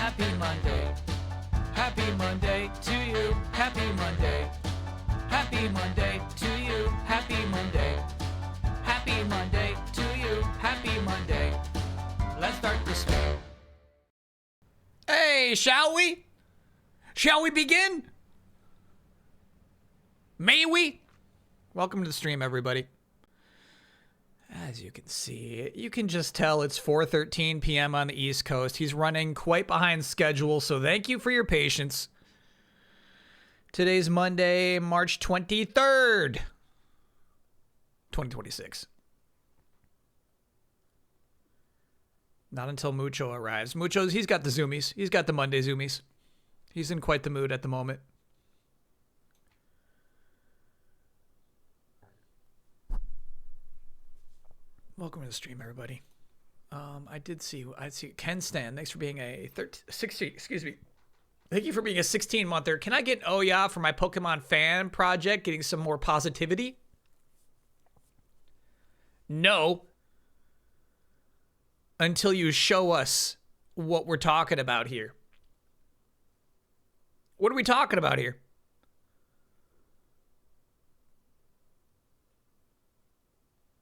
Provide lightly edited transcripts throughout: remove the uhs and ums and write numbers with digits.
Happy Monday. Happy Monday to you. Happy Monday. Happy Monday to you. Happy Monday. Happy Monday to you. Happy Monday. Let's start this week. Hey, shall we? Shall we begin? May we? Welcome to the stream, everybody. As you can see, you can just tell it's 4:13 p.m. on the East Coast. He's running quite behind schedule, so thank you for your patience. Today's Monday, March 23rd, 2026. Not until Mucho arrives. Mucho's, he's got the zoomies. He's got the Monday zoomies. He's in quite the mood at the moment. Welcome to the stream, everybody. I see Ken Stan. Thanks for being a 60. Excuse me. Thank you for being a 16-monther. Can I get oh yeah for my Pokemon fan project? Getting some more positivity? No. Until you show us what we're talking about here. What are we talking about here?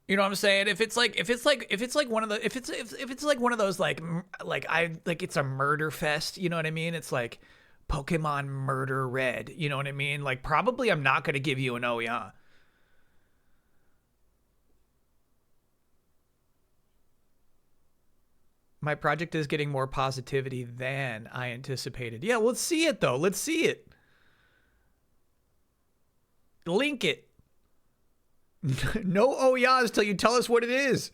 You know what I'm saying? If it's like one of those like it's a murder fest, you know what I mean? It's like Pokemon Murder Red, you know what I mean? Like probably I'm not going to give you an oh yeah. My project is getting more positivity than I anticipated. Yeah, let's see it though. Let's see it. Link it. No oh yeahs till you tell us what it is.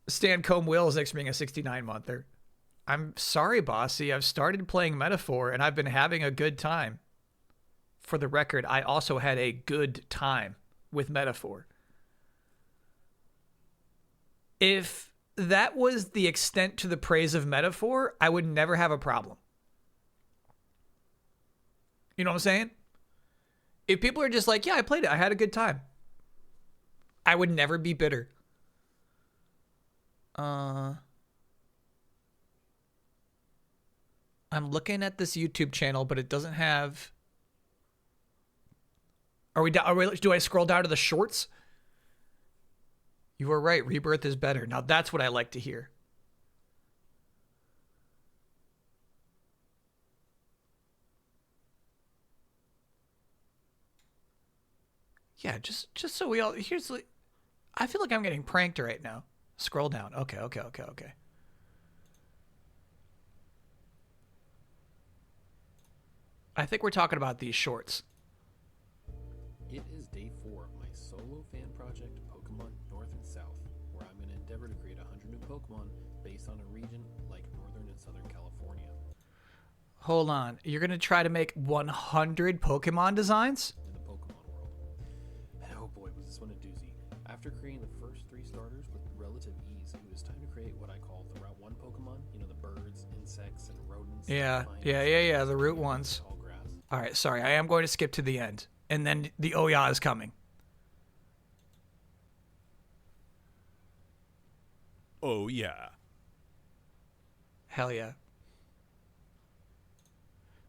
Stan Combe Wills next to being a 69-monther. I'm sorry, bossy. I've started playing Metaphor and I've been having a good time. For the record, I also had a good time with Metaphor. If that was the extent to the praise of Metaphor, I would never have a problem. You know what I'm saying? If people are just like, yeah, I played it, I had a good time, I would never be bitter. I'm looking at this YouTube channel, but it doesn't have... Do I scroll down to the shorts? You are right. Rebirth is better. Now that's what I like to hear. Yeah, just so we all... Here's... I feel like I'm getting pranked right now. Scroll down. Okay. I think we're talking about these shorts. It is day 4 of my solo fan project, Pokemon North and South, where I'm going to endeavor to create 100 new Pokemon based on a region like Northern and Southern California. Hold on. You're going to try to make 100 Pokemon designs? In the Pokemon world. And oh boy, was this one a doozy. After creating the first 3 starters with relative ease, it was time to create what I call the Route 1 Pokemon. You know, the birds, insects, and rodents. Yeah, the root ones. All grass. All right, sorry. I am going to skip to the end. And then the oh yeah is coming. Oh yeah. Hell yeah.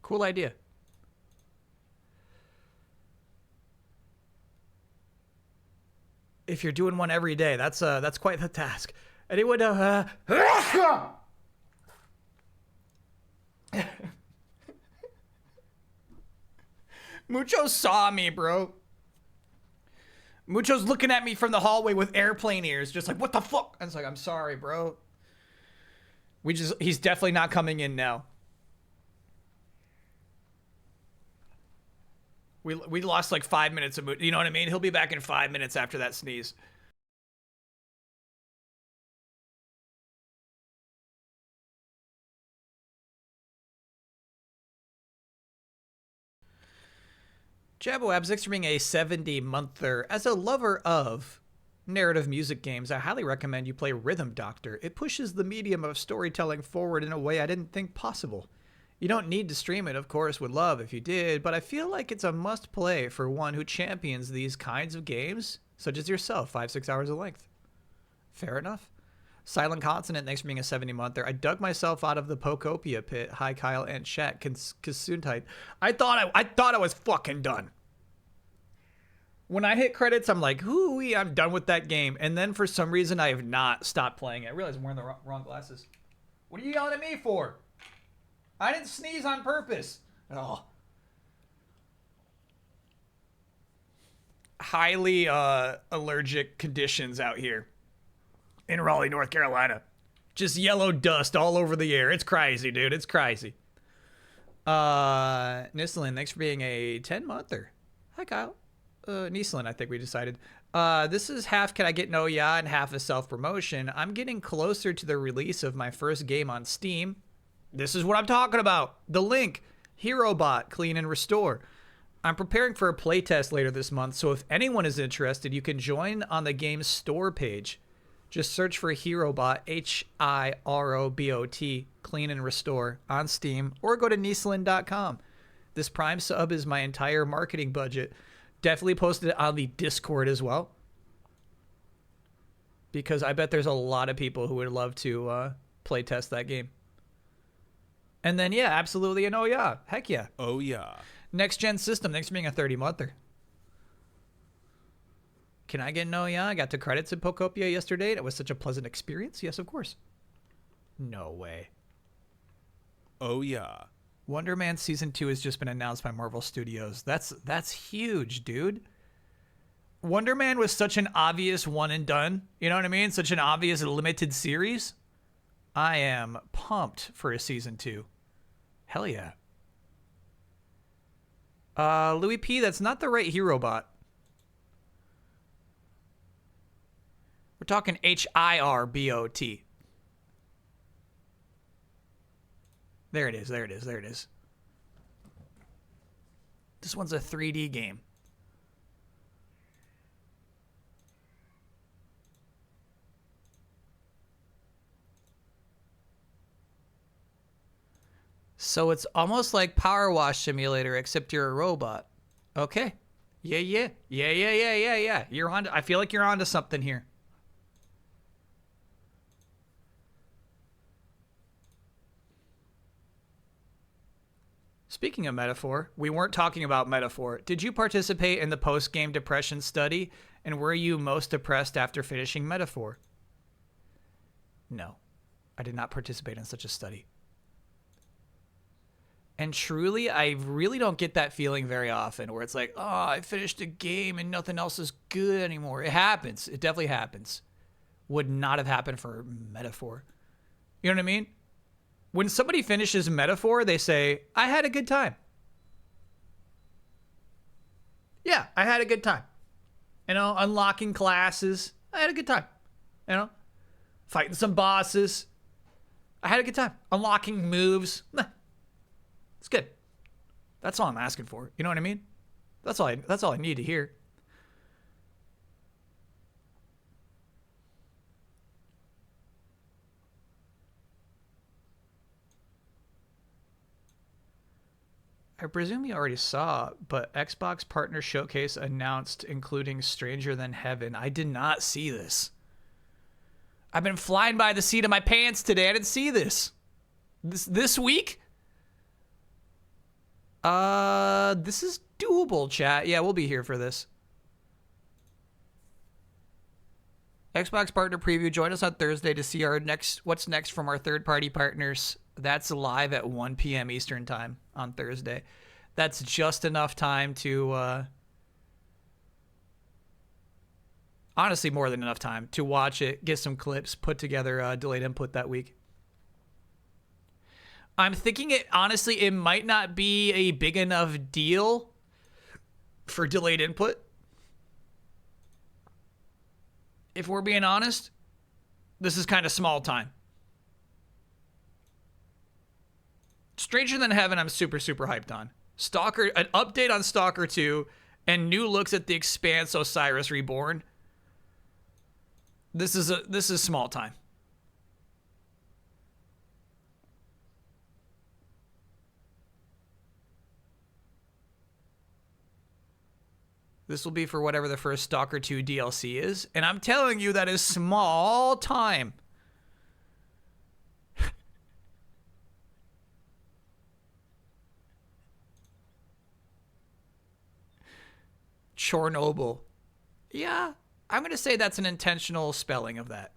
Cool idea. If you're doing one every day, that's quite the task. Anyone Mucho saw me, bro. Mucho's looking at me from the hallway with airplane ears, just like, what the fuck? And it's like, I'm sorry, bro. He's definitely not coming in now. We lost like 5 minutes of Mucho. You know what I mean? He'll be back in 5 minutes after that sneeze. Jabbo being a 70-monther. As a lover of narrative music games, I highly recommend you play Rhythm Doctor. It pushes the medium of storytelling forward in a way I didn't think possible. You don't need to stream it, of course, would love if you did, but I feel like it's a must-play for one who champions these kinds of games, such as yourself, 5-6 hours of length. Fair enough. Silent Consonant, thanks for being a 70-monther. I dug myself out of the Pokopia pit. Hi, Kyle and chat. Kasundheit. I thought I was fucking done. When I hit credits, I'm like, hooey, I'm done with that game. And then for some reason, I have not stopped playing it. I realize I'm wearing the wrong glasses. What are you yelling at me for? I didn't sneeze on purpose. Oh. Highly allergic conditions out here in Raleigh, North Carolina. Just yellow dust all over the air. It's crazy, dude. It's crazy. Nislin, thanks for being a 10-monther. Hi, Kyle. Nislin, I think we decided. This is half Can I Get No Ya and half a self-promotion. I'm getting closer to the release of my first game on Steam. This is what I'm talking about. The link, HeroBot, Clean and Restore. I'm preparing for a playtest later this month, so if anyone is interested, you can join on the game's store page. Just search for HeroBot, HIROBOT, Clean and Restore on Steam, or go to Nislin.com. This Prime sub is my entire marketing budget. Definitely posted it on the Discord as well, because I bet there's a lot of people who would love to play test that game. And then, yeah, absolutely an oh yeah. Heck yeah. Oh yeah. Next Gen System, thanks for being a 30-monther. Can I get no yeah? I got to credits in Pokopia yesterday. It was such a pleasant experience. Yes, of course. No way. Oh yeah. Wonder Man Season 2 has just been announced by Marvel Studios. That's huge, dude. Wonder Man was such an obvious one and done. You know what I mean? Such an obvious limited series. I am pumped for a Season 2. Hell yeah. Louis P, that's not the right HeroBot. We're talking HIRBOT. There it is, there it is, there it is. This one's a 3D game. So it's almost like Power Wash Simulator, except you're a robot. Okay. Yeah. You're on. I feel like you're onto something here. Speaking of metaphor, we weren't talking about metaphor. Did you participate in the post-game depression study, and were you most depressed after finishing metaphor? No, I did not participate in such a study. And truly, I really don't get that feeling very often where it's like, oh, I finished a game and nothing else is good anymore. It happens. It definitely happens. Would not have happened for metaphor. You know what I mean? When somebody finishes metaphor, they say, I had a good time. Yeah, I had a good time. You know, unlocking classes. I had a good time. You know, fighting some bosses. I had a good time. Unlocking moves. It's good. That's all I'm asking for. You know what I mean? That's all I need to hear. I presume you already saw, but Xbox Partner Showcase announced including Stranger Than Heaven. I did not see this. I've been flying by the seat of my pants today. I didn't see this. This week? This is doable, chat. Yeah, we'll be here for this. Xbox Partner Preview. Join us on Thursday to see what's next from our third-party partners. That's live at 1 p.m. Eastern Time on Thursday. That's just enough time to, honestly, more than enough time to watch it, get some clips, put together delayed input that week. I'm thinking it might not be a big enough deal for delayed input. If we're being honest, this is kind of small time. Stranger Than Heaven, I'm super, super hyped on. Stalker, an update on Stalker 2, and new looks at The Expanse Osiris Reborn. This is small time. This will be for whatever the first Stalker 2 DLC is. And I'm telling you, that is small time. Chernobyl. Yeah, I'm going to say that's an intentional spelling of that.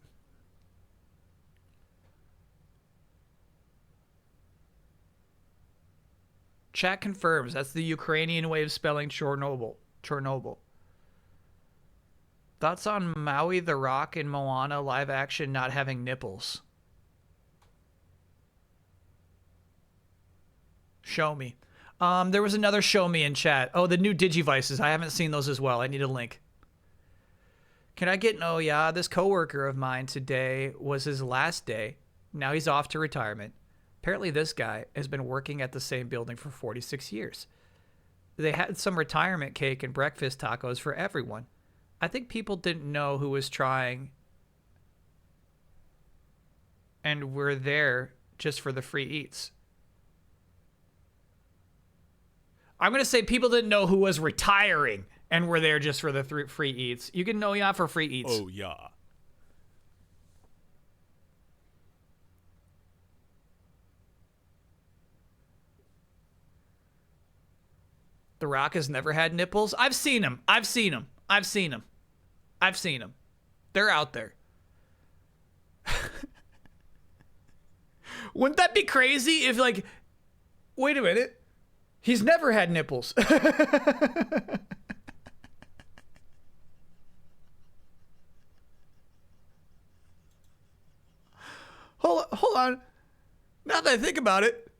Chat confirms that's the Ukrainian way of spelling Chernobyl. Chernobyl. Thoughts on Maui the Rock in Moana live action not having nipples? Show me. There was another show me in chat. Oh, the new Digivices. I haven't seen those as well. I need a link. Can I get an oh yeah? This coworker of mine today was his last day. Now he's off to retirement. Apparently this guy has been working at the same building for 46 years. They had some retirement cake and breakfast tacos for everyone. I think people didn't know who was trying and were there just for the free eats. I'm going to say people didn't know who was retiring and were there just for the free eats. You can know yeah for free eats. Oh, yeah. The Rock has never had nipples. I've seen him. I've seen him. I've seen him. I've seen them. They're out there. Wouldn't that be crazy if, like, wait a minute. He's never had nipples. Hold on. Now that I think about it.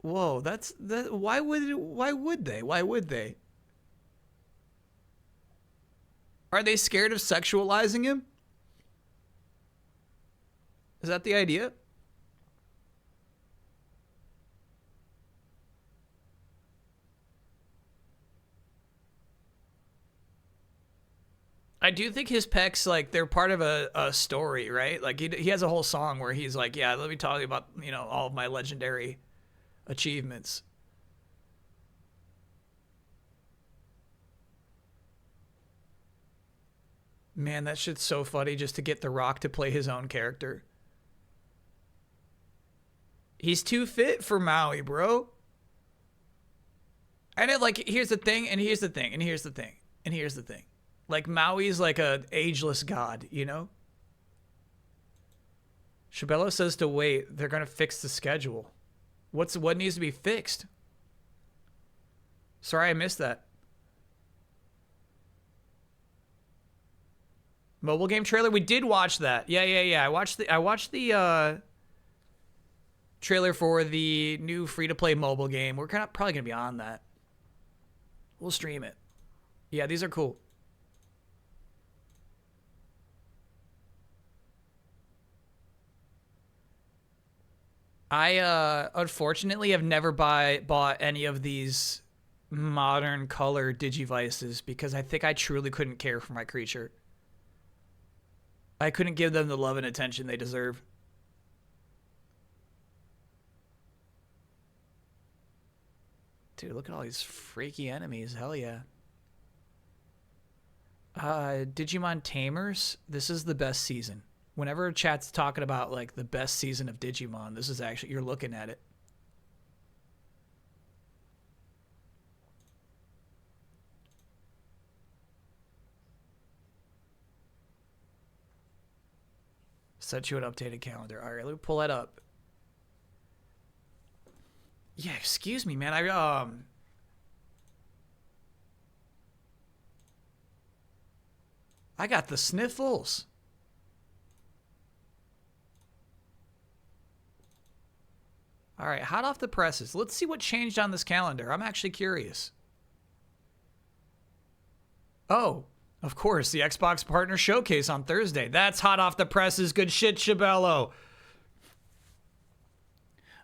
Whoa, that's that. Why would they? Are they scared of sexualizing him? Is that the idea? I do think his pecs, like, they're part of a story, right? Like, he has a whole song where he's like, yeah, let me tell you about, you know, all of my legendary achievements. Man, that shit's so funny just to get The Rock to play his own character. He's too fit for Maui, bro. And it, like, here's the thing, and here's the thing, and here's the thing, and here's the thing. Like, Maui's like a ageless god, you know? Shabello says to wait. They're going to fix the schedule. What needs to be fixed? Sorry, I missed that. Mobile game trailer? We did watch that. Yeah. I watched the trailer for the new free-to-play mobile game. We're probably going to be on that. We'll stream it. Yeah, these are cool. I unfortunately have never bought any of these modern color Digivices because I think I truly couldn't care for my creature. I couldn't give them the love and attention they deserve. Dude, look at all these freaky enemies. Hell yeah. Digimon Tamers. This is the best season. Whenever chat's talking about, like, the best season of Digimon, this is actually, you're looking at it. Set you an updated calendar. All right, let me pull that up. Yeah, excuse me, man. I got the sniffles. All right, hot off the presses. Let's see what changed on this calendar. I'm actually curious. Oh, of course, the Xbox Partner Showcase on Thursday. That's hot off the presses. Good shit, Shabello.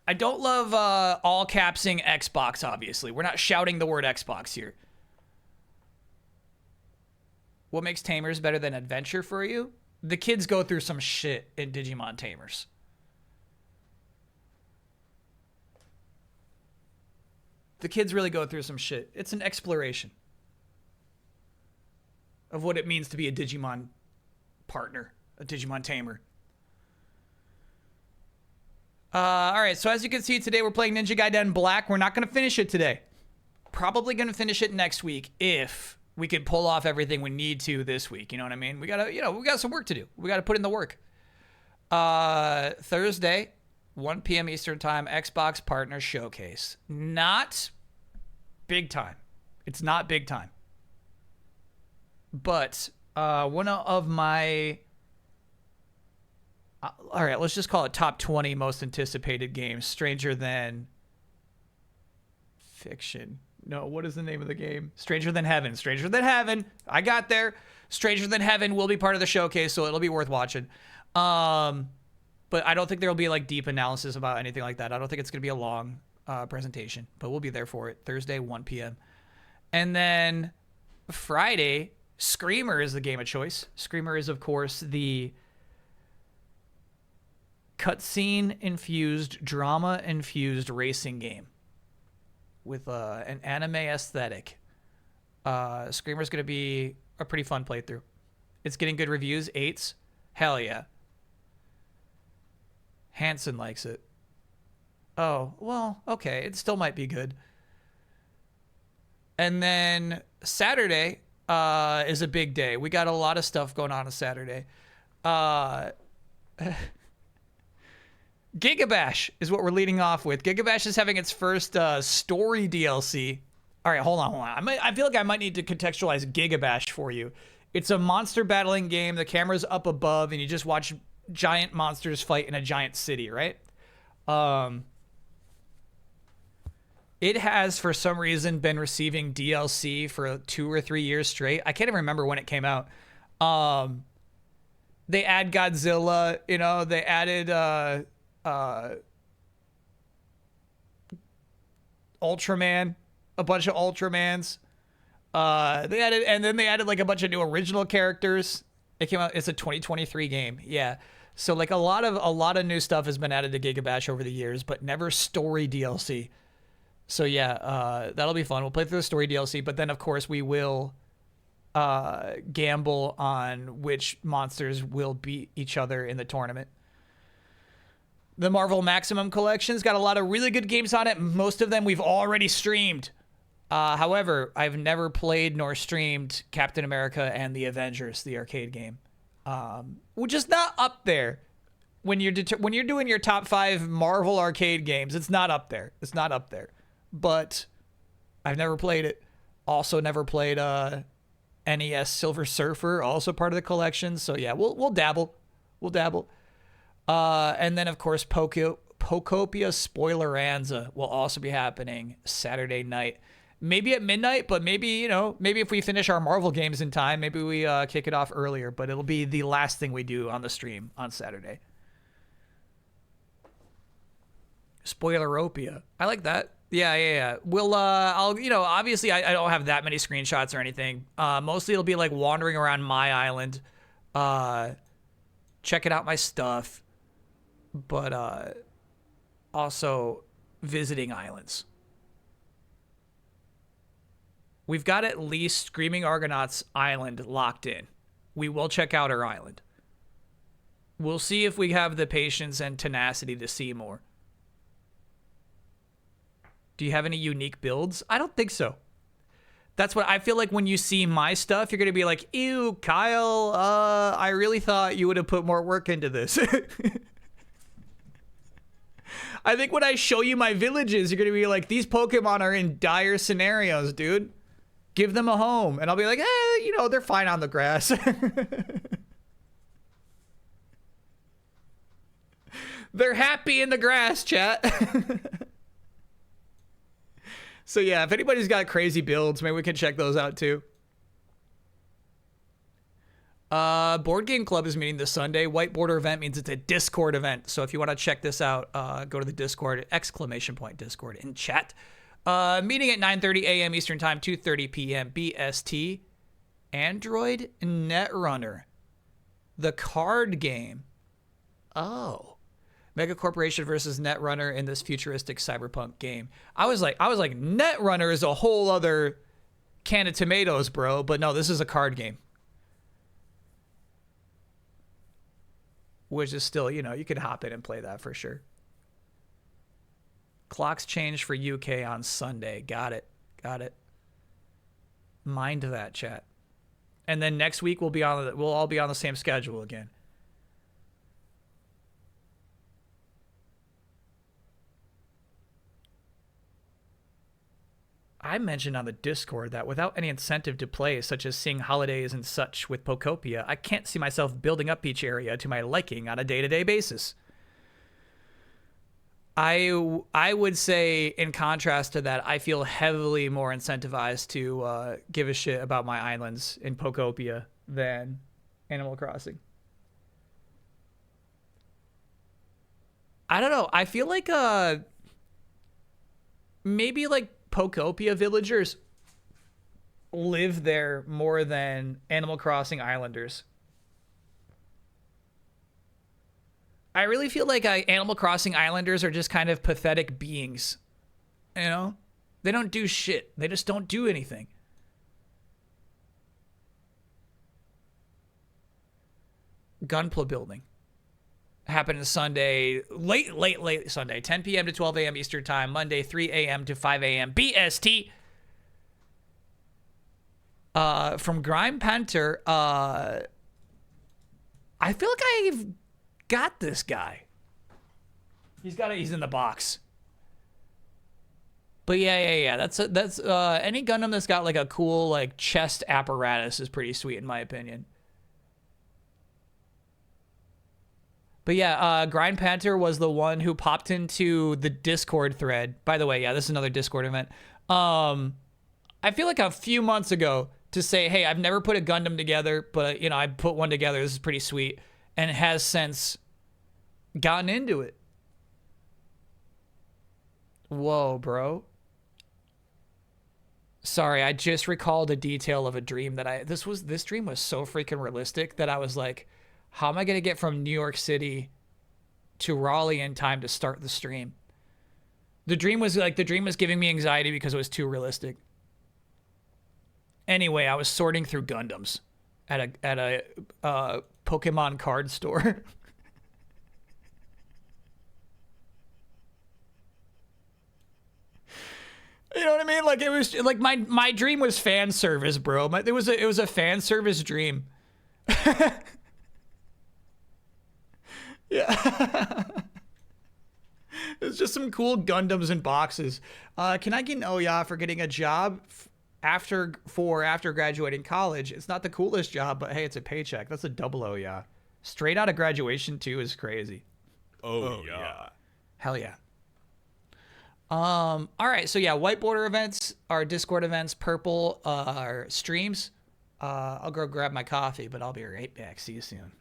I don't love all capsing Xbox, obviously. We're not shouting the word Xbox here. What makes Tamers better than Adventure for you? The kids go through some shit in Digimon Tamers. The kids really go through some shit. It's an exploration of what it means to be a Digimon partner, a Digimon tamer. All right, so as you can see today, we're playing Ninja Gaiden Black. We're not going to finish it today. Probably going to finish it next week if we can pull off everything we need to this week. You know what I mean? We got some work to do. We got to put in the work. Thursday, 1 p.m. Eastern Time, Xbox Partner Showcase. Not big time. It's not big time. But one of my... all right, let's just call it top 20 most anticipated games. Stranger Than Fiction. No, what is the name of the game? Stranger Than Heaven. Stranger Than Heaven. I got there. Stranger Than Heaven will be part of the showcase, so it'll be worth watching. But I don't think there will be like deep analysis about anything like that. I don't think it's going to be a long presentation, but we'll be there for it. Thursday, 1 p.m. And then Friday, Screamer is the game of choice. Screamer is, of course, the cutscene-infused, drama-infused racing game with an anime aesthetic. Screamer's going to be a pretty fun playthrough. It's getting good reviews, 8s. Hell yeah. Hanson likes it. Oh, well, okay. It still might be good. And then Saturday is a big day. We got a lot of stuff going on Saturday. Gigabash is what we're leading off with. Gigabash is having its first story DLC. All right, hold on. I feel like I might need to contextualize Gigabash for you. It's a monster battling game. The camera's up above, and you just watch giant monsters fight in a giant city, right? It has, for some reason, been receiving DLC for 2 or 3 years straight. I can't even remember when it came out. They add Godzilla, you know, they added Ultraman, a bunch of Ultramans. They added like a bunch of new original characters. It came out. It's a 2023 game. Yeah. So like a lot of new stuff has been added to Gigabash over the years, but never story DLC. So yeah, that'll be fun. We'll play through the story DLC, but then of course we will gamble on which monsters will beat each other in the tournament. The Marvel Maximum Collection's got a lot of really good games on it. Most of them we've already streamed. However, I've never played nor streamed Captain America and the Avengers, the arcade game, which is not up there. When you're doing your top 5 Marvel arcade games, it's not up there. It's not up there. But I've never played it. Also, never played NES Silver Surfer, also part of the collection. So yeah, we'll dabble. We'll dabble. And then of course, Pokopia Spoileranza will also be happening Saturday night. Maybe at midnight, but maybe if we finish our Marvel games in time, maybe we kick it off earlier. But it'll be the last thing we do on the stream on Saturday. Spoileropia. I like that. Yeah. We'll, obviously I don't have that many screenshots or anything. Mostly it'll be like wandering around my island, checking out my stuff, but also visiting islands. We've got at least Screaming Argonauts Island locked in. We will check out our island. We'll see if we have the patience and tenacity to see more. Do you have any unique builds? I don't think so. That's what I feel like when you see my stuff, you're going to be like, ew, Kyle, I really thought you would have put more work into this. I think when I show you my villages, you're going to be like, these Pokemon are in dire scenarios, dude. Give them a home. And I'll be like, they're fine on the grass. They're happy in the grass, chat. So yeah, if anybody's got crazy builds, maybe we can check those out too. Board Game Club is meeting this Sunday. Whiteboarder event means it's a Discord event. So if you want to check this out, go to the Discord, ! Discord in chat. Meeting at 9:30 a.m. Eastern Time, 2:30 p.m. BST. Android Netrunner. The card game. Oh. Mega Corporation versus Netrunner in this futuristic cyberpunk game. I was like, Netrunner is a whole other can of tomatoes, bro. But no, this is a card game. Which is still, you could hop in and play that for sure. Clocks change for UK on Sunday. Got it. Got it. Mind that, chat. And then next week we'll all be on the same schedule again. I mentioned on the Discord that without any incentive to play, such as seeing holidays and such with Pokopia, I can't see myself building up each area to my liking on a day-to-day basis. I would say, in contrast to that, I feel heavily more incentivized to give a shit about my islands in Pokopia than Animal Crossing. I don't know. I feel like maybe like Pokopia villagers live there more than Animal Crossing islanders. I really feel like Animal Crossing islanders are just kind of pathetic beings. You know? They don't do shit. They just don't do anything. Gunpla building. Happened Sunday, late Sunday, 10 p.m. to 12 a.m. Eastern Time, Monday, 3 a.m. to 5 a.m. BST. From Grime Panther, I feel like I've got this guy. He's in the box. But yeah. That's any Gundam that's got like a cool like chest apparatus is pretty sweet in my opinion. But yeah, Grind Panther was the one who popped into the Discord thread. By the way, yeah, this is another Discord event. I feel like a few months ago to say, hey, I've never put a Gundam together, but you know, I put one together. This is pretty sweet, and has since gotten into it. Whoa, bro. Sorry, I just recalled a detail of a dream that this dream was so freaking realistic that I was like, how am I going to get from New York City to Raleigh in time to start the stream? The dream was giving me anxiety because it was too realistic. Anyway, I was sorting through Gundams at a Pokemon card store. You know what I mean? Like it was like my dream was fan service, bro. It was a fan service dream. Yeah. It's just some cool Gundams in boxes. Can I get an Oya for getting a job after graduating college? It's not the coolest job, but hey, it's a paycheck. That's a double Oya. Straight out of graduation too is crazy. Oh yeah. Hell yeah. All right, so yeah, white border events are Discord events, purple are streams. I'll go grab my coffee, but I'll be right back. See you soon.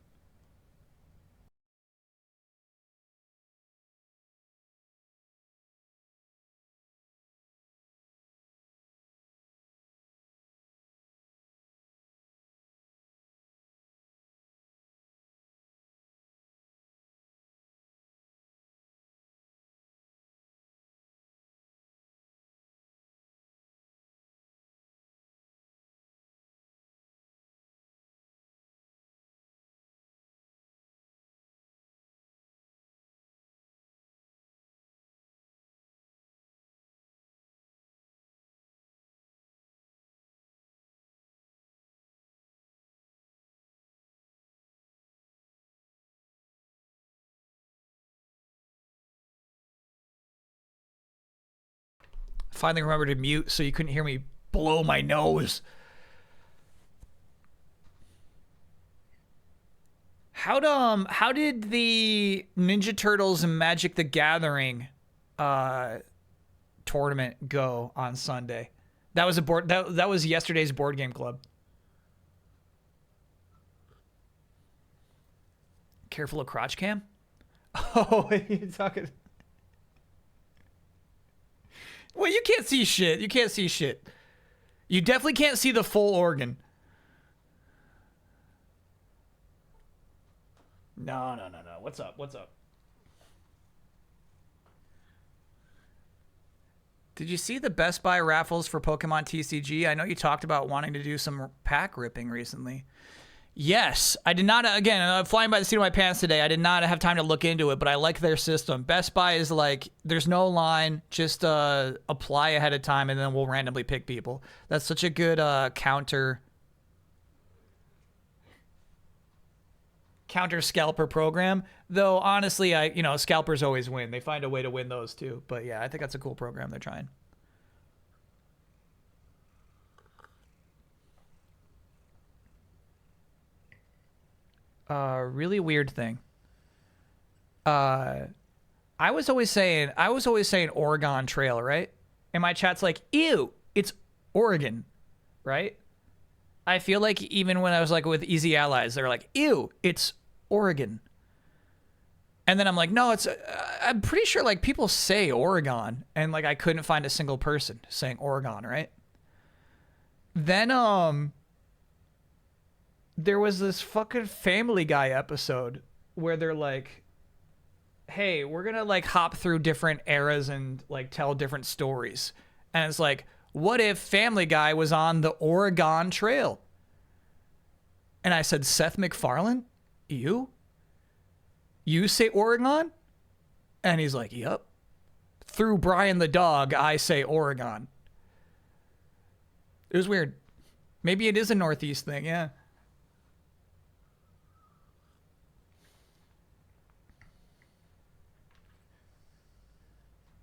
Finally remembered to mute so you couldn't hear me blow my nose. How did the Ninja Turtles and Magic the Gathering tournament go on Sunday? That was that was yesterday's board game club. Careful of crotch cam? Oh, you're talking. Well, you can't see shit. You can't see shit. You definitely can't see the full organ. No. What's up? Did you see the Best Buy raffles for Pokemon TCG? I know you talked about wanting to do some pack ripping recently. Yes, I did not. Again, I'm flying by the seat of my pants today. I did not have time to look into it, but I like their system. Best Buy is like, there's no line, just apply ahead of time, and then we'll randomly pick people. That's such a good counter scalper program. Though honestly, scalpers always win. They find a way to win those too. But yeah, I think that's a cool program they're trying. Really weird thing. I was always saying Oregon Trail, right? And my chat's like, ew, it's Oregon, right? I feel like even when I was like with Easy Allies, they're like, ew, it's Oregon. And then I'm like, no, I'm pretty sure like people say Oregon, and like I couldn't find a single person saying Oregon, right? Then there was this fucking Family Guy episode where they're like, hey, we're gonna like hop through different eras and like tell different stories. And it's like, what if Family Guy was on the Oregon Trail? And I said, Seth MacFarlane? You say Oregon? And he's like, yep. Through Brian the dog, I say Oregon. It was weird. Maybe it is a Northeast thing, yeah.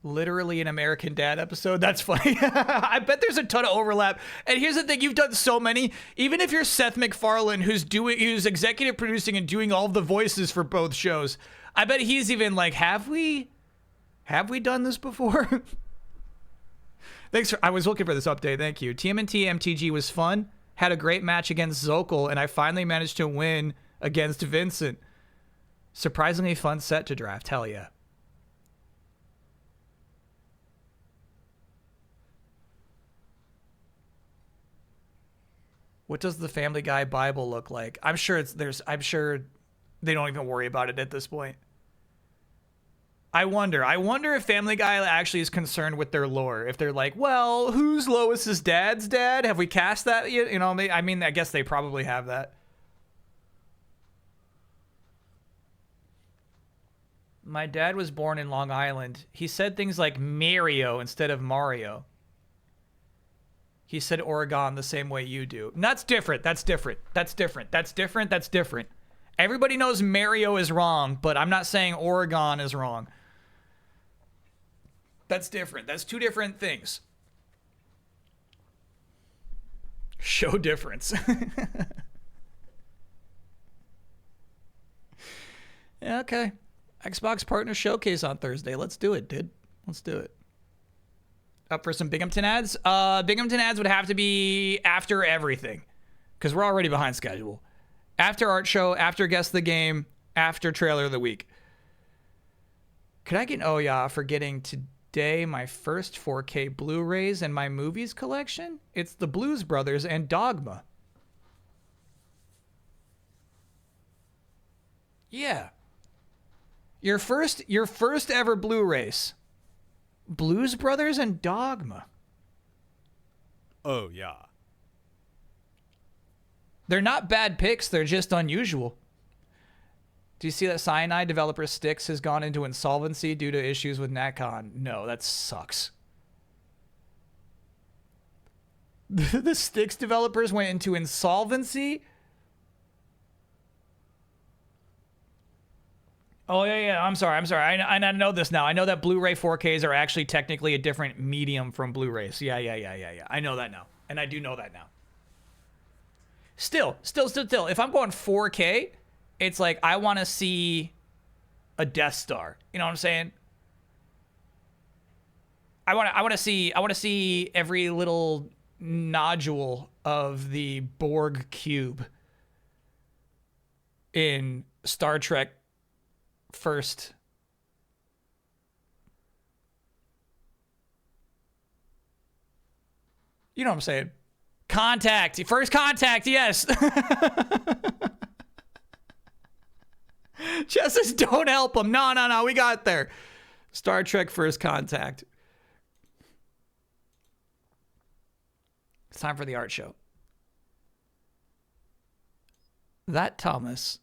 Literally an American Dad episode. That's funny. I bet there's a ton of overlap. And here's the thing, you've done so many. Even if you're Seth MacFarlane, who's executive producing and doing all the voices for both shows, I bet he's even like, have we done this before? I was looking for this update. Thank you. TMNT MTG was fun. Had a great match against Zokal, and I finally managed to win against Vincent. Surprisingly fun set to draft. Hell yeah. What does the Family Guy Bible look like? I'm sure they don't even worry about it at this point. I wonder if Family Guy actually is concerned with their lore. If they're like, well, who's Lois's dad's dad? Have we cast that? You know, I mean, I guess they probably have that. My dad was born in Long Island. He said things like Mario instead of Mario. He said Oregon the same way you do. And that's different. That's different. Everybody knows Mario is wrong, but I'm not saying Oregon is wrong. That's different. That's two different things. Show difference. Yeah, okay. Xbox Partner Showcase on Thursday. Let's do it, dude. Let's do it. Up for some Binghamton ads? Binghamton ads would have to be after everything, because we're already behind schedule. After art show, after guess the game, after trailer of the week. Could I get an oh yeah for getting today my first 4K Blu-rays and my movies collection? It's the Blues Brothers and Dogma. Yeah. Your first ever Blu-rays. Blues Brothers and Dogma. Oh, yeah. They're not bad picks. They're just unusual. Do you see that Cyanide developer Styx has gone into insolvency due to issues with Natcon? No, that sucks. The Styx developers went into insolvency? Oh, yeah. I'm sorry. I know this now. I know that Blu-ray 4Ks are actually technically a different medium from Blu-rays. Yeah. I know that now. And I do know that now. Still. If I'm going 4K, it's like I want to see a Death Star. You know what I'm saying? I want to see every little nodule of the Borg cube in Star Trek First. You know what I'm saying? Contact. First Contact, yes. Just says don't help him. No, we got there. Star Trek First Contact. It's time for the art show. That Thomas.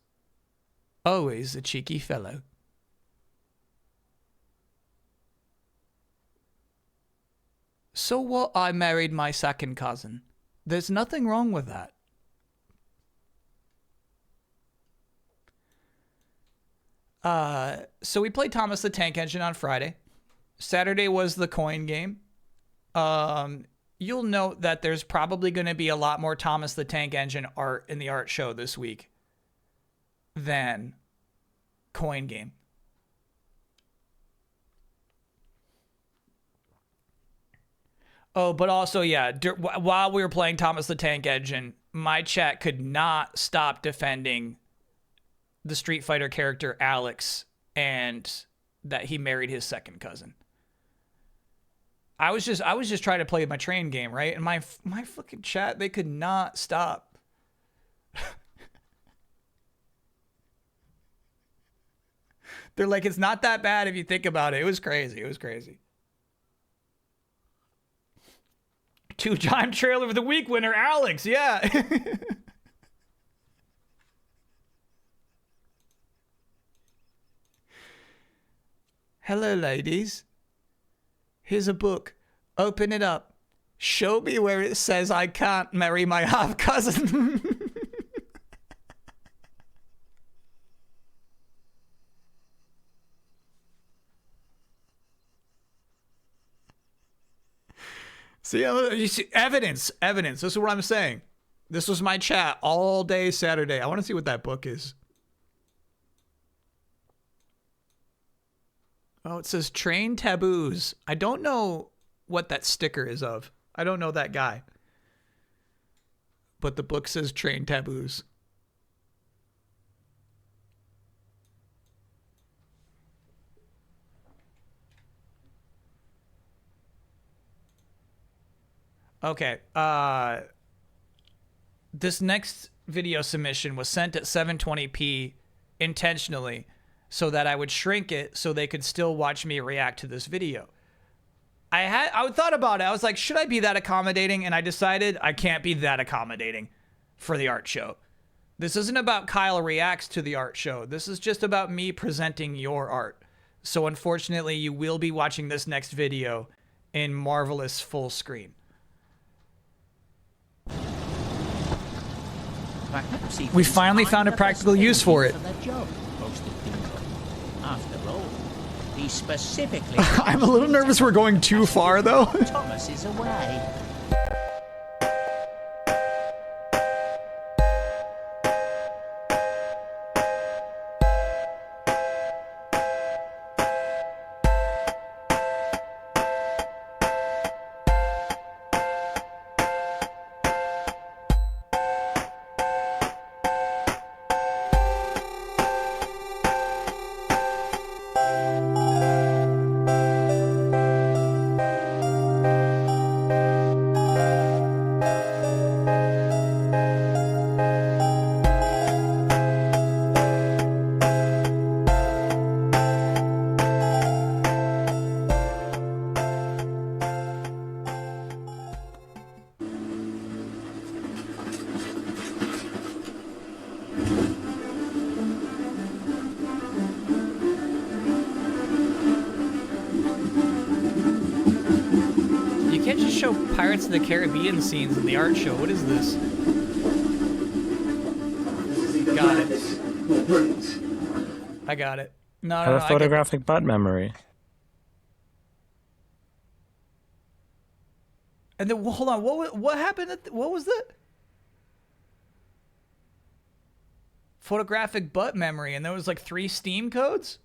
Always a cheeky fellow. So what? I married my second cousin. There's nothing wrong with that. So we played Thomas the Tank Engine on Friday. Saturday was the coin game. You'll note that there's probably going to be a lot more Thomas the Tank Engine art in the art show this week than coin game. Oh, but also, yeah, while we were playing Thomas the Tank Engine, my chat could not stop defending the Street Fighter character Alex and that he married his second cousin. I was just trying to play my train game, right? And my fucking chat, they could not stop. They're like, it's not that bad if you think about it. It was crazy. It was crazy. Two-time trailer of the week winner, Alex. Yeah. Hello, ladies. Here's a book. Open it up. Show me where it says I can't marry my half-cousin. See, you see, evidence. This is what I'm saying. This was my chat all day Saturday. I want to see what that book is. Oh, it says Train Taboos. I don't know what that sticker is of. I don't know that guy. But the book says Train Taboos. Okay. This next video submission was sent at 720p intentionally so that I would shrink it so they could still watch me react to this video. I thought about it. I was like, should I be that accommodating? And I decided I can't be that accommodating for the art show. This isn't about Kyle reacts to the art show. This is just about me presenting your art. So unfortunately, you will be watching this next video in marvelous full screen. We finally found a practical use for it. After all, he specifically I'm a little nervous we're going too far, though. Thomas is away. You can't just show Pirates of the Caribbean scenes in the art show. What is this? Got it. I got it. No, Have a photographic butt memory. And then hold on, what happened? What was that? Photographic butt memory, and there was like 3 Steam codes.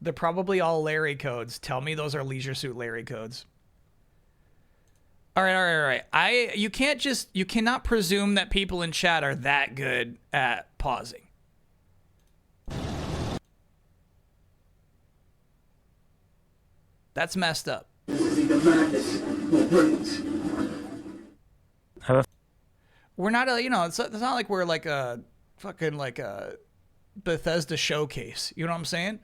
They're probably all Larry codes. Tell me those are Leisure Suit Larry codes. All right. You cannot presume that people in chat are that good at pausing. That's messed up. We're not it's not like we're like a fucking like a Bethesda showcase. You know what I'm saying?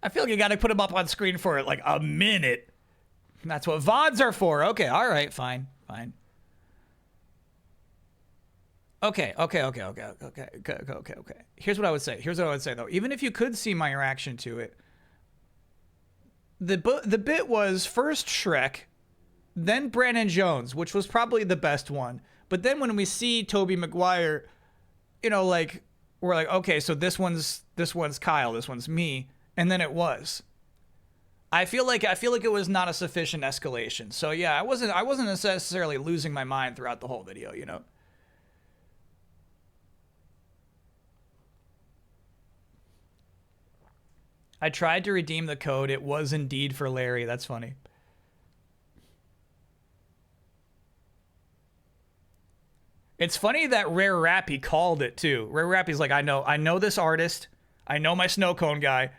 I feel like you got to put them up on screen for like a minute. That's what VODs are for. Okay, all right, fine. Okay. Here's what I would say though. Even if you could see my reaction to it, the bit was first Shrek, then Brandon Jones, which was probably the best one. But then when we see Tobey Maguire, you know, like we're like, okay, so this one's Kyle, this one's me, and then it was. I feel like it was not a sufficient escalation. So yeah, I wasn't necessarily losing my mind throughout the whole video, you know. I tried to redeem the code. It was indeed for Larry. That's funny. It's funny that Rare Rappy called it too. Rare Rappy's like, I know this artist. I know my snow cone guy.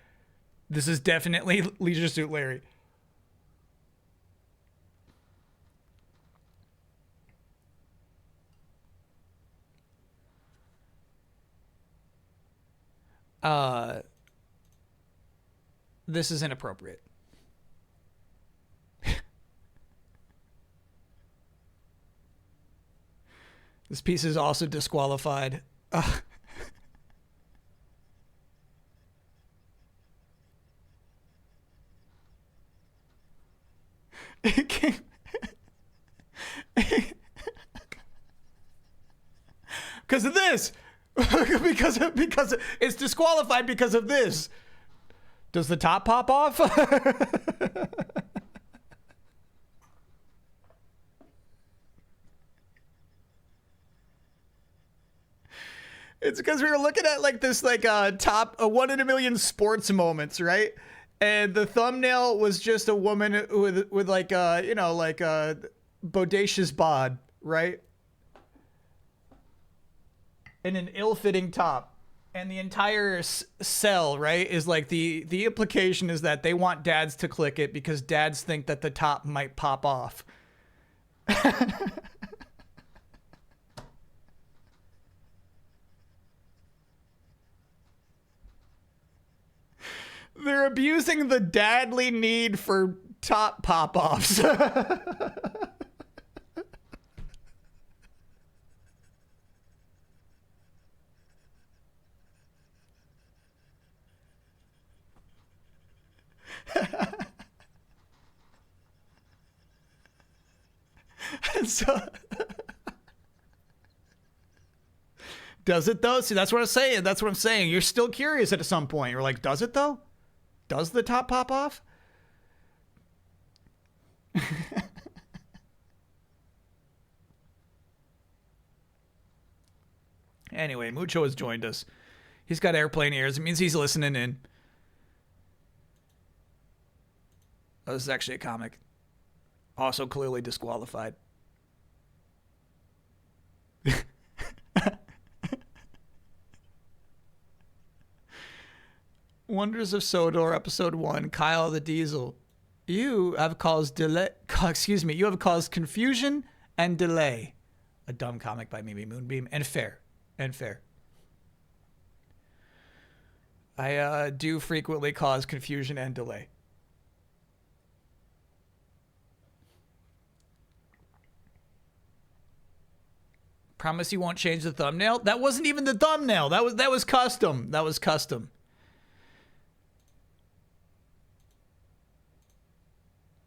This is definitely Leisure Suit Larry. This is inappropriate. This piece is also disqualified. It came... because of this. because it's disqualified because of this. Does the top pop off? It's because we were looking at like this top 1 in a million sports moments, right? And the thumbnail was just a woman with like you know, like a bodacious bod, right? And an ill-fitting top. And the entire cell, right, is like the implication is that they want dads to click it because dads think that the top might pop off. They're abusing the dadly need for top pop-offs. So, does it though? See, that's what I'm saying. That's what I'm saying. You're still curious at some point. You're like, does it though? Does the top pop off? Anyway, Mucho has joined us. He's got airplane ears. It means he's listening in. Oh, this is actually a comic. Also clearly disqualified. Wonders of Sodor, episode 1, Kyle the Diesel. You have caused you have caused confusion and delay. A dumb comic by Mimi Moonbeam. And fair. I do frequently cause confusion and delay. Promise you won't change the thumbnail? That wasn't even the thumbnail. That was custom. That was custom.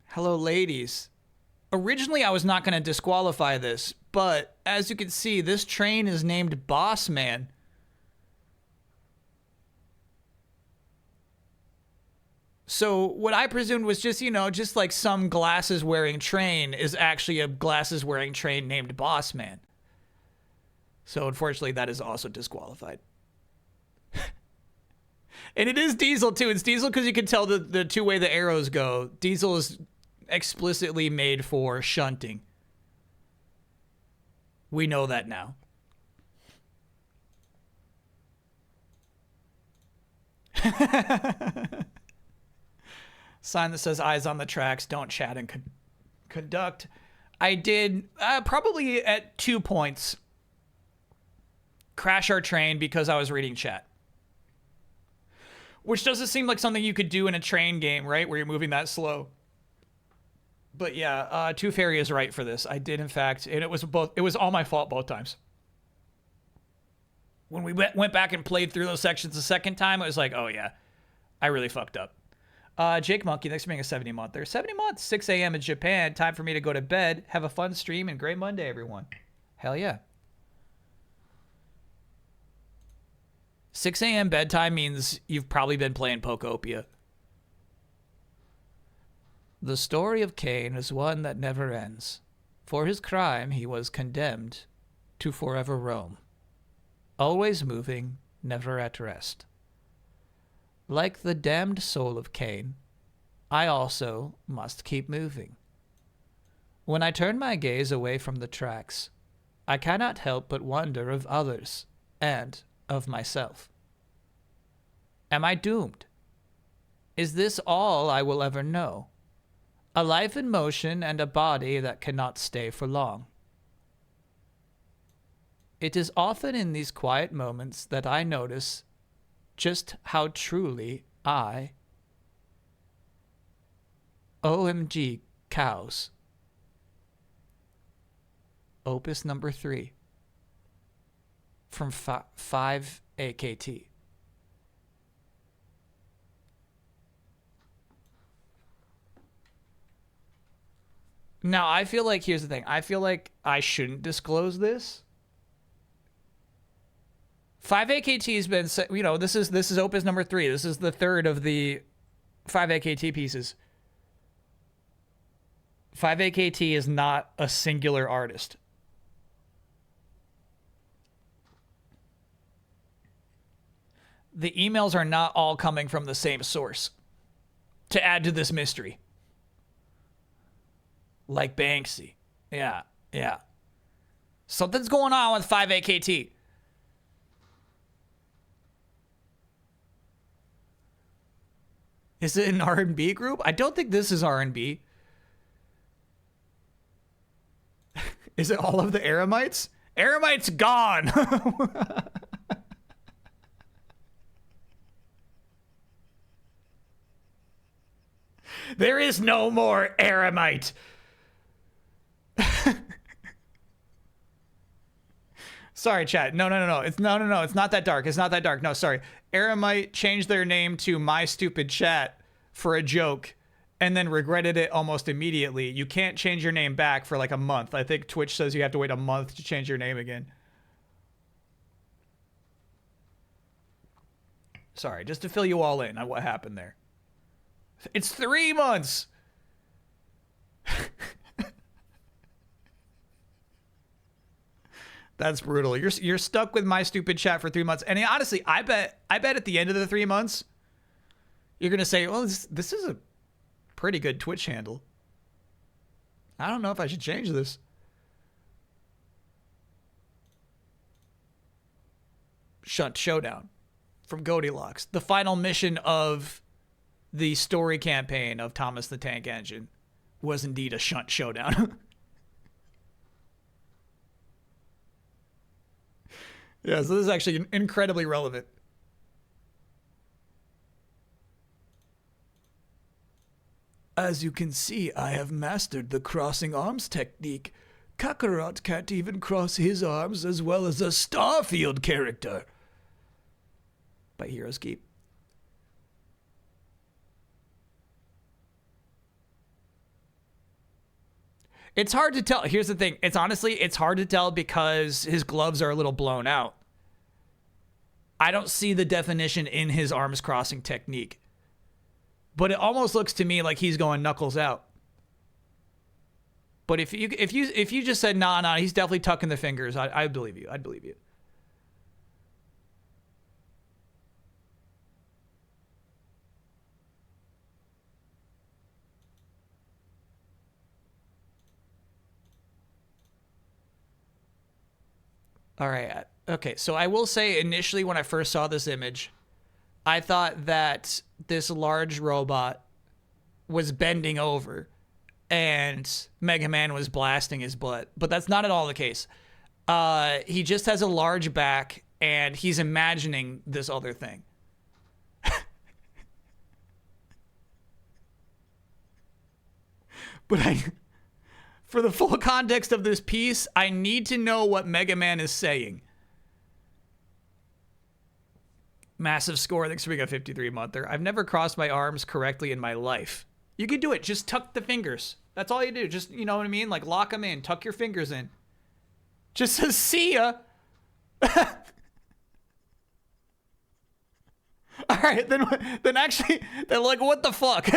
Hello, ladies. Originally, I was not going to disqualify this, but as you can see, this train is named Boss Man. So what I presumed was just, you know, just like some glasses-wearing train is actually a glasses-wearing train named Boss Man. So unfortunately, that is also disqualified. And it is Diesel, too. It's Diesel because you can tell the two-way the arrows go. Diesel is explicitly made for shunting. We know that now. Sign that says eyes on the tracks, don't chat and conduct. I did probably at 2 points crash our train because I was reading chat. Which doesn't seem like something you could do in a train game, right? Where you're moving that slow. But yeah, Two Fairy is right for this. I did, in fact, and it was all my fault both times. When we went back and played through those sections the second time, it was like, oh yeah, I really fucked up. Jake Monkey, thanks for being a 70-monther. 70 months, 6 a.m. in Japan. Time for me to go to bed. Have a fun stream and great Monday, everyone. Hell yeah. 6 a.m. bedtime means you've probably been playing Pokopia. The story of Cain is one that never ends. For his crime, he was condemned to forever roam, always moving, never at rest. Like the damned soul of Cain, I also must keep moving. When I turn my gaze away from the tracks, I cannot help but wonder of others and of myself. Am I doomed? Is this all I will ever know? A life in motion and a body that cannot stay for long. It is often in these quiet moments that I notice just how truly OMG cows. Opus number 3 from 5 AKT. Now, I feel like, here's the thing. I feel like I shouldn't disclose this. 5AKT has been, you know, this is Opus number 3. This is the third of the 5AKT pieces. 5AKT is not a singular artist. The emails are not all coming from the same source to add to this mystery. Like Banksy. Yeah. Something's going on with 5AKT. Is it an R&B group? I don't think this is R&B. Is it all of the Eremites? Eremites gone. There is no more Eremite. Sorry, chat. No. It's no. It's not that dark. It's not that dark. No, sorry. Eremite changed their name to My Stupid Chat for a joke and then regretted it almost immediately. You can't change your name back for like a month. I think Twitch says you have to wait a month to change your name again. Sorry, just to fill you all in on what happened there. It's 3 months. That's brutal. You're stuck with My Stupid Chat for 3 months. And honestly, I bet at the end of the 3 months, you're gonna say, well, this is a pretty good Twitch handle. I don't know if I should change this. Shunt Showdown from Goldilocks. The final mission of the story campaign of Thomas the Tank Engine was indeed a Shunt Showdown. Yeah, so this is actually incredibly relevant. As you can see, I have mastered the crossing arms technique. Kakarot can't even cross his arms as well as a Starfield character. By Heroes Keep. It's hard to tell. Here's the thing. It's hard to tell because his gloves are a little blown out. I don't see the definition in his arms crossing technique. But it almost looks to me like he's going knuckles out. But if you just said nah, he's definitely tucking the fingers, I'd believe you. I'd believe you. All right. Okay. So I will say initially when I first saw this image, I thought that this large robot was bending over and Mega Man was blasting his butt, but that's not at all the case. He just has a large back and he's imagining this other thing. But for the full context of this piece, I need to know what Mega Man is saying. Massive score. Thanks for being a 53 monther. I've never crossed my arms correctly in my life. You can do it. Just tuck the fingers. That's all you do. Just, you know what I mean? Like, lock them in. Tuck your fingers in. Just says, see ya. All right, then actually, they're like, what the fuck?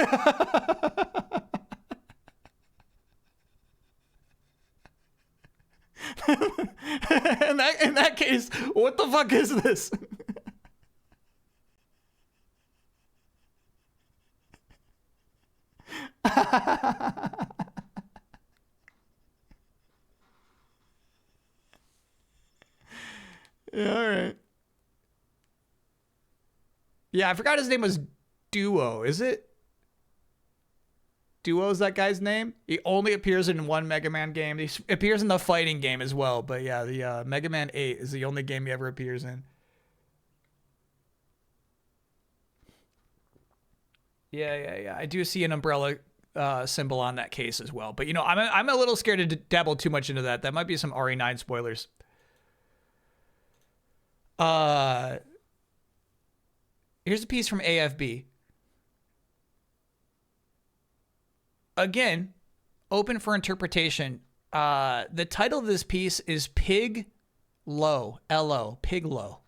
in that case, what the fuck is this? Yeah, all right. Yeah, I forgot his name was Duo. Is it? Duo is that guy's name? He only appears in one Mega Man game. He appears in the fighting game as well. But yeah, the Mega Man 8 is the only game he ever appears in. Yeah. I do see an umbrella symbol on that case as well. But, you know, I'm a little scared to dabble too much into that. That might be some RE9 spoilers. Here's a piece from AFB. Again, open for interpretation. The title of this piece is Pig Low. L-O. Pig Low.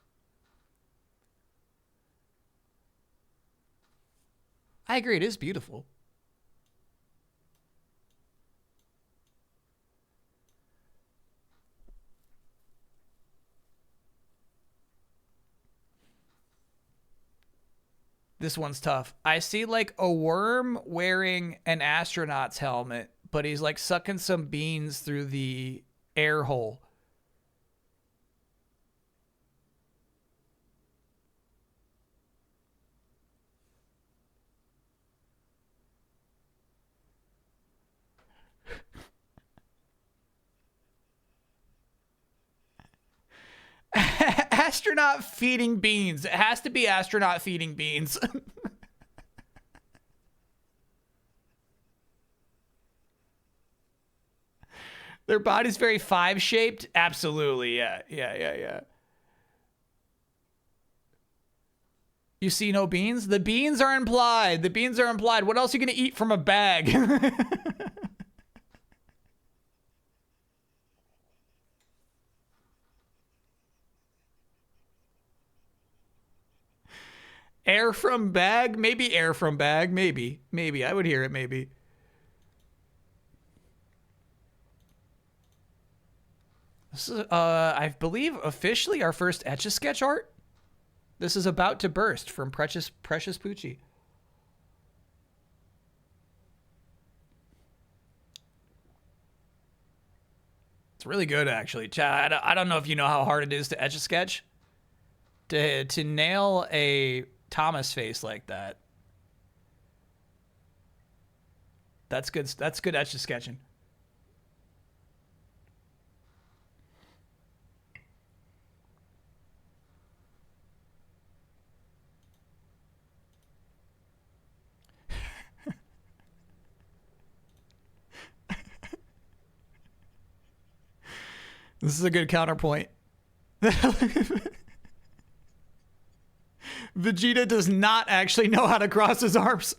I agree, it is beautiful. This one's tough. I see like a worm wearing an astronaut's helmet, but he's like sucking some beans through the air hole. Astronaut feeding beans. It has to be astronaut feeding beans. Their body's very 5-shaped. Absolutely. Yeah. You see no beans? The beans are implied. What else are you going to eat from a bag? Air from bag? Maybe air from bag. Maybe. I would hear it, maybe. This is, I believe, officially our first Etch-a-Sketch art. This is about to burst from Precious Poochie. It's really good, actually. Chad, I don't know if you know how hard it is to Etch-a-Sketch. To nail a Thomas face like that. That's good Etch-a-Sketching. This is a good counterpoint. Vegeta does not actually know how to cross his arms.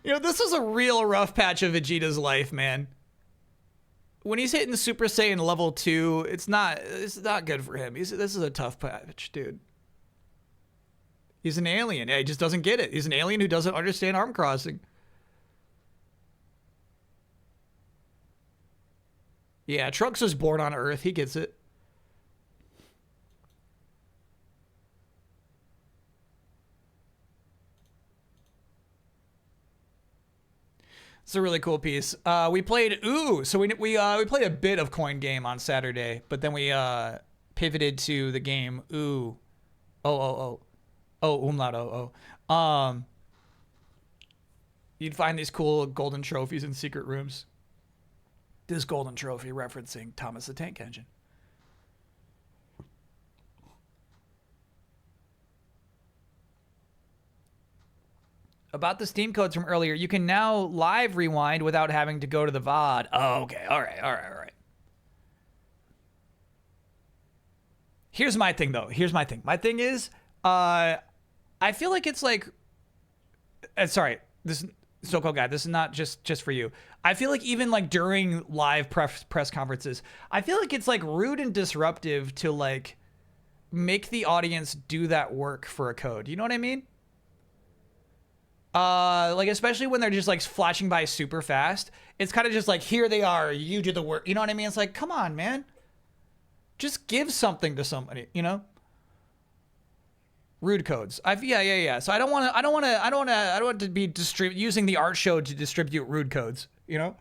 You know, this was a real rough patch of Vegeta's life, man. When he's hitting Super Saiyan level 2, it's not good for him. This is a tough patch, dude. He's an alien. Yeah, he just doesn't get it. He's an alien who doesn't understand arm crossing. Yeah, Trunks was born on Earth. He gets it. It's a really cool piece. We played so we played a bit of Coin Game on Saturday, but then we pivoted to the game umlaut. You'd find these cool golden trophies in secret rooms. This golden trophy referencing Thomas the Tank Engine. About the Steam codes from earlier, you can now live rewind without having to go to the VOD. Oh, okay. All right. Here's my thing, though. My thing is, I feel like it's like, sorry, this so-called guy, this is not just for you. I feel like even like during live press conferences, I feel like it's like rude and disruptive to like make the audience do that work for a code. You know what I mean? Like especially when they're just like flashing by super fast. It's kind of just like, here they are, you do the work. You know what I mean? It's like, come on, man. Just give something to somebody, you know? Rude codes. Yeah. So I don't want to be using the art show to distribute rude codes, you know?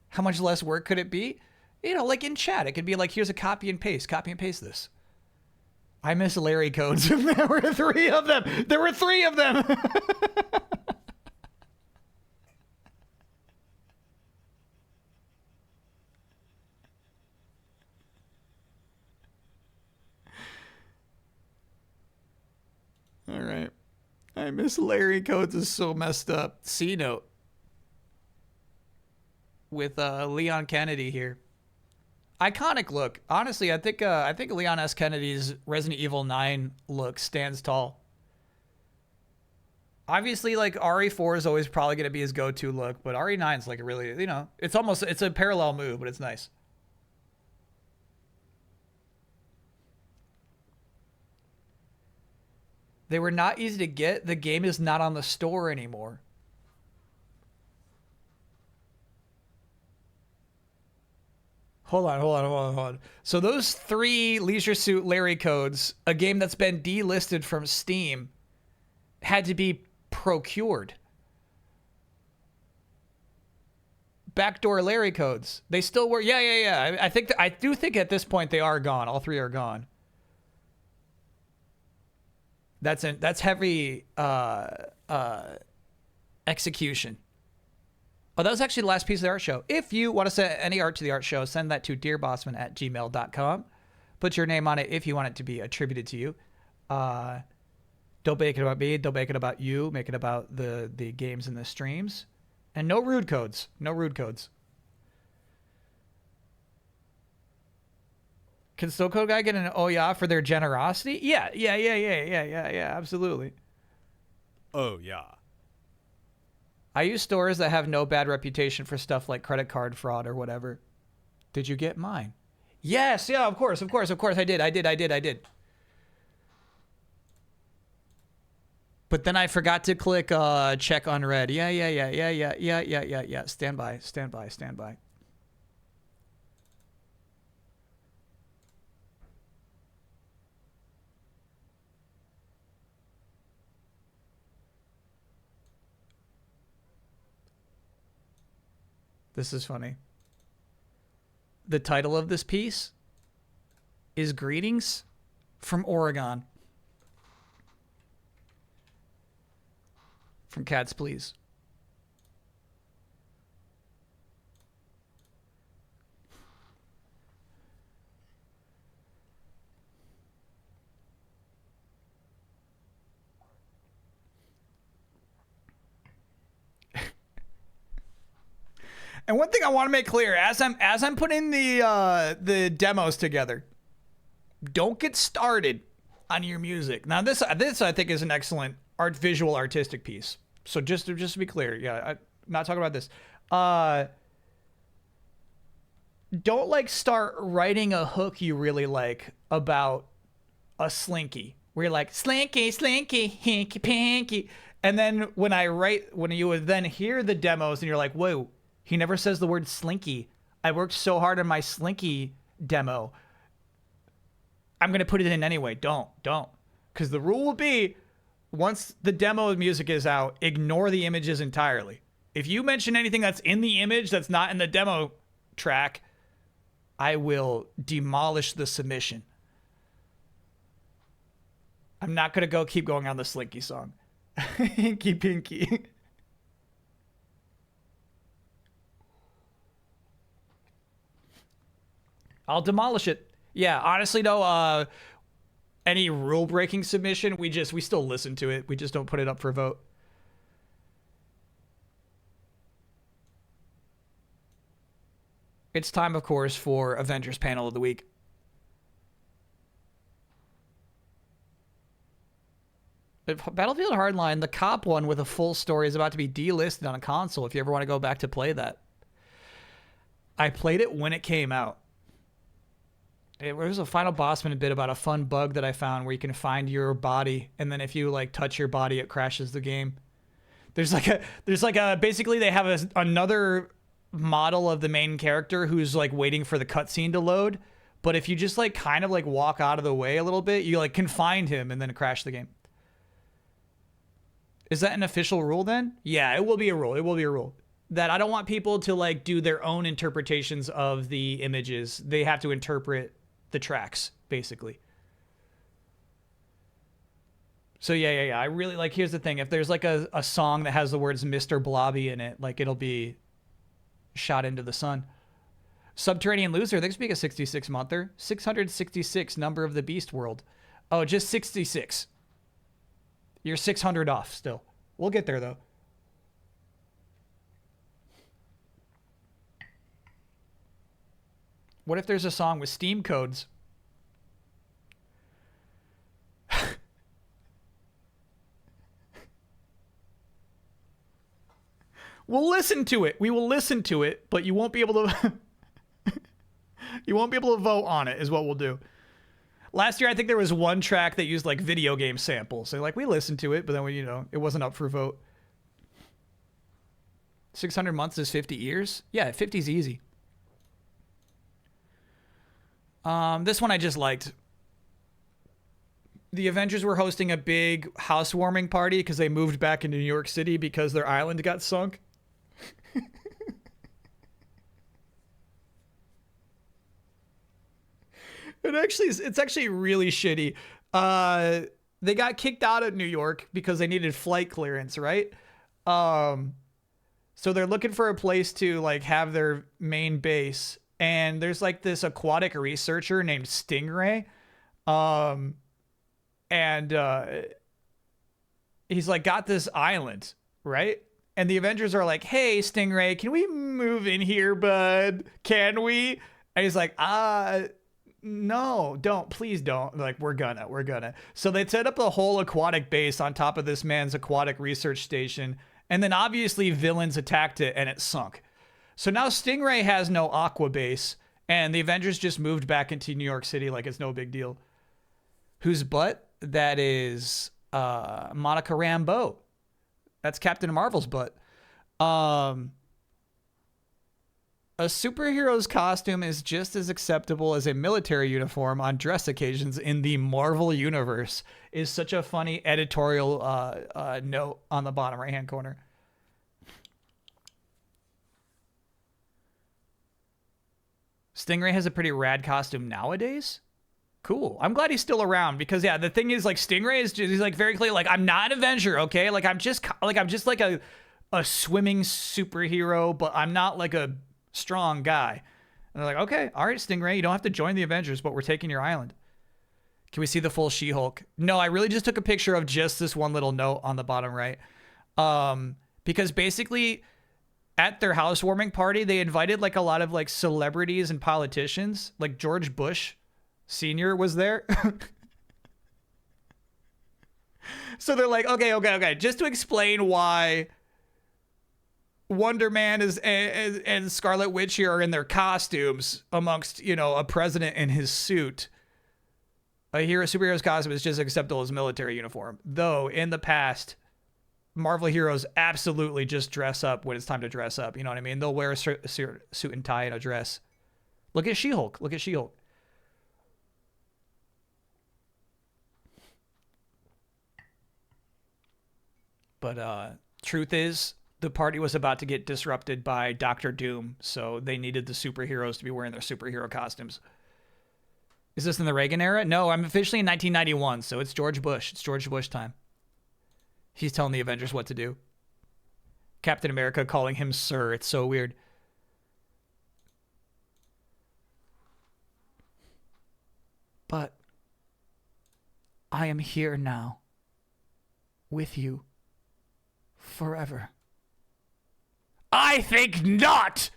How much less work could it be? You know, like in chat, it could be like, here's a copy and paste this. I miss Larry codes. There were 3 of them. All right. I miss Larry codes is so messed up. C note. With Leon Kennedy here. Iconic look. Honestly, I think Leon S. Kennedy's Resident Evil 9 look stands tall. Obviously, like RE4 is always probably going to be his go-to look, but RE9 is like a really, you know, it's a parallel move, but it's nice. They were not easy to get. The game is not on the store anymore. Hold on. So those 3 Leisure Suit Larry codes, a game that's been delisted from Steam, had to be procured. Backdoor Larry codes. They still were. Yeah. I do think at this point they are gone. All 3 are gone. That's heavy execution. Oh, that was actually the last piece of the art show. If you want to send any art to the art show, send that to dearbossman@gmail.com. Put your name on it if you want it to be attributed to you. Don't make it about me. Don't make it about you. Make it about the games and the streams. And no rude codes. Can Still Code Guy get an oh yeah for their generosity? Yeah, absolutely. Oh, yeah. I use stores that have no bad reputation for stuff like credit card fraud or whatever. Did you get mine? Yes, yeah, of course. I did. But then I forgot to click check unread. Yeah. Stand by. This is funny. The title of this piece is Greetings from Oregon. From Cats Please. And one thing I want to make clear, as I'm putting the demos together, don't get started on your music. Now this I think is an excellent visual artistic piece. So just to be clear, yeah, I'm not talking about this. Don't like start writing a hook you really like about a slinky, where you're like slinky, hinky pinky, and then when you would then hear the demos and you're like, whoa. He never says the word slinky. I worked so hard on my slinky demo. I'm going to put it in anyway. Don't. Because the rule will be, once the demo music is out, ignore the images entirely. If you mention anything that's in the image that's not in the demo track, I will demolish the submission. I'm not going to keep going on the slinky song. Hinky pinky. I'll demolish it. Yeah, honestly, no. Any rule breaking submission, we still listen to it. We just don't put it up for vote. It's time, of course, for Avengers Panel of the Week. Battlefield Hardline, the cop one with a full story, is about to be delisted on a console if you ever want to go back to play that. I played it when it came out. It was a final bossman bit about a fun bug that I found where you can find your body, and then if you like touch your body, it crashes the game. There's like a basically they have another model of the main character who's like waiting for the cutscene to load, but if you just like kind of like walk out of the way a little bit, you like can find him and then crash the game. Is that an official rule then? Yeah, it will be a rule. It will be a rule. That I don't want people to like do their own interpretations of the images. They have to interpret the tracks, basically. So yeah. I really like, here's the thing. If there's like a song that has the words Mr. Blobby in it, like it'll be shot into the sun. Subterranean Loser, thanks for being a 66 monther. 666, number of the beast world. Oh, just 66. You're 600 off still. We'll get there though. What if there's a song with Steam codes? We'll listen to it. We will listen to it, but you won't be able to you won't be able to vote on it is what we'll do. Last year I think there was one track that used like video game samples. So like we listened to it, but then we, it wasn't up for vote. 600 months is 50 years? Yeah, 50 is easy. This one I just liked. The Avengers were hosting a big housewarming party because they moved back into New York City because their island got sunk. It's actually really shitty. They got kicked out of New York because they needed flight clearance, right? So they're looking for a place to like have their main base. And there's like this aquatic researcher named Stingray. He's like got this island, right? And the Avengers are like, hey, Stingray, can we move in here, bud? Can we? And he's like, no, don't, please don't. Like, we're gonna. So they set up a whole aquatic base on top of this man's aquatic research station. And then obviously villains attacked it and it sunk. So now Stingray has no aqua base, and the Avengers just moved back into New York City like it's no big deal. Whose butt? That is Monica Rambeau. That's Captain Marvel's butt. A superhero's costume is just as acceptable as a military uniform on dress occasions in the Marvel universe, is such a funny editorial note on the bottom right-hand corner. Stingray has a pretty rad costume nowadays. Cool. I'm glad he's still around because yeah, the thing is like Stingray is just, he's like very clear, like I'm not an Avenger, okay? Like I'm just like a swimming superhero, but I'm not like a strong guy. And they're like, okay, all right, Stingray, you don't have to join the Avengers, but we're taking your island. Can we see the full She-Hulk? No, I really just took a picture of just this one little note on the bottom right. Because basically at their housewarming party, they invited like a lot of like celebrities and politicians. Like George Bush Sr. was there. So they're like, okay. Just to explain why Wonder Man and Scarlet Witch here are in their costumes amongst, a president in his suit. A superhero's costume is just acceptable as military uniform. Though in the past, Marvel heroes absolutely just dress up when it's time to dress up. You know what I mean? They'll wear a suit and tie and a dress. Look at She-Hulk. But truth is, the party was about to get disrupted by Doctor Doom, so they needed the superheroes to be wearing their superhero costumes. Is this in the Reagan era? No, I'm officially in 1991, so it's George Bush. It's George Bush time. He's telling the Avengers what to do. Captain America calling him sir. It's so weird. But I am here now with you forever. I think not!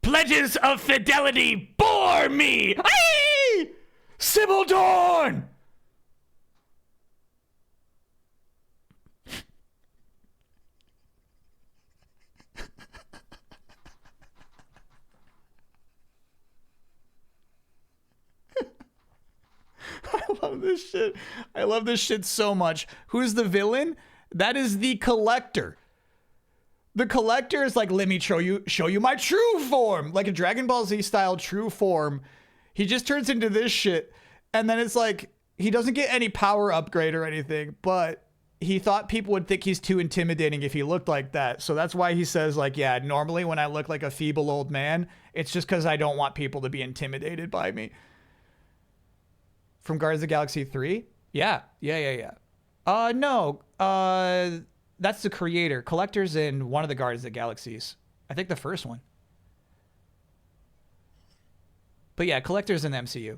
Pledges of fidelity bore me! Aye! Sybil Dorn! I love this shit. I love this shit so much. Who's the villain? That is the Collector. The Collector is like, let me show you my true form. Like a Dragon Ball Z style true form. He just turns into this shit. And then it's like, he doesn't get any power upgrade or anything, but he thought people would think he's too intimidating if he looked like that. So that's why he says like, yeah, normally when I look like a feeble old man, it's just because I don't want people to be intimidated by me. From Guardians of the Galaxy 3? Yeah. No. That's the creator. Collector's in one of the Guardians of the Galaxies. I think the first one. But yeah, Collector's in the MCU.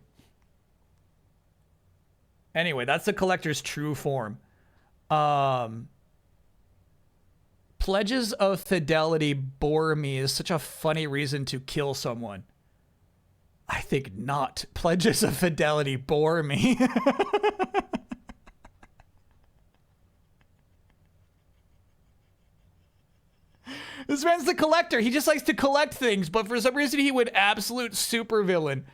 Anyway, that's the Collector's true form. Pledges of fidelity bore me is such a funny reason to kill someone. I think not. Pledges of fidelity bore me. This man's the Collector. He just likes to collect things, but for some reason he would absolute supervillain.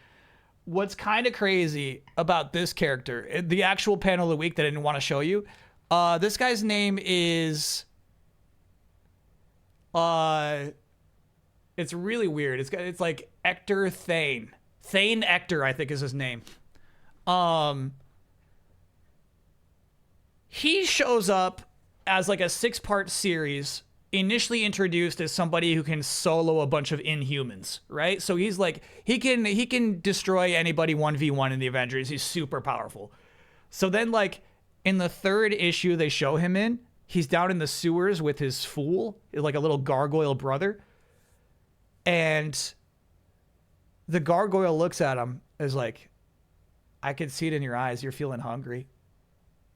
What's kind of crazy about this character, the actual panel of the week that I didn't want to show you, this guy's name is... it's really weird. It's like Ector Thane. Thane Ector, I think is his name. He shows up as like a 6-part series, initially introduced as somebody who can solo a bunch of Inhumans, right? So he's like, he can destroy anybody 1v1 in the Avengers. He's super powerful. So then like in the 3rd issue they show him in, he's down in the sewers with his fool, like a little gargoyle brother. And the gargoyle looks at him as like, I can see it in your eyes. You're feeling hungry.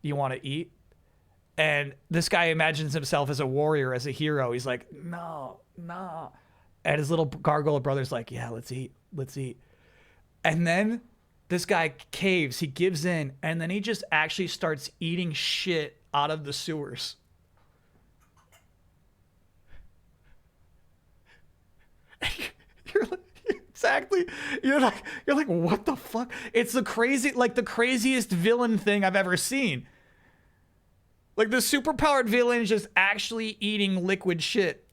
You want to eat? And this guy imagines himself as a warrior, as a hero. He's like, no. And his little gargoyle brother's like, yeah, let's eat. And then this guy caves. He gives in. And then he just actually starts eating shit out of the sewers. You're like, exactly. You're like, what the fuck? It's the craziest villain thing I've ever seen. Like the superpowered villain is just actually eating liquid shit.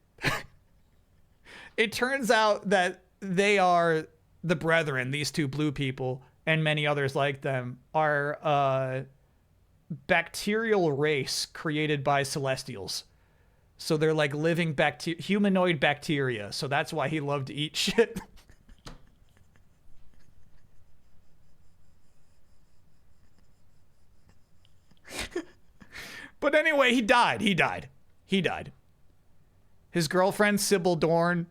It turns out that they are the Brethren, these 2 blue people, and many others like them, are a bacterial race created by Celestials. So they're like living humanoid bacteria. So that's why he loved to eat shit. But anyway, he died. His girlfriend, Sybil Dorn,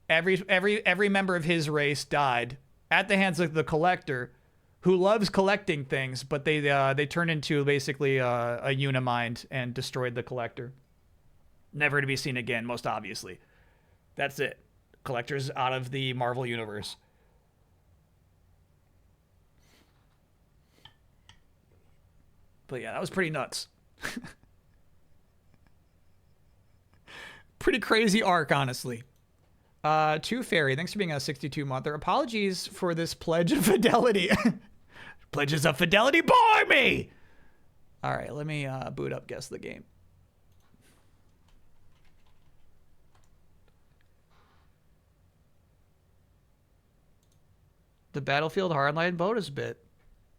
every member of his race died at the hands of the Collector, who loves collecting things, but they turned into basically a Unimind and destroyed the Collector. Never to be seen again, most obviously. That's it. Collector's out of the Marvel Universe. But yeah, that was pretty nuts. Pretty crazy arc, honestly. Two Fairy, thanks for being a 62-monther. Apologies for this pledge of fidelity. Pledges of fidelity bore me! All right, let me boot up Guess the Game. The Battlefield Hardline bonus bit.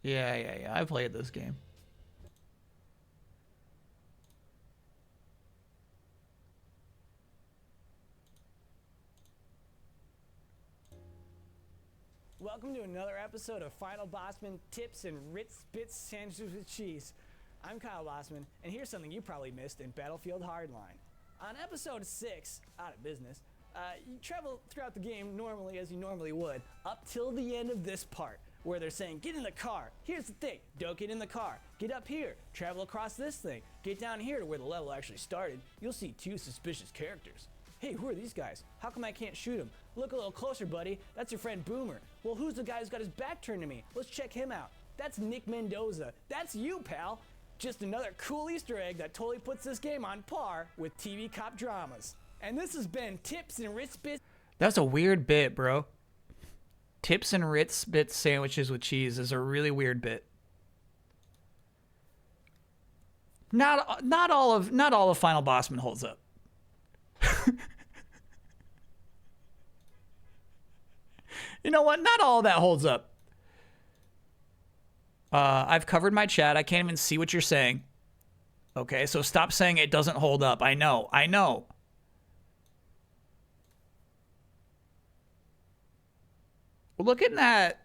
Yeah. I played this game. Welcome to another episode of Final Bossman Tips and Ritz Bits Sandwiches with Cheese. I'm Kyle Bossman, and here's something you probably missed in Battlefield Hardline. On episode 6, Out of Business, you travel throughout the game normally as you normally would, up till the end of this part, where they're saying, get in the car. Here's the thing, don't get in the car. Get up here, travel across this thing. Get down here to where the level actually started. You'll see 2 suspicious characters. Hey, who are these guys? How come I can't shoot them? Look a little closer, buddy. That's your friend Boomer. Well, who's the guy who's got his back turned to me? Let's check him out. That's Nick Mendoza. That's you, pal. Just another cool Easter egg that totally puts this game on par with TV cop dramas. And this has been Tips and Ritz Bits. That's a weird bit, bro. Tips and Ritz Bits sandwiches with cheese is a really weird bit. Not all of Final Bossman holds up. You know what? Not all of that holds up. I've covered my chat. I can't even see what you're saying. Okay, so stop saying it doesn't hold up. I know. Look at that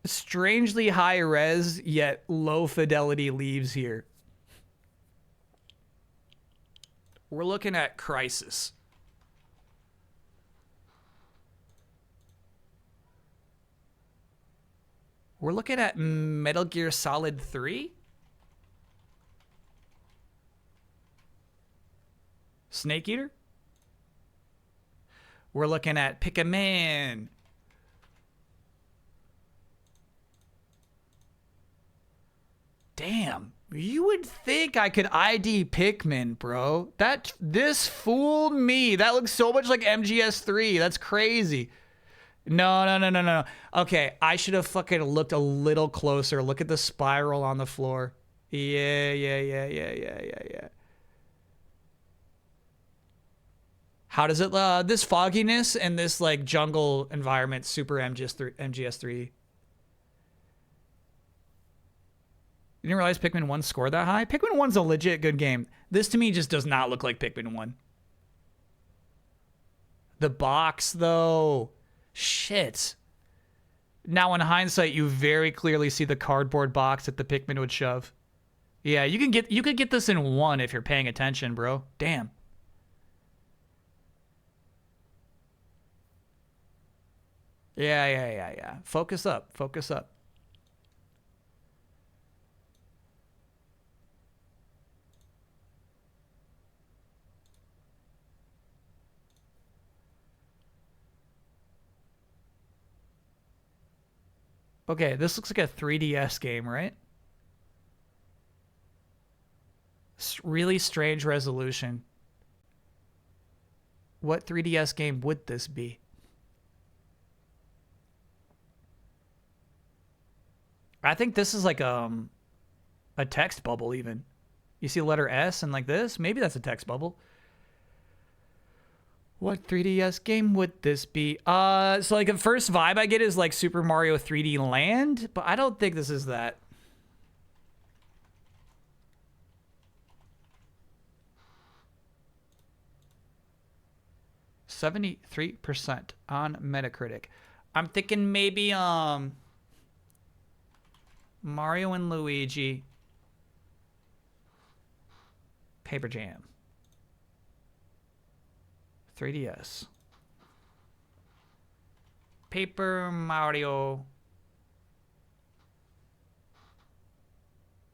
strangely high res yet low fidelity leaves here. We're looking at Crisis. We're looking at Metal Gear Solid 3? Snake Eater? We're looking at Pick-a-Man. Damn. You would think I could ID Pikmin, bro. This fooled me. That looks so much like MGS3. That's crazy. No. Okay, I should have fucking looked a little closer. Look at the spiral on the floor. Yeah. How does it, this fogginess and this like jungle environment, super MGS3. You didn't realize Pikmin 1 scored that high? Pikmin 1's a legit good game. This to me just does not look like Pikmin 1. The box though. Shit. Now in hindsight, you very clearly see the cardboard box that the Pikmin would shove. Yeah, you could get this in 1 if you're paying attention, bro. Damn. Yeah. Focus up. Okay, this looks like a 3DS game, right? Really strange resolution. What 3DS game would this be? I think this is like a text bubble even. You see the letter S and like this? Maybe that's a text bubble. What 3DS game would this be? So like the first vibe I get is like Super Mario 3D Land, but I don't think this is that. %73% on Metacritic. I'm thinking maybe Mario and Luigi. Paper Jam. 3DS. Paper Mario.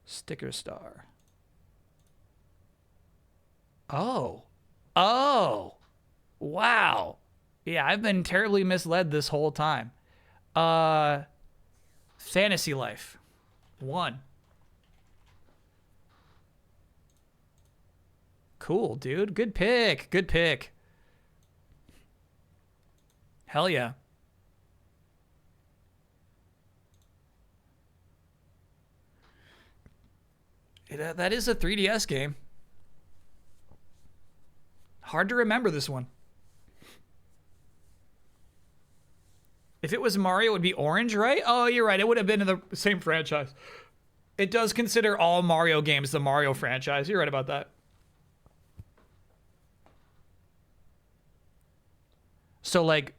Sticker Star. Oh. Wow. Yeah, I've been terribly misled this whole time. Fantasy Life. 1. Cool, dude. Good pick. Hell yeah. That is a 3DS game. Hard to remember this one. If it was Mario, it would be orange, right? Oh, you're right. It would have been in the same franchise. It does consider all Mario games the Mario franchise. You're right about that. So, like,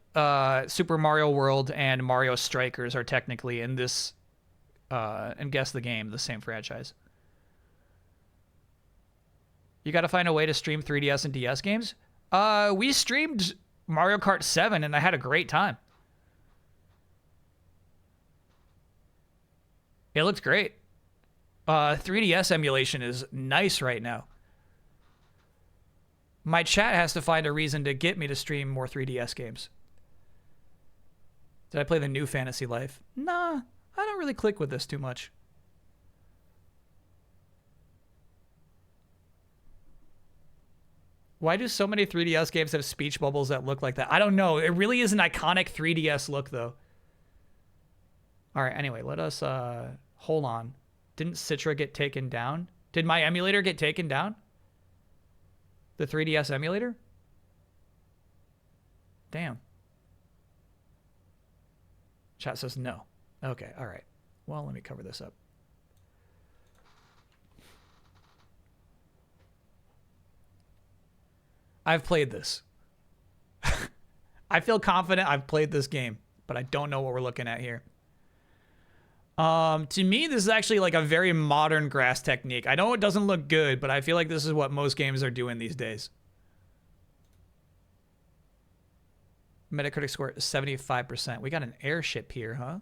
Super Mario World and Mario Strikers are technically in this, and Guess the Game, the same franchise. You got to find a way to stream 3DS and DS games? We streamed Mario Kart 7, and I had a great time. It looks great. 3DS emulation is nice right now. My chat has to find a reason to get me to stream more 3DS games. Did I play the new Fantasy Life? Nah, I don't really click with this too much. Why do so many 3DS games have speech bubbles that look like that? I don't know. It really is an iconic 3DS look, though. All right, anyway, let us... hold on. Didn't Citra get taken down? Did my emulator get taken down? The 3DS emulator? Damn. Chat says no. Okay, all right. Well, let me cover this up. I've played this. I feel confident I've played this game, but I don't know what we're looking at here. To me, this is actually like a very modern grass technique. I know it doesn't look good, but I feel like this is what most games are doing these days. Metacritic score is 75%. We got an airship here, huh?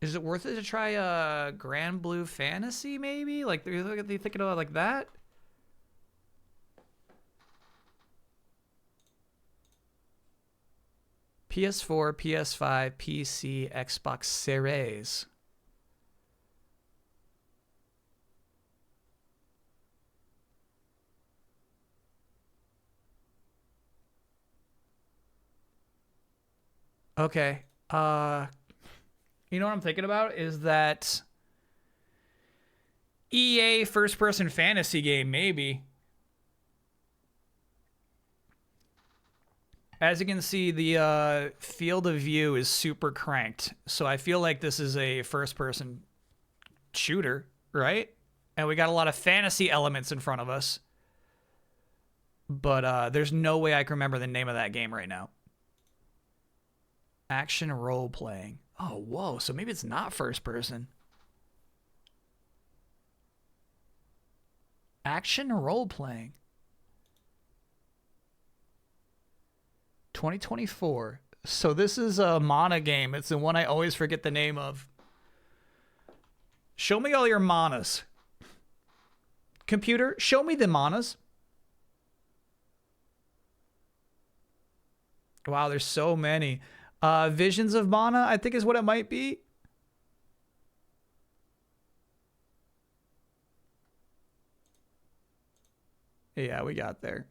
Is it worth it to try a Grand Blue Fantasy, maybe? Like, they're thinking about like that? PS4, PS5, PC, Xbox Series. Okay. You know what I'm thinking about is that EA first-person fantasy game, maybe. As you can see, the field of view is super cranked. So I feel like this is a first-person shooter, right? And we got a lot of fantasy elements in front of us. But there's no way I can remember the name of that game right now. Action role-playing. Oh, whoa. So maybe it's not first-person. Action role-playing. 2024. So this is a mana game. It's the one I always forget the name of. Show me all your manas. Computer, show me the manas. Wow, there's so many. Visions of Mana, I think is what it might be. Yeah, we got there.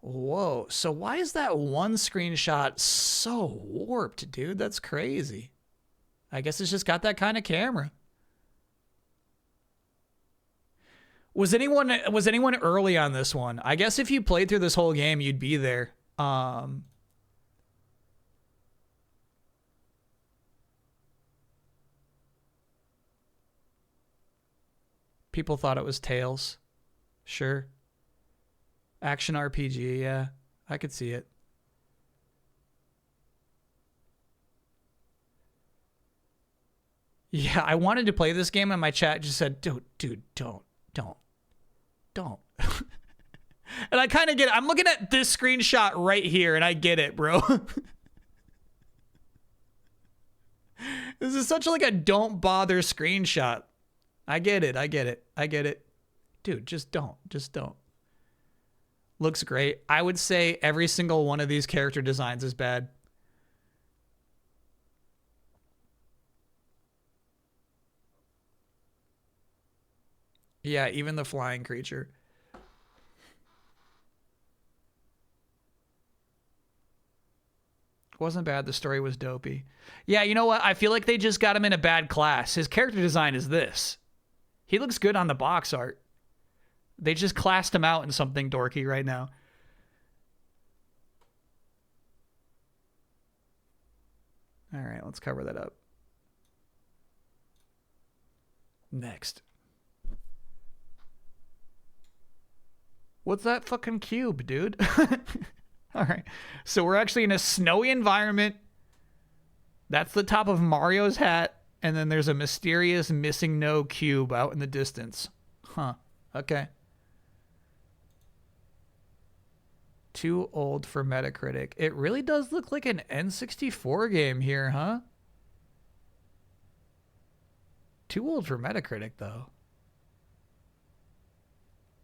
Whoa, so why is that one screenshot so warped, dude? That's crazy. I guess it's just got that kind of camera. Was anyone early on this one? I guess if you played through this whole game, you'd be there. People thought it was Tales. Sure. Action RPG, yeah. I could see it. Yeah, I wanted to play this game and my chat just said, dude, don't. And I kind of get it. I'm looking at this screenshot right here and I get it, bro. This is such like a don't bother screenshot. I get it. Dude, just don't. Looks great. I would say every single one of these character designs is bad. Yeah, even the flying creature. Wasn't bad. The story was dopey. Yeah, you know what? I feel like they just got him in a bad class. His character design is this. He looks good on the box art. They just classed him out in something dorky right now. All right, let's cover that up. Next. What's that fucking cube, dude? All right. So we're actually in a snowy environment. That's the top of Mario's hat. And then there's a mysterious missing no cube out in the distance. Huh. Okay. Too old for Metacritic. It really does look like an N64 game here, huh? Too old for Metacritic, though.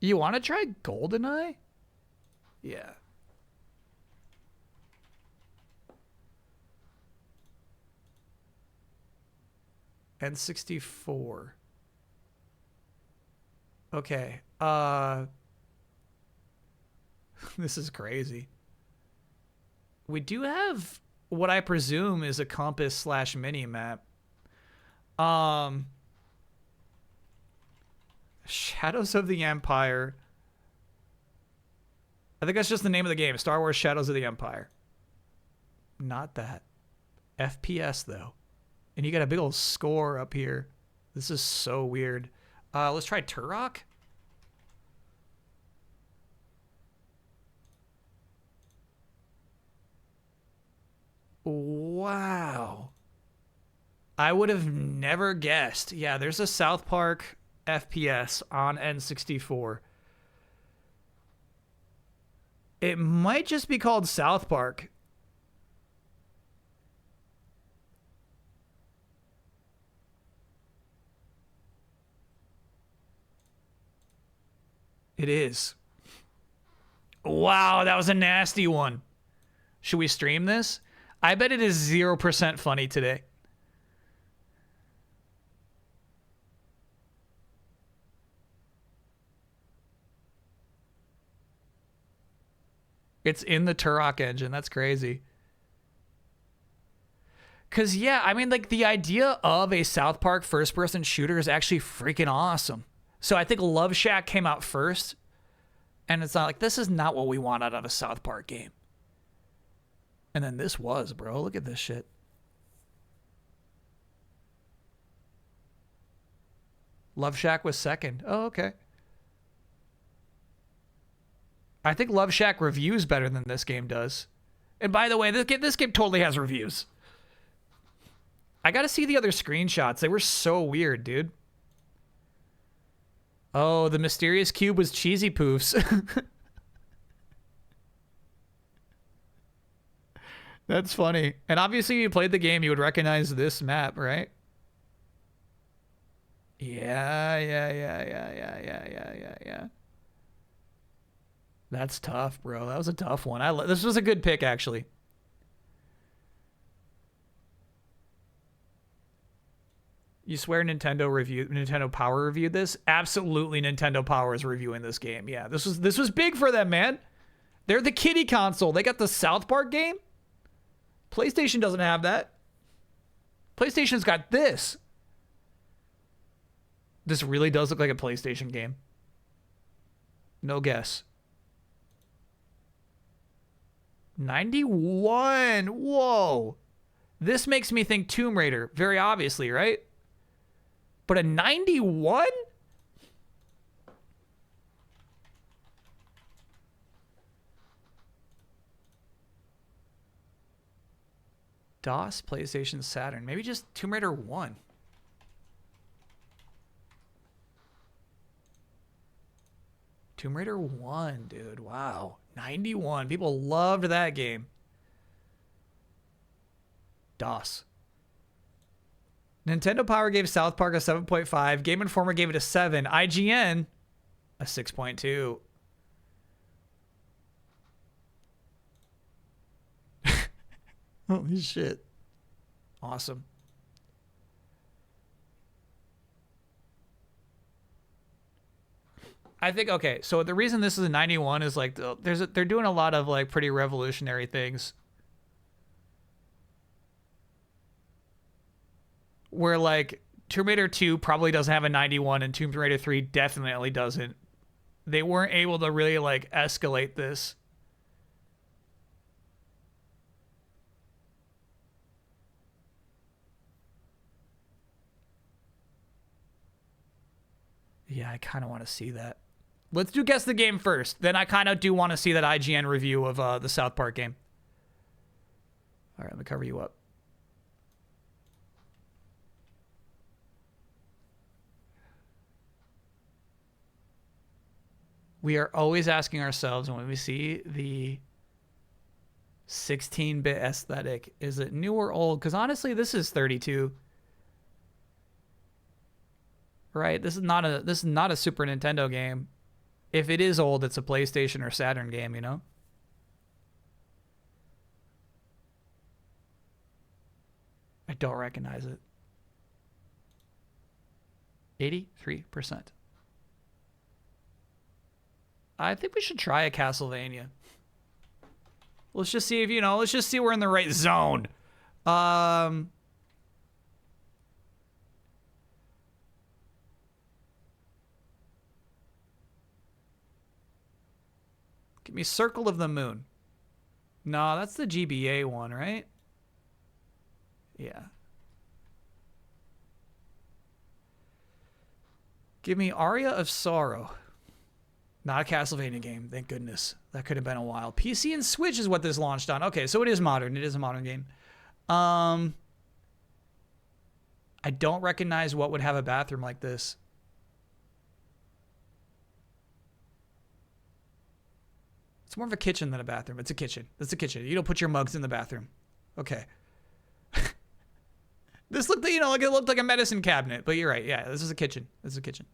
You want to try GoldenEye? Yeah. N64. Okay. This is crazy. We do have what I presume is a compass slash mini map. Shadows of the Empire. I think that's just the name of the game. Star Wars Shadows of the Empire. Not that. FPS, though. And you got a big old score up here. This is so weird. Let's try Turok. Wow. I would have never guessed. Yeah, there's a South Park FPS on N64. It might just be called South Park. It is. Wow, that was a nasty one. Should we stream this? I bet it is 0% funny today. It's in the Turok engine. That's crazy. Because, yeah, I mean, like, the idea of a South Park first-person shooter is actually freaking awesome. So I think Love Shack came out first. And it's not like, this is not what we want out of a South Park game. And then this was, bro. Look at this shit. Love Shack was second. Oh, okay. I think Love Shack reviews better than this game does. And by the way, this game totally has reviews. I gotta see the other screenshots. They were so weird, dude. Oh, the mysterious cube was Cheesy Poofs. That's funny. And obviously, if you played the game, you would recognize this map, right? Yeah. That's tough, bro. That was a tough one. This was a good pick, actually. You swear Nintendo Power reviewed this? Absolutely, Nintendo Power is reviewing this game. Yeah, this was big for them, man. They're the kiddie console. They got the South Park game. PlayStation doesn't have that. PlayStation's got this. This really does look like a PlayStation game. No guess. 91. Whoa. This makes me think Tomb Raider, very obviously, right? But a 91? DOS, PlayStation, Saturn. Maybe just Tomb Raider 1. Tomb Raider 1, dude. Wow. 91. People loved that game. DOS. Nintendo Power gave South Park a 7.5. Game Informer gave it a 7. IGN, a 6.2. Holy shit. Awesome. I think, okay, so the reason this is a 91 is like they're doing a lot of like pretty revolutionary things. Where like Tomb Raider 2 probably doesn't have a 91 and Tomb Raider 3 definitely doesn't. They weren't able to really like escalate this. Yeah, I kind of want to see that. Let's do guess the game first. Then I kind of do want to see that IGN review of the South Park game. All right, let me cover you up. we are always asking ourselves when we see the 16-bit aesthetic, is it new or old? Because honestly, this is 32. Right? This is not a Super Nintendo game. If it is old, it's a PlayStation or Saturn game, you know? I don't recognize it. 83%. I think we should try a Castlevania. Let's just see if, let's just see we're in the right zone. Give me Circle of the Moon. No, that's the GBA one, right? Yeah. Give me Aria of Sorrow. Not a Castlevania game, thank goodness. That could have been a while. PC and Switch is what this launched on. Okay, so it is modern. It is a modern game. I don't recognize what would have a bathroom like this. It's more of a kitchen than a bathroom. It's a kitchen. It's a kitchen. You don't put your mugs in the bathroom. Okay. This looked, like it looked like a medicine cabinet, but you're right. Yeah, this is a kitchen. This is a kitchen.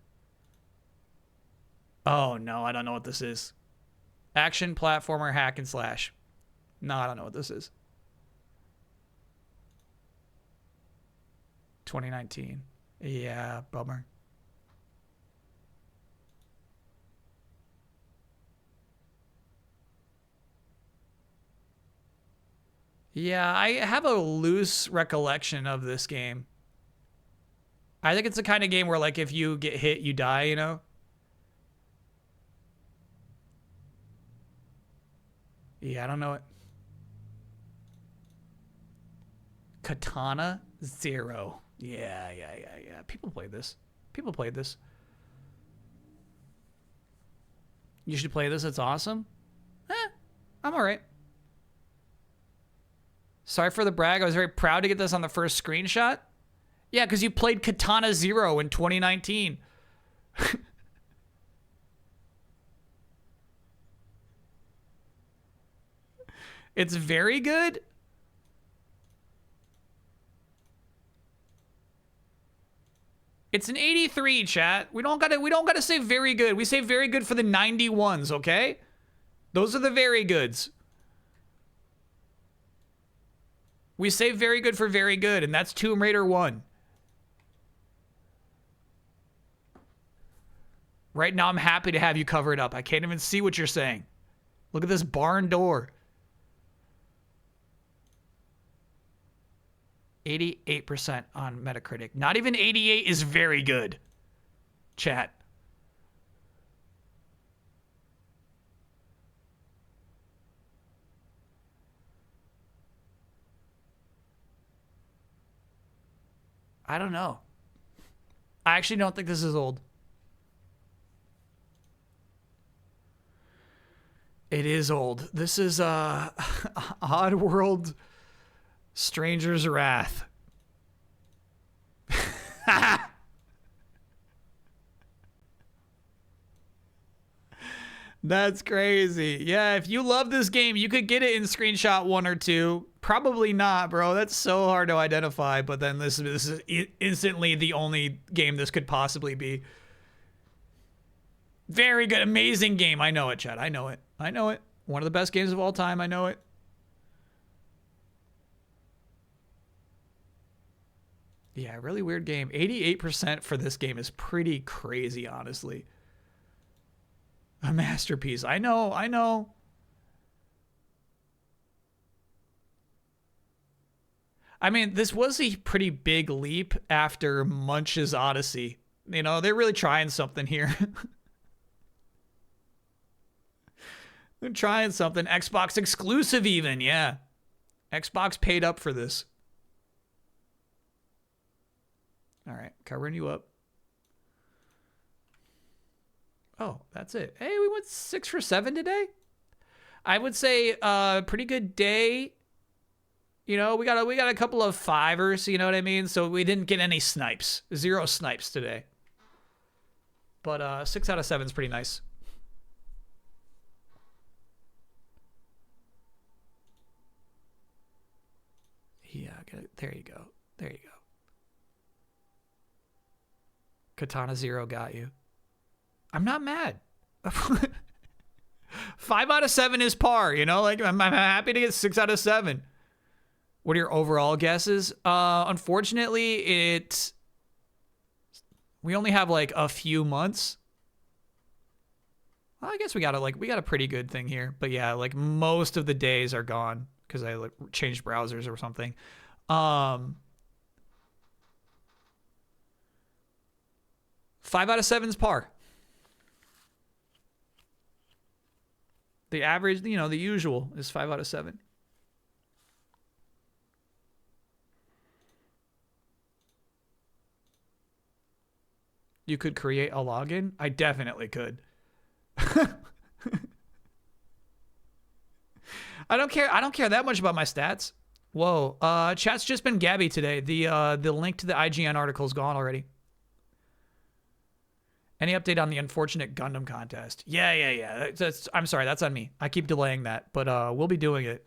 Oh, no, I don't know what this is. Action, platformer, hack, and slash. No, I don't know what this is. 2019. Yeah, bummer. Yeah, I have a loose recollection of this game. I think it's the kind of game where, like, if you get hit, you die, you know? Yeah, I don't know it. Katana Zero. Yeah. People played this. People played this. You should play this. It's awesome. I'm all right. Sorry for the brag. I was very proud to get this on the first screenshot. Yeah, because you played Katana Zero in 2019. It's very good. It's an 83, chat. We don't gotta say very good. We say very good for the 91s, okay? Those are the very goods. We say very good for very good, and that's Tomb Raider 1. Right now, I'm happy to have you cover it up. I can't even see what you're saying. Look at this barn door. 88% on Metacritic. Not even 88 is very good. Chat. I don't know. I actually don't think this is old. It is old. This is Oddworld Stranger's Wrath. That's crazy. Yeah, if you love this game, you could get it in screenshot 1 or 2. Probably not, bro. That's so hard to identify, but then this is instantly the only game this could possibly be. Very good. Amazing game. I know it, Chad. I know it. I know it. One of the best games of all time. I know it. Yeah, really weird game. 88% for this game is pretty crazy, honestly. A masterpiece. I know. I know. I mean, this was a pretty big leap after Munch's Odyssey. You know, they're really trying something here. They're trying something. Xbox exclusive even, yeah. Xbox paid up for this. All right, covering you up. Oh, that's it. Hey, we went 6 for 7 today. I would say pretty good day. You know, we got a couple of 5ers, you know what I mean? So we didn't get any snipes. 0 snipes today. But 6 out of 7 is pretty nice. Yeah, there you go. There you go. Katana Zero got you. I'm not mad. 5 out of 7 is par, you know? Like, I'm happy to get 6 out of 7. What are your overall guesses? Unfortunately, we only have like a few months. Well, I guess we got a pretty good thing here. But yeah, like most of the days are gone because I like changed browsers or something. 5 out of 7 is par. The average, the usual is 5 out of 7. You could create a login? I definitely could. I don't care that much about my stats. Whoa. Chat's just been Gabby today. The link to the IGN article is gone already. Any update on the unfortunate Gundam contest? Yeah. I'm sorry, that's on me. I keep delaying that, but we'll be doing it.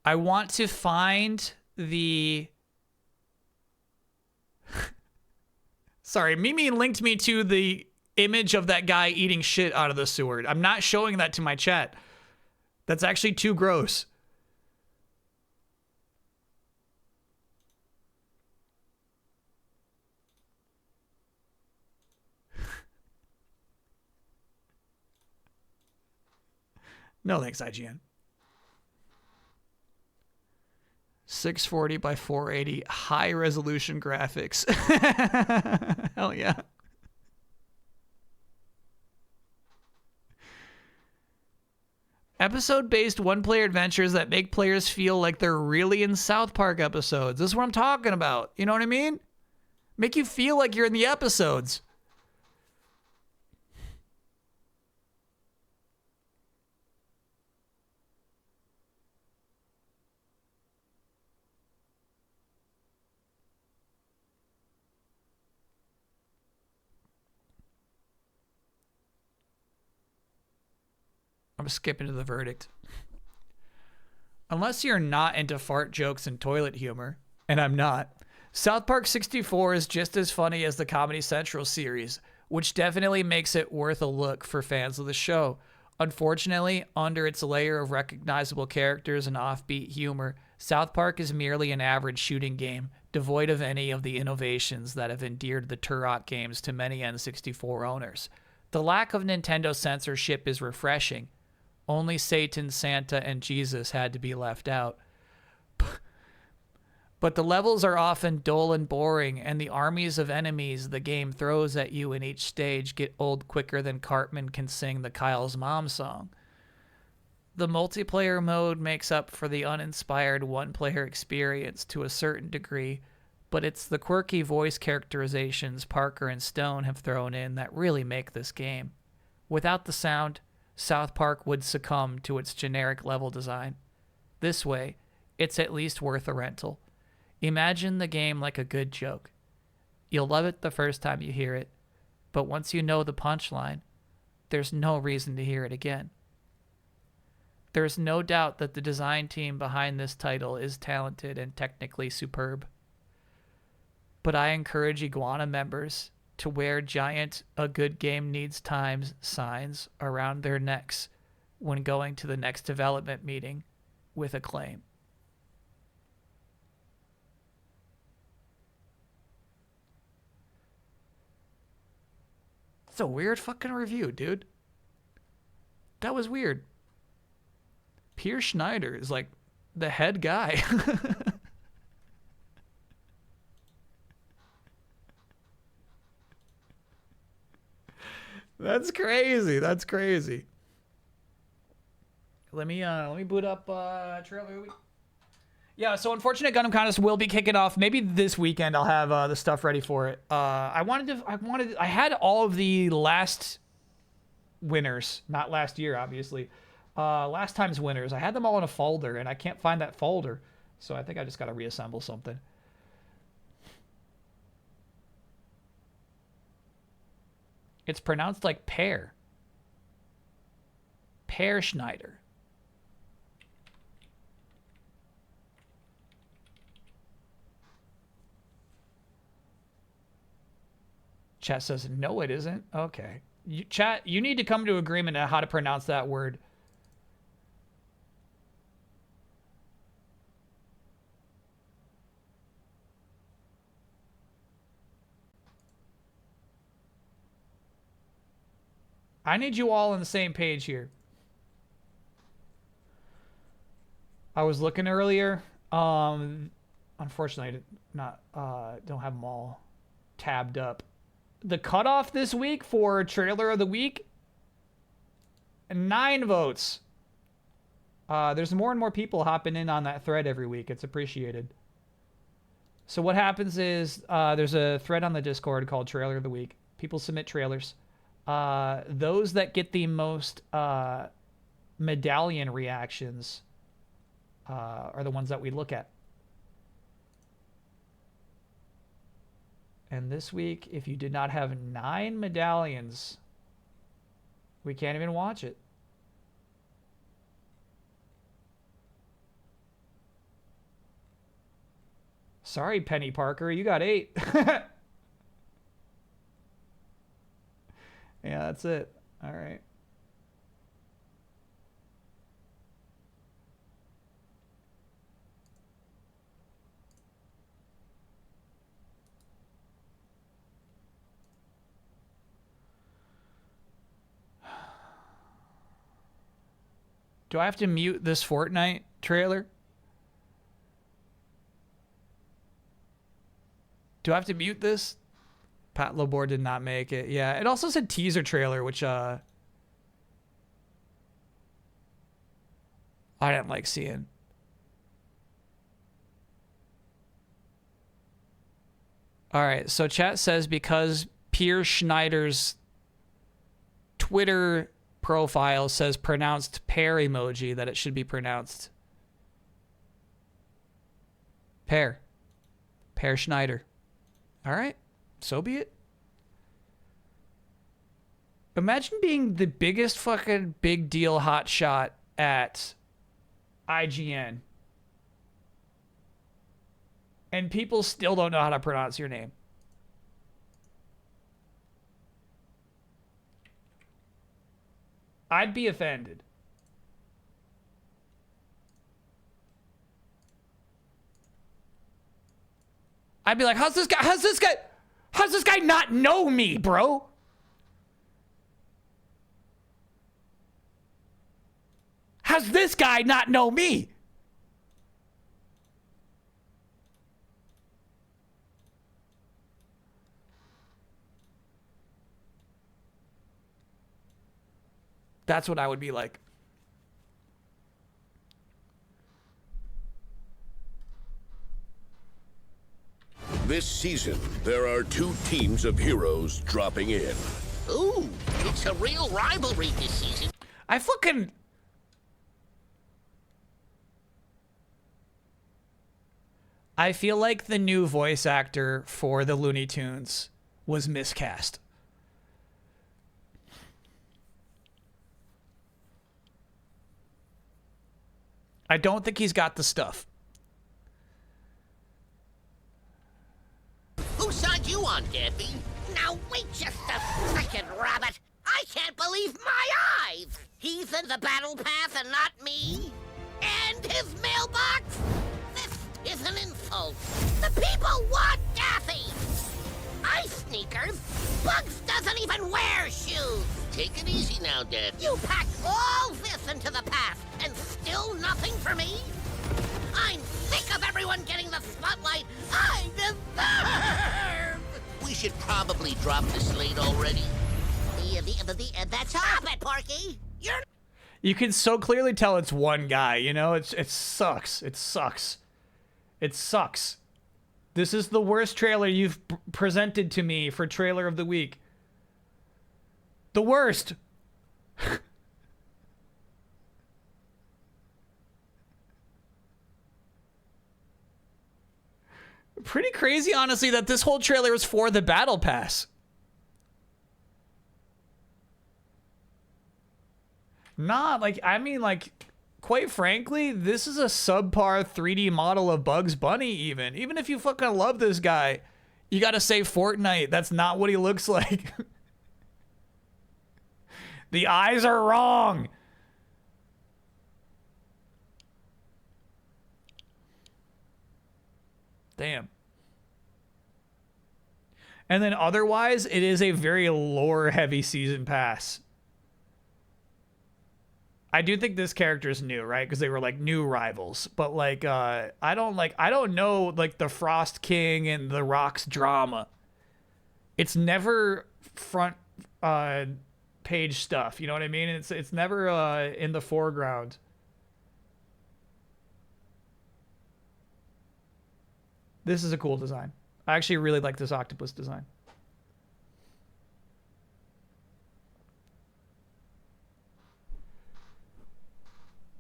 I want to find the... Sorry, Mimi linked me to the image of that guy eating shit out of the sewer. I'm not showing that to my chat. That's actually too gross. No thanks, IGN. 640 by 480, high resolution graphics. Hell yeah. Episode-based one-player adventures that make players feel like they're really in South Park episodes. This is what I'm talking about. You know what I mean? Make you feel like you're in the episodes. I'm skipping to the verdict. Unless you're not into fart jokes and toilet humor, and I'm not, South Park 64 is just as funny as the Comedy Central series, which definitely makes it worth a look for fans of the show. Unfortunately, under its layer of recognizable characters and offbeat humor, South Park is merely an average shooting game, devoid of any of the innovations that have endeared the Turok games to many N64 owners. The lack of Nintendo censorship is refreshing. Only Satan, Santa, and Jesus had to be left out. But the levels are often dull and boring, and the armies of enemies the game throws at you in each stage get old quicker than Cartman can sing the Kyle's Mom song. The multiplayer mode makes up for the uninspired one-player experience to a certain degree, but it's the quirky voice characterizations Parker and Stone have thrown in that really make this game. Without the sound, South Park would succumb to its generic level design. This way, it's at least worth a rental. Imagine the game like a good joke. You'll love it the first time you hear it, but once you know the punchline, there's no reason to hear it again. There's no doubt that the design team behind this title is talented and technically superb. But I encourage Iguana members to wear giant "A Good Game Needs Time" signs around their necks when going to the next development meeting with Acclaim. It's a weird fucking review, dude. That was weird. Pierre Schneider is like the head guy. That's crazy. That's crazy. Let me boot up trailer. Yeah, so Unfortunate Gundam Contest will be kicking off. Maybe this weekend I'll have the stuff ready for it. I had all of the last winners, not last year, obviously. Last time's winners. I had them all in a folder, and I can't find that folder. So I think I just got to reassemble something. It's pronounced like pear. Per Schneider. Chat says, no, it isn't. Okay. Chat, you need to come to agreement on how to pronounce that word. I need you all on the same page here. I was looking earlier. Unfortunately, I don't have them all tabbed up. The cutoff this week for trailer of the week, 9 votes. There's more and more people hopping in on that thread every week. It's appreciated. So what happens is there's a thread on the Discord called Trailer of the Week. People submit trailers. Those that get the most medallion reactions are the ones that we look at. And this week, if you did not have 9 medallions, we can't even watch it. Sorry, Penny Parker, you got 8. Yeah, that's it. All right. Do I have to mute this Fortnite trailer? Do I have to mute this? Pat Labor did not make it. Yeah, it also said teaser trailer, which I didn't like seeing. All right, so chat says because Piers Schneider's Twitter profile says pronounced pear emoji, that it should be pronounced pear. Per Schneider. All right, so be it. Imagine being the biggest fucking big deal hotshot at IGN and people still don't know how to pronounce your name. I'd be offended. I'd be like, how's this guy not know me, bro? How's this guy not know me? That's what I would be like. This season, there are 2 teams of heroes dropping in. Ooh, it's a real rivalry this season. I feel like the new voice actor for the Looney Tunes was miscast. I don't think he's got the stuff. Whose side you on, Daffy? Now wait just a second, Rabbit. I can't believe my eyes. He's in the battle pass and not me. And his mailbox? This is an insult. The people want Daffy. Ice sneakers? Bugs doesn't even wear shoes. Take it easy now, Daffy. You packed all this into the past and still nothing for me? I'm sick of everyone getting the spotlight I deserve! We should probably drop the slate already. That's all. Stop it, Porky! You can so clearly tell it's one guy, you know? It sucks. It sucks. It sucks. This is the worst trailer you've presented to me for trailer of the week. The worst. Pretty crazy, honestly, that this whole trailer is for the Battle Pass. Not like, I mean, like, quite frankly, this is a subpar 3D model of Bugs Bunny. Even if you fucking love this guy, you gotta say Fortnite. That's not what he looks like. The eyes are wrong. Damn. And then otherwise, it is a very lore-heavy season pass. I do think this character is new, right? Because they were like new rivals. But like, I don't know like the Frost King and the Rock's drama. It's never front page stuff. You know what I mean? It's never in the foreground. This is a cool design. I actually really like this octopus design.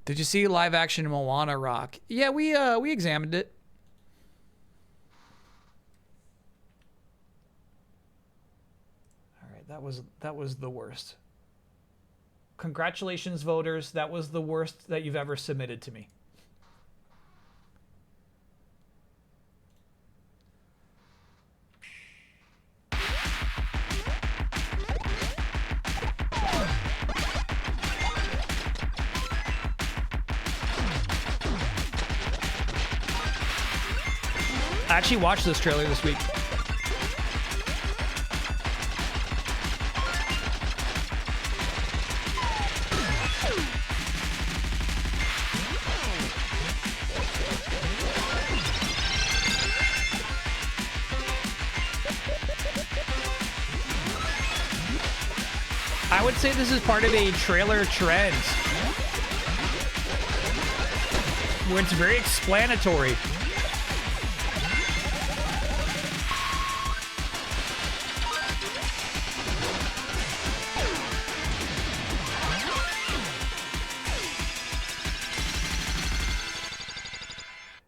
Did you see live action Moana Rock? Yeah, we examined it. All right, that was the worst. Congratulations, voters. That was the worst that you've ever submitted to me. I actually watched this trailer this week. I would say this is part of a trailer trend where it's very explanatory.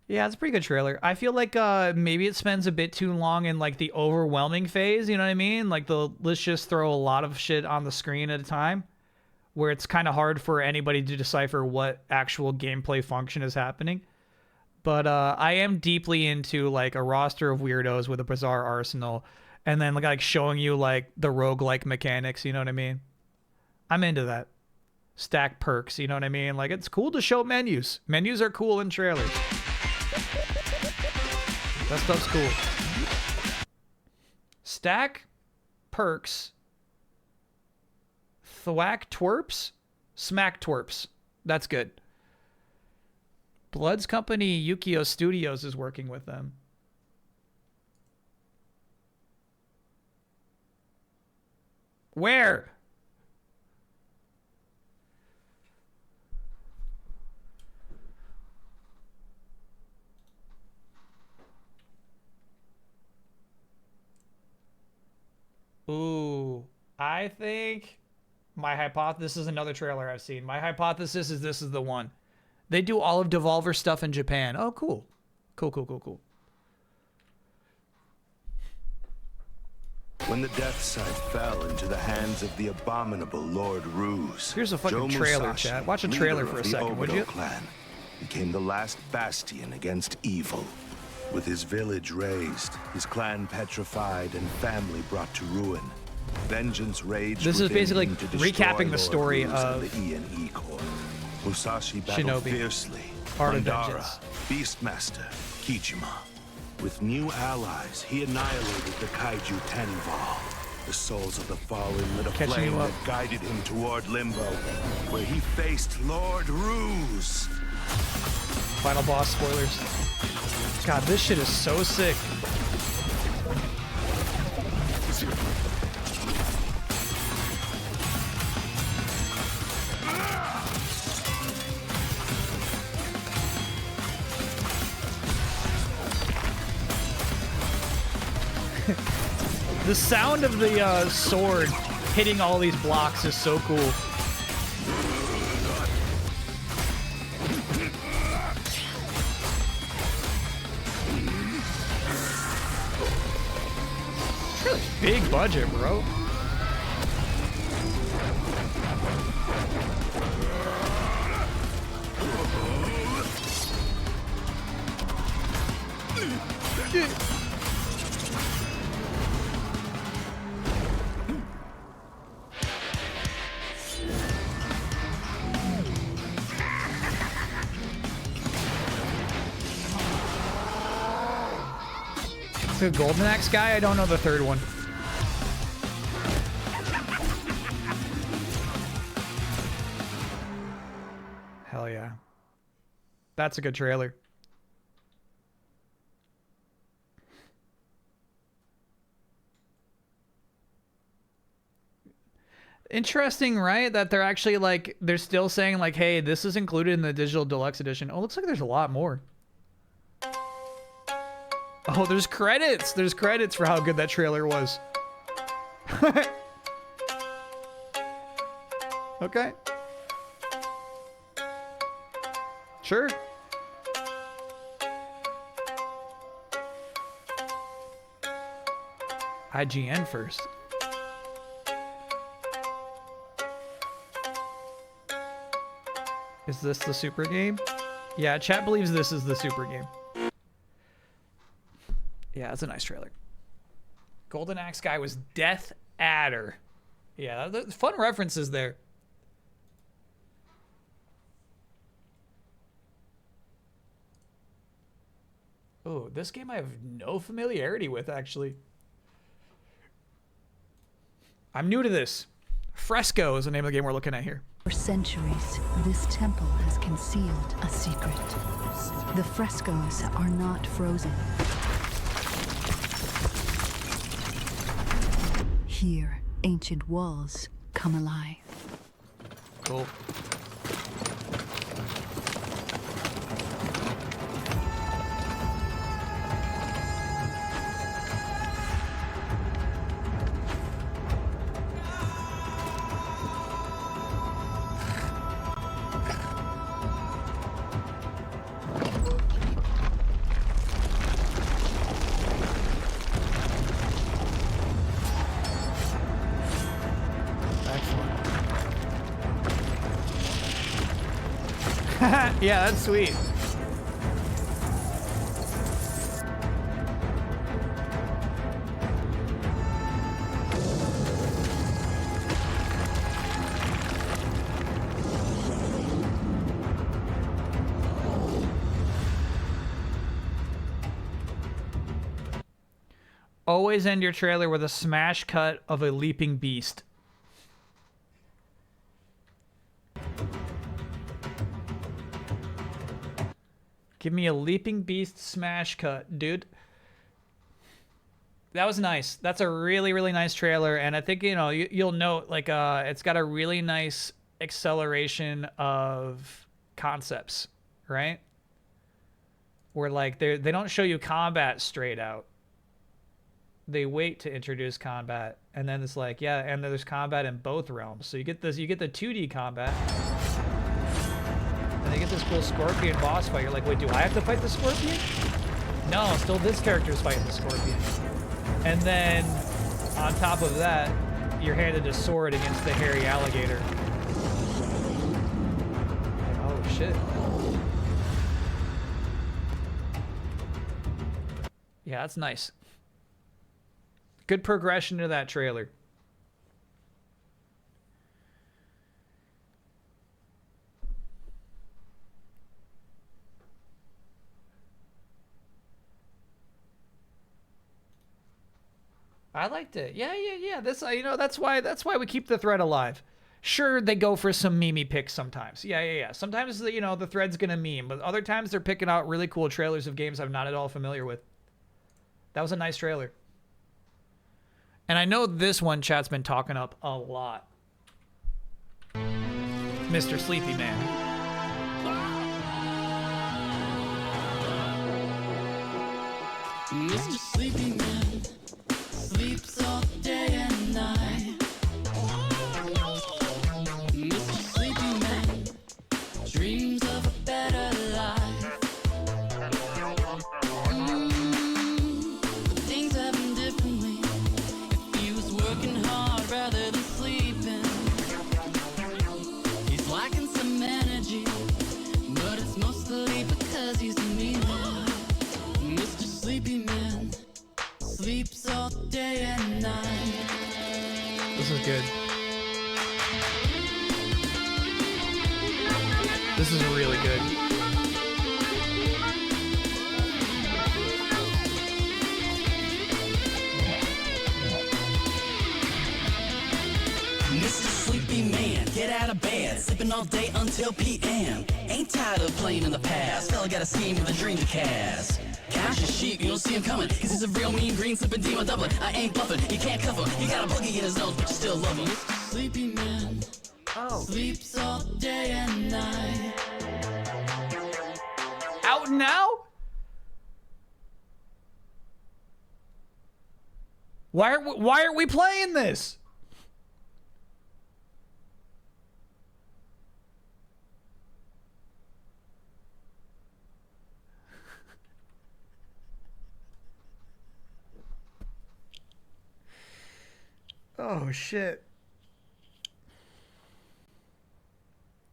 Yeah, it's a pretty good trailer. I feel like maybe it spends a bit too long in like the overwhelming phase, you know what I mean? Like let's just throw a lot of shit on the screen at a time, where it's kind of hard for anybody to decipher what actual gameplay function is happening. But I am deeply into like a roster of weirdos with a bizarre arsenal, and then like showing you like the roguelike mechanics, you know what I mean? I'm into that. Stack perks, you know what I mean? Like it's cool to show menus. Menus are cool in trailers. That stuff's cool. Stack perks. Thwack twerps? Smack twerps. That's good. Blood's company, Yukio Studios, is working with them. Where? Ooh, I think my hypothesis is another trailer I've seen. My hypothesis is this is the one. They do all of Devolver stuff in Japan. Oh, cool. Cool. When the Death Side fell into the hands of the abominable Lord Ruse, Here's a fucking Joe trailer, Musashi, chat. Watch a trailer leader for a of the second, would Obito you? Clan, became the last bastion against evil. With his village razed, his clan petrified, and family brought to ruin, vengeance raged. This is within basically him to destroy recapping the Lord story Ruse of and the E&E Corps. Musashi battled Shinobi. fiercely. Art of Pandara, Vengeance. Beastmaster, Kijima. With new allies, he annihilated the Kaiju Tenval. The souls of the fallen lit a Catching flame you up. that guided him toward Limbo, where he faced Lord Ruse. Final boss spoilers. God, this shit is so sick. The sound of the sword hitting all these blocks is so cool. Really big budget, bro. The Golden Axe guy? I don't know the third one. Hell yeah. That's a good trailer. Interesting, right? That they're actually like, they're still saying like, hey, this is included in the digital deluxe edition. Oh, looks like there's a lot more. Oh, there's credits. There's credits for how good that trailer was. Okay. Sure. IGN first. Is this the super game? Yeah, chat believes this is the super game. Yeah, that's a nice trailer. Golden Axe guy was Death Adder. Yeah, the fun references there. Oh, this game I have no familiarity with, actually. I'm new to this. Fresco is the name of the game we're looking at here. For centuries, this temple has concealed a secret. The frescoes are not frozen. Here, ancient walls come alive. Cool. Yeah, that's sweet. Always end your trailer with a smash cut of a leaping beast. Give me a leaping beast smash cut, dude. That was nice. That's a really, really nice trailer. And I think, you know, you'll note, like, it's got a really nice acceleration of concepts, right? Where, like, they don't show you combat straight out. They wait to introduce combat. And then it's like, yeah, and there's combat in both realms. So you get this, you get the 2D combat. And they get this cool scorpion boss fight. You're like, wait, do I have to fight the scorpion? No, still this character's fighting the scorpion. And then, on top of that, you're handed a sword against the hairy alligator. Oh, shit. Yeah, that's nice. Good progression to that trailer. I liked it. Yeah. This, you know, that's why we keep the thread alive. Sure, they go for some meme picks sometimes. Yeah. Sometimes, you know, the thread's gonna meme, but other times they're picking out really cool trailers of games I'm not at all familiar with. That was a nice trailer. And I know this one chat's been talking up a lot. Mr. Sleepy Man. Mr. Sleepy Man sleeps all day and night. Mr. Sleepy Man dreams of a better life. But things happen differently if he was working hard rather than sleeping. He's lacking some energy, but it's mostly because he's mean. Mr. Sleepy Man sleeps all day and night. This is good. This is really good. all day until PM. Ain't tired of playing in the past. Fella got a scheme with a dream to cast. Cash is sheep, you don't see him coming. Cause he's a real mean green slipping demon doublet. I ain't bluffing, you can't cuff him. He got a boogie in his nose, but you still love him. Sleepy man. Sleeps all day and night. Out now? Why are we playing this? Oh shit.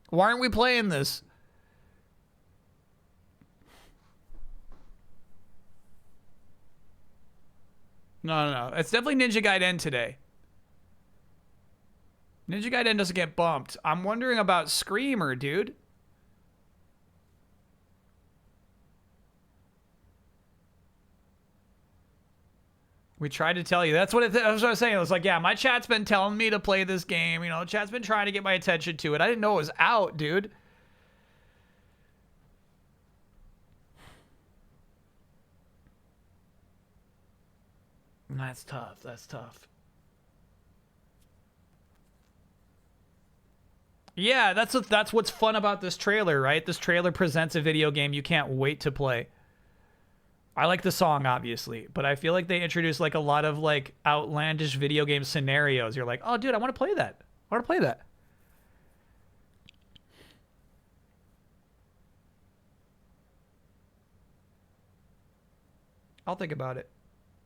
Why aren't we playing this? No. It's definitely Ninja Gaiden today. Ninja Gaiden doesn't get bumped. I'm wondering about Screamer, dude. We tried to tell you. That's what I was saying. It was like, yeah, my chat's been telling me to play this game. You know, chat's been trying to get my attention to it. I didn't know it was out, dude. That's tough. That's tough. Yeah, that's what's fun about this trailer, right? This trailer presents a video game you can't wait to play. I like the song, obviously, but I feel like they introduced like a lot of like outlandish video game scenarios. You're like, oh, dude, I want to play that. I want to play that. I'll think about it.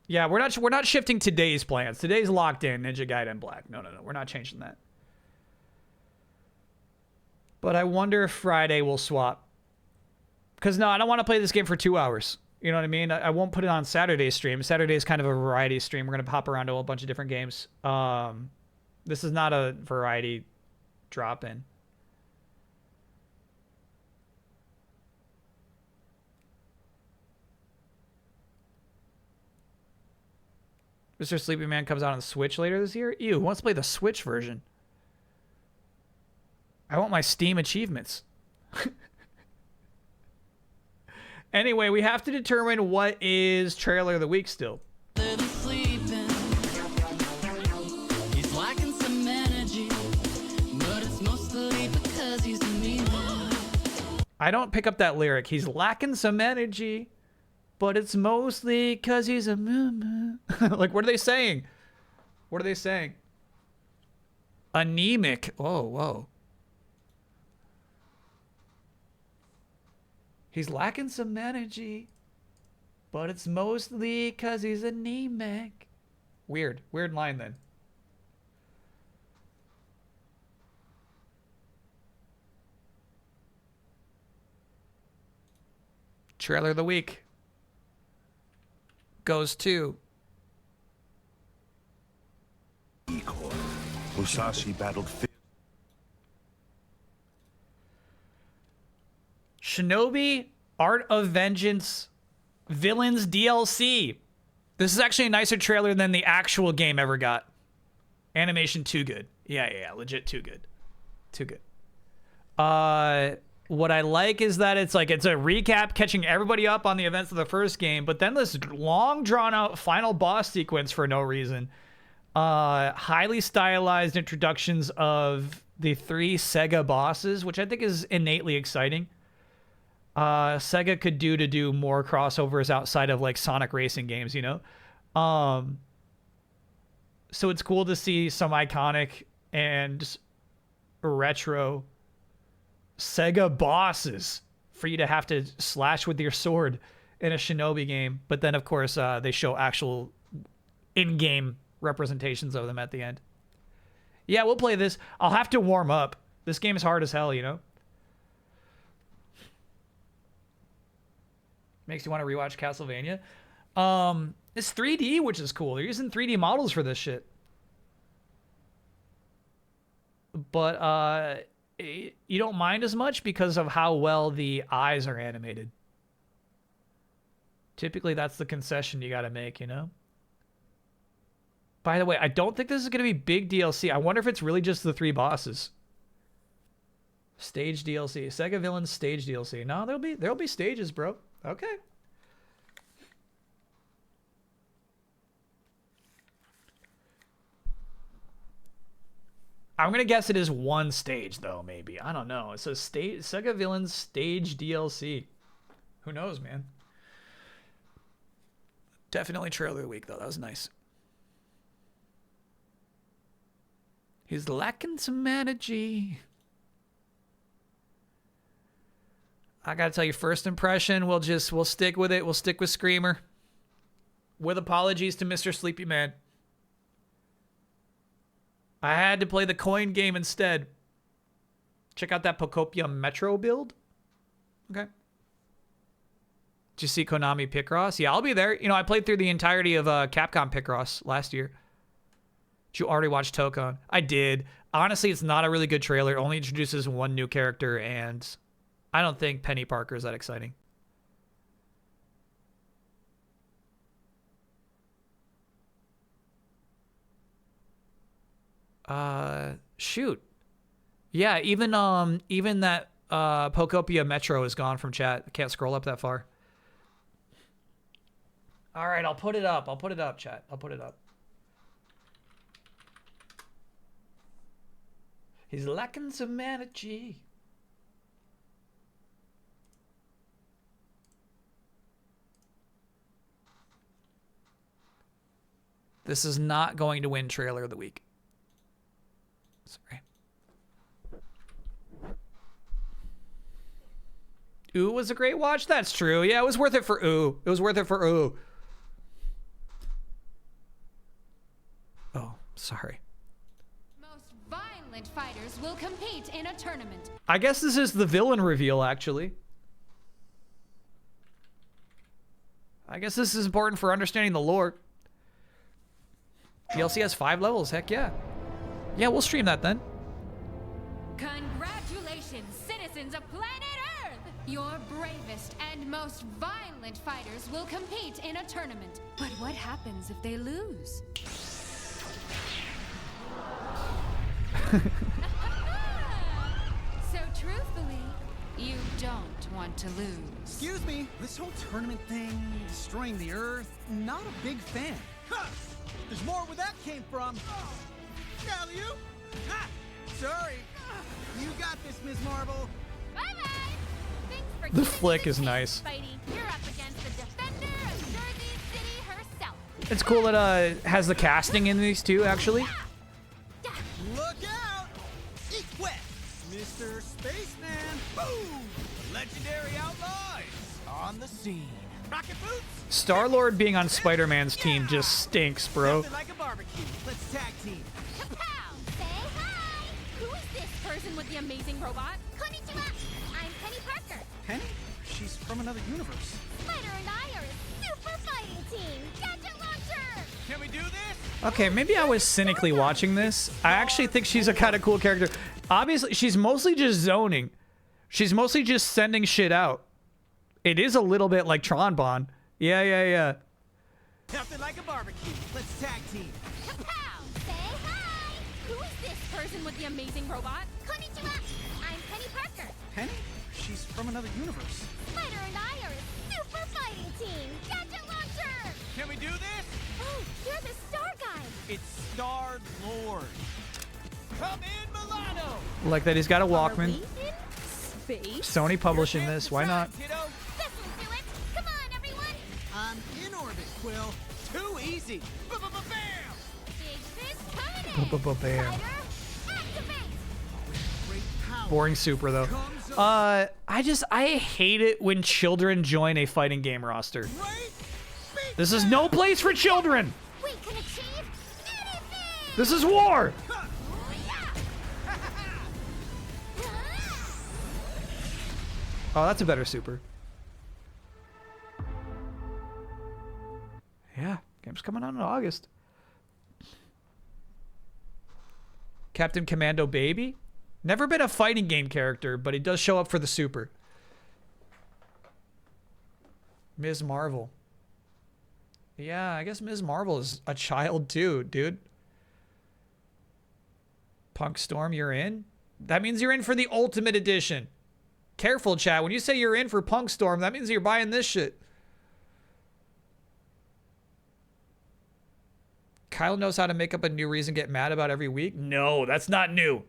Yeah, we're not shifting today's plans. Today's locked in. Ninja Gaiden Black. No. We're not changing that. But I wonder if Friday will swap. Because no, I don't want to play this game for 2 hours. You know what I mean? I won't put it on Saturday's stream. Saturday is kind of a variety stream. We're going to hop around to a bunch of different games. This is not a variety drop-in. Mr. Sleepy Man comes out on the Switch later this year? Ew, who wants to play the Switch version? I want my Steam achievements. Anyway, we have to determine what is trailer of the week still. He's lacking some energy, but it's mostly because he's a mean man. I don't pick up that lyric. He's lacking some energy, but it's mostly because he's a like, what are they saying? What are they saying? Anemic. Oh, whoa. He's lacking some energy, but it's mostly because he's anemic. Weird. Weird line then. Trailer of the week goes to Musashi battled Shinobi Art of Vengeance Villains DLC. This is actually a nicer trailer than the actual game ever got. Animation too good. Yeah, legit too good. Too good. What I like is that it's a recap catching everybody up on the events of the first game, but then this long drawn out final boss sequence for no reason. Highly stylized introductions of the 3 Sega bosses, which I think is innately exciting. Sega could do more crossovers outside of like Sonic racing games, you know? So it's cool to see some iconic and retro Sega bosses for you to have to slash with your sword in a Shinobi game. But then, of course, they show actual in-game representations of them at the end. Yeah, we'll play this. I'll have to warm up. This game is hard as hell, you know? Makes you want to rewatch Castlevania. It's 3D, which is cool. They're using 3D models for this shit. But you don't mind as much because of how well the eyes are animated. Typically, that's the concession you got to make, you know? By the way, I don't think this is going to be big DLC. I wonder if it's really just the 3 bosses. Stage DLC. Sega Villains stage DLC. No, there'll be stages, bro. Okay. I'm gonna guess it is one stage though, maybe. I don't know. It says Sega Villains stage DLC. Who knows, man? Definitely trailer of the week though. That was nice. He's lacking some energy. I gotta tell you, first impression, we'll stick with it. We'll stick with Screamer. With apologies to Mr. Sleepy Man. I had to play the coin game instead. Check out that Pocopia Metro build. Okay. Did you see Konami Picross? Yeah, I'll be there. You know, I played through the entirety of Capcom Picross last year. Did you already watch Tokon? I did. Honestly, it's not a really good trailer. It only introduces one new character, and I don't think Penny Parker is that exciting. Shoot. Yeah, even that Pocopia Metro is gone from chat. I can't scroll up that far. All right, I'll put it up. I'll put it up, chat. I'll put it up. He's lacking some energy. This is not going to win trailer of the week. Sorry. Ooh was a great watch. That's true. Yeah, it was worth it for Ooh. It was worth it for Ooh. Oh, sorry. Most violent fighters will compete in a tournament. I guess this is the villain reveal, actually. I guess this is important for understanding the lore. DLC has 5 levels. Heck yeah. Yeah, we'll stream that then. Congratulations, citizens of planet Earth! Your bravest and most violent fighters will compete in a tournament. But what happens if they lose? So truthfully, you don't want to lose. Excuse me, this whole tournament thing, destroying the Earth, not a big fan. Huh. There's more where that came from. Alley-oop! Ha! Sorry. You got this, Ms. Marvel. Bye-bye! Thanks for The flick is nice. Spidey. You're up against the defender of Jersey City herself. It's cool that has the casting in these too, actually. Look out! Equip! Mr. Spaceman! Boom! Legendary outlaws on the scene. Rocket boots! Star-Lord being on Spider-Man's team just stinks, bro. Nothing like a barbecue. Let's tag team. Kapow! Say hi! Who is this person with the amazing robot? Konnichiwa! I'm Penny Parker. Penny? She's from another universe. Spider and I are a super fighting team. Gadget launcher! Can we do this? Okay, maybe I was cynically watching this. I actually think she's a kind of cool character. Obviously, she's mostly just zoning. She's mostly just sending shit out. It is a little bit like Tron. Yeah. Nothing like a barbecue. Let's tag team. Kapow! Say hi! Who is this person with the amazing robot? Konnichiwa! I'm Penny Parker. Penny? She's from another universe. Spider and I are a super fighting team. Gadget launcher! Can we do this? Oh, you're the Star Guy. It's Star-Lord. Come in, Milano! Like that he's got a Walkman. Space? Sony publishing this. Why not? This will do it. Come on, everyone. I'm in orbit, Quill. Too easy. Bam! Big fist coming in. Bam. Spider, activate. Great power. Boring Super though. I hate it when children join a fighting game roster. This is no place for children. We can achieve anything. This is war. Oh, that's a better Super. Yeah, game's coming out in August. Captain Commando Baby? Never been a fighting game character, but he does show up for the Super. Ms. Marvel. Yeah, I guess Ms. Marvel is a child too, dude. Punk Storm, you're in? That means you're in for the Ultimate Edition. Careful, chat. When you say you're in for Punk Storm, that means you're buying this shit. Kyle knows how to make up a new reason to get mad about every week. No, that's not new.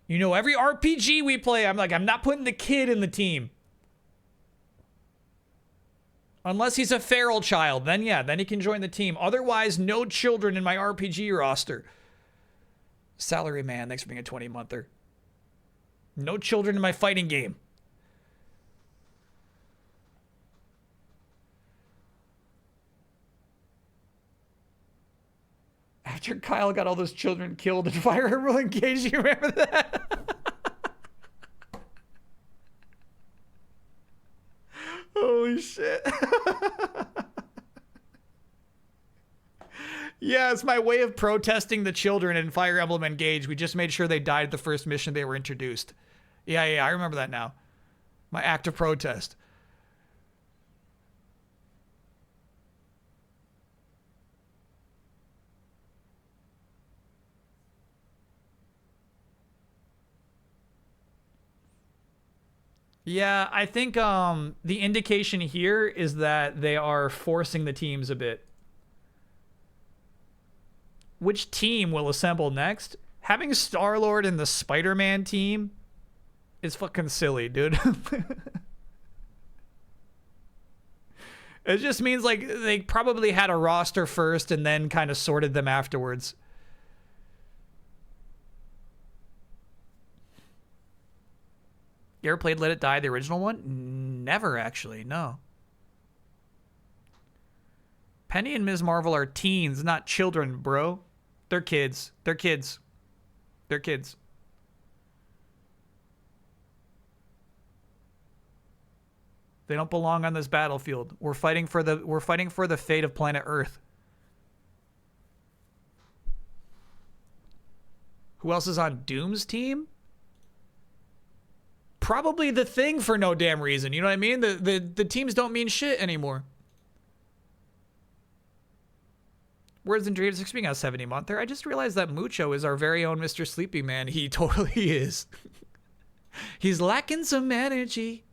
You know, every RPG we play, I'm like, I'm not putting the kid in the team. Unless he's a feral child, then yeah, then he can join the team. Otherwise, no children in my RPG roster. Salary man, thanks for being a 20-monther. No children in my fighting game. After Kyle got all those children killed in Fire Emblem Engage, you remember that? Holy shit. Yeah, it's my way of protesting the children in Fire Emblem Engage. We just made sure they died the first mission they were introduced. Yeah, I remember that now. My act of protest. Yeah, I think the indication here is that they are forcing the teams a bit. Which team will assemble next? Having Star-Lord in the Spider-Man team is fucking silly, dude. It just means like they probably had a roster first and then kind of sorted them afterwards. You ever played Let It Die, the original one? Never, actually, no. Penny and Ms. Marvel are teens, not children, bro. They're kids. They're kids. They're kids. They don't belong on this battlefield. We're fighting for the fate of planet Earth. Who else is on Doom's team? Probably the Thing for no damn reason. You know what I mean? The teams don't mean shit anymore. Words and Dreams being a 70-monther. I just realized that Mucho is our very own Mr. Sleepy Man. He totally is. He's lacking some energy.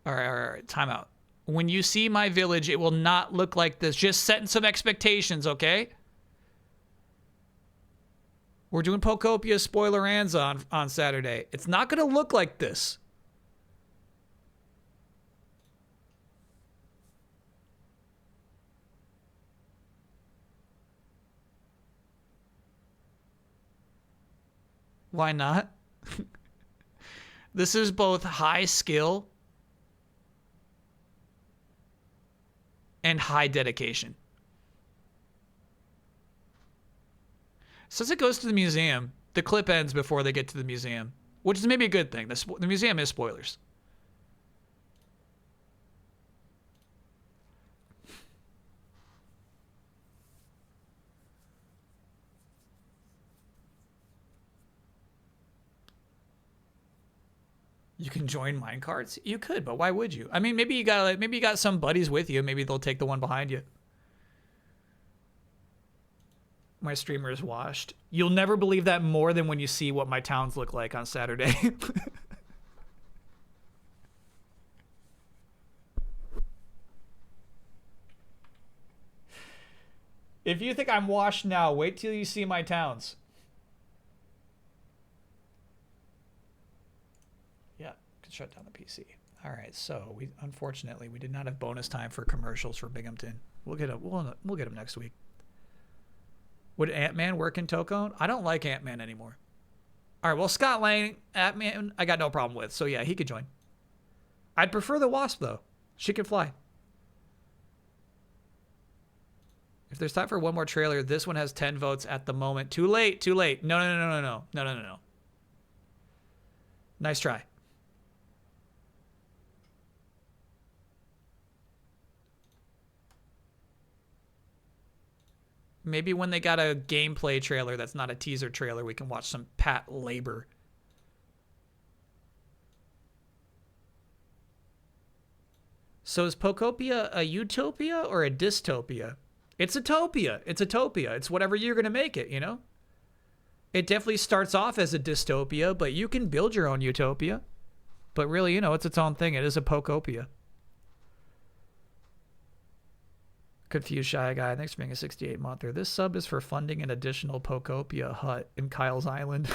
All right. Time out. When you see my village, it will not look like this. Just setting some expectations, okay? We're doing Pokopia spoiler ends on Saturday. It's not going to look like this. Why not? This is both high skill and high dedication. Since it goes to the museum, the clip ends before they get to the museum, which is maybe a good thing. The museum is spoilers. You can join minecarts? You could, but why would you? I mean, maybe you got some buddies with you. Maybe they'll take the one behind you. My streamer is washed. You'll never believe that more than when you see what my towns look like on Saturday. If you think I'm washed now, wait till you see my towns. Yeah, can shut down the PC. All right, so unfortunately we did not have bonus time for commercials for Binghamton. We'll get them. We'll get them next week. Would Ant-Man work in Tokone? I don't like Ant-Man anymore. All right, well, Scott Lang, Ant-Man, I got no problem with. So, yeah, he could join. I'd prefer the Wasp, though. She could fly. If there's time for one more trailer, this one has 10 votes at the moment. Too late, too late. No. Nice try. Maybe when they got a gameplay trailer that's not a teaser trailer, we can watch some Pat Labor. So is Pokopia a utopia or a dystopia? It's Utopia. It's Utopia. It's whatever you're going to make it, you know? It definitely starts off as a dystopia, but you can build your own utopia. But really, you know, it's its own thing. It is a Pokopia. Confused Shy Guy. Thanks for being a 68-monther. This sub is for funding an additional Pokopia hut in Kyle's Island.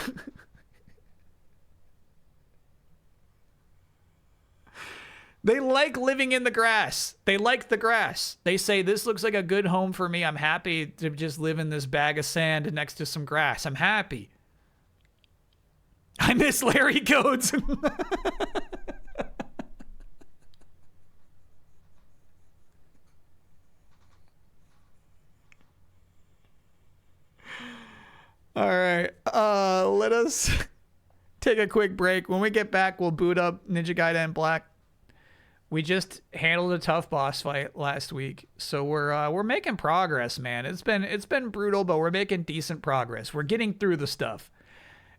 They like living in the grass. They like the grass. They say, this looks like a good home for me. I'm happy to just live in this bag of sand next to some grass. I'm happy. I miss Larry Codes. All right. Let us take a quick break. When we get back, we'll boot up Ninja Gaiden Black. We just handled a tough boss fight last week, so we're making progress, man. It's been brutal, but we're making decent progress. We're getting through the stuff.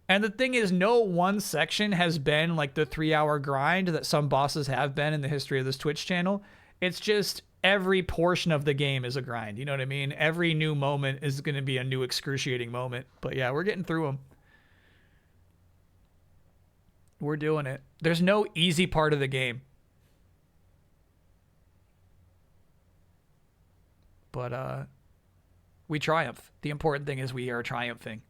And the thing is, no one section has been like the 3-hour grind that some bosses have been in the history of this Twitch channel. It's just every portion of the game is a grind. You know what I mean? Every new moment is going to be a new excruciating moment. But yeah, we're getting through them. We're doing it. There's no easy part of the game. But we triumph. The important thing is we are triumphing.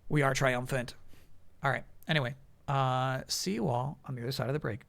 We are triumphant. All right. Anyway, see you all on the other side of the break.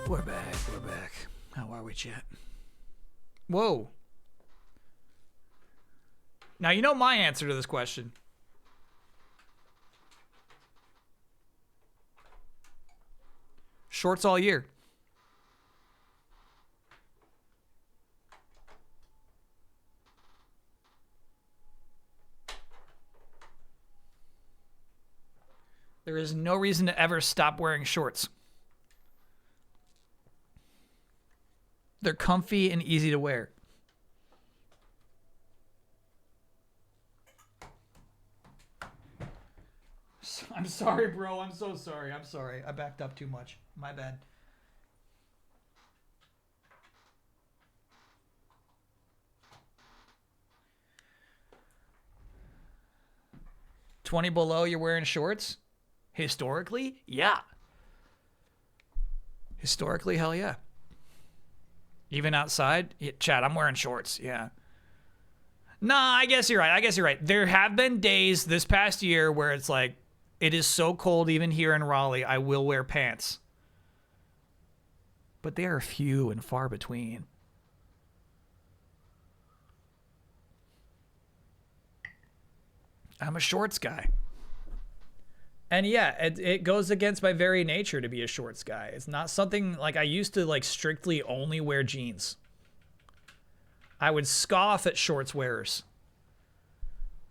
We're back. We're back. How are we, chat? Whoa. Now, you know my answer to this question. Shorts all year. There is no reason to ever stop wearing shorts. They're comfy and easy to wear. I'm sorry, bro. I'm so sorry. I'm sorry. I backed up too much. My bad. $20 below, you're wearing shorts? Historically? Yeah. Historically, hell yeah. Even outside? Yeah, Chad, I'm wearing shorts. Yeah. Nah, I guess you're right. There have been days this past year where it's like, it is so cold even here in Raleigh, I will wear pants. But they are few and far between. I'm a shorts guy. And yeah, it goes against my very nature to be a shorts guy. It's not something like I used to like strictly only wear jeans. I would scoff at shorts wearers.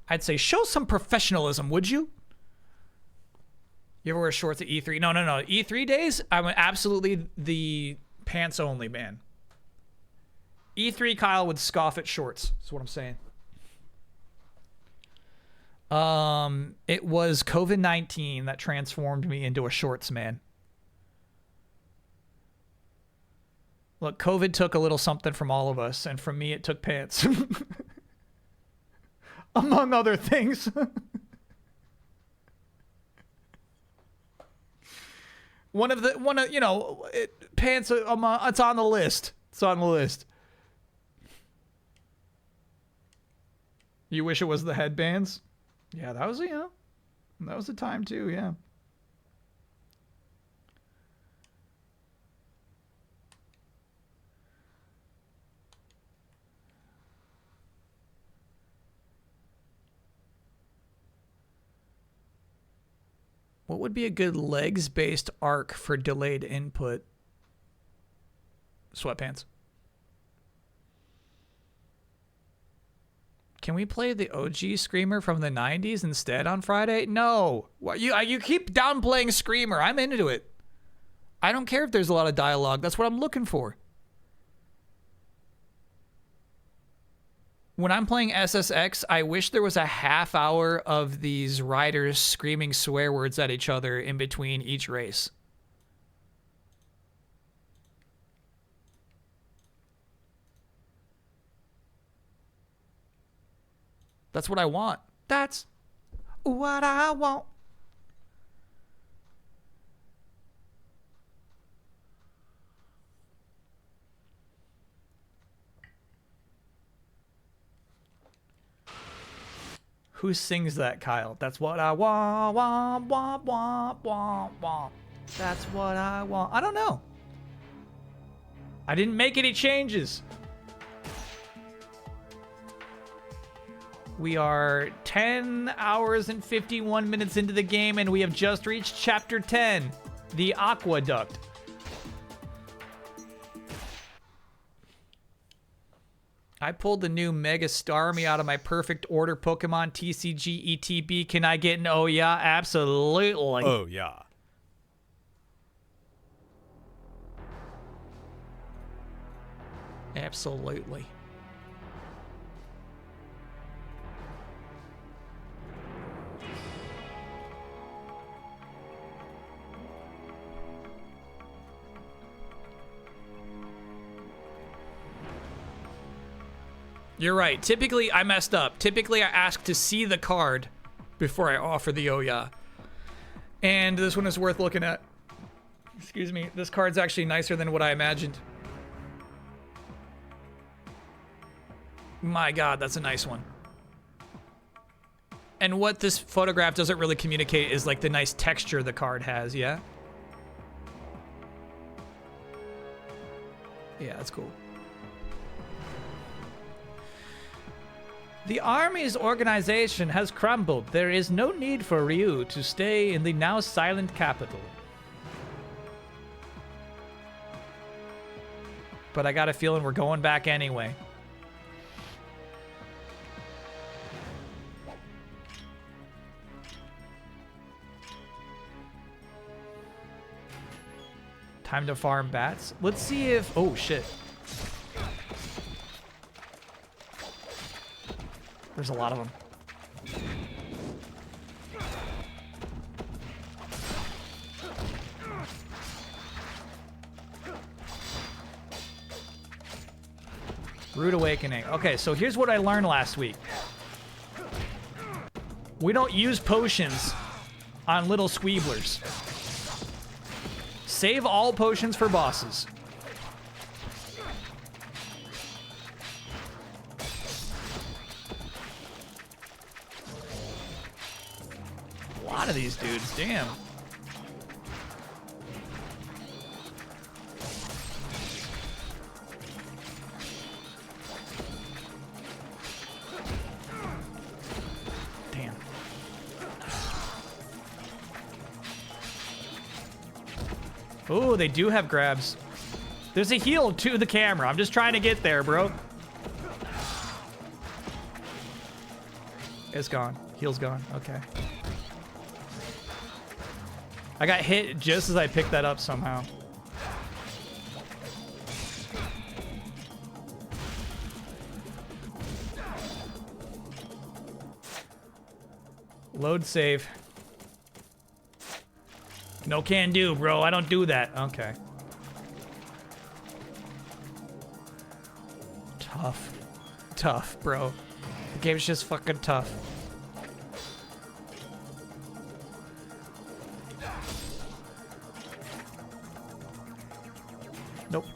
I'd say, show some professionalism, would you? You ever wear shorts at E3? No. E3 days, I'm absolutely the pants only man. E3 Kyle would scoff at shorts. That's what I'm saying. It was COVID-19 that transformed me into a shorts man. Look, COVID took a little something from all of us, and from me it took pants. Among other things. Pants, it's on the list. It's on the list. You wish it was the headbands? Yeah, that was a time too, yeah. What would be a good legs-based arc for delayed input? Sweatpants. Can we play the OG Screamer from the 90s instead on Friday? No. What, you keep downplaying Screamer. I'm into it. I don't care if there's a lot of dialogue. That's what I'm looking for. When I'm playing SSX, I wish there was a half hour of these riders screaming swear words at each other in between each race. That's what I want. That's what I want. Who sings that, Kyle? That's what I want, want. That's what I want. I don't know. I didn't make any changes. We are 10 hours and 51 minutes into the game, and we have just reached Chapter 10, the Aqueduct. I pulled the new Mega Starmie out of my perfect order Pokemon TCG ETB. Can I get an oh yeah? Absolutely. Oh yeah. Absolutely. You're right. Typically, I messed up. Typically, I ask to see the card before I offer the oh yeah. And this one is worth looking at. Excuse me. This card's actually nicer than what I imagined. My God, that's a nice one. And what this photograph doesn't really communicate is like the nice texture the card has, yeah? Yeah, that's cool. The army's organization has crumbled. There is no need for Ryu to stay in the now silent capital. But I got a feeling we're going back anyway. Time to farm bats. Let's see if... Oh, shit. There's a lot of them. Rude Awakening. Okay, so here's what I learned last week. We don't use potions on little squeeblers. Save all potions for bosses. A lot of these dudes, damn. Damn. Oh, they do have grabs. There's a heal to the camera. I'm just trying to get there, bro. It's gone. Heal's gone. Okay. I got hit just as I picked that up somehow. Load save. No can do, bro. I don't do that. Okay. Tough. Tough, bro. The game's just fucking tough. Nope.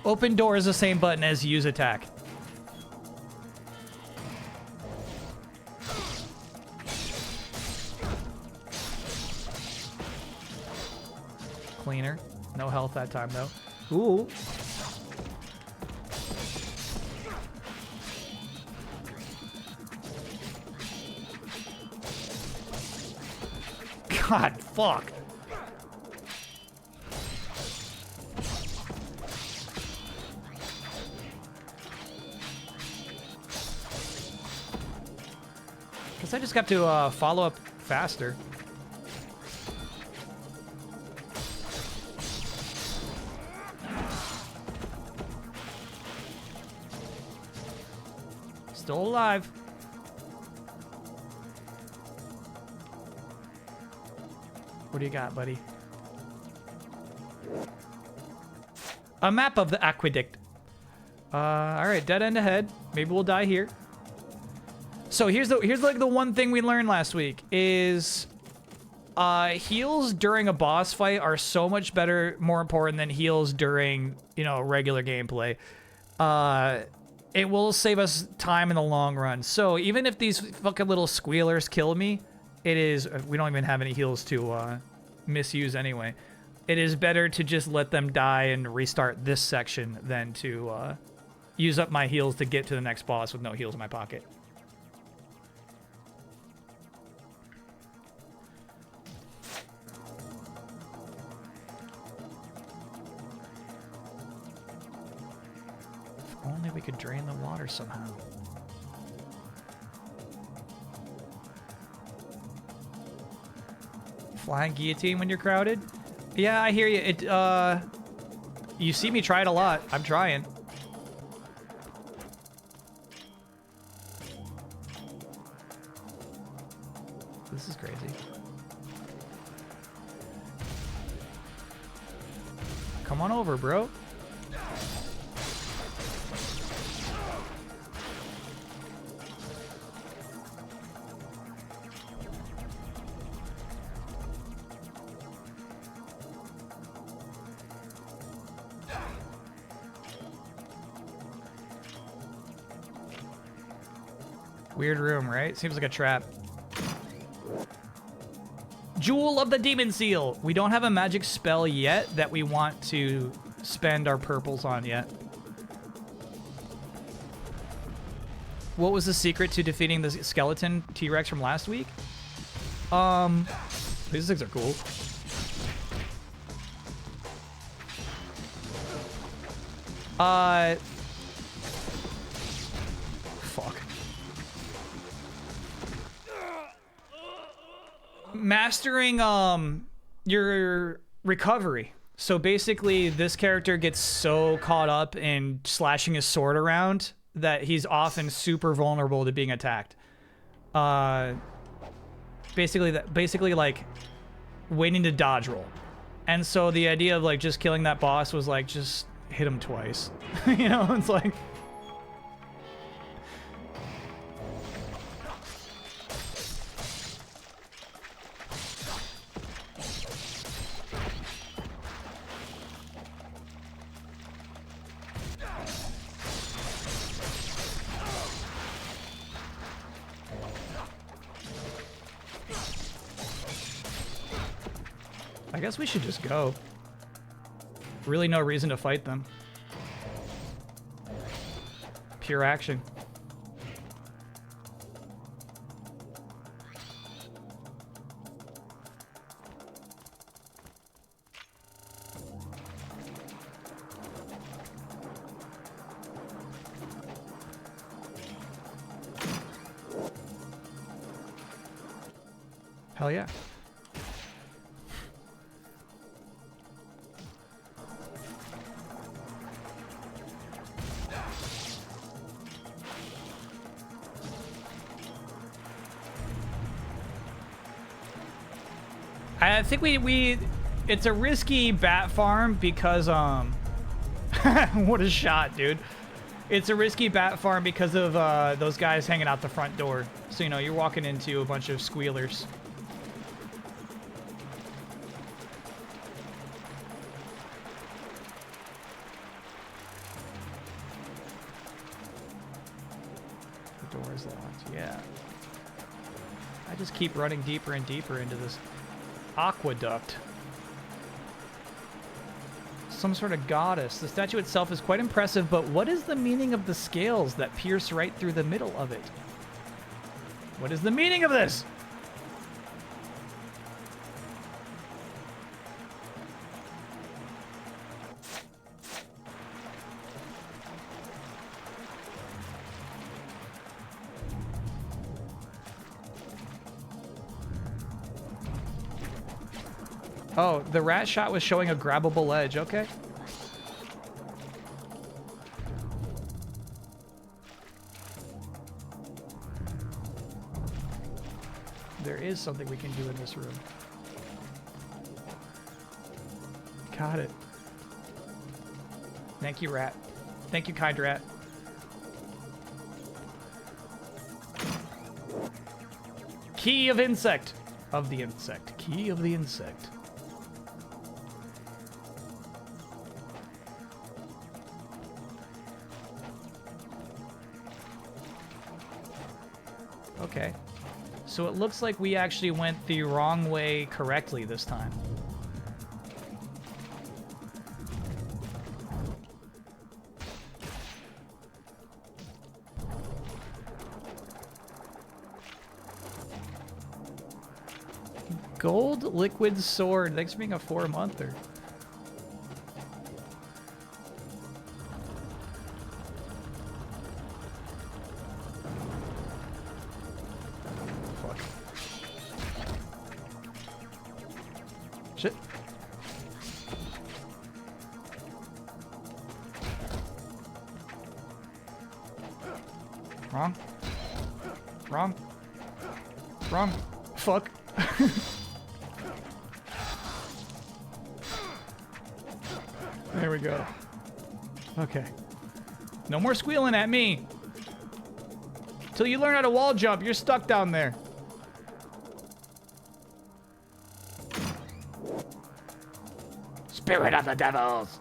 Open door is the same button as use attack. Cleaner. No health that time, though. Ooh. God, fuck. Guess I just got to follow up faster. Still alive. What do you got, buddy? A map of the aqueduct. All right, dead end ahead. Maybe we'll die here. So here's like the one thing we learned last week is heals during a boss fight are so much better, more important than heals during, you know, regular gameplay. It will save us time in the long run. So even if these fucking little squealers kill me, we don't even have any heals to misuse anyway. It is better to just let them die and restart this section than to use up my heals to get to the next boss with no heals in my pocket. If only we could drain the water somehow. Flying guillotine when you're crowded? Yeah, I hear you. You see me try it a lot. I'm trying. This is crazy. Come on over, bro. Weird room, right? Seems like a trap. Jewel of the Demon Seal. We don't have a magic spell yet that we want to spend our purples on yet. What was the secret to defeating the skeleton T-Rex from last week? These things are cool. Fuck. Mastering your recovery. So basically this character gets so caught up in slashing his sword around that he's often super vulnerable to being attacked. Basically like waiting to dodge roll. And so the idea of like just killing that boss was like just hit him twice. You know, it's like I guess we should just go. Really no reason to fight them. Pure action. Hell yeah. I think it's a risky bat farm because what a shot, dude. It's a risky bat farm because of those guys hanging out the front door. So, you know, you're walking into a bunch of squealers. The door is locked, yeah. I just keep running deeper and deeper into this aqueduct. Some sort of goddess. The statue itself is quite impressive, but what is the meaning of the scales that pierce right through the middle of it? What is the meaning of this? Oh, the rat shot was showing a grabbable edge. Okay. There is something we can do in this room. Got it. Thank you, rat. Thank you, kind rat. Key of insect. Of the insect. Key of the insect. Okay. So it looks like we actually went the wrong way correctly this time. Gold liquid sword. Thanks for being a 4-monther. Shit. Wrong. Wrong. Wrong. Fuck. There we go. Okay. No more squealing at me. Till you learn how to wall jump, you're stuck down there. Spirit of the devils.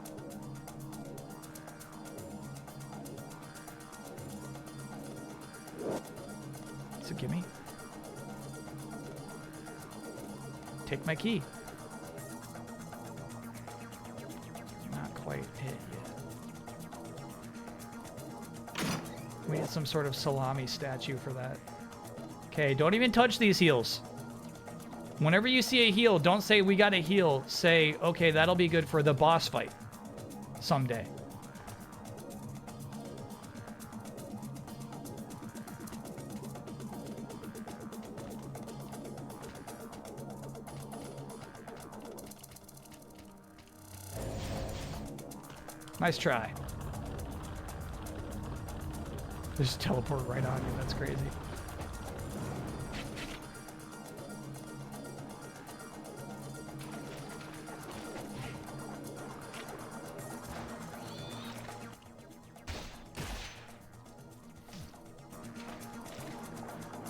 So gimme. Take my key. Not quite it yet. We need some sort of salami statue for that. Okay, don't even touch these heals. Whenever you see a heal, don't say, we got a heal. Say, okay, that'll be good for the boss fight someday. Nice try. They just teleport right on you. That's crazy.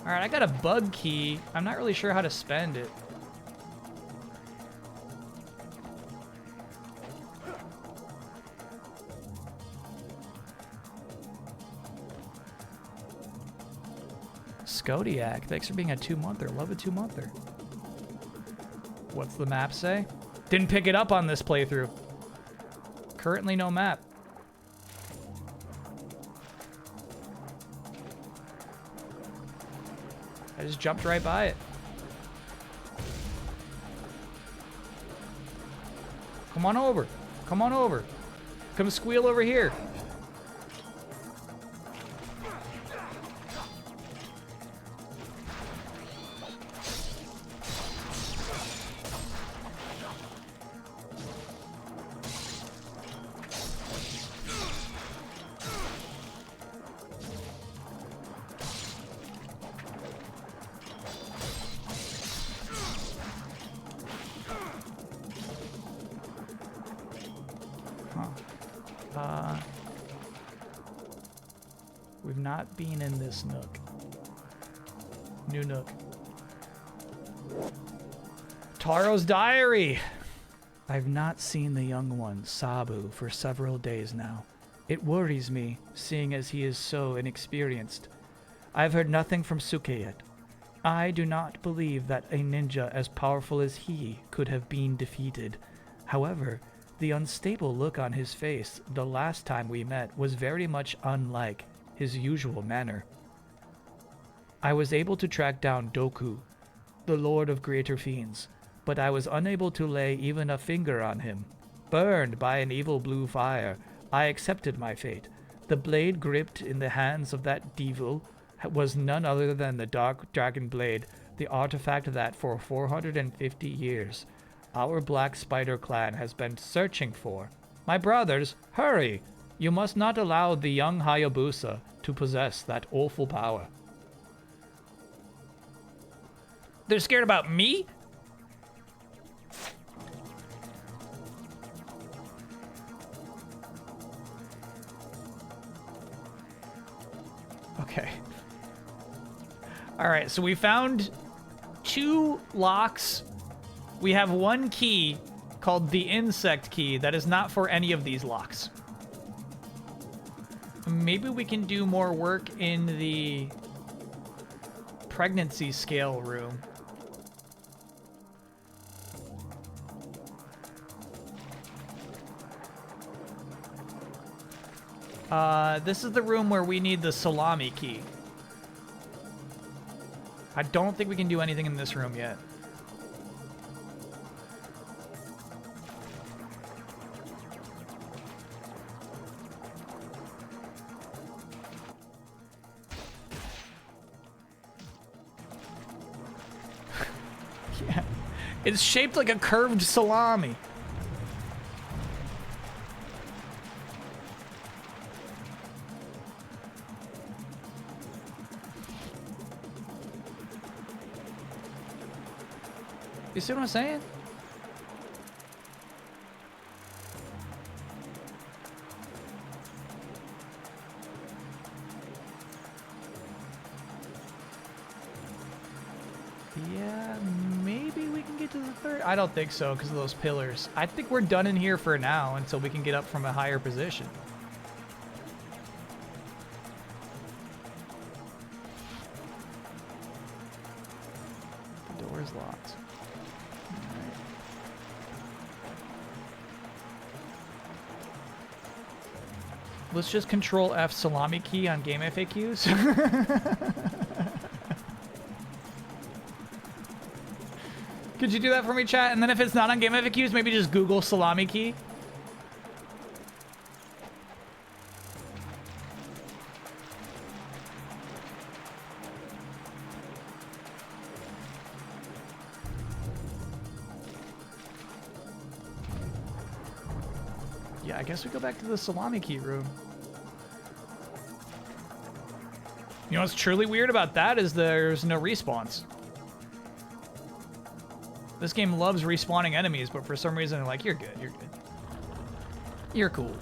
Alright, I got a bug key. I'm not really sure how to spend it. Scodiac, thanks for being a 2-monther. Love a 2-monther. What's the map say? Didn't pick it up on this playthrough. Currently no map. I just jumped right by it. Come on over. Come on over. Come squeal over here. We've not been in this nook. New nook. Taro's diary! I've not seen the young one, Sabu, for several days now. It worries me, seeing as he is so inexperienced. I've heard nothing from Suke yet. I do not believe that a ninja as powerful as he could have been defeated. However, the unstable look on his face the last time we met was very much unlike his usual manner. I was able to track down Doku, the Lord of Greater Fiends, but I was unable to lay even a finger on him. Burned by an evil blue fire, I accepted my fate. The blade gripped in the hands of that devil was none other than the Dark Dragon Blade, the artifact that for 450 years our Black Spider clan has been searching for. My brothers, hurry! You must not allow the young Hayabusa to possess that awful power. They're scared about me? Okay. Alright, so we found 2 locks. We have 1 key called the insect key that is not for any of these locks. Maybe we can do more work in the pregnancy scale room. This is the room where we need the salami key. I don't think we can do anything in this room yet. Yeah. It's shaped like a curved salami. You see what I'm saying? Yeah, maybe we can get to the 3rd. I don't think so because of those pillars. I think we're done in here for now until we can get up from a higher position. The door is locked. Let's just Control F salami key on game FAQs. Could you do that for me, chat? And then if it's not on game FAQs, maybe just Google salami key. Yeah, I guess we go back to the salami key room. You know what's truly weird about that is there's no respawns. This game loves respawning enemies, but for some reason they're like, you're good, you're good. You're cool.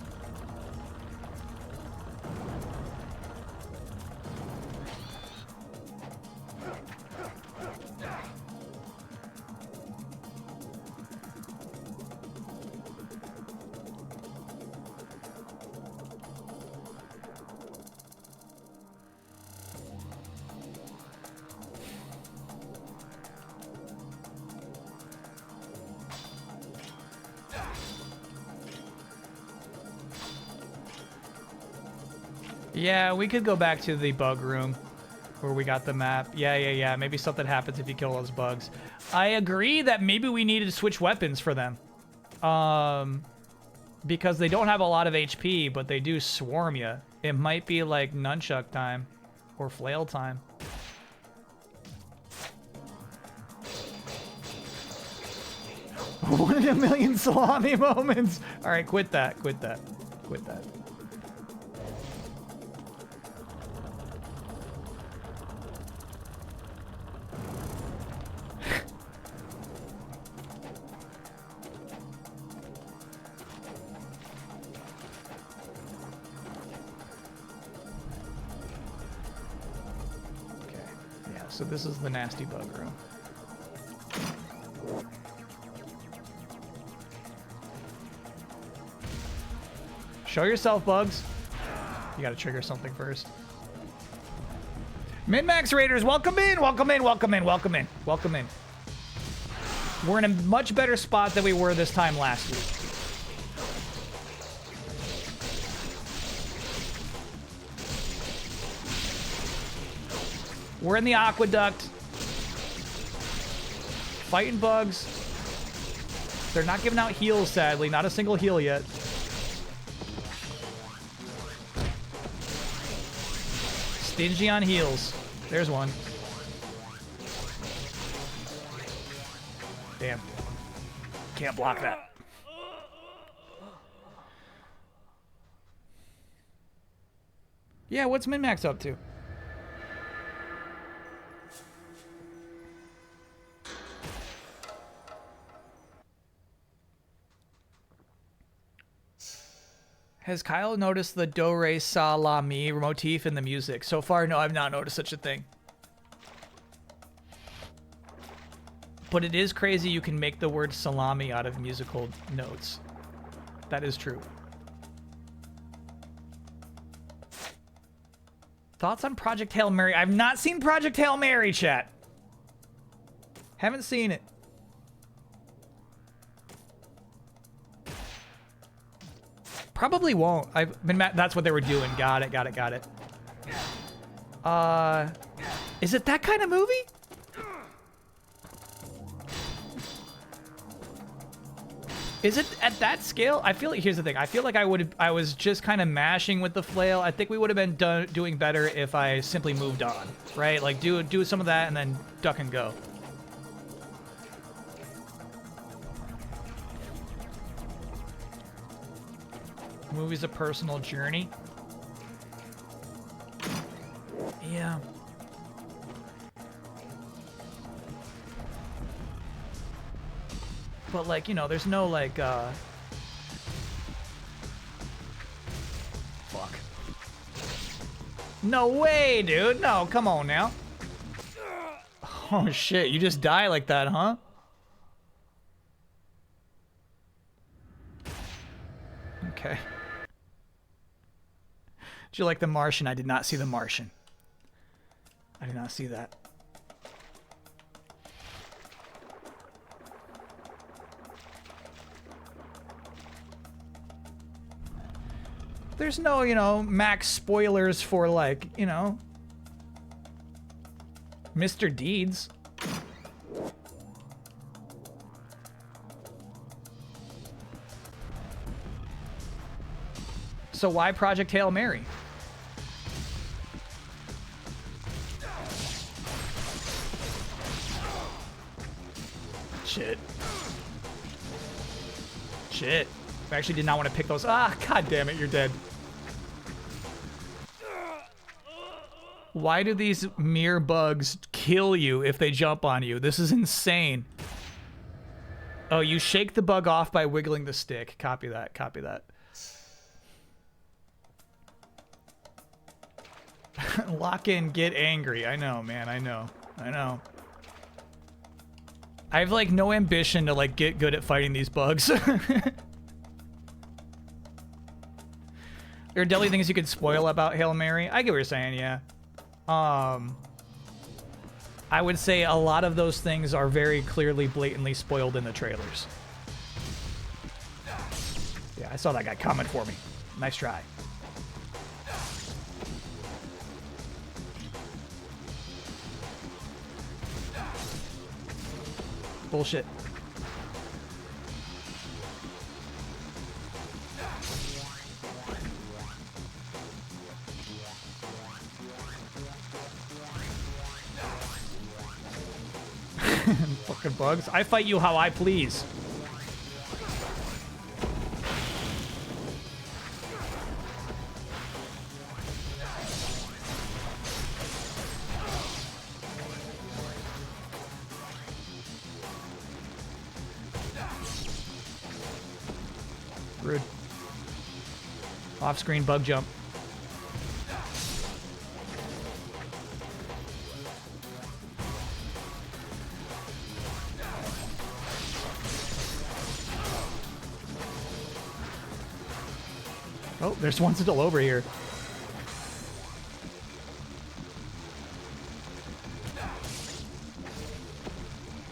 Yeah, we could go back to the bug room where we got the map. Yeah. Maybe something happens if you kill those bugs. I agree that maybe we needed to switch weapons for them. Because they don't have a lot of HP, but they do swarm you. It might be like nunchuck time or flail time. One in a million salami moments. All right, quit that. Quit that. Quit that. So this is the nasty bug room. Show yourself, bugs. You gotta trigger something first. Min-Max Raiders, welcome in, welcome in, welcome in, welcome in, welcome in. We're in a much better spot than we were this time last week. We're in the aqueduct. Fighting bugs. They're not giving out heals, sadly. Not a single heal yet. Stingy on heals. There's one. Damn. Can't block that. Yeah, what's Min-Max up to? Has Kyle noticed the do re sa la mi motif in the music? So far, no, I've not noticed such a thing. But it is crazy you can make the word salami out of musical notes. That is true. Thoughts on Project Hail Mary? I've not seen Project Hail Mary, chat. Haven't seen it. Probably won't. That's what they were doing. Got it. Is it that kind of movie? Is it at that scale? I feel like, here's the thing. I feel like I was just kind of mashing with the flail. I think we would have been doing better if I simply moved on, right? Like do some of that and then duck and go. Movie's a personal journey. Yeah. But like, you know, there's no like fuck. No way, dude. No, come on now. Oh shit, you just die like that, huh? Okay. Did you like The Martian? I did not see The Martian. I did not see that. There's no, you know, max spoilers for like, you know, Mr. Deeds. So why Project Hail Mary? Shit. I actually did not want to pick those. Ah, god damn it, you're dead. Why do these mere bugs kill you if they jump on you? This is insane. Oh, you shake the bug off by wiggling the stick. Copy that, copy that. Lock in, get angry. I know, man, I know. I have like no ambition to like get good at fighting these bugs. There are definitely things you could spoil about Hail Mary. I get what you're saying, yeah. I would say a lot of those things are very clearly, blatantly spoiled in the trailers. Yeah, I saw that guy coming for me. Nice try. Bullshit. Fucking bugs. I fight you how I please. Rude. Off-screen bug jump. Oh, there's one still over here.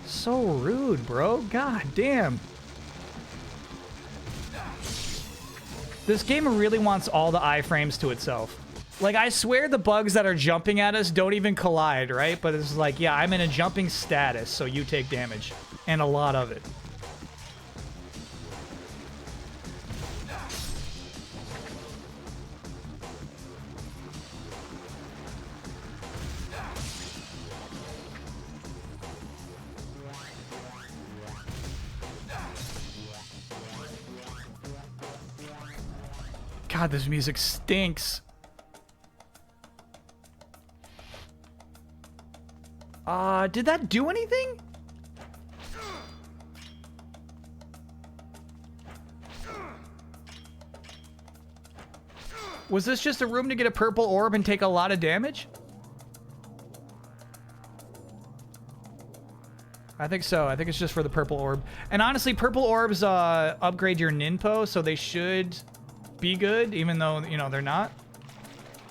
So rude, bro. God damn. This game really wants all the iframes to itself. Like, I swear the bugs that are jumping at us don't even collide, right? But it's like, yeah, I'm in a jumping status, so you take damage. And a lot of it. God, this music stinks. Did that do anything? Was this just a room to get a purple orb and take a lot of damage? I think so. I think it's just for the purple orb. And honestly, purple orbs upgrade your ninpo, so they should be good, even though, you know, they're not.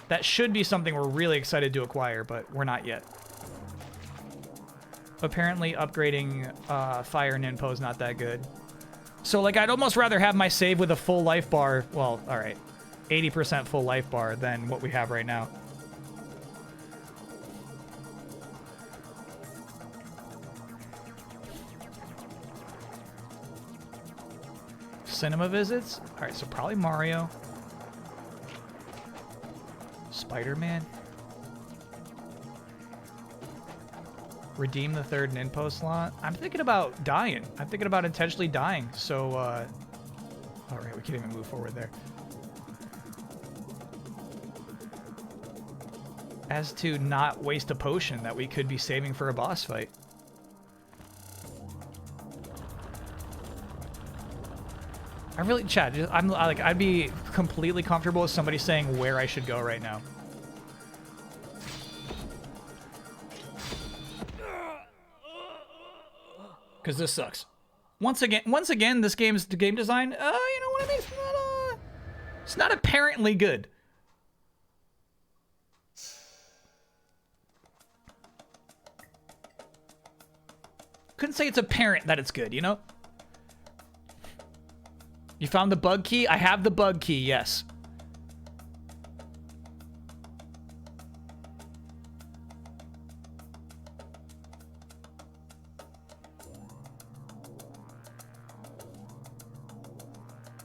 That should be something we're really excited to acquire, but we're not yet. Apparently, upgrading fire ninpo is not that good. So, like, I'd almost rather have my save with a full life bar. Well, all right. 80% full life bar than what we have right now. Cinema visits? Alright, so probably Mario. Spider-Man. Redeem the third ninpo slot. I'm thinking about dying. I'm thinking about intentionally dying. So, alright, we can't even move forward there. As to not waste a potion that we could be saving for a boss fight. I really, Chad, I'm like, I'd be completely comfortable with somebody saying where I should go right now. Because this sucks. Once again, this game's game design, you know what I mean? It's not apparently good. Couldn't say it's apparent that it's good, you know? You found the bug key? I have the bug key, yes.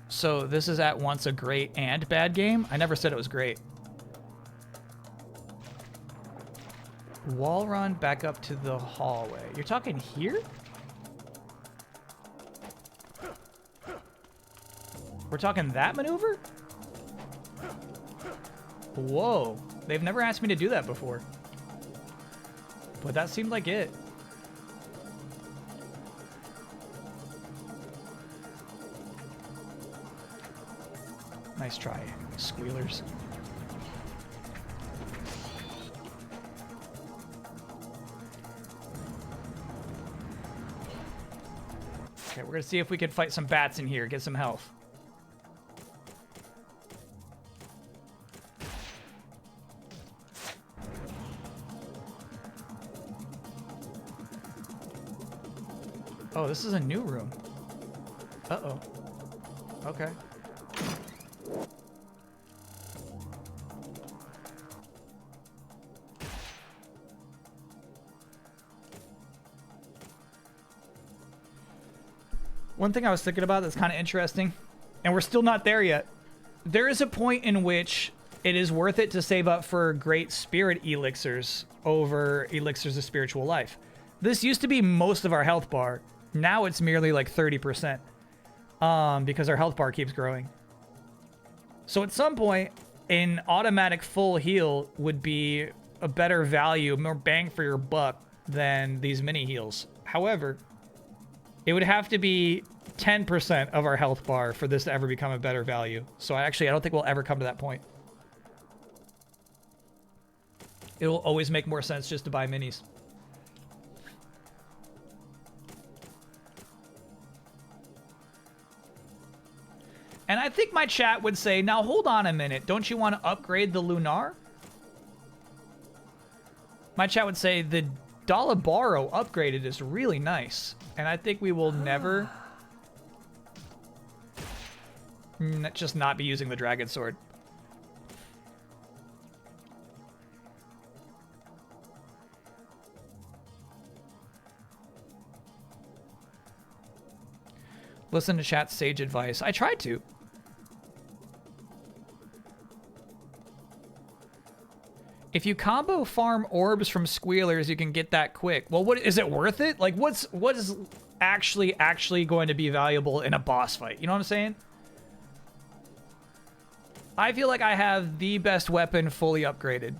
So this is at once a great and bad game? I never said it was great. Wall run back up to the hallway. You're talking here? We're talking that maneuver? Whoa. They've never asked me to do that before. But that seemed like it. Nice try, squealers. Okay, we're gonna see if we can fight some bats in here, get some health. Oh, this is a new room. Uh-oh. Okay. One thing I was thinking about that's kind of interesting, and we're still not there yet. There is a point in which it is worth it to save up for great spirit elixirs over elixirs of spiritual life. This used to be most of our health bar. Now it's merely like 30%. Because our health bar keeps growing. So at some point, an automatic full heal would be a better value, more bang for your buck than these mini heals. However, it would have to be 10% of our health bar for this to ever become a better value. So I don't think we'll ever come to that point. It will always make more sense just to buy minis. And I think my chat would say, now hold on a minute, don't you want to upgrade the Lunar? My chat would say, the Dalibaro upgraded is really nice. And I think we will never just not be using the Dragon Sword. Listen to chat's sage advice. I tried to. If you combo farm orbs from squealers, you can get that quick. Well, what is it worth it? Like, what is actually going to be valuable in a boss fight? You know what I'm saying? I feel like I have the best weapon fully upgraded.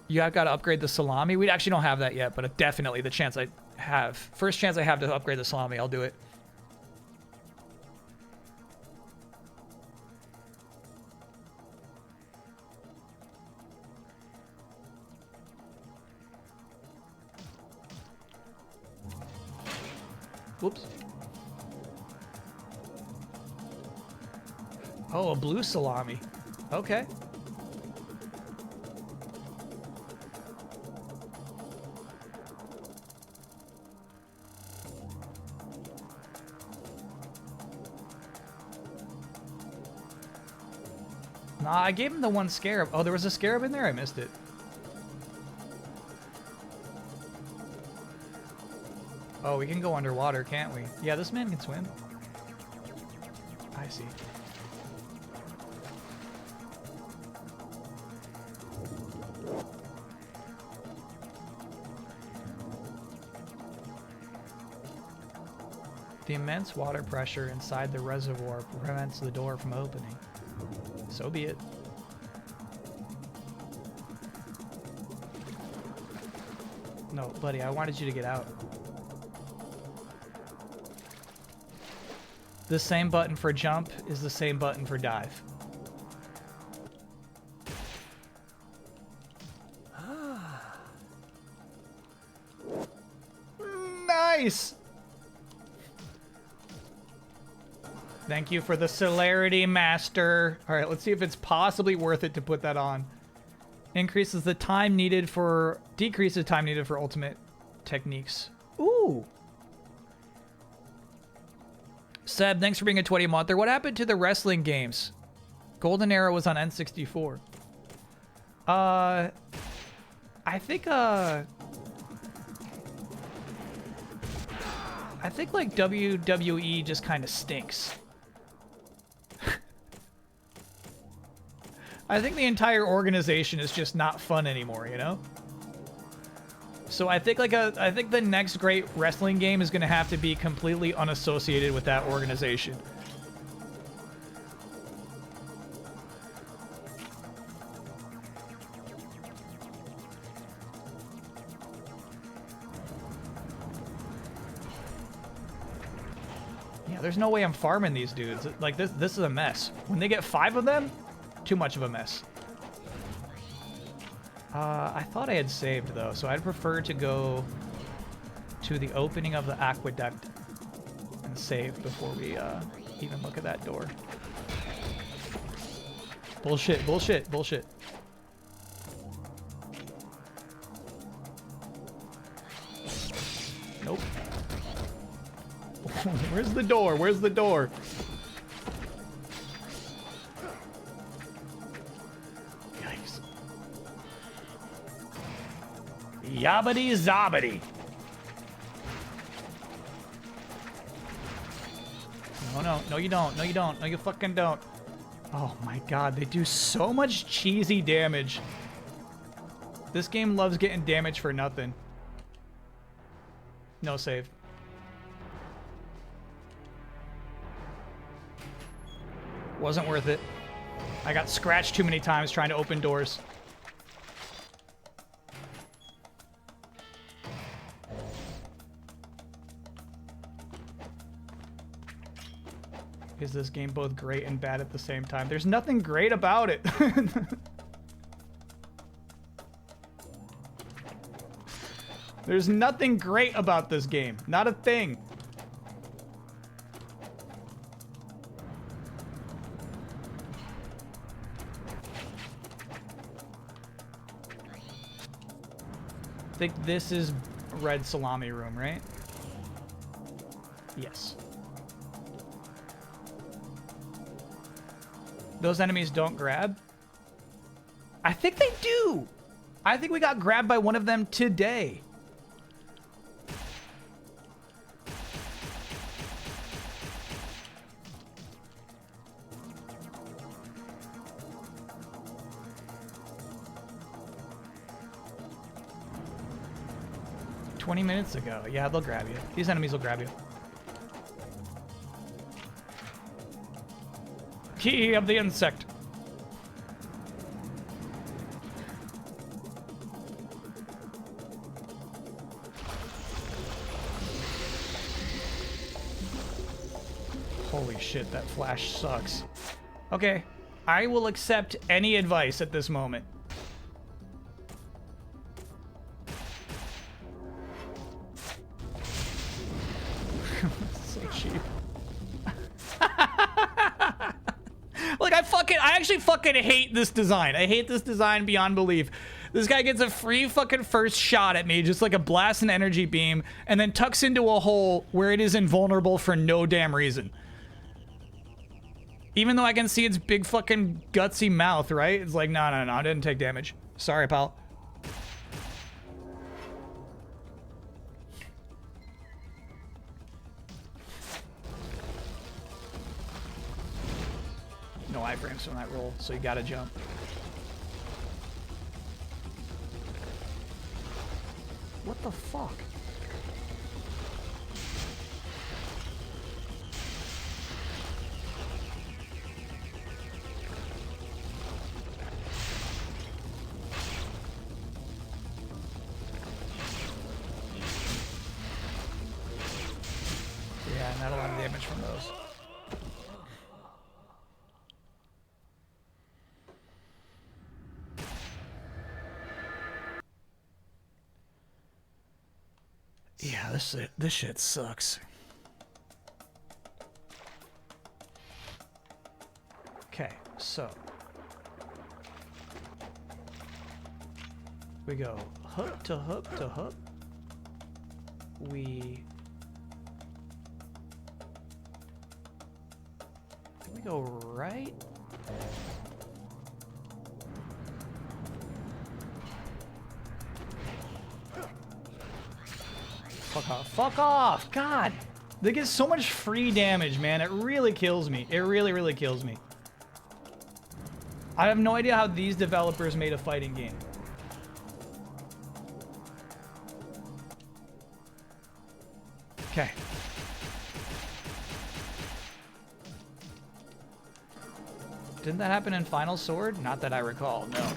You have got to upgrade the salami. We actually don't have that yet, but definitely the chance I have. First chance I have to upgrade the salami, I'll do it. Whoops. Oh, a blue salami. Okay. Nah, I gave him the one scarab. Oh, there was a scarab in there? I missed it. Oh, we can go underwater, can't we? Yeah, this man can swim. I see. The immense water pressure inside the reservoir prevents the door from opening. So be it. No, buddy, I wanted you to get out. The same button for jump is the same button for dive. Nice! Thank you for the celerity, master. All right, let's see if it's possibly worth it to put that on. Increases the time needed for... Decreases time needed for ultimate techniques. Ooh! Seb, thanks for being a 20-monther. What happened to the wrestling games? Golden Era was on N64. I think like WWE just kind of stinks. I think the entire organization is just not fun anymore, you know? So I think I think the next great wrestling game is going to have to be completely unassociated with that organization. Yeah, there's no way I'm farming these dudes. Like this is a mess. When they get 5 of them, too much of a mess. I thought I had saved, though, so I'd prefer to go to the opening of the aqueduct and save before we even look at that door. Bullshit, bullshit, bullshit. Nope. Where's the door? Where's the door? Yabbity zobbity. no. No, you don't. No, you don't. No, you fucking don't. Oh my god, they do so much cheesy damage. This game loves getting damage for nothing. No save. Wasn't worth it. I got scratched too many times trying to open doors. Is this game both great and bad at the same time? There's nothing great about it. There's nothing great about this game. Not a thing. I think this is red salami room, right? Yes. Those enemies don't grab? I think they do. I think we got grabbed by one of them today. Minutes ago. Yeah, they'll grab you. These enemies will grab you. Key of the insect. Holy shit, that flash sucks. Okay, I will accept any advice at this moment. I actually fucking hate this design. I hate this design beyond belief. This guy gets a free fucking first shot at me, just like a blast and energy beam, and then tucks into a hole where it is invulnerable for no damn reason. Even though I can see its big fucking gutsy mouth, right? It's like, no, I didn't take damage. Sorry, pal. No iframes from that roll, so you gotta jump. What the fuck? Yeah, not a lot of damage from those. Yeah, this shit sucks. Okay, so we go hook to hook to hook. We go right. Fuck off. Fuck off! God! They get so much free damage, man. It really kills me. It really, really kills me. I have no idea how these developers made a fighting game. Okay. Didn't that happen in Final Sword? Not that I recall, no.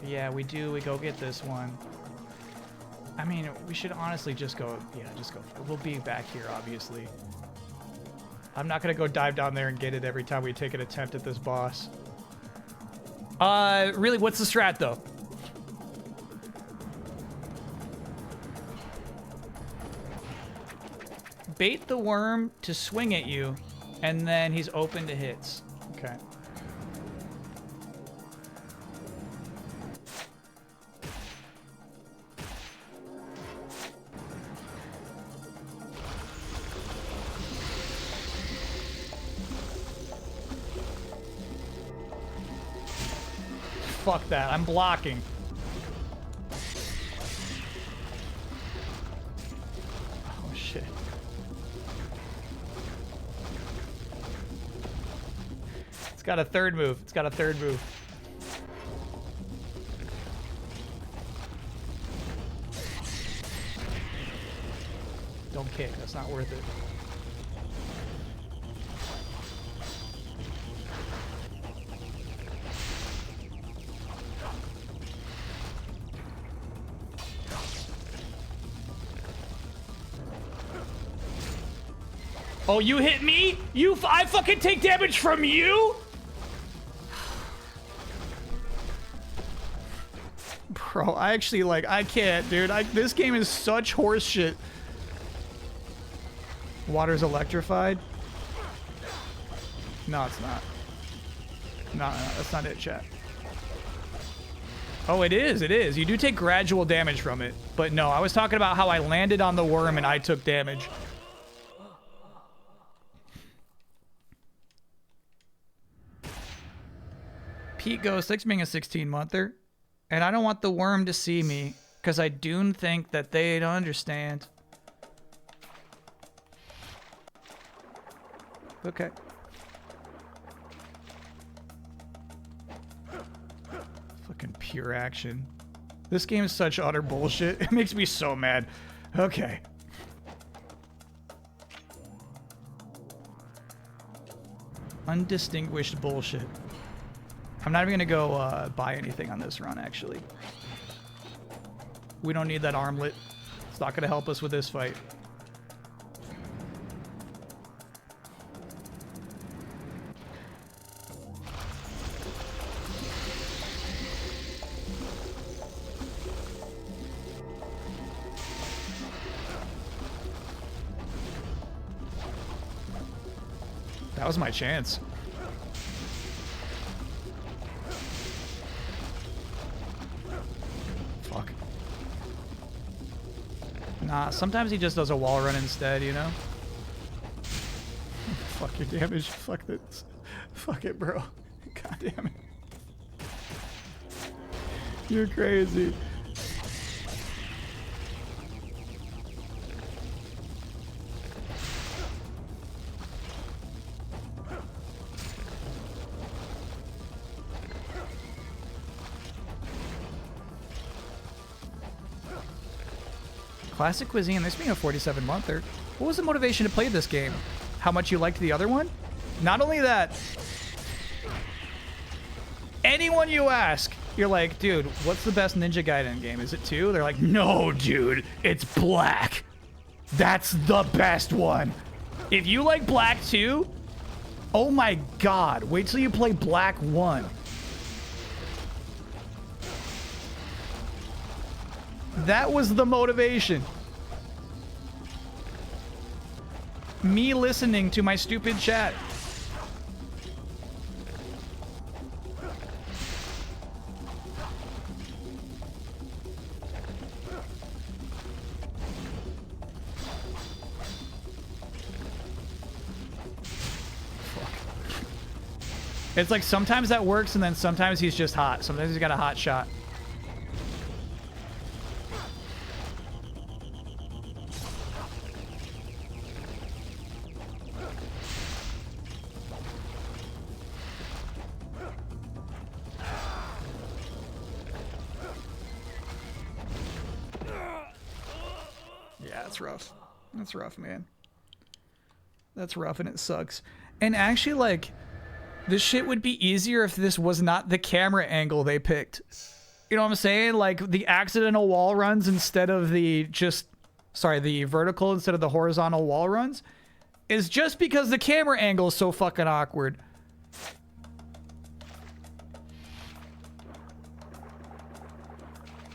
Yeah, we do. We go get this one. I mean, we should honestly just go... Yeah, just go. We'll be back here, obviously. I'm not going to go dive down there and get it every time we take an attempt at this boss. Really, what's the strat, though? Bait the worm to swing at you, and then he's open to hits. Okay. fuck that. I'm blocking. Oh, shit. It's got a third move. It's got a third move. Don't kick. That's not worth it. Oh, you hit me? I fucking take damage from you? Bro, I actually, like, I can't, dude. This game is such horse shit. Water's electrified? No, it's not. No, that's not it, chat. Oh, it is, it is. You do take gradual damage from it. But no, I was talking about how I landed on the worm and I took damage. Pete goes, thanks for being a 16-monther. And I don't want the worm to see me, because I do think that they'd understand. Okay. Fucking pure action. This game is such utter bullshit. It makes me so mad. Okay. Undistinguished bullshit. I'm not even gonna go buy anything on this run, actually. We don't need that armlet. It's not gonna help us with this fight. That was my chance. Fuck. Nah, sometimes he just does a wall run instead, you know? Fuck your damage. Fuck this. Fuck it, bro. God damn it. You're crazy. Classic Cuisine, this being a 47-monther. What was the motivation to play this game? How much you liked the other one? Not only that, anyone you ask, you're like, dude, what's the best Ninja Gaiden game? Is it 2? They're like, no, dude, it's Black. That's the best one. If you like Black 2, oh my god, wait till you play Black 1. That was the motivation. Me listening to my stupid chat. Fuck. It's like sometimes that works and then sometimes he's just hot. Sometimes he's got a hot shot. Rough. That's rough, man. That's rough and it sucks. And actually, like, this shit would be easier if this was not the camera angle they picked. You know what I'm saying? Like, the accidental wall runs instead of the the vertical instead of the horizontal wall runs is just because the camera angle is so fucking awkward.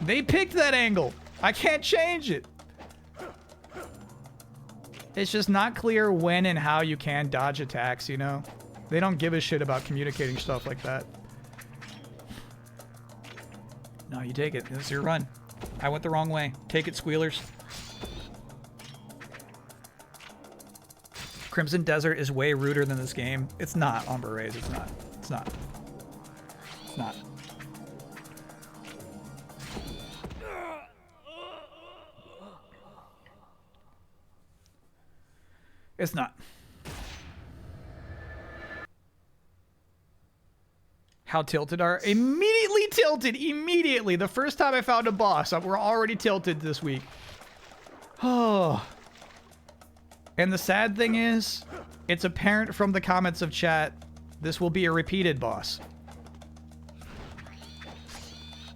They picked that angle. I can't change it. It's just not clear when and how you can dodge attacks, you know? They don't give a shit about communicating stuff like that. No, you take it. This is your run. I went the wrong way. Take it, squealers. Crimson Desert is way ruder than this game. It's not, on Berets. It's not. It's not. It's not. It's not. How tilted are... Immediately tilted! Immediately! The first time I found a boss, we're already tilted this week. Oh. And the sad thing is, it's apparent from the comments of chat, this will be a repeated boss.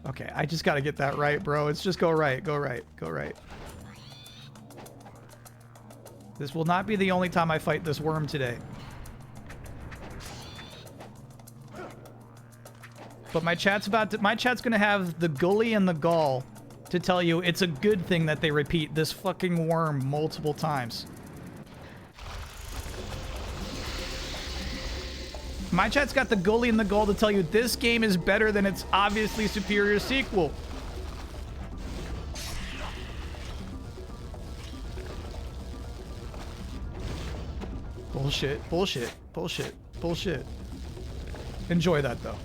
Okay, I just gotta get that right, bro. It's just go right, go right, go right. This will not be the only time I fight this worm today. But my chat's gonna have the gully and the gall to tell you it's a good thing that they repeat this fucking worm multiple times. My chat's got the gully and the gall to tell you this game is better than its obviously superior sequel. Bullshit, bullshit, bullshit, bullshit. Enjoy that, though.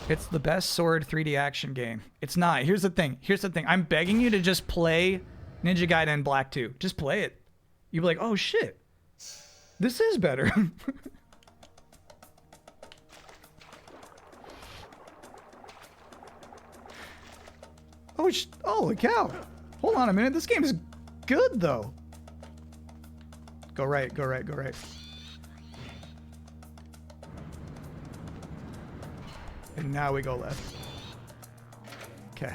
It's the best sword 3D action game. It's not. Here's the thing. Here's the thing. I'm begging you to just play Ninja Gaiden Black 2. Just play it. You'll be like, oh shit. This is better. Holy cow. Hold on a minute. This game is good, though. Go right, go right, go right. And now we go left. Okay.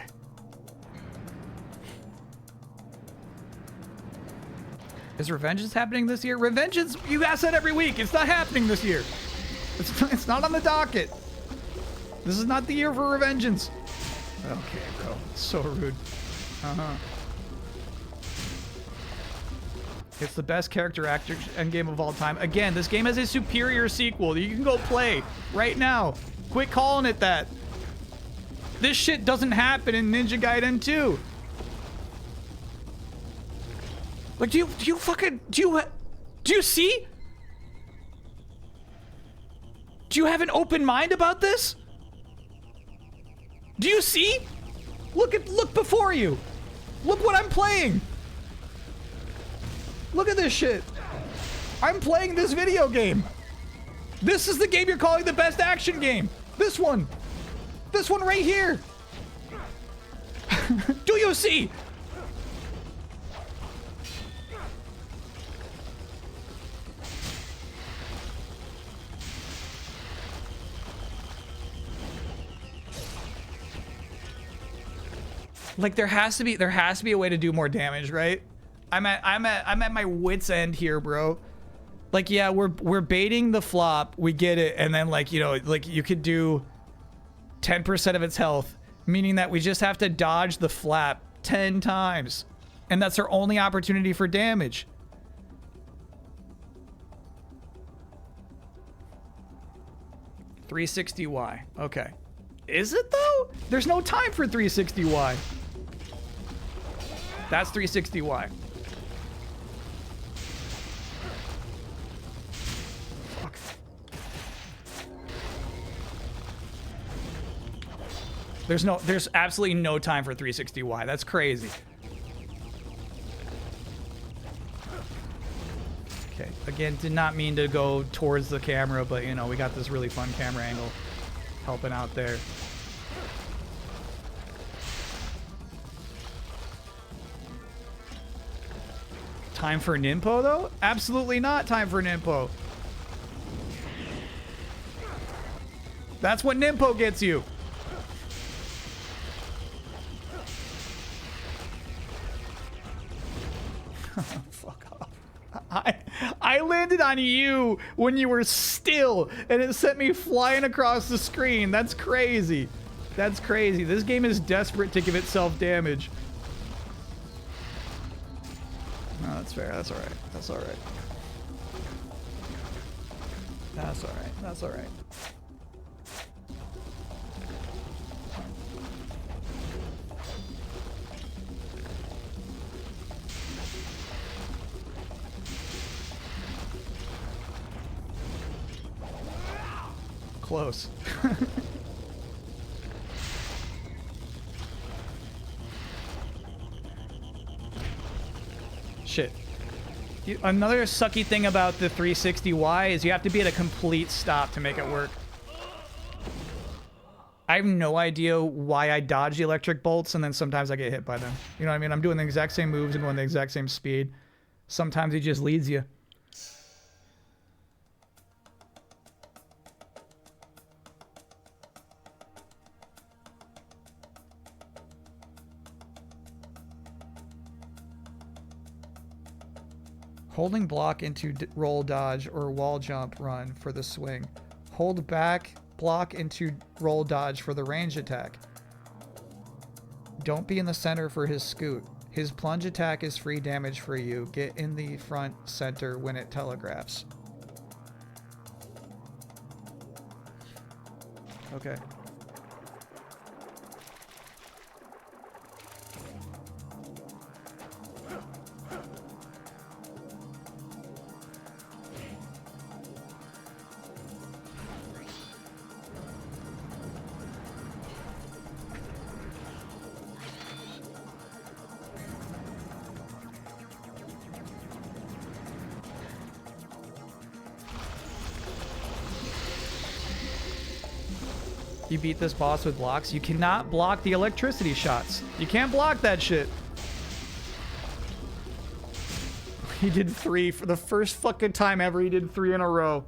Is Revengeance happening this year? Revengeance, you ask that every week. It's not happening this year. It's not on the docket. This is not the year for Revengeance. Okay, bro. So rude. It's the best character actor endgame of all time. Again, this game has a superior sequel. You can go play right now. Quit calling it that. This shit doesn't happen in Ninja Gaiden 2. Like, do you see? Do you have an open mind about this? Do you see? Look before you. Look what I'm playing. Look at this shit. I'm playing this video game. This is the game you're calling the best action game. This one. This one right here. Do you see? Like there has to be a way to do more damage, right? I'm at my wit's end here, bro. Like, yeah, we're baiting the flop, we get it, and then like, you know, like you could do 10% of its health, meaning that we just have to dodge the flap 10 times. And that's our only opportunity for damage. $360Y. Okay. Is it though? There's no time for 360Y. That's 360Y. Fuck. There's absolutely no time for 360Y. That's crazy. Okay, again, did not mean to go towards the camera, but you know, we got this really fun camera angle helping out there. Time for Ninpo, though? Absolutely not time for Ninpo. That's what Ninpo gets you. Fuck off. I landed on you when you were still, and it sent me flying across the screen. That's crazy. That's crazy. This game is desperate to give itself damage. No, that's fair. That's all right. That's all right. That's all right. That's all right. close. Shit. Another sucky thing about the 360Y is you have to be at a complete stop to make it work. I have no idea why I dodge the electric bolts and then sometimes I get hit by them. You know what I mean? I'm doing the exact same moves and going the exact same speed. Sometimes he just leads you. Holding block into roll dodge or wall jump run for the swing. Hold back block into roll dodge for the range attack. Don't be in the center for his scoot. His plunge attack is free damage for you. Get in the front center when it telegraphs. Okay. You beat this boss with blocks. You cannot block the electricity shots. You can't block that shit. He did 3 for the first fucking time ever. He did 3 in a row.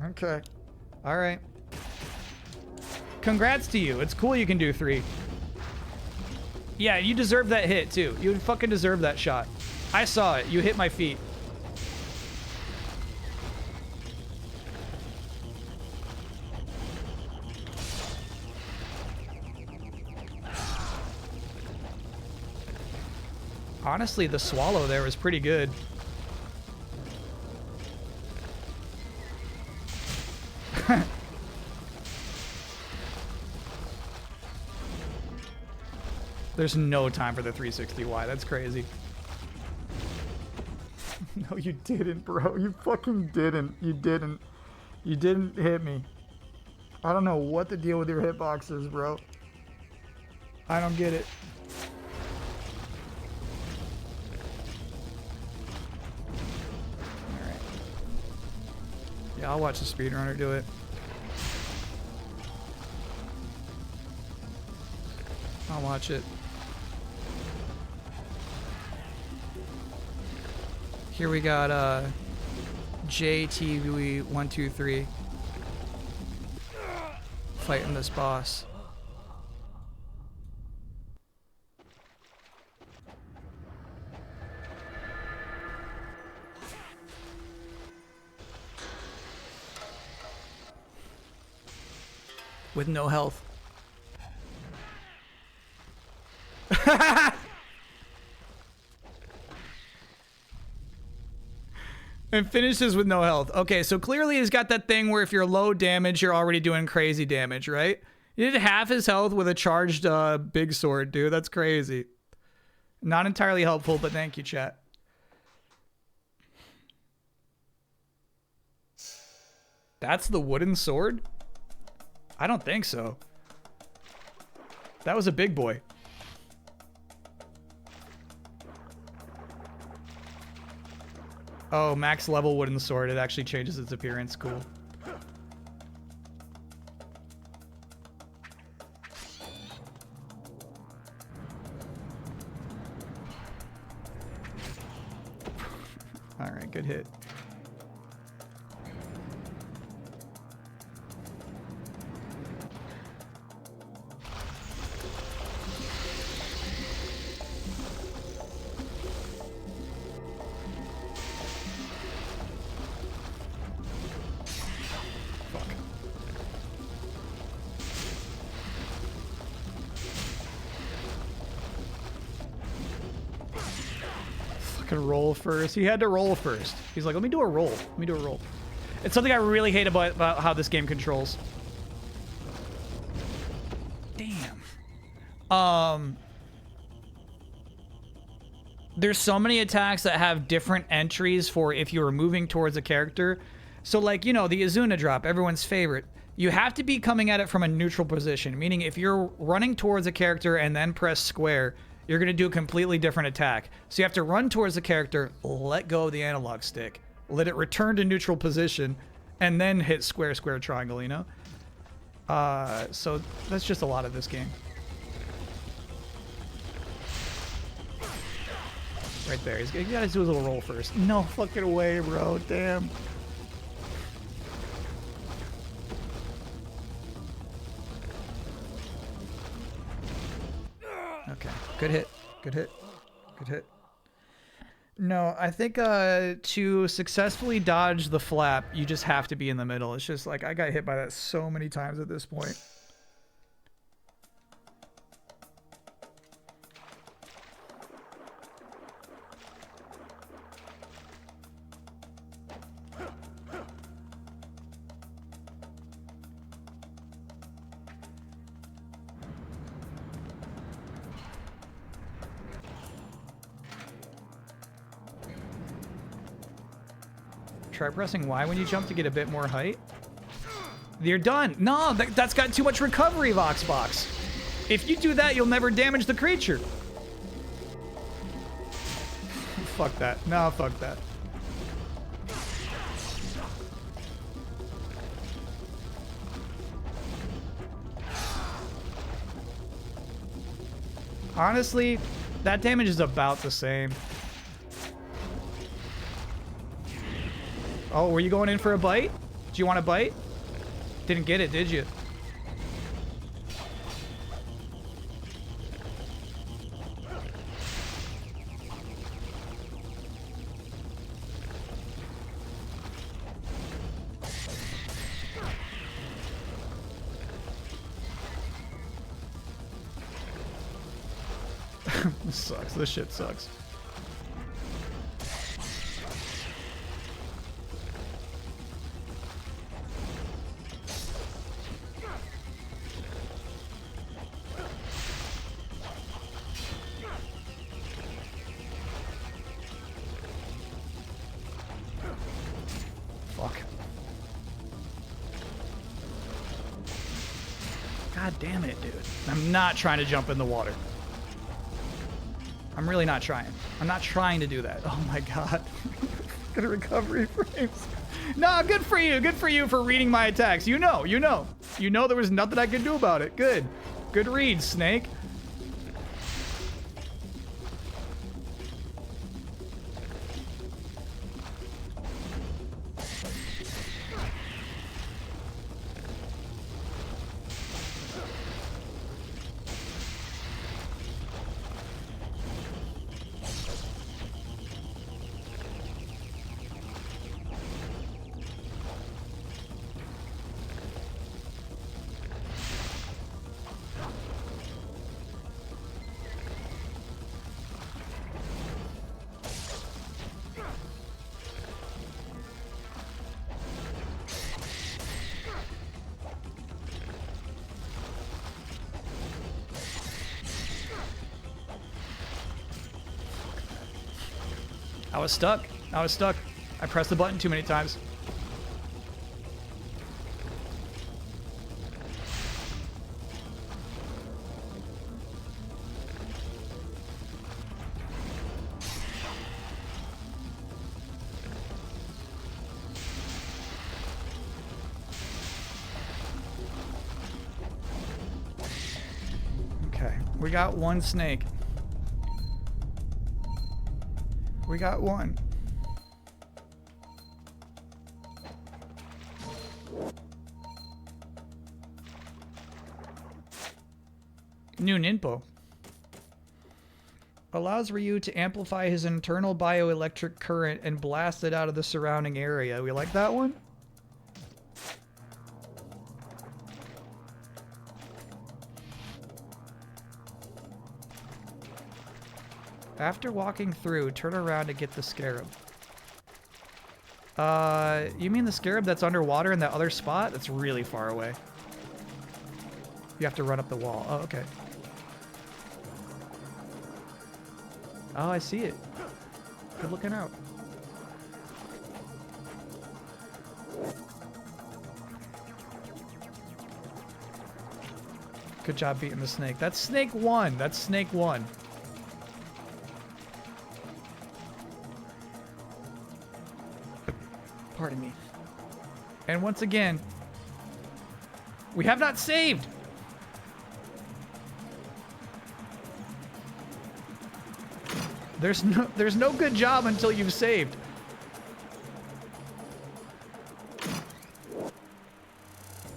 Okay. All right. Congrats to you. It's cool you can do 3. Yeah, you deserve that hit too. You fucking deserve that shot. I saw it. You hit my feet. Honestly, the swallow there was pretty good. There's no time for the 360Y. That's crazy. No, you didn't, bro. You fucking didn't. You didn't. You didn't hit me. I don't know what the deal with your hitbox is, bro. I don't get it. Yeah, I'll watch the speedrunner do it. I'll watch it. Here we got JTV123 fighting this boss. With no health. And finishes with no health. Okay, so clearly he's got that thing where if you're low damage, you're already doing crazy damage, right? He did half his health with a charged big sword, dude. That's crazy. Not entirely helpful, but thank you, chat. That's the wooden sword? I don't think so. That was a big boy. Oh, max level wooden sword. It actually changes its appearance. Cool. All right, good hit. Roll first. He had to roll first. He's like, let me do a roll. Let me do a roll. It's something I really hate about how this game controls. Damn. There's so many attacks that have different entries for if you were moving towards a character. So like, you know, the Azuna drop, everyone's favorite. You have to be coming at it from a neutral position, meaning if you're running towards a character and then press square, you're going to do a completely different attack. So you have to run towards the character, let go of the analog stick, let it return to neutral position, and then hit square, square, triangle, you know? So that's just a lot of this game. Right there. You gotta do a little roll first. No fucking way, bro. Damn. Okay. Good hit. Good hit. Good hit. No, I think to successfully dodge the flap, you just have to be in the middle. It's just like I got hit by that so many times at this point. Try pressing Y when you jump to get a bit more height. You're done. No, that's got too much recovery, Voxbox. If you do that, you'll never damage the creature. Fuck that. No, fuck that. Honestly, that damage is about the same. Oh, were you going in for a bite? Do you want a bite? Didn't get it, did you? This sucks. This shit sucks. God damn it, dude. I'm not trying to jump in the water. I'm really not trying. I'm not trying to do that. Oh my god. Good recovery frames. Nah, good for you. Good for you for reading my attacks. You know. You know there was nothing I could do about it. Good. Good read, Snake. I was stuck. I was stuck. I pressed the button too many times. Okay, we got one snake. We got one. New Ninpo. Allows Ryu to amplify his internal bioelectric current and blast it out of the surrounding area. We like that one? After walking through, turn around to get the scarab. You mean the scarab that's underwater in that other spot? That's really far away. You have to run up the wall. Oh, okay. Oh, I see it. Good looking out. Good job beating the snake. That's snake 1. That's snake 1. Pardon me. And once again, we have not saved. There's no good job until you've saved.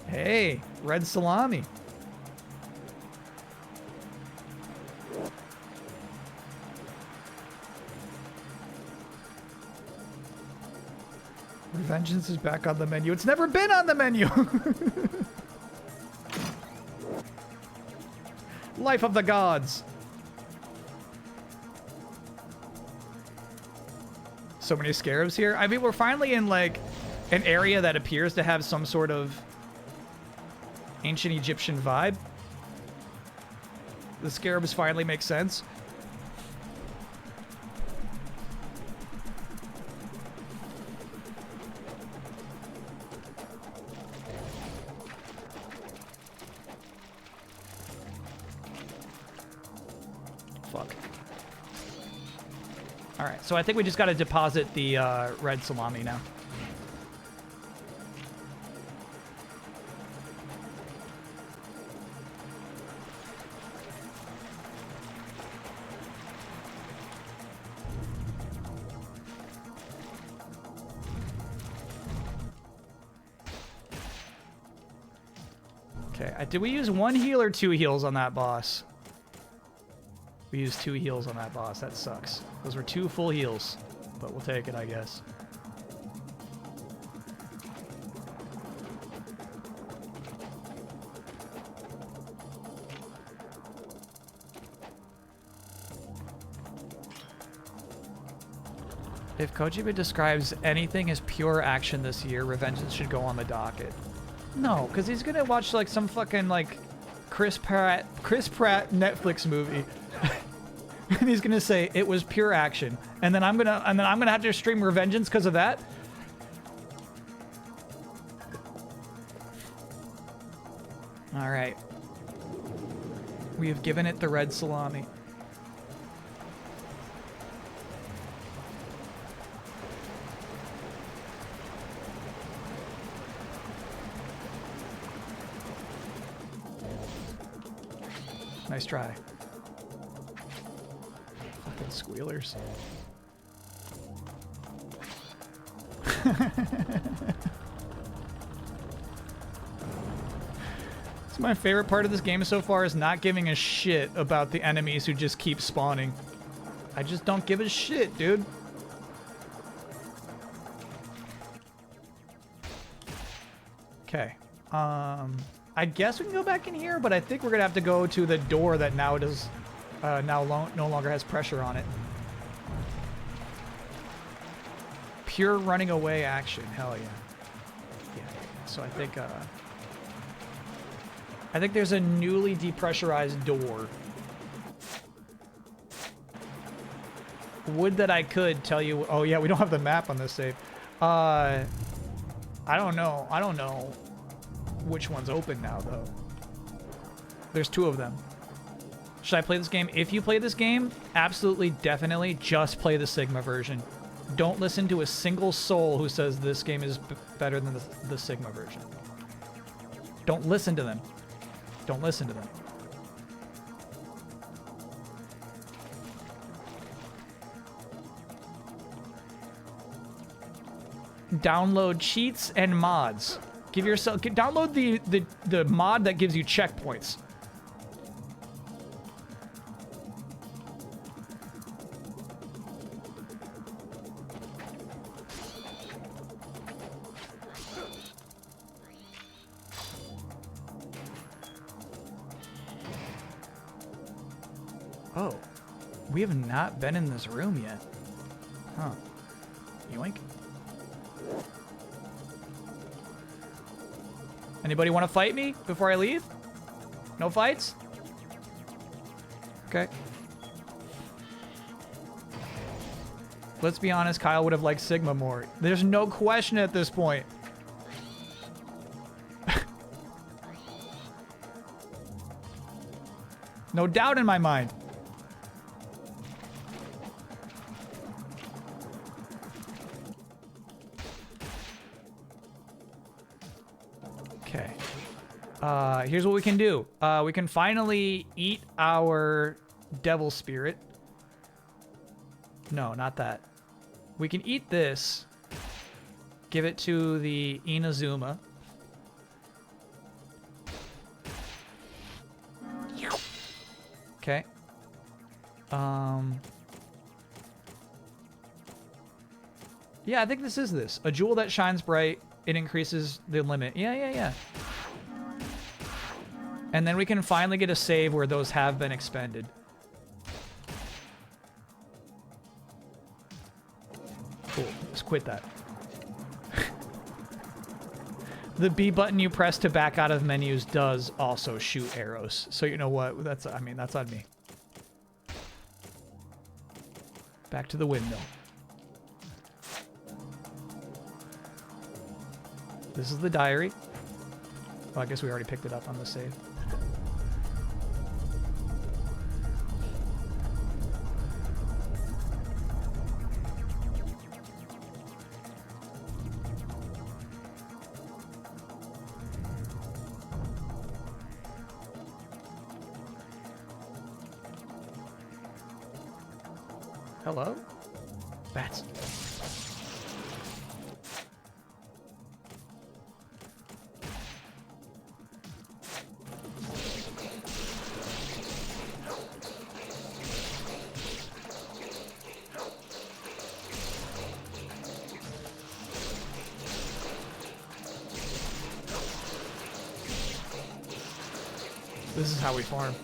Hey, red salami. Vengeance is back on the menu. It's never been on the menu. Life of the gods. So many scarabs here. I mean, we're finally in like an area that appears to have some sort of ancient Egyptian vibe. The scarabs finally make sense. Fuck. Alright, so I think we just gotta deposit the red salami now. Okay, did we use 1 heal or 2 heals on that boss? We used 2 heals on that boss. That sucks. Those were 2 full heals, but we'll take it, I guess. If Kojima describes anything as pure action this year, Revengeance should go on the docket. No, because he's gonna watch like some fucking like Chris Pratt Netflix movie. And he's gonna say it was pure action, and then I'm gonna have to stream Revengeance because of that. All right, we have given it the red salami. Nice try. Fucking squealers. It's my favorite part of this game so far is not giving a shit about the enemies who just keep spawning. I just don't give a shit, dude. Okay. I guess we can go back in here, but I think we're gonna have to go to the door that now does, no longer has pressure on it. Pure running away action, hell yeah. Yeah. So I think there's a newly depressurized door. Would that I could tell you. Oh yeah, we don't have the map on this save. I don't know which one's open now, though. There's 2 of them. Should I play this game? If you play this game, absolutely, definitely, just play the Sigma version. Don't listen to a single soul who says this game is better than the Sigma version. Don't listen to them. Don't listen to them. Download cheats and mods. Download the mod that gives you checkpoints. Oh, we have not been in this room yet. Huh. Yoink. Anybody want to fight me before I leave? No fights? Okay. Let's be honest, Kyle would have liked Sigma more. There's no question at this point. No doubt in my mind. Okay. Here's what we can do. We can finally eat our devil spirit. No, not that. We can eat this. Give it to the Inazuma. Okay. Yeah, I think this is this. A jewel that shines bright. It increases the limit. Yeah. And then we can finally get a save where those have been expended. Cool. Let's quit that. The B button you press to back out of menus does also shoot arrows. So you know what? That's on me. Back to the windmill. This is the diary. Oh, I guess we already picked it up on the save. Hello? Bats. This is how we farm.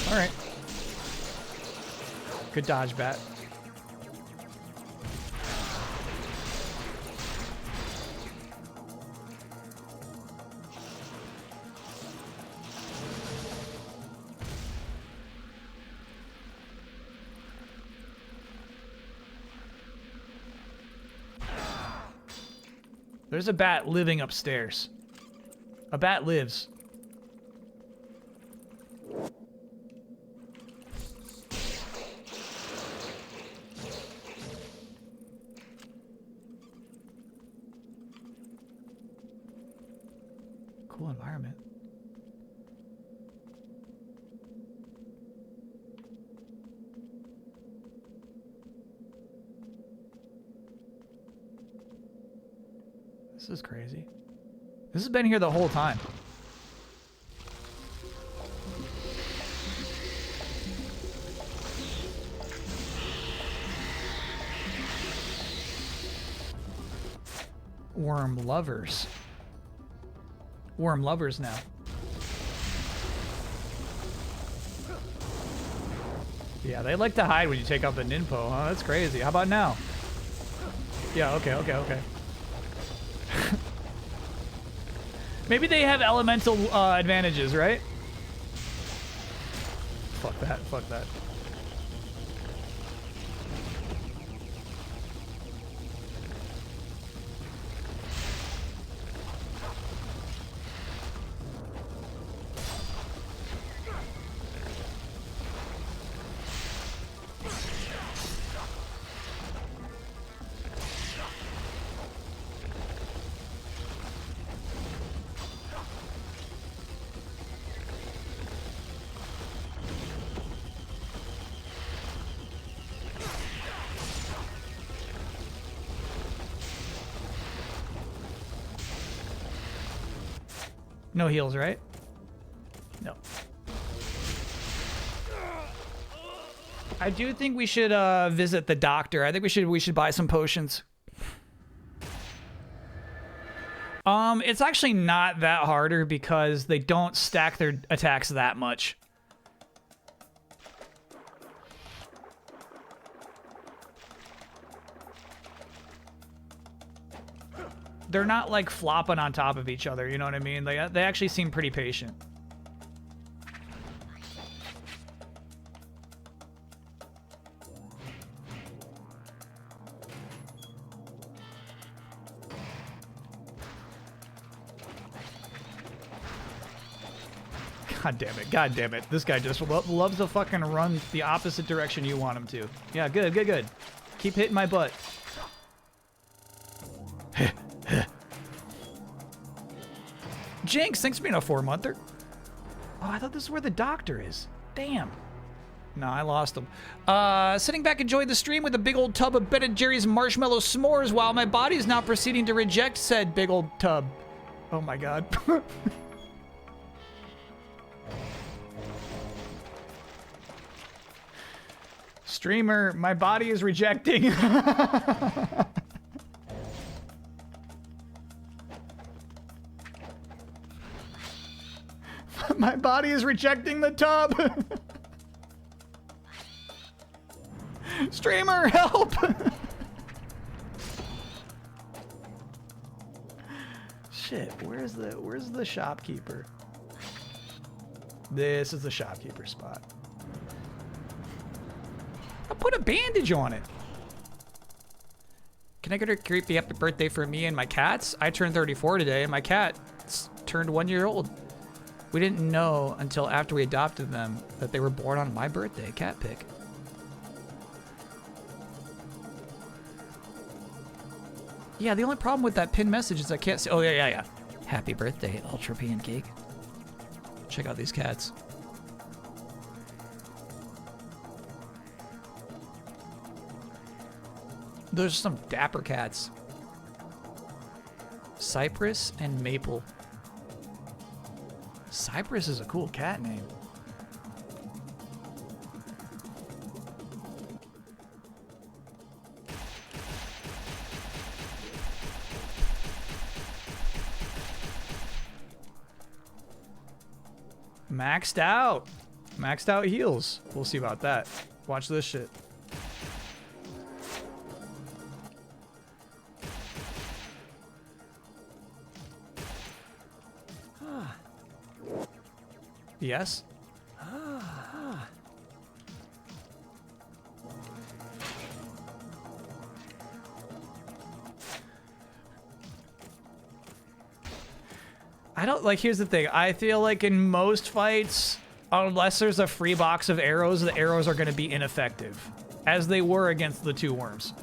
All right. Good dodge, bat. There's a bat living upstairs. A bat lives. Cool environment. This is crazy. This has been here the whole time. Worm lovers. Worm lovers now. Yeah, they like to hide when you take out the ninpo, huh? That's crazy. How about now? Yeah, okay. Maybe they have elemental advantages, right? Fuck that. No heals, right? No. I do think we should visit the doctor. I think we should buy some potions. It's actually not that harder because they don't stack their attacks that much. They're not like flopping on top of each other, you know what I mean? They actually seem pretty patient. God damn it. God damn it. This guy just loves to fucking run the opposite direction you want him to. Yeah, good, good, good. Keep hitting my butt. Jinx, thanks for being a 4-monther. Oh, I thought this is where the doctor is. Damn. No, I lost him. Sitting back enjoying the stream with a big old tub of Ben & Jerry's marshmallow s'mores while my body is now proceeding to reject said big old tub. Oh my god. Streamer, my body is rejecting. My body is rejecting the tub. Streamer, help! Shit, where's the shopkeeper? This is the shopkeeper spot. I'll put a bandage on it. Can I get a creepy happy birthday for me and my cats? I turned 34 today and my cat turned 1 year old. We didn't know until after we adopted them that they were born on my birthday. Cat pic. Yeah, the only problem with that pinned message is I can't see. Oh, yeah. Happy birthday, Ultra Pancake. Check out these cats. Those are some dapper cats. Cypress and Maple. Cypress is a cool cat name. Maxed out. Maxed out heals. We'll see about that. Watch this shit. Yes? I don't, like, here's the thing. I feel like in most fights, unless there's a free box of arrows, the arrows are going to be ineffective, as they were against the two worms.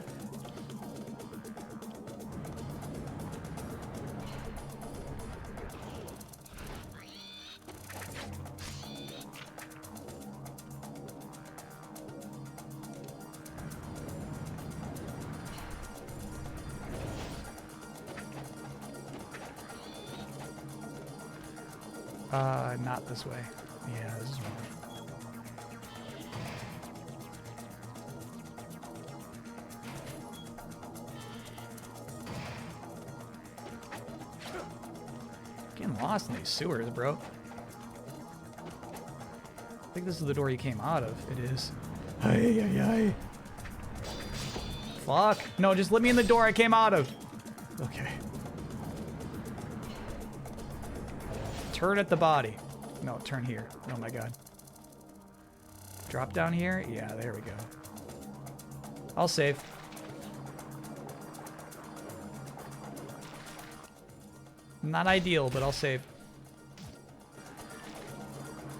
Not this way. Yeah, this is wrong. Getting lost in these sewers, bro. I think this is the door you came out of. It is. Ay. Fuck. No, just let me in the door I came out of. Okay. Turn at the body. No, turn here. Oh my god. Drop down here? Yeah, there we go. I'll save. Not ideal, but I'll save.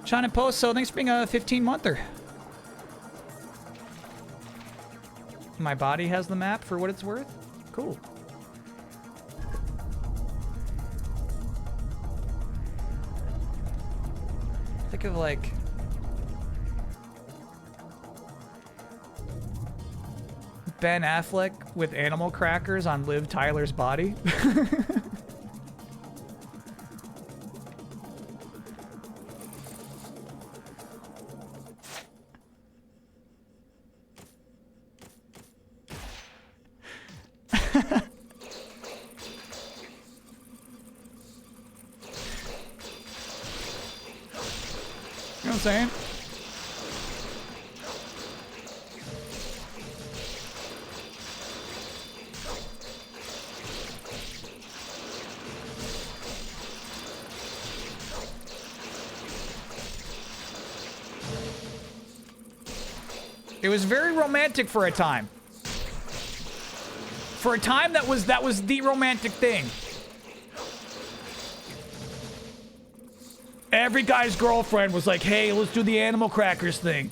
Sean and Post, so thanks for being a 15-monther. My body has the map for what it's worth? Cool. Think of like Ben Affleck with animal crackers on Liv Tyler's body. Saying? It was very romantic for a time. For a time, that was the romantic thing. Every guy's girlfriend was like, hey, let's do the animal crackers thing.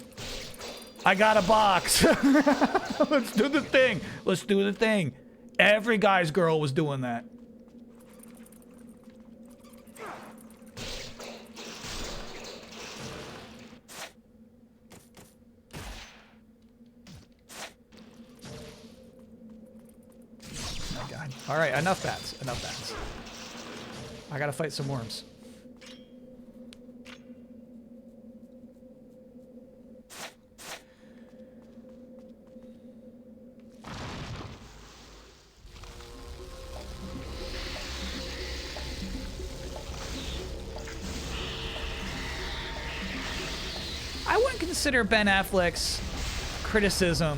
I got a box. Let's do the thing. Let's do the thing. Every guy's girl was doing that. Oh my God. All right, enough bats. Enough bats. I gotta fight some worms. I wouldn't consider Ben Affleck's criticism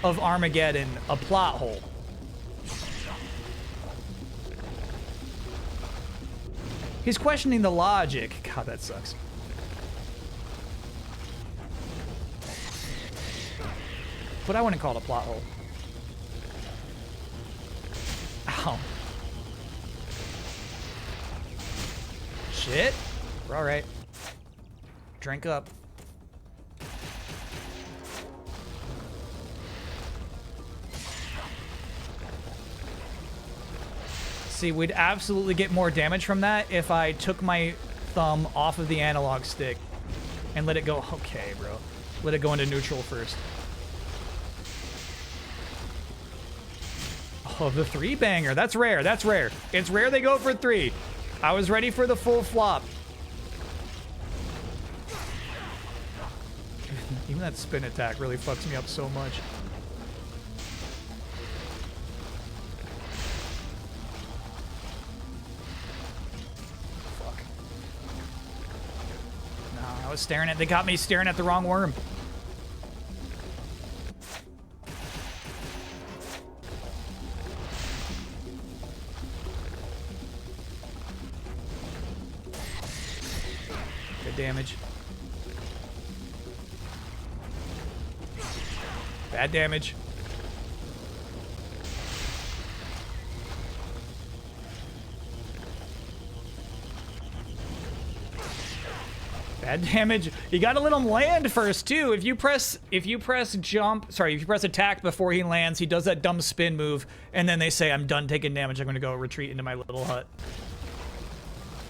of Armageddon a plot hole. He's questioning the logic. God, that sucks. But I wouldn't call it a plot hole. Ow. Shit. We're all right. Drink up. See, we'd absolutely get more damage from that if I took my thumb off of the analog stick and let it go. Okay, bro. Let it go into neutral first. Oh, the 3-banger. That's rare. That's rare. It's rare they go for 3. I was ready for the full flop. Even that spin attack really fucks me up so much. Fuck. No, I was staring at... They got me staring at the wrong worm. Good damage. Bad damage. Bad damage. You gotta let him land first too. If you press jump, sorry, if you press attack before he lands, he does that dumb spin move, and then they say, I'm done taking damage, I'm gonna go retreat into my little hut.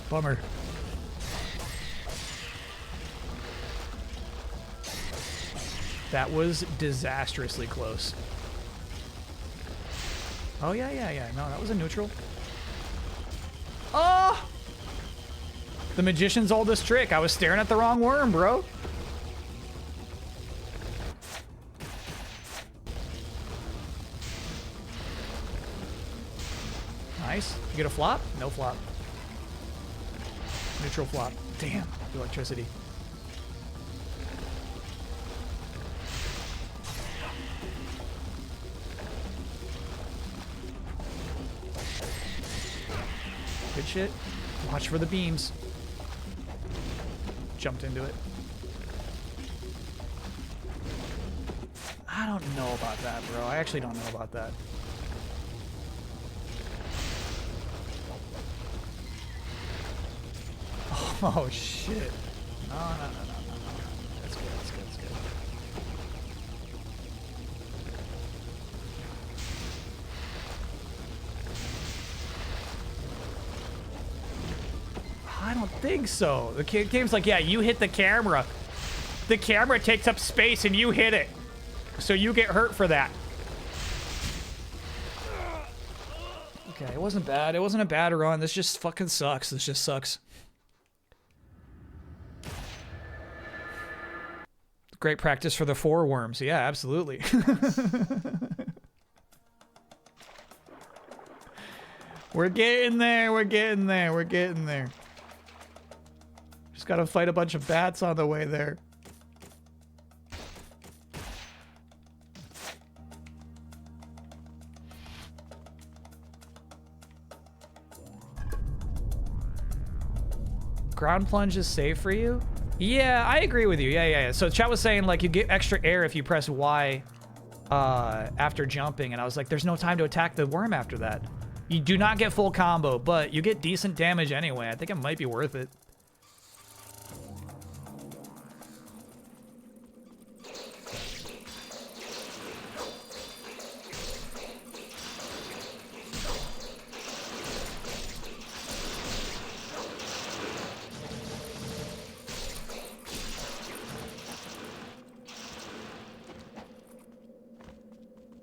Bummer. That was disastrously close. Oh, yeah. No, that was a neutral. Oh! The magician's oldest trick. I was staring at the wrong worm, bro. Nice. You get a flop? No flop. Neutral flop. Damn. Electricity. Good shit. Watch for the beams. Jumped into it. I don't know about that, bro. I actually don't know about that. Oh, shit. No. That's good. I don't think so. The game's like, yeah, you hit the camera. The camera takes up space and you hit it. So you get hurt for that. Okay, it wasn't bad. It wasn't a bad run. This just fucking sucks. This just sucks. Great practice for the 4 worms. Yeah, absolutely. We're getting there. We're getting there. We're getting there. Just gotta fight a bunch of bats on the way there. Ground plunge is safe for you? Yeah, I agree with you. Yeah. So chat was saying, like, you get extra air if you press Y after jumping, and I was like, there's no time to attack the worm after that. You do not get full combo, but you get decent damage anyway. I think it might be worth it.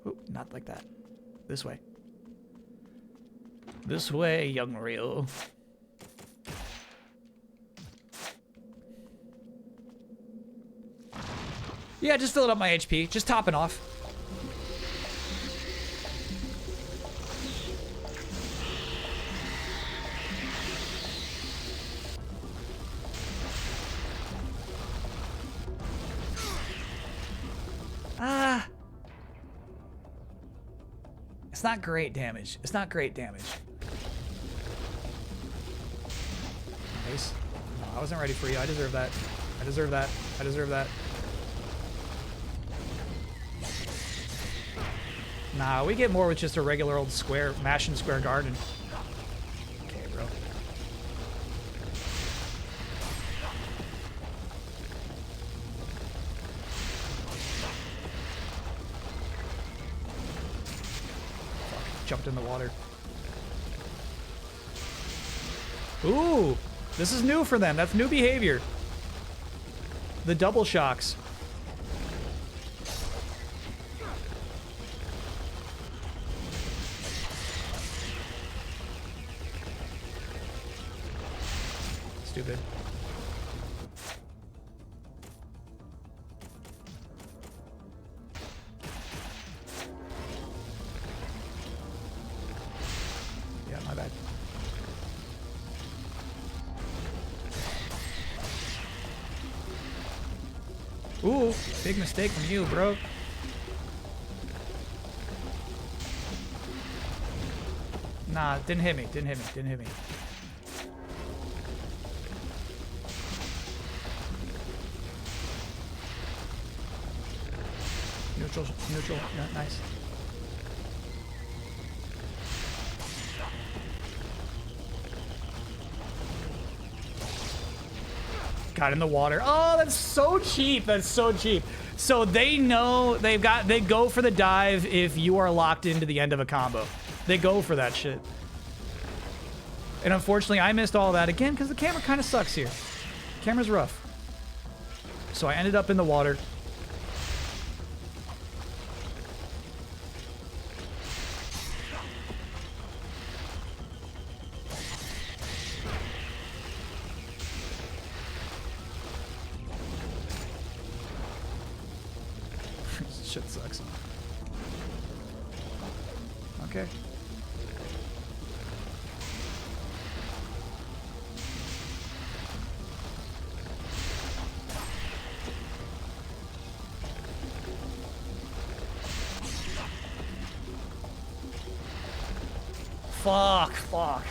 Ooh, not like that. This way. This way, young Ryu. Yeah, just filling up my HP. Just topping off. Ah. It's not great damage. It's not great damage. Nice. No, I wasn't ready for you. I deserve that. I deserve that. I deserve that. Nah, we get more with just a regular old square, mash and square garden. Okay, bro. Fuck, jumped in the water. Ooh, this is new for them. That's new behavior. The double shocks. Stupid. Yeah, my bad. Ooh, big mistake from you, bro. Nah, didn't hit me, didn't hit me, didn't hit me. Neutral, neutral, yeah, nice. Got in the water. Oh, that's so cheap. That's so cheap. So they know they go for the dive if you are locked into the end of a combo. They go for that shit. And unfortunately, I missed all that again because the camera kind of sucks here. Camera's rough. So I ended up in the water. Shit sucks. Okay. Fuck.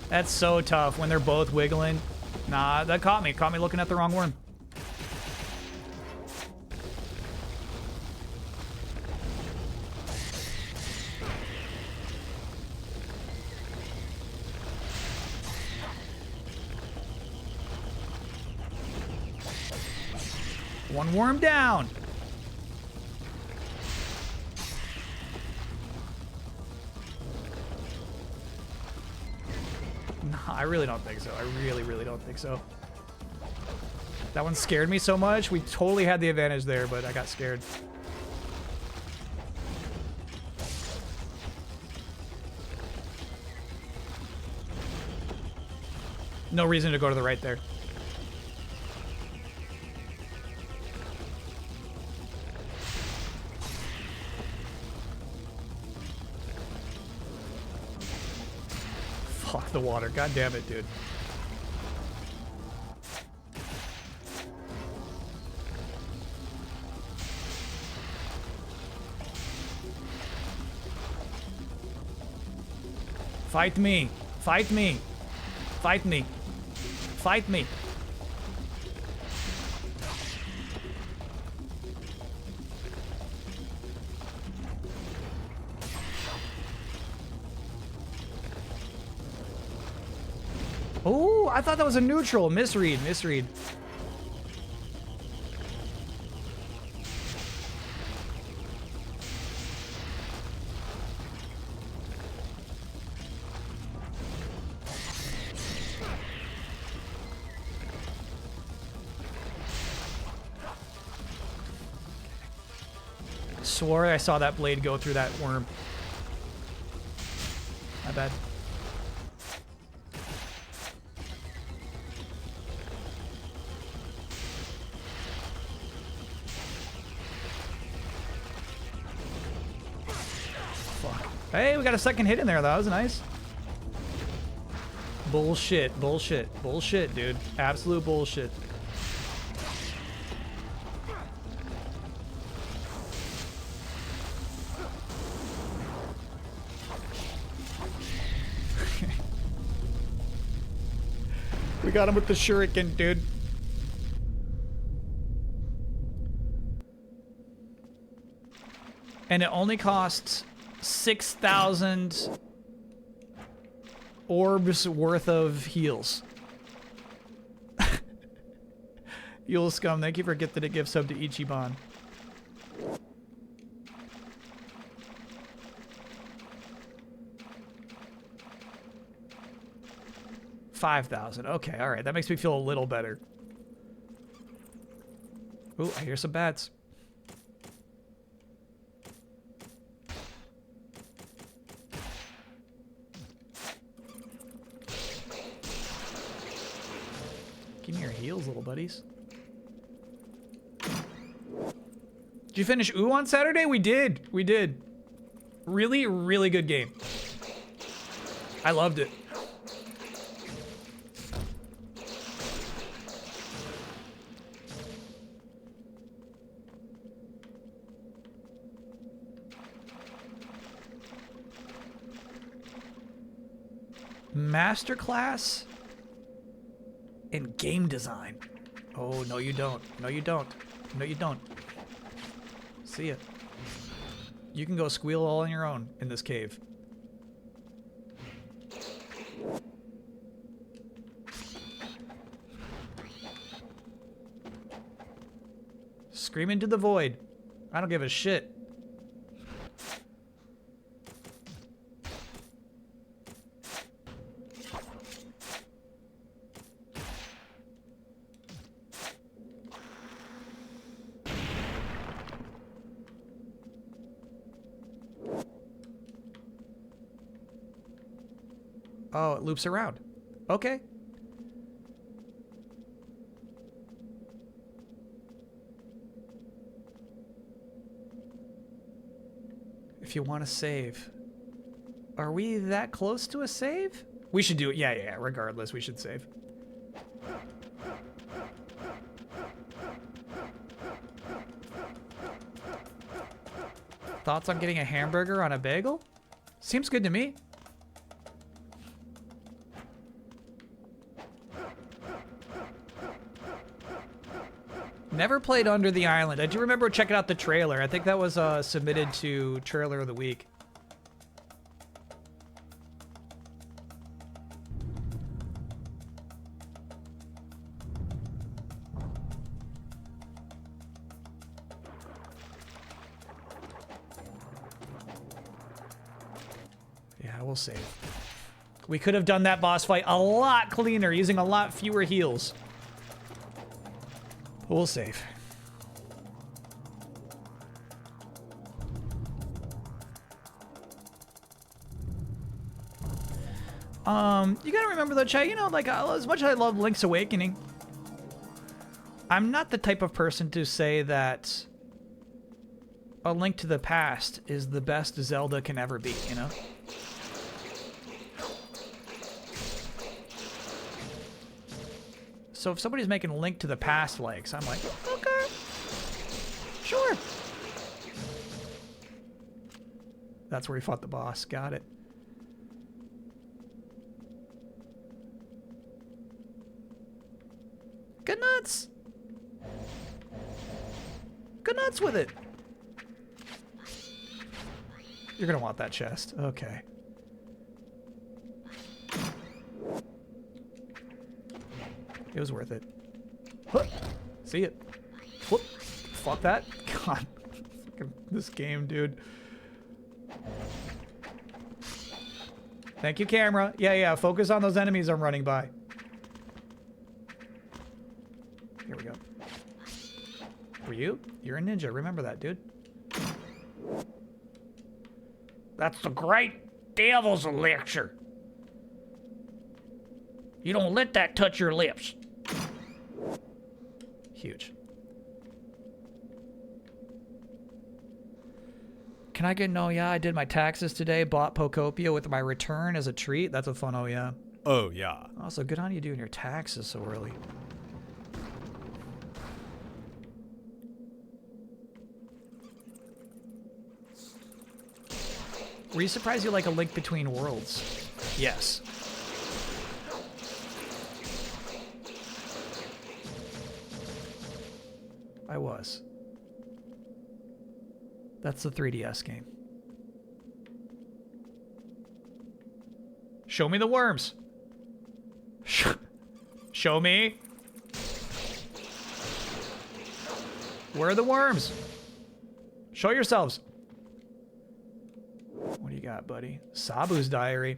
That's so tough when they're both wiggling. Nah, that caught me. Caught me looking at the wrong worm. One worm down. No, I really don't think so. I really don't think so. That one scared me so much. We totally had the advantage there, but I got scared. No reason to go to the right there. Fuck the water. God damn it, dude. Fight me. Fight me. Fight me. Fight me. Oh, I thought that was a neutral. Misread, misread. Swore I saw that blade go through that worm. My bad. Fuck. Hey, we got a second hit in there. That was nice. Bullshit, bullshit, bullshit, dude. Absolute bullshit. We got him with the shuriken, dude. And it only costs 6,000 orbs worth of heals. Yule Scum, thank you for gifting a gift sub to Ichiban. $5,000. Okay, all right. That makes me feel a little better. Ooh, I hear some bats. Give me your heals, little buddies. Did you finish Ooh on Saturday? We did. We did. Really, really good game. I loved it. Masterclass in game design. Oh, no you don't. No you don't. No you don't. See ya. You can go squeal all on your own in this cave. Scream into the void. I don't give a shit. Oh, it loops around. Okay. If you want to save. Are we that close to a save? We should do it. Yeah, yeah, regardless, we should save. Thoughts on getting a hamburger on a bagel? Seems good to me. Never played Under the Island. I do remember checking out the trailer. I think that was submitted to Trailer of the Week. Yeah, we'll save. We could have done that boss fight a lot cleaner, using a lot fewer heals. We'll save. You gotta remember though, Chad, you know, like, as much as I love Link's Awakening, I'm not the type of person to say that A Link to the Past is the best Zelda can ever be, you know? So if somebody's making a Link to the Past likes, I'm like, okay, sure. That's where he fought the boss. Got it. Good nuts. Good nuts with it. You're gonna want that chest. Okay. It was worth it. Whoop. See it. Whoop. Fuck that. God. Fucking this game, dude. Thank you, camera. Yeah. Focus on those enemies I'm running by. Here we go. For you? You're a ninja. Remember that, dude. That's the great devil's elixir. You don't let that touch your lips. Huge. Can I get an oh yeah? I did my taxes today, bought Pocopia with my return as a treat. That's a fun oh yeah. Oh, yeah. Also, good on you doing your taxes so early. Were you surprised you like A Link Between Worlds? Yes. I was. That's the 3DS game. Show me the worms. Show me. Where are the worms? Show yourselves. What do you got, buddy? Sabu's diary.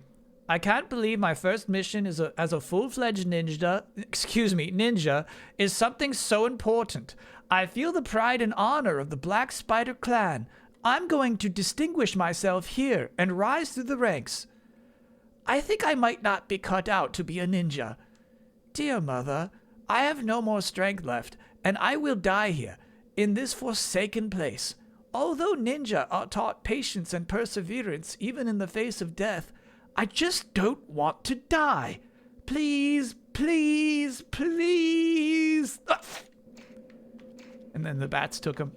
I can't believe my first mission as a full-fledged ninja is something so important. I feel the pride and honor of the Black Spider clan. I'm going to distinguish myself here and rise through the ranks. I think I might not be cut out to be a ninja. Dear mother, I have no more strength left, and I will die here, in this forsaken place. Although ninja are taught patience and perseverance even in the face of death, I just don't want to die. Please, please, please. Ah! And then the bats took him.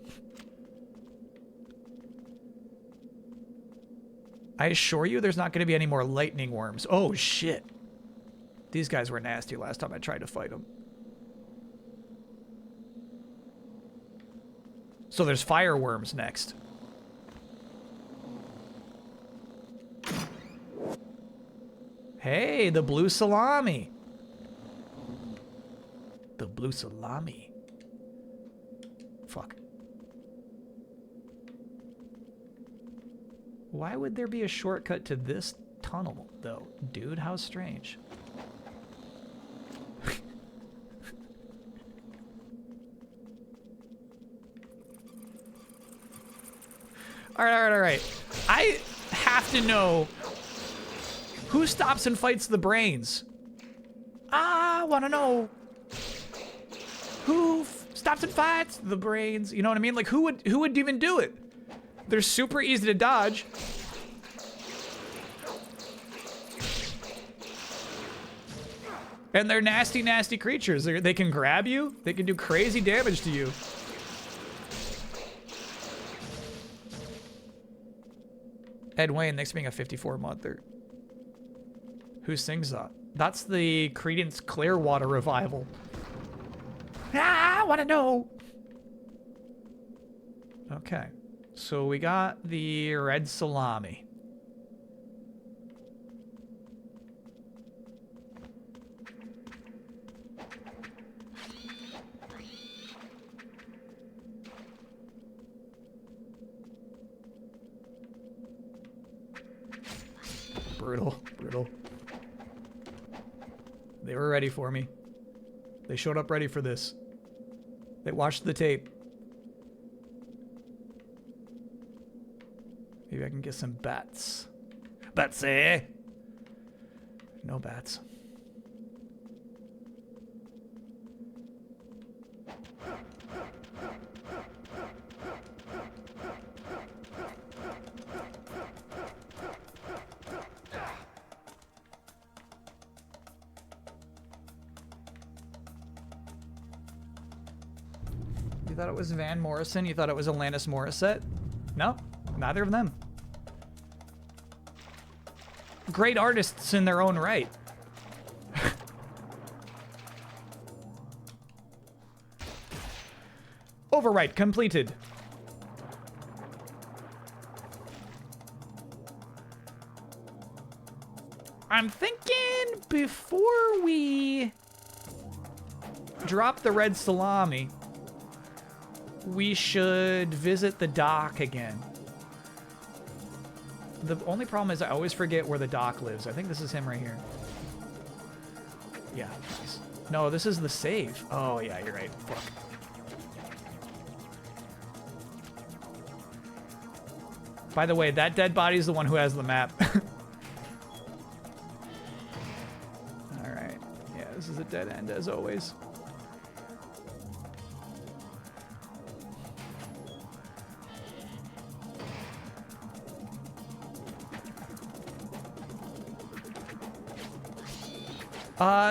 I assure you there's not going to be any more lightning worms. Oh, shit. These guys were nasty last time I tried to fight them. So there's fire worms next. Hey, the blue salami. The blue salami. Fuck. Why would there be a shortcut to this tunnel, though? Dude, how strange. All right. I have to know who stops and fights the brains. I want to know who stops and fights the brains. You know what I mean? Like, who would even do it? They're super easy to dodge. And they're nasty, nasty creatures. They can grab you. They can do crazy damage to you. Ed Wayne, thanks for being a 54-monther. Who sings that? That's the Creedence Clearwater revival. Ah, I want to know. Okay. So we got the red salami. Brutal. They were ready for me. They showed up ready for this. They watched the tape. Maybe I can get some bats. Batsy! No bats. You thought it was Van Morrison? You thought it was Alanis Morissette? No, neither of them. Great artists in their own right. Overwrite completed. I'm thinking before we drop the red salami, we should visit the dock again. The only problem is I always forget where the dock lives. I think this is him right here. Yeah, nice. No, this is the save. Oh, yeah, you're right. Fuck. By the way, that dead body is the one who has the map. Alright. Yeah, this is a dead end as always.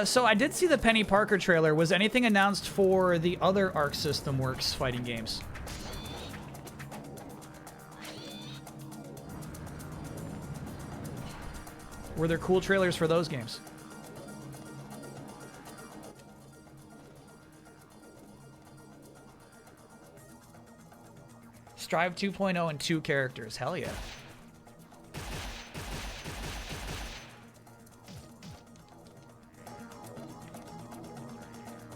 So I did see the Penny Parker trailer. Was anything announced for the other Arc System Works fighting games? Were there cool trailers for those games? Strive 2.0 and 2 characters. Hell yeah.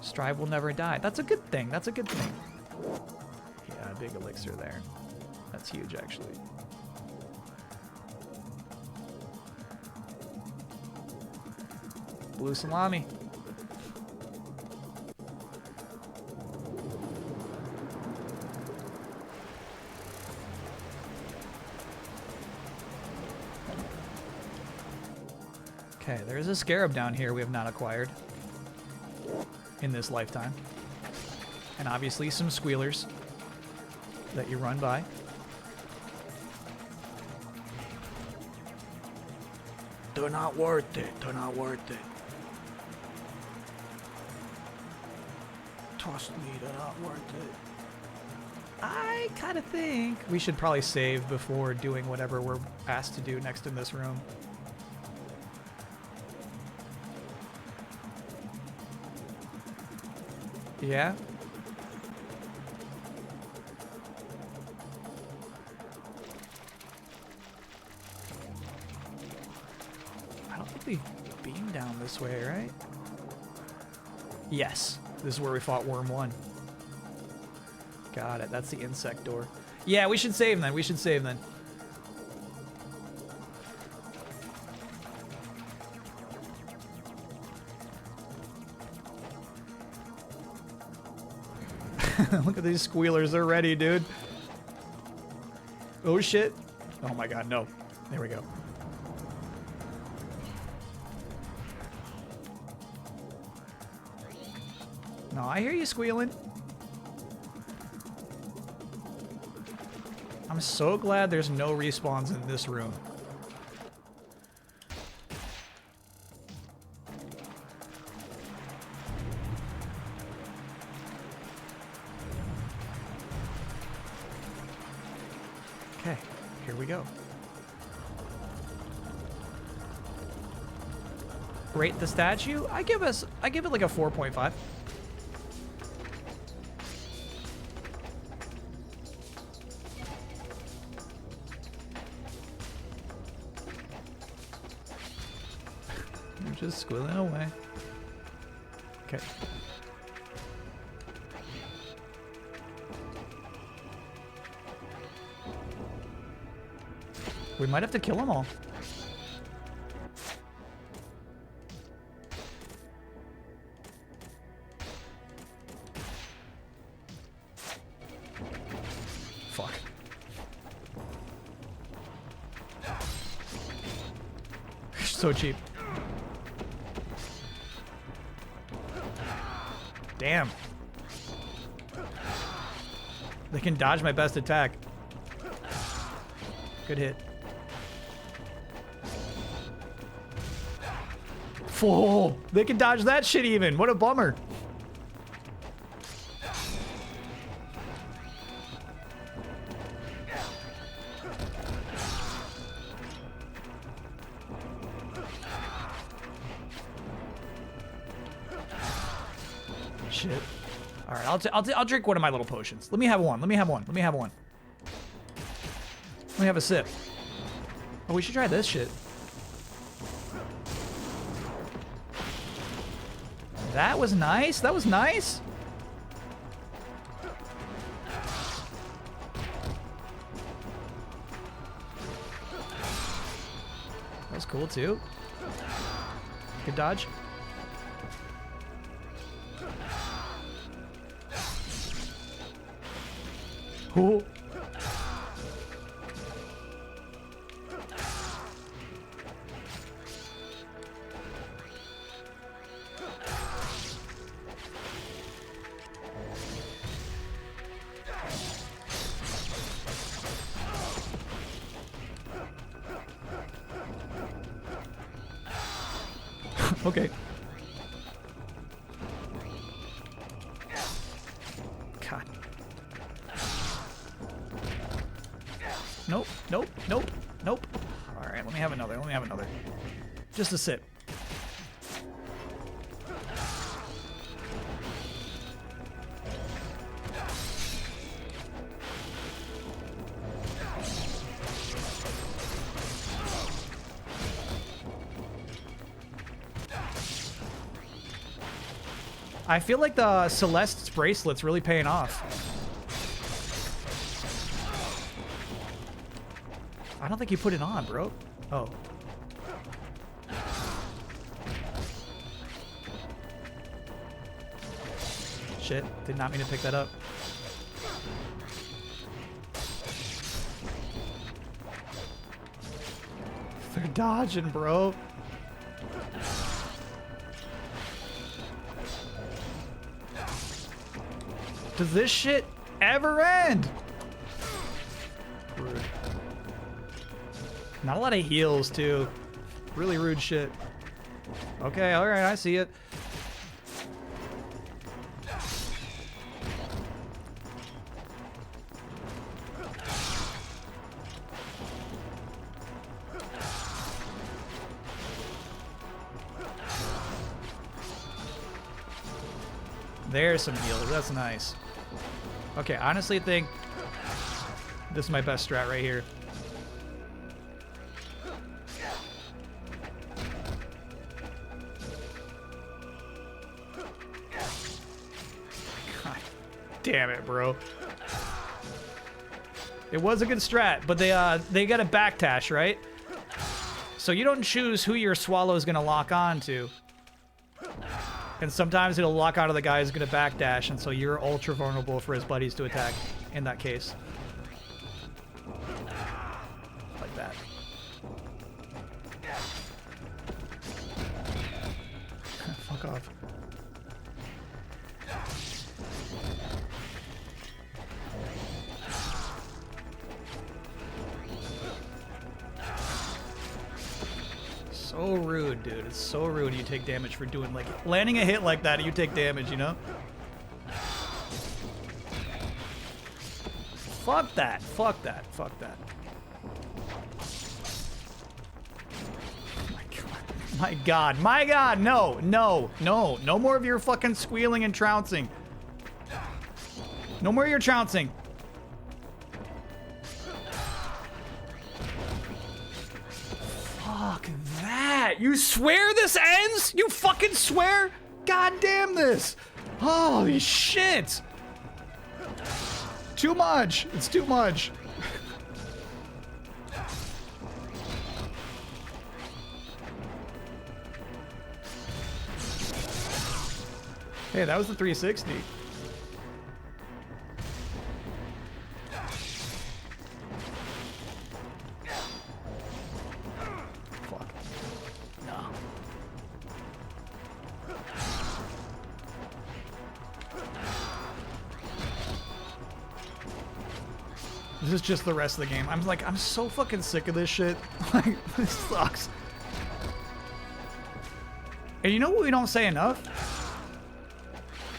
Strive will never die. That's a good thing. That's a good thing. Yeah, big elixir there. That's huge, actually. Blue salami. Okay, there's a scarab down here we have not acquired in this lifetime. And obviously some squealers that you run by. They're not worth it. They're not worth it. Trust me, they're not worth it. I kind of think we should probably save before doing whatever we're asked to do next in this room. Yeah? I don't think we beam down this way, right? Yes. This is where we fought Worm 1. Got it. That's the insect door. Yeah, we should save then. We should save then. Look at these squealers. They're ready, dude. Oh, shit. Oh, my God. No. There we go. No, I hear you squealing. I'm so glad there's no respawns in this room. Okay, here we go. Rate the statue? I give it like a 4.5. You're just squealing away. Okay. We might have to kill them all. Fuck. So cheap. Damn. They can dodge my best attack. Good hit. Whoa, they can dodge that shit even. What a bummer. Shit. All right, I'll drink one of my little potions. Let me have one. Let me have one. Let me have one. Let me have a sip. Oh, we should try this shit. That was nice. That was nice. That was cool too. Good dodge. Ooh. Okay. God. Nope, nope, nope, nope. All right, let me have another. Let me have another. Just a sip. I feel like the Celeste's bracelet's really paying off. I don't think you put it on, bro. Oh. Shit, did not mean to pick that up. They're dodging, bro. Does this shit ever end? Rude. Not a lot of heals, too. Really rude shit. Okay, alright, I see it. There's some heals. That's nice. Okay, I honestly think this is my best strat right here. God damn it, bro. It was a good strat, but they got a backdash, right? So you don't choose who your swallow is gonna lock on to. And sometimes it'll lock onto the guy who's gonna backdash, and so you're ultra vulnerable for his buddies to attack in that case. Like that. Fuck off. So rude, dude. It's so rude you take damage for doing, like, landing a hit like that and you take damage, you know? Fuck that. Fuck that. Fuck that. My God. My God. No. No. No. No more of your fucking squealing and trouncing. No more of your trouncing. Fuck that. You swear this ends? You fucking swear? God damn this. Holy shit. Too much. It's too much. Hey, that was the 360. Fuck. No. This is just the rest of the game. I'm like, I'm so fucking sick of this shit. Like, this sucks. And you know what we don't say enough?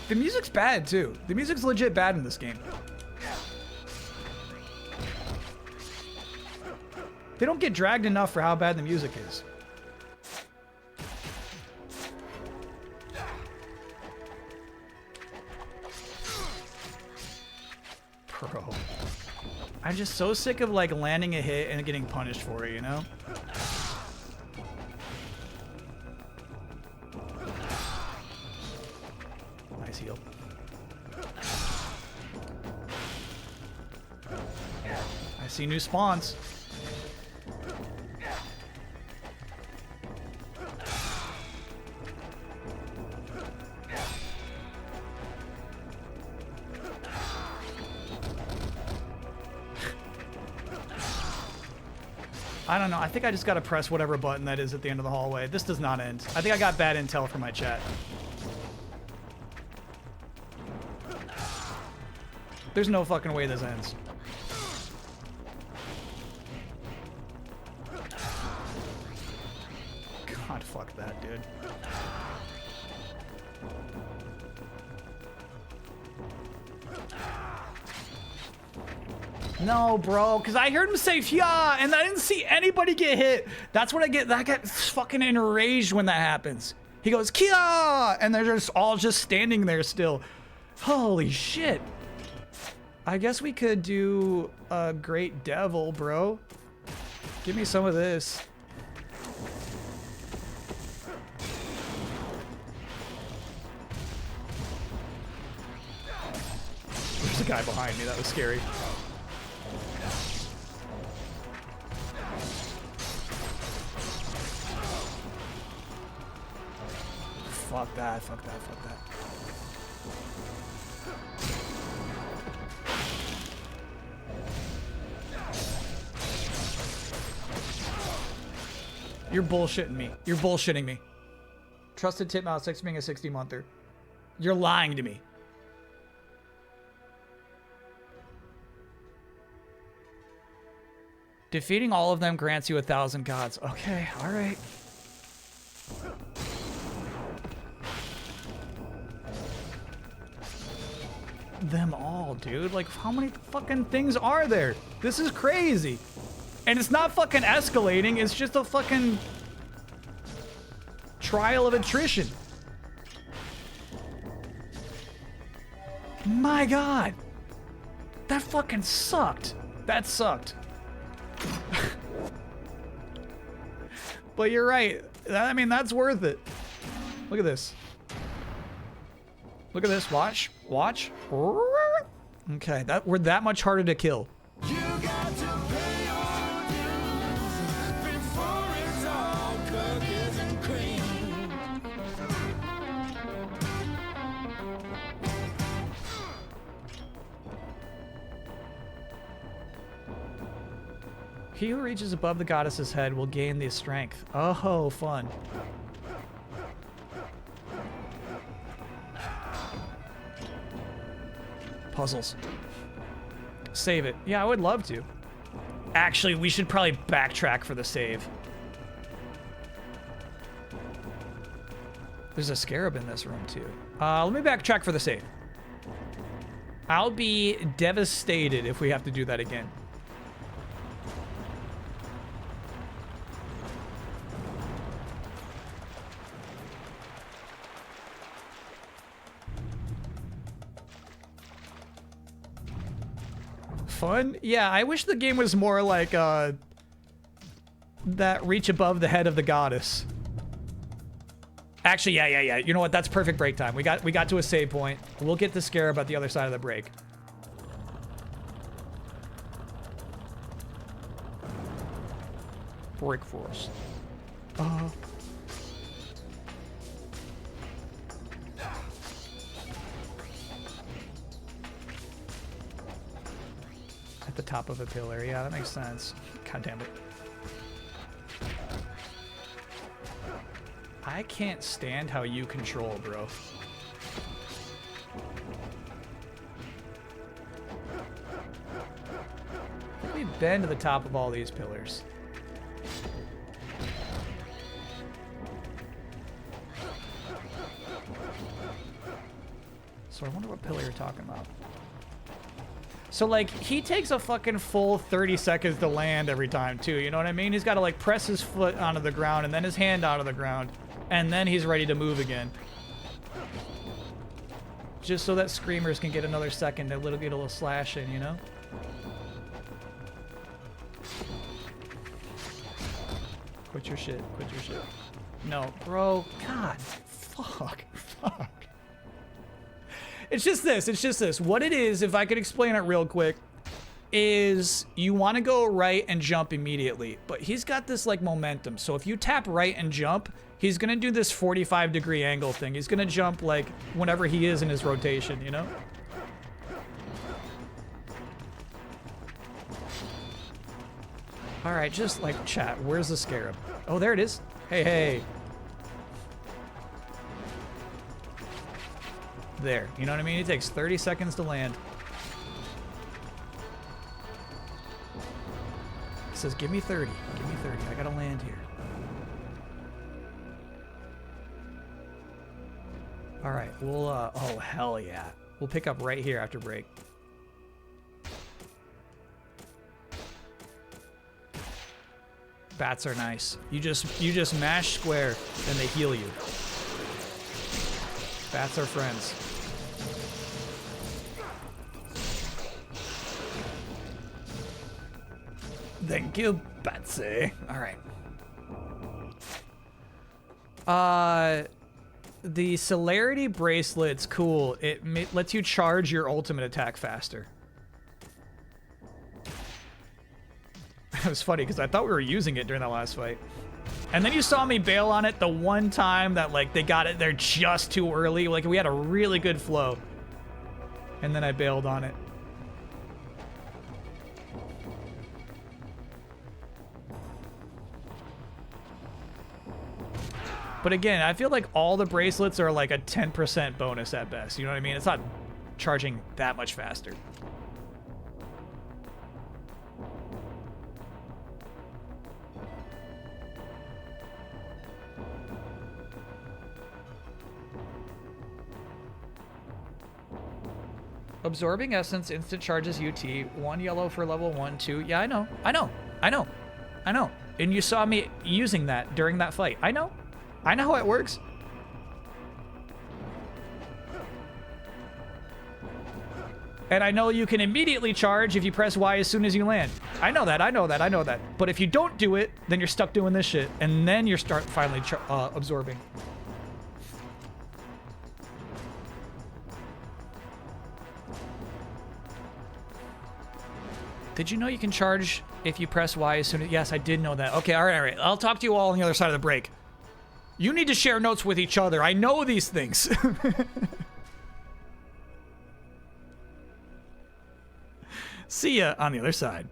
The music's bad, too. The music's legit bad in this game. They don't get dragged enough for how bad the music is. Bro. I'm just so sick of, like, landing a hit and getting punished for it, you know? Nice heal. I see new spawns. I don't know. I think I just gotta press whatever button that is at the end of the hallway. This does not end. I think I got bad intel from my chat. There's no fucking way this ends. God, fuck that, dude. No, bro, because I heard him say "yeah," and I didn't see anybody get hit. That's what I get. I get fucking enraged when that happens. He goes "Kia," and they're just all just standing there still. Holy shit. I guess we could do a Great Devil, bro. Give me some of this. There's a guy behind me. That was scary. Fuck that, fuck that, fuck that. You're bullshitting me. You're bullshitting me. Trusted Titmouse being a 60-monther. You're lying to me. Defeating all of them grants you 1,000 gods. Okay, alright. Them all, dude. Like, how many fucking things are there? This is crazy. And it's not fucking escalating. It's just a fucking trial of attrition. My God. That fucking sucked. That sucked. But you're right. I mean, that's worth it. Look at this. Look at this. Watch. Watch. Okay, we're that much harder to kill. You got to pay your dues before it's all cookies and cream. He who reaches above the goddess's head will gain the strength. Oh, fun. Puzzles. Save it. Yeah, I would love to. Actually, we should probably backtrack for the save. There's a scarab in this room, too. Let me backtrack for the save. I'll be devastated if we have to do that again. Fun? Yeah, I wish the game was more like that reach above the head of the goddess. Actually, yeah. You know what? That's perfect break time. We got to a save point. We'll get the scarab at the other side of the break. Break force. At the top of a pillar. Yeah, that makes sense. God damn it. I can't stand how you control, bro. We've been to the top of all these pillars. So I wonder what pillar you're talking about. So, like, he takes a fucking full 30 seconds to land every time, too. You know what I mean? He's got to, like, press his foot onto the ground and then his hand onto the ground. And then he's ready to move again. Just so that screamers can get another second to get a little slash in, you know? Quit your shit. Quit your shit. No, bro. God. Fuck. Fuck. It's just this. It's just this. What it is, if I could explain it real quick, is you want to go right and jump immediately. But he's got this, like, momentum. So if you tap right and jump, he's going to do this 45-degree angle thing. He's going to jump, like, whenever he is in his rotation, you know? All right, just, like, chat. Where's the scarab? Oh, there it is. Hey, hey. There. You know what I mean? It takes 30 seconds to land. It says, give me 30. Give me 30. I gotta land here. All right. We'll, oh, hell yeah. We'll pick up right here after break. Bats are nice. You just mash square and they heal you. Bats are friends. Thank you, Batsy. All right. The celerity bracelet's cool. It lets you charge your ultimate attack faster. It was funny because I thought we were using it during that last fight. And then you saw me bail on it the one time that, like, they got it there just too early. Like, we had a really good flow. And then I bailed on it. But again, I feel like all the bracelets are like a 10% bonus at best. You know what I mean? It's not charging that much faster. Absorbing Essence instant charges UT. 1 yellow for level 1, 2. Yeah, I know. And you saw me using that during that fight. I know how it works. And I know you can immediately charge if you press Y as soon as you land. I know that. But if you don't do it, then you're stuck doing this shit. And then you start finally absorbing. Did you know you can charge if you press Y as soon as... Yes, I did know that. Okay, all right. I'll talk to you all on the other side of the break. You need to share notes with each other. I know these things. See ya on the other side.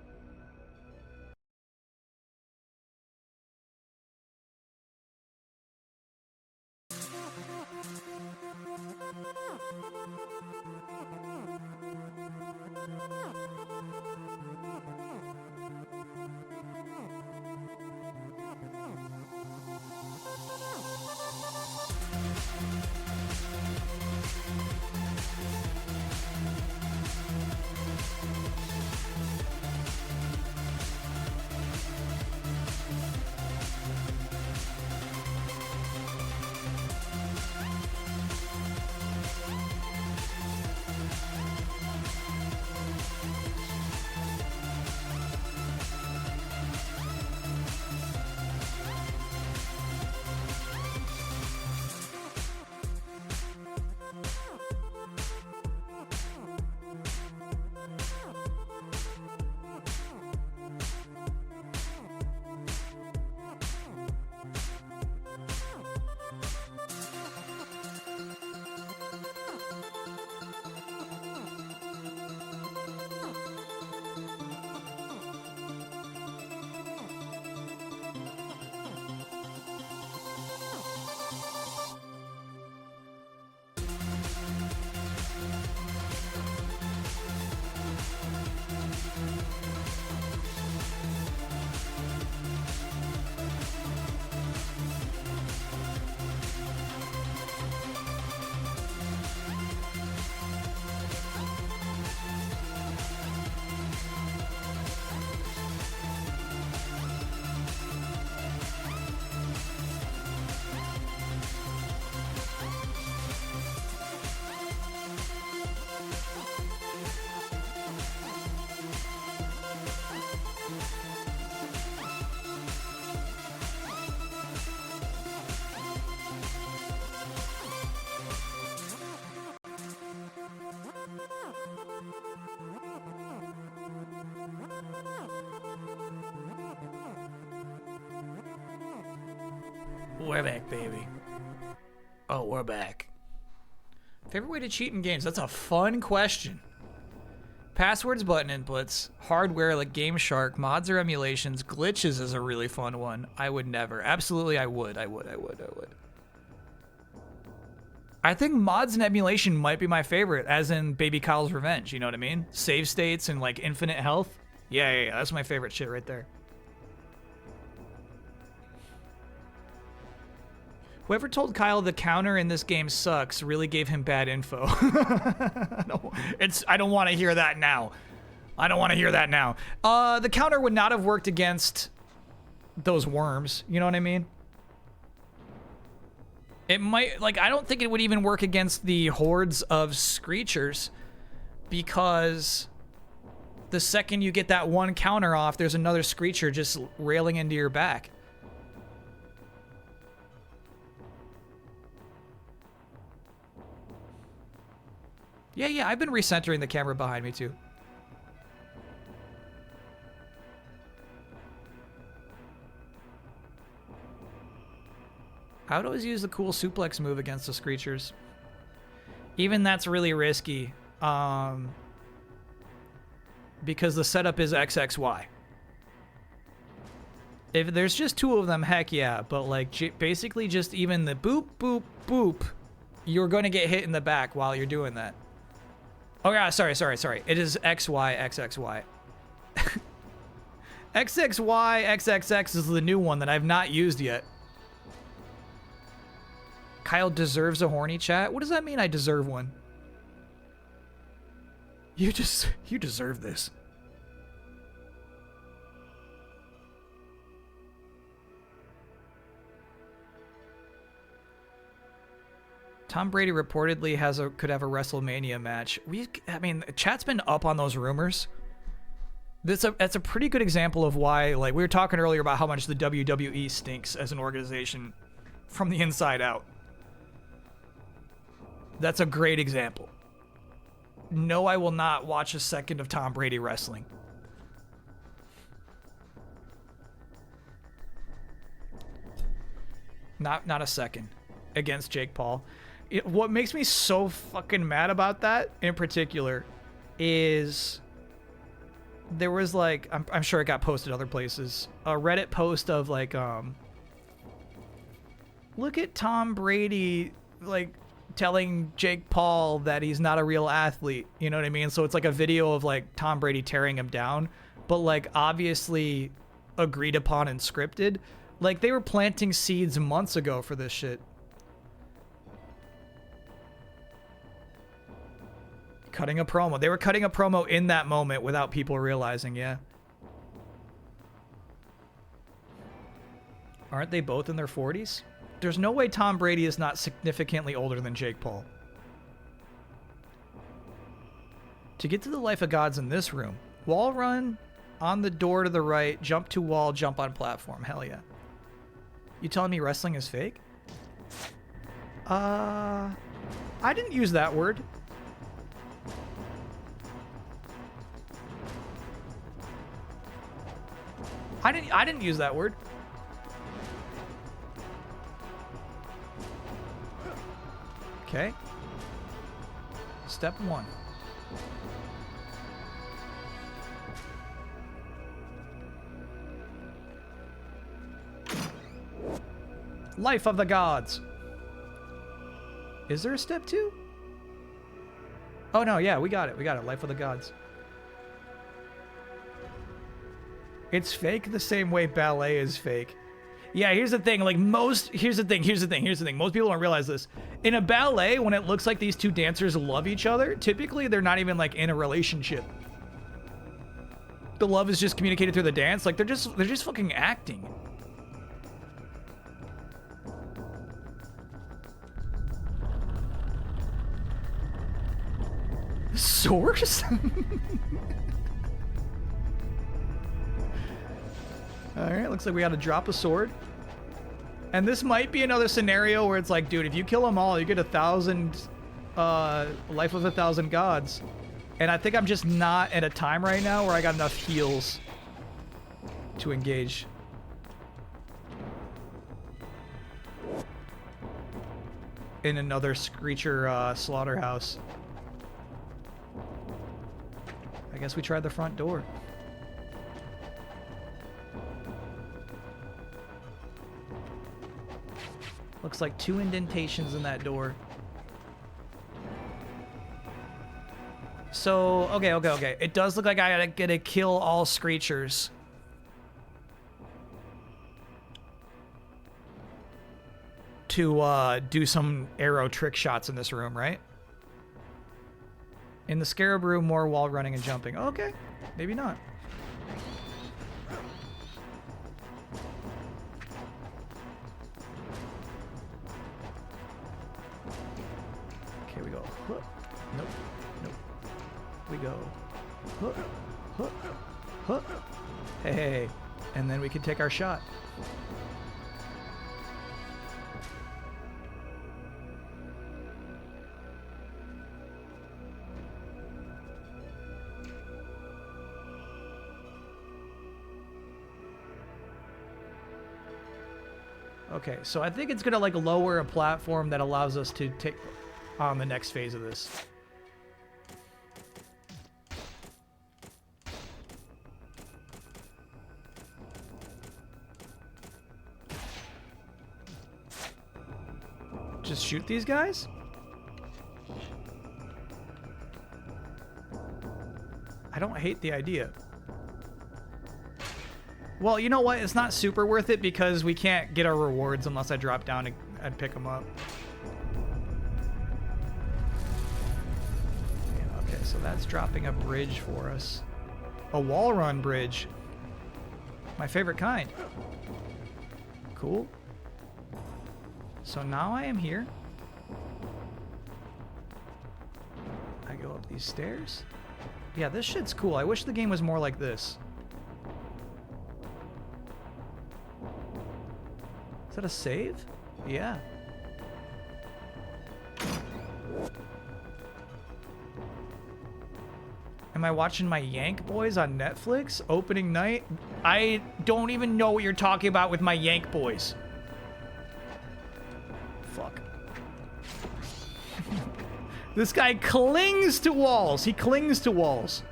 We're back, baby. Oh, we're back. Favorite way to cheat in games? That's a fun question. Passwords, button inputs, hardware like Game Shark, mods or emulations, glitches is a really fun one. I would never. Absolutely, I would. I think mods and emulation might be my favorite, as in Baby Kyle's Revenge, you know what I mean? Save states and like infinite health. Yeah, that's my favorite shit right there. Whoever told Kyle the counter in this game sucks really gave him bad info. I don't want to hear that now. The counter would not have worked against those worms. You know what I mean? It might, like, I don't think it would even work against the hordes of screechers, because the second you get that one counter off, there's another screecher just railing into your back. Yeah, I've been recentering the camera behind me too. I would always use the cool suplex move against the screechers. Even that's really risky, because the setup is XXY. If there's just two of them, heck yeah, but like basically just even the boop, boop, boop, you're going to get hit in the back while you're doing that. Oh yeah, sorry. It is XY, XXY. XXY, XXX is the new one that I've not used yet. Kyle deserves a horny chat? What does that mean, I deserve one? You deserve this. Tom Brady reportedly could have a WrestleMania match. I mean, chat's been up on those rumors. That's a pretty good example of why, like, we were talking earlier about how much the WWE stinks as an organization from the inside out. That's a great example. No, I will not watch a second of Tom Brady wrestling. Not a second. Against Jake Paul. What makes me so fucking mad about that in particular is there was like, I'm sure it got posted other places, a Reddit post of like, look at Tom Brady like telling Jake Paul that he's not a real athlete, you know what I mean? So it's like a video of like Tom Brady tearing him down, but like obviously agreed upon and scripted. Like they were planting seeds months ago for this shit. Cutting a promo. They were cutting a promo in that moment without people realizing, yeah. Aren't they both in their 40s? There's no way Tom Brady is not significantly older than Jake Paul. To get to the Life of Gods in this room, wall run, on the door to the right, jump to wall, jump on platform. Hell yeah. You telling me wrestling is fake? I didn't use that word. I didn't use that word. Okay. Step 1. Life of the Gods. Is there a step 2? Oh no, yeah, we got it. Life of the Gods. It's fake the same way ballet is fake. Yeah, here's the thing. Like here's the thing. Most people don't realize this. In a ballet, when it looks like these two dancers love each other, typically they're not even like in a relationship. The love is just communicated through the dance. Like they're just fucking acting. Source? Alright, looks like we gotta drop a sword. And this might be another scenario where it's like, dude, if you kill them all, you get 1,000, Life of 1,000 Gods. And I think I'm just not at a time right now where I got enough heals to engage. in another Screecher slaughterhouse. I guess we tried the front door. Looks like 2 indentations in that door. So, okay. It does look like I gotta kill all Screechers. To do some arrow trick shots in this room, right? In the Scarab room, more wall running and jumping. Okay, maybe not. Okay, we go. Huh. Nope. We go. Huh. Hey. And then we can take our shot. Okay, so I think it's gonna like lower a platform that allows us to take on the next phase of this. Just shoot these guys? I don't hate the idea. Well, you know what? It's not super worth it because we can't get our rewards unless I drop down and pick them up. Yeah, okay, so that's dropping a bridge for us. A wall run bridge. My favorite kind. Cool. So now I am here. I go up these stairs. Yeah, this shit's cool. I wish the game was more like this. Is that a save? Yeah. Am I watching my Yank Boys on Netflix? Opening night? I don't even know what you're talking about with my Yank Boys. Fuck. This guy clings to walls. He clings to walls.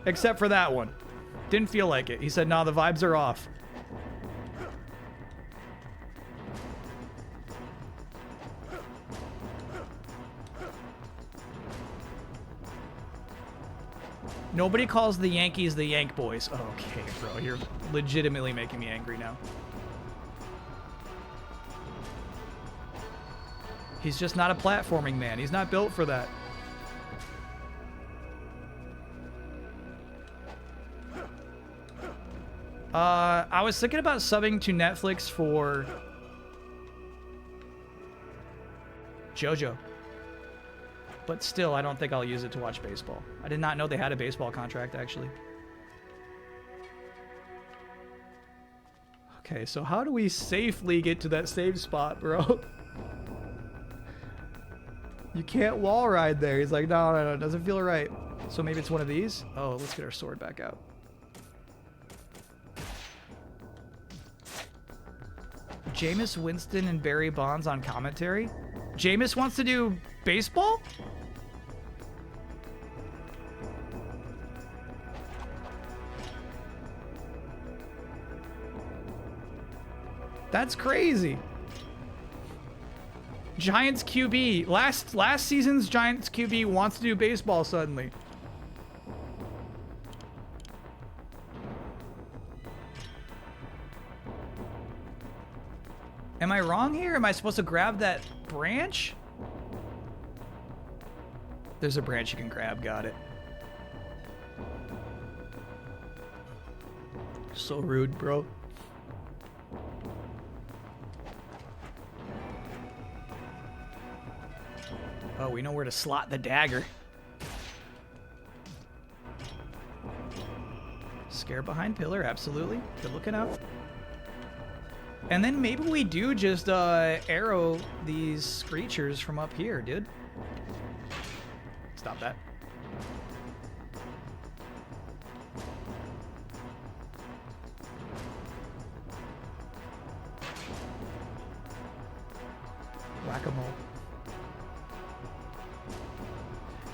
Except for that one. Didn't feel like it. He said, nah, the vibes are off. Nobody calls the Yankees the Yank Boys. Oh, okay, bro. You're legitimately making me angry now. He's just not a platforming man. He's not built for that. I was thinking about subbing to Netflix for JoJo. But still, I don't think I'll use it to watch baseball. I did not know they had a baseball contract, actually. Okay, so how do we safely get to that save spot, bro? You can't wall ride there. He's like, no, it doesn't feel right. So maybe it's one of these? Oh, let's get our sword back out. Jameis Winston and Barry Bonds on commentary? Jameis wants to do baseball? That's crazy. Giants QB. Last season's Giants QB wants to do baseball suddenly. Am I wrong here? Am I supposed to grab that branch? There's a branch you can grab. Got it. So rude, bro. Oh, we know where to slot the dagger. Scare behind pillar, absolutely. Good looking out. And then maybe we do just arrow these Screechers from up here, dude. Stop that.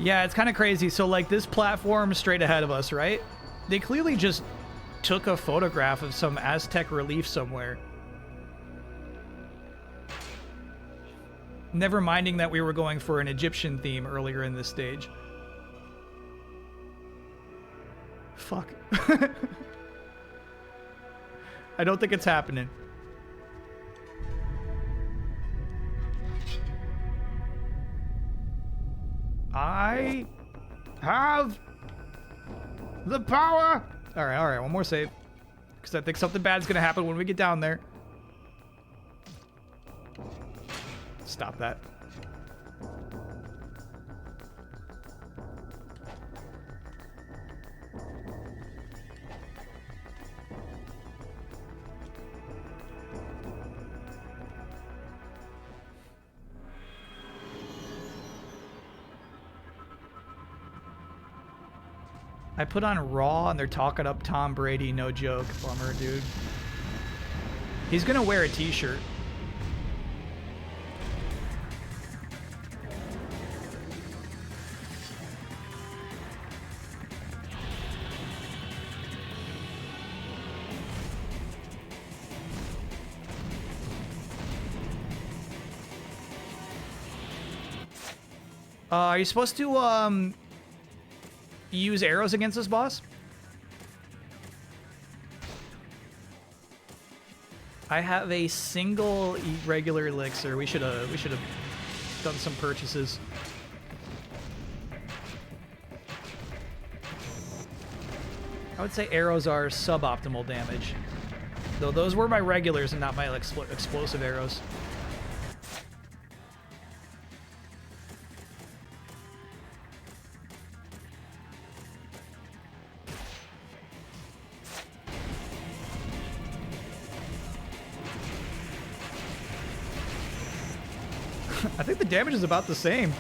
Yeah, it's kind of crazy. So, like, this platform straight ahead of us, right? They clearly just took a photograph of some Aztec relief somewhere. Never minding that we were going for an Egyptian theme earlier in this stage. Fuck. I don't think it's happening. I have the power. All right, one more save. Because I think something bad's going to happen when we get down there. Stop that. I put on Raw and they're talking up Tom Brady. No joke. Bummer, dude. He's gonna wear a t-shirt. Are you supposed to, use arrows against this boss? I have a single regular elixir. We should have done some purchases. I would say arrows are suboptimal damage. Though those were my regulars and not my explosive arrows. I think the damage is about the same.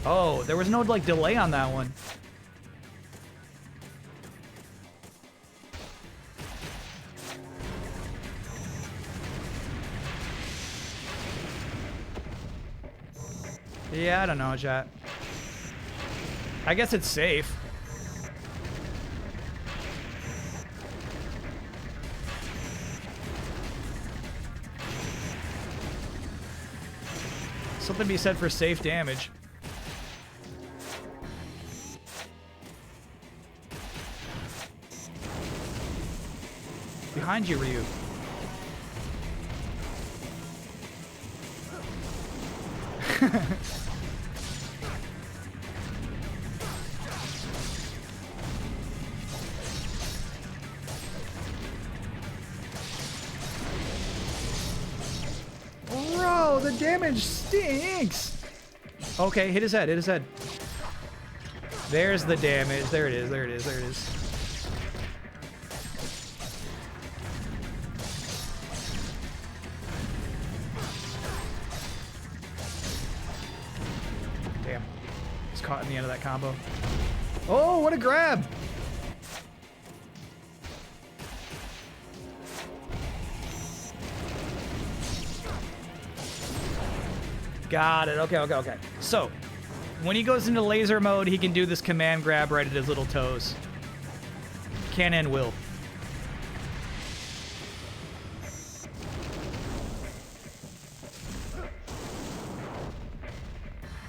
Oh, there was no, like, delay on that one. Yeah, I don't know, chat. I guess it's safe. Something to be said for safe damage. Behind you, Ryu. Bro, the damage stinks. Okay, hit his head, hit his head. There's the damage. There it is, there it is, there it is. Damn. He's caught in the end of that combo. Oh, what a grab! Got it. Okay, okay, okay. So, when he goes into laser mode, he can do this command grab right at his little toes. Can and will.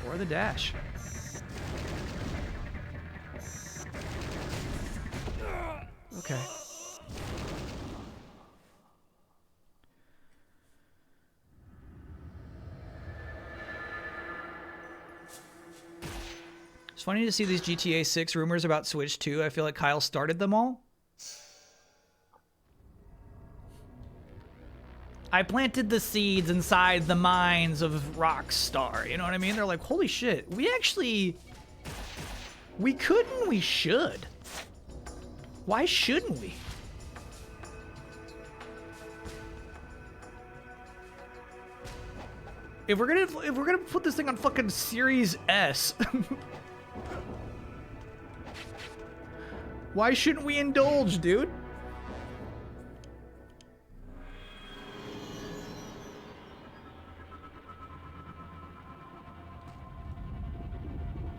Or the dash. Okay. It's funny to see these GTA 6 rumors about Switch 2. I feel like Kyle started them all. I planted the seeds inside the minds of Rockstar. You know what I mean? They're like, holy shit, we could and we should. Why shouldn't we? If we're gonna put this thing on fucking Series S, why shouldn't we indulge, dude?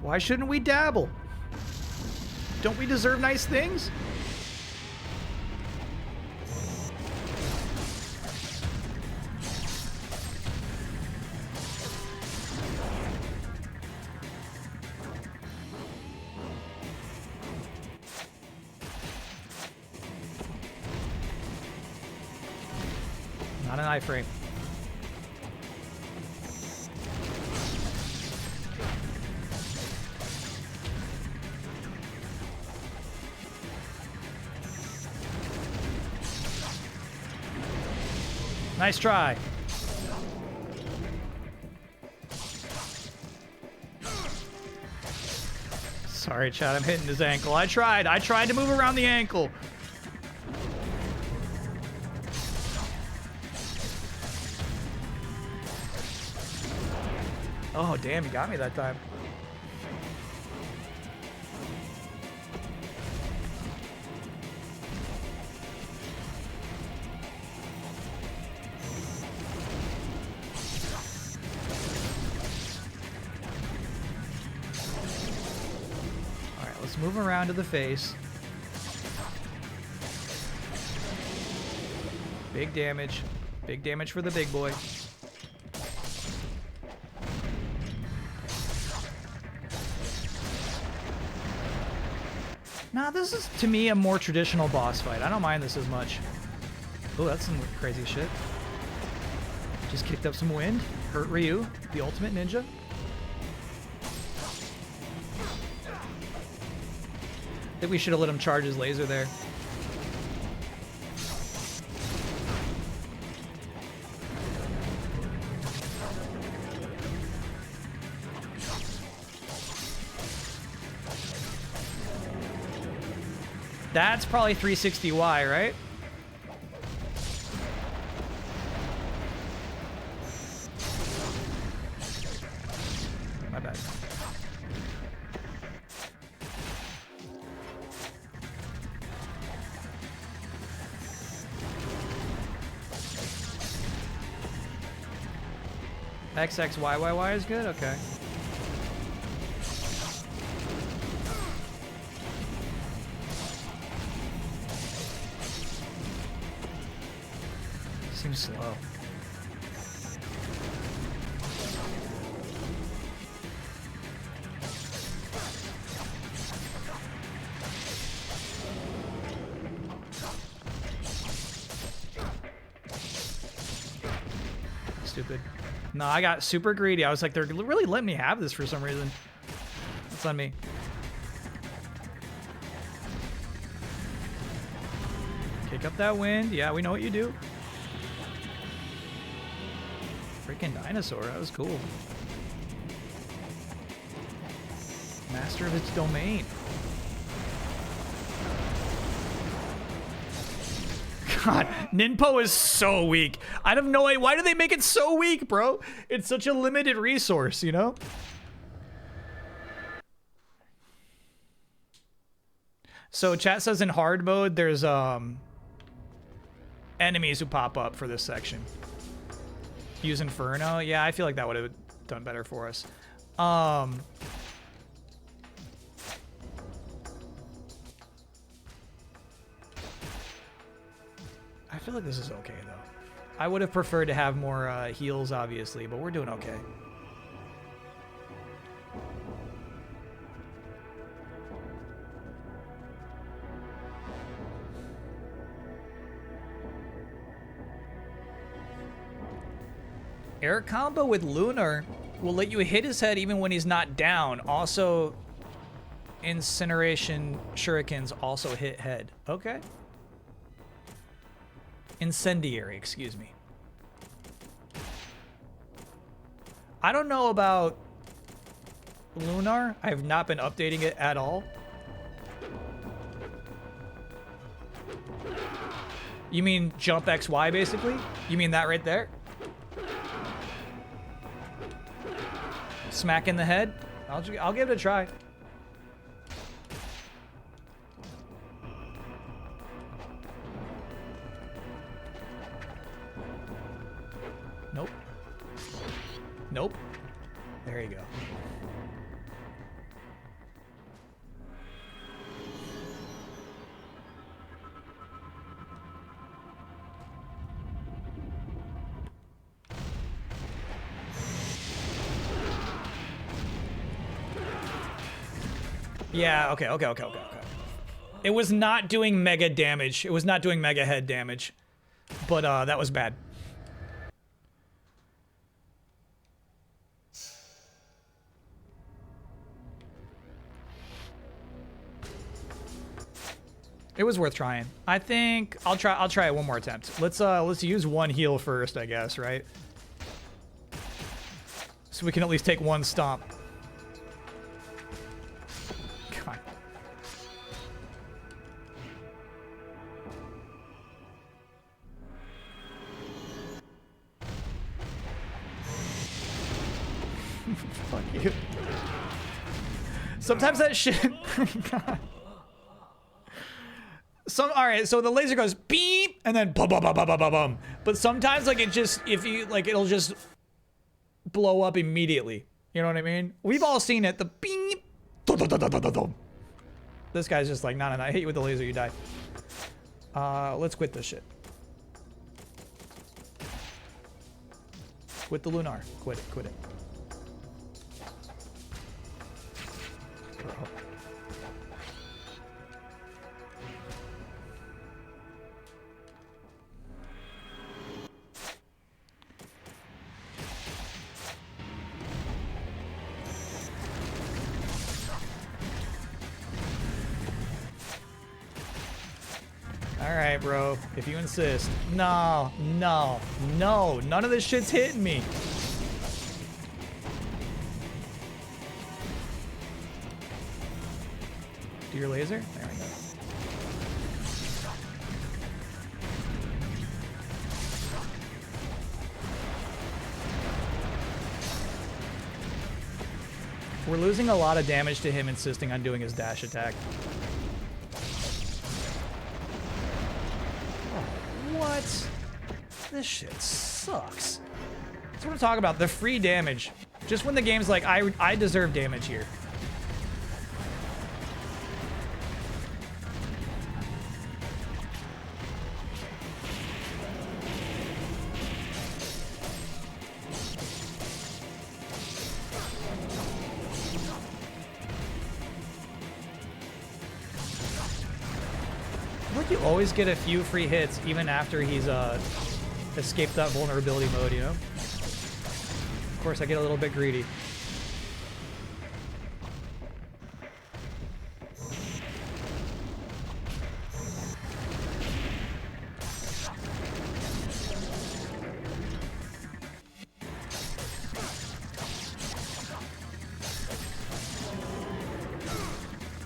Why shouldn't we dabble? Don't we deserve nice things? Not an iframe. Nice try. Sorry, Chad, I'm hitting his ankle. I tried to move around the ankle. Oh, damn, you got me that time. Let's move around to the face. Big damage. Big damage for the big boy. Nah, this is, to me, a more traditional boss fight. I don't mind this as much. Oh, that's some crazy shit. Just kicked up some wind. Hurt Ryu, the ultimate ninja. I think we should have let him charge his laser there. That's probably 360Y, right? My bad. XXYYY is good? Okay. Seems slow. Stupid. No, I got super greedy. I was like, they're really letting me have this for some reason. That's on me. Kick up that wind. Yeah, we know what you do. Freaking dinosaur. That was cool. Master of its domain. God, Ninpo is so weak. I have no idea. Why do they make it so weak, bro? It's such a limited resource, you know? So chat says in hard mode, there's enemies who pop up for this section. Use Inferno. Yeah, I feel like that would have done better for us. I feel like this is okay, though. I would have preferred to have more heals, obviously, but we're doing okay. Air combo with Lunar will let you hit his head even when he's not down. Also, incineration shurikens also hit head. Okay. Incendiary, excuse me. I don't know about Lunar. I have not been updating it at all. You mean jump XY, basically? You mean that right there? Smack in the head? I'll give it a try. Nope. Nope. There you go. Yeah, okay. It was not doing mega damage. It was not doing mega head damage. But that was bad. It was worth trying. I think I'll try it one more attempt. Let's use one heal first, I guess, right? So we can at least take one stomp. God. Fuck you. Sometimes that shit. God. All right, so the laser goes beep and then bum bum bum bum bum bum bum. But sometimes like it just it'll just blow up immediately. You know what I mean? We've all seen it. The beep. Dum, dum, dum, dum, dum, dum. This guy's just like, no, I hit you with the laser, you die. Let's quit this shit. Quit the Lunar. Quit it. Bro. Alright, bro. If you insist. No. None of this shit's hitting me. Do your laser? There we go. We're losing a lot of damage to him insisting on doing his dash attack. What? This shit sucks. That's what I'm talking about. The free damage. Just when the game's like, I deserve damage here. You always get a few free hits even after he's escaped that vulnerability mode, you know? Of course, I get a little bit greedy.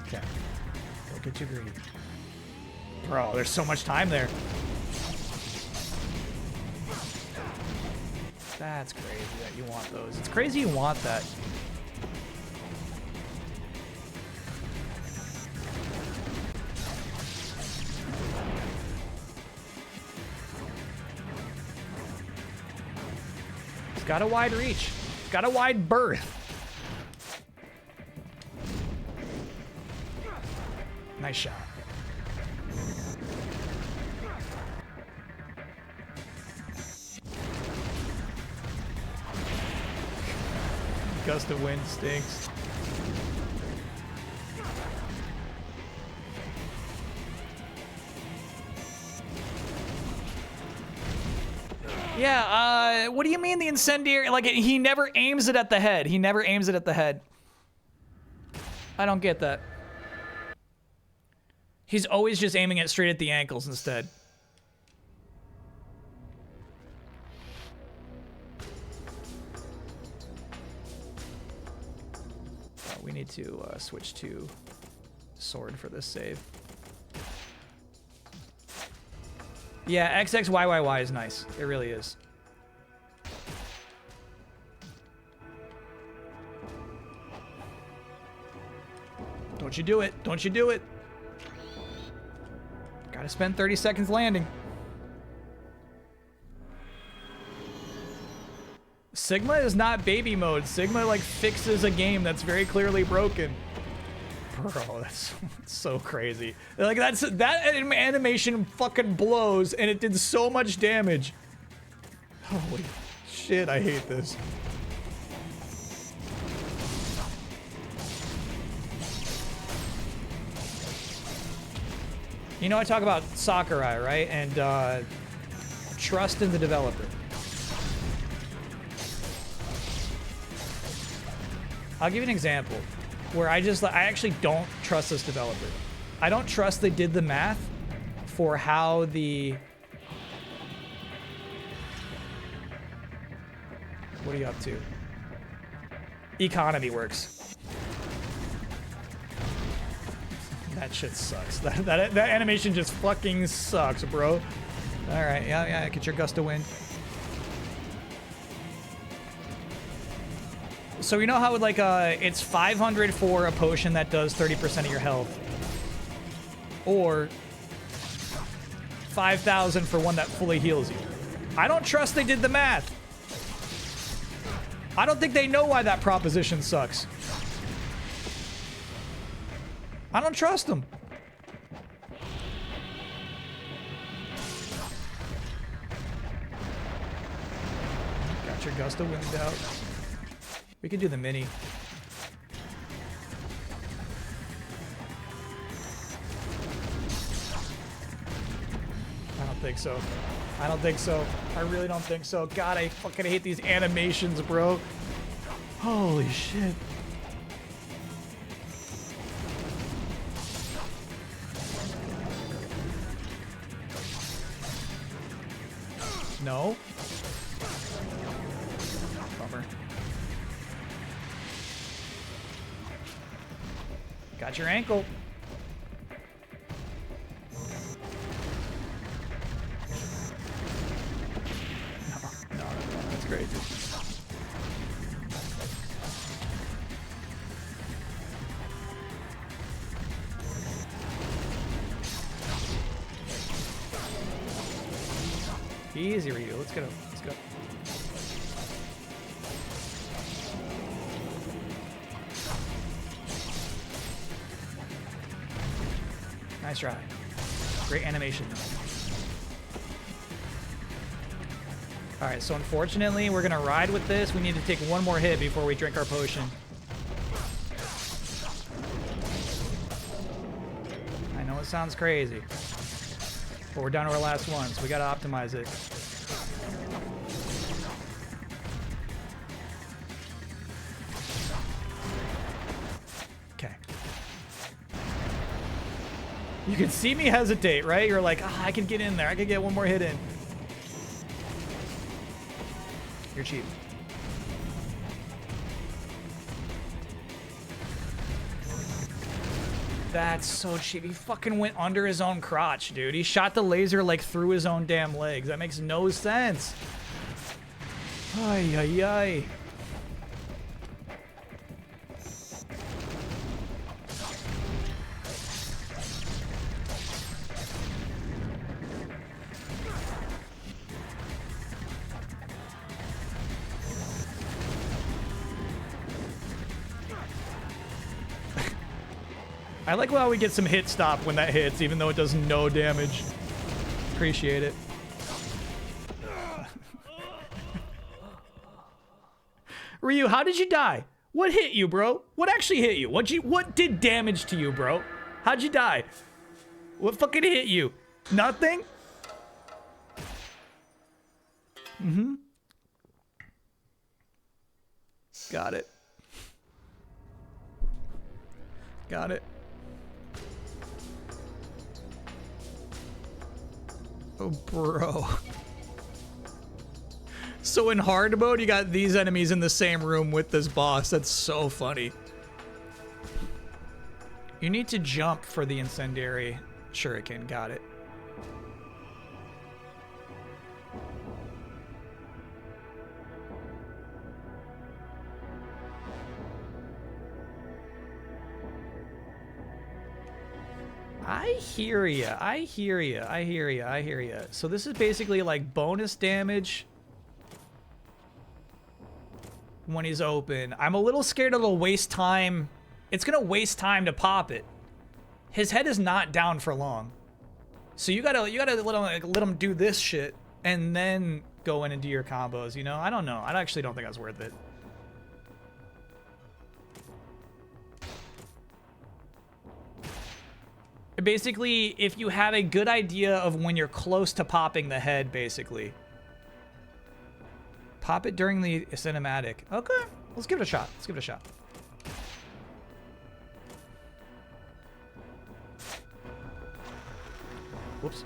Okay. Don't get too greedy. Bro, there's so much time there. That's crazy that you want those. It's crazy you want that. It's got a wide reach. It's got a wide berth. Nice shot. Gust of wind stinks. Yeah, what do you mean the incendiary? Like, he never aims it at the head. He never aims it at the head. I don't get that. He's always just aiming it straight at the ankles instead. We need to switch to sword for this save. Yeah, XXYYY is nice. It really is. Don't you do it. Don't you do it. Gotta spend 30 seconds landing. Sigma is not baby mode. Sigma, like, fixes a game that's very clearly broken. Bro, that's so crazy. Like, that animation fucking blows, and it did so much damage. Holy shit, I hate this. You know, I talk about Sakurai, right? And trust in the developer. I'll give you an example where I actually don't trust this developer. I don't trust they did the math for how the... What are you up to? Economy works. That shit sucks. That animation just fucking sucks, bro. Alright, yeah, get your gust of wind. So you know how like it's 500 for a potion that does 30% of your health, or 5,000 for one that fully heals you. I don't trust they did the math. I don't think they know why that proposition sucks. I don't trust them. Got your gust of wind out. We could do the mini. I don't think so. I don't think so. I really don't think so. God, I fucking hate these animations, bro. Holy shit. No. Bummer. Got your ankle. No, that's crazy. Easy, Ryu. Let's go. Let's go. Nice try. Great animation. Alright, so unfortunately, we're gonna ride with this. We need to take one more hit before we drink our potion. I know it sounds crazy, but we're down to our last one, so we gotta optimize it. Okay. You can see me hesitate, right? You're like, I can get in there. I can get one more hit in. You're cheap. That's so cheap. He fucking went under his own crotch, dude. He shot the laser like through his own damn legs. That makes no sense. Ay, ay, ay. I like how we get some hit stop when that hits, even though it does no damage. Appreciate it. Ryu, how did you die? What hit you, bro? What actually hit you? What did damage to you, bro? How'd you die? What fucking hit you? Nothing? Mm-hmm. Got it. Got it. Oh, bro. So in hard mode, you got these enemies in the same room with this boss. That's so funny. You need to jump for the incendiary shuriken. Got it. I hear ya. I hear ya. I hear ya. I hear ya. So this is basically like bonus damage when he's open. I'm a little scared it'll waste time. It's gonna waste time to pop it. His head is not down for long, so you gotta let him do this shit and then go in and do your combos. You know, I don't know. I actually don't think that's worth it. basically, if you have a good idea of when you're close to popping the head, basically. Pop it during the cinematic. Okay, let's give it a shot. Let's give it a shot. Whoops.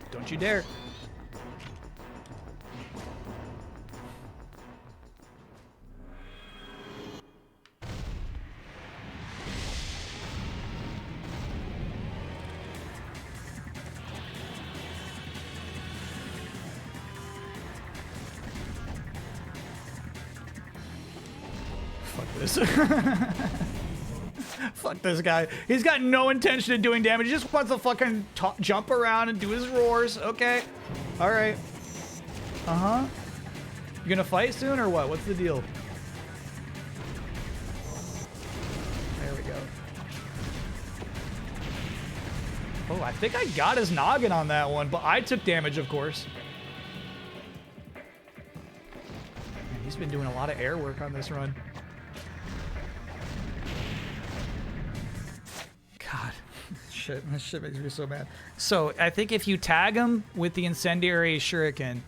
Don't you dare. Fuck this. Fuck this guy. He's got no intention of doing damage. He just wants to fucking jump around and do his roars. Okay. All right. Uh-huh. You gonna fight soon or what? What's the deal? There we go. Oh, I think I got his noggin on that one, but I took damage, of course. Man, he's been doing a lot of air work on this run. God, shit, this shit makes me so mad. So I think if you tag him with the incendiary shuriken,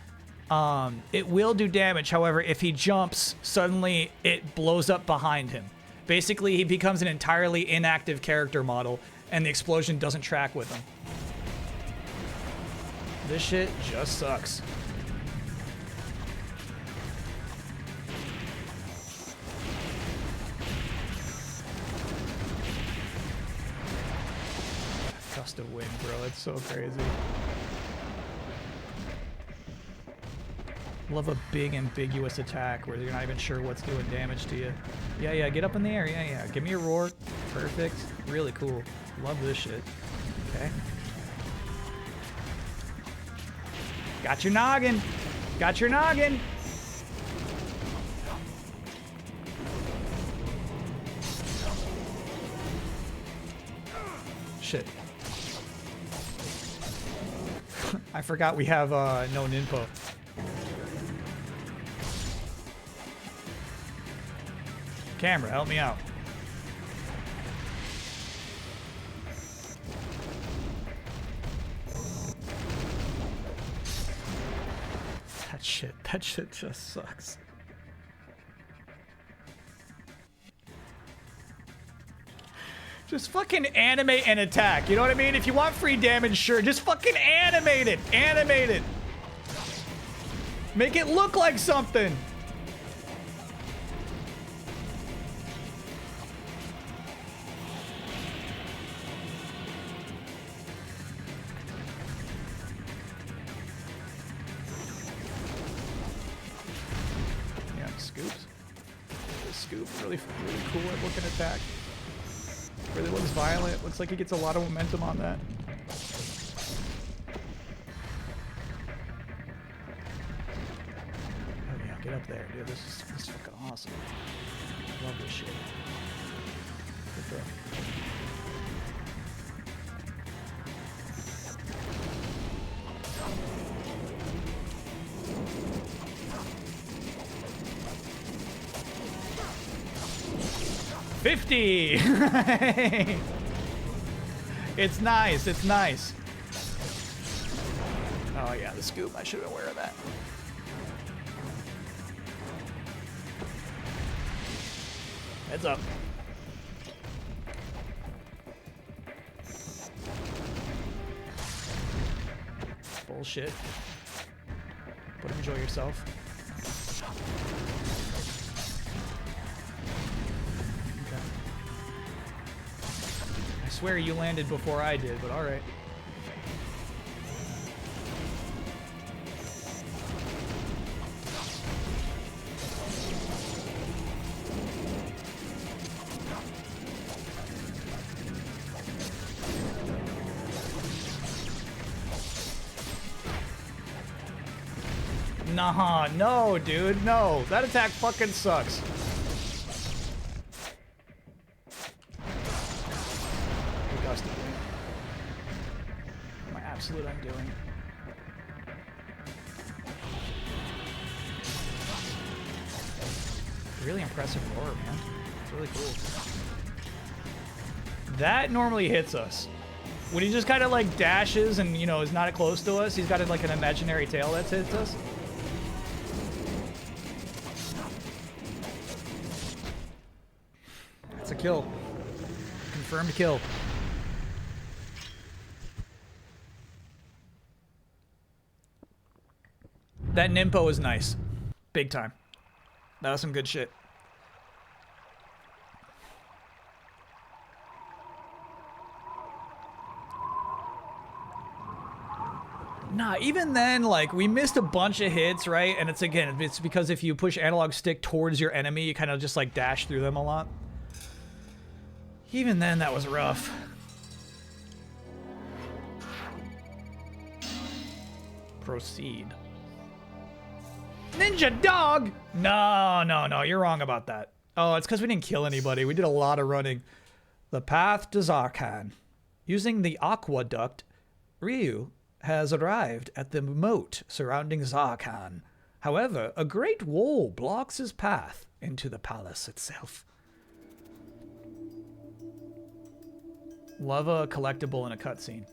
it will do damage. However, if he jumps, suddenly it blows up behind him. Basically, he becomes an entirely inactive character model, and the explosion doesn't track with him. This shit just sucks. Gust of wind, bro. It's so crazy. Love a big ambiguous attack where you're not even sure what's doing damage to you. Yeah, get up in the air. Yeah. Give me a roar. Perfect. Really cool. Love this shit. Okay. Got your noggin. Got your noggin. Shit. I forgot we have no ninpo. Camera, help me out. That shit just sucks. Just fucking animate and attack. You know what I mean? If you want free damage, sure. Just fucking animate it. Animate it. Make it look like something. Really cool at looking attack. Really looks violent. Looks like he gets a lot of momentum on that. Oh yeah, get up there, dude. This is fucking awesome. Love this shit. Good throw. 50! It's nice, it's nice. Oh yeah, the scoop, I should have been aware of that. Heads up. Bullshit. But enjoy yourself. I swear you landed before I did, but alright. Nah, no, dude, no. That attack fucking sucks. My absolute undoing. Really impressive roar, man. It's really cool. That normally hits us. When he just kind of like dashes and, you know, is not close to us, he's got like an imaginary tail that hits us. That's a kill. Confirmed kill. That Nimpo is nice. Big time. That was some good shit. Nah, even then, like, we missed a bunch of hits, right? And it's because if you push analog stick towards your enemy, you kind of just, like, dash through them a lot. Even then, that was rough. Proceed. Ninja dog! No, you're wrong about that. Oh, it's because we didn't kill anybody. We did a lot of running. The path to Zarkan. Using the aqueduct, Ryu has arrived at the moat surrounding Zarkan. However, a great wall blocks his path into the palace itself. Love a collectible in a cutscene.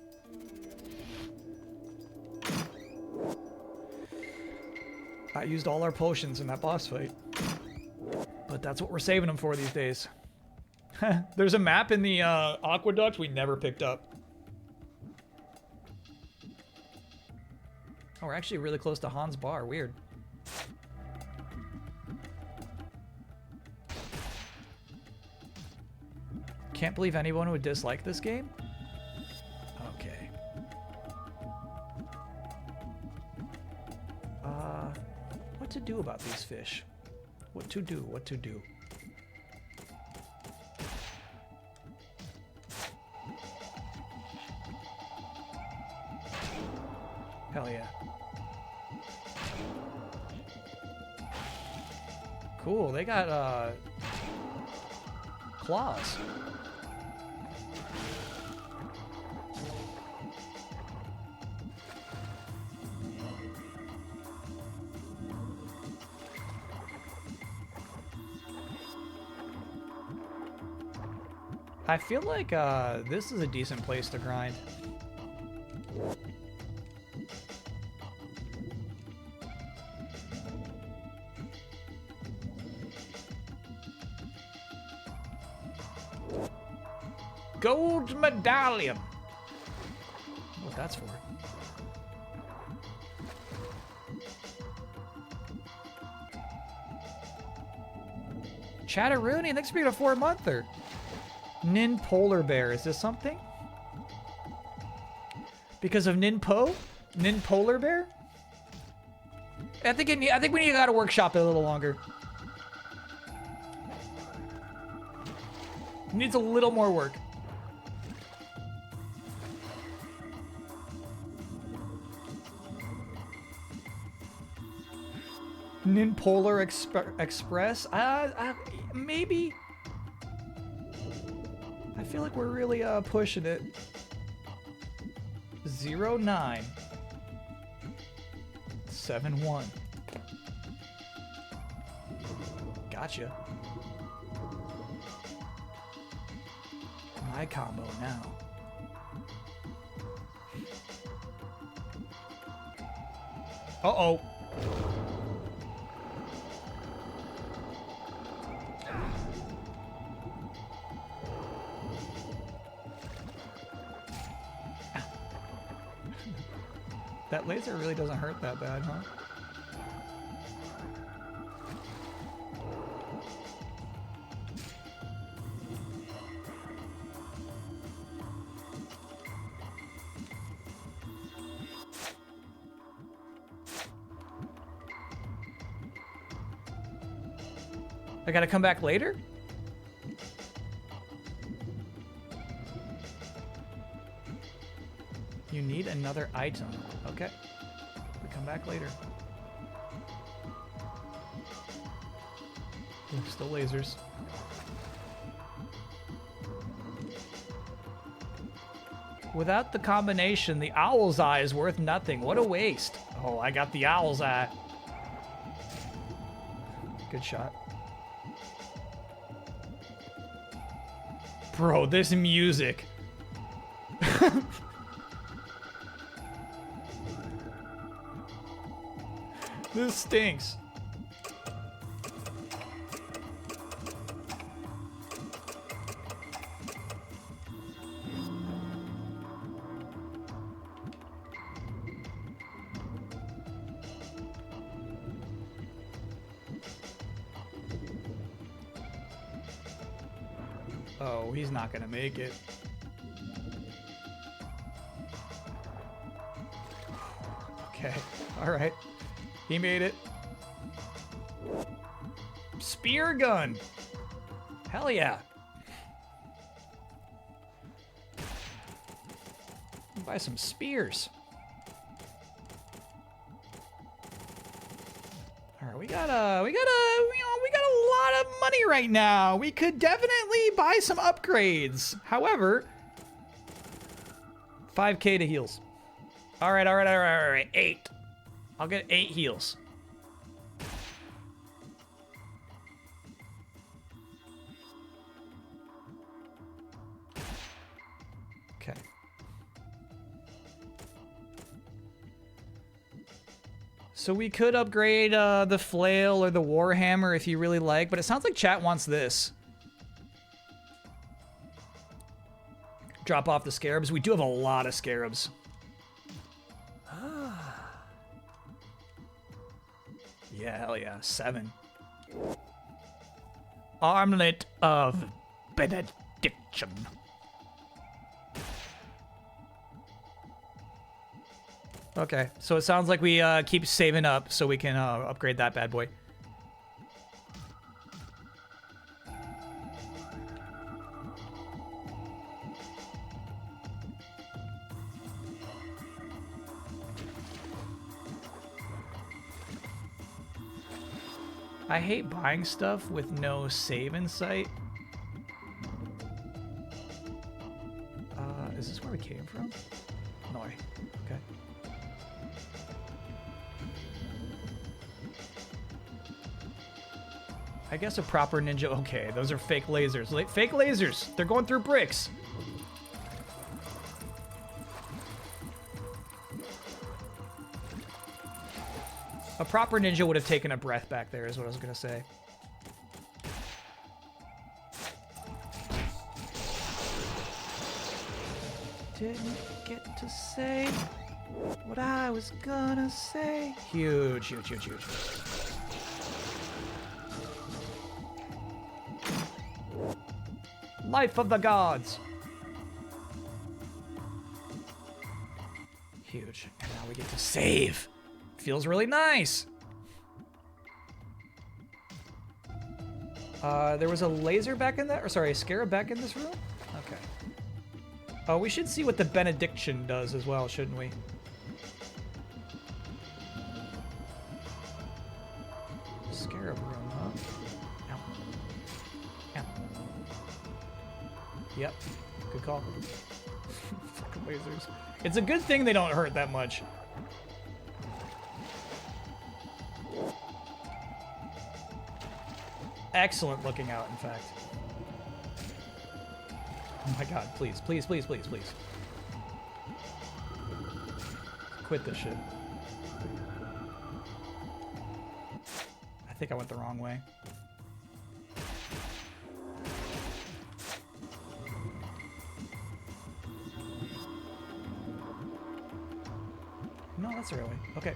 I used all our potions in that boss fight. But that's what we're saving them for these days. There's a map in the aqueduct we never picked up. Oh, we're actually really close to Han's bar. Weird. Can't believe anyone would dislike this game. Okay. What to do about these fish? What to do? What to do? Hell yeah. Cool, they got, claws. I feel like, this is a decent place to grind. Gold medallion. What that's for? Chatteroony, thanks for being a 4-monther. Nin Polar Bear, is this something? Because of Ninpo? Nin Polar Bear? I think we need to gotta workshop it a little longer. Needs a little more work. Nin Polar Express? Maybe. I feel like we're really pushing it. 09 71. Gotcha. My combo now. Uh-oh. That laser really doesn't hurt that bad, huh? I gotta come back later? You need another item. Okay. We come back later. Ooh, still lasers. Without the combination, the owl's eye is worth nothing. What a waste. Oh, I got the owl's eye. Good shot. Bro, this music. This stinks. Oh, he's not gonna make it. Okay, all right. He made it. Spear gun. Hell yeah. Buy some spears. All right, we got a lot of money right now. We could definitely buy some upgrades. However, 5K to heals. All right. 8. I'll get 8 heals. Okay. So we could upgrade the flail or the warhammer if you really like, but it sounds like chat wants this. Drop off the scarabs. We do have a lot of scarabs. Yeah, hell yeah. 7. Armlet of Benediction. Okay, so it sounds like we keep saving up so we can upgrade that bad boy. I hate buying stuff with no save in sight. Is this where we came from? No. Okay. I guess a proper ninja. Okay, those are fake lasers. Fake lasers. They're going through bricks. A proper ninja would have taken a breath back there, is what I was gonna say. Didn't get to say what I was gonna say. Huge, huge, huge, huge. Life of the gods. Huge. And now we get to save. Feels really nice. There was a laser back in that, or sorry, a scarab back in this room? Okay. Oh, we should see what the benediction does as well, shouldn't we? Scarab room, huh? Ow. Ow. Yep. Good call. Fucking lasers. It's a good thing they don't hurt that much. Excellent looking out, in fact. Oh my god, please, please, please, please, please. Quit this shit. I think I went the wrong way. No, that's early. Okay.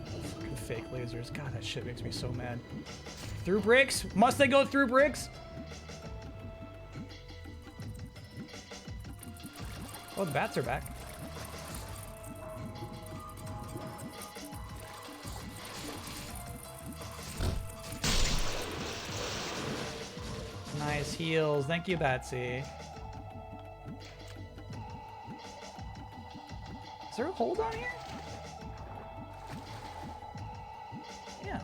Fucking fake lasers. God, that shit makes me so mad. Through bricks? Must they go through bricks? Oh, the bats are back. Nice heals. Thank you, Batsy. Is there a hold on here? Yeah.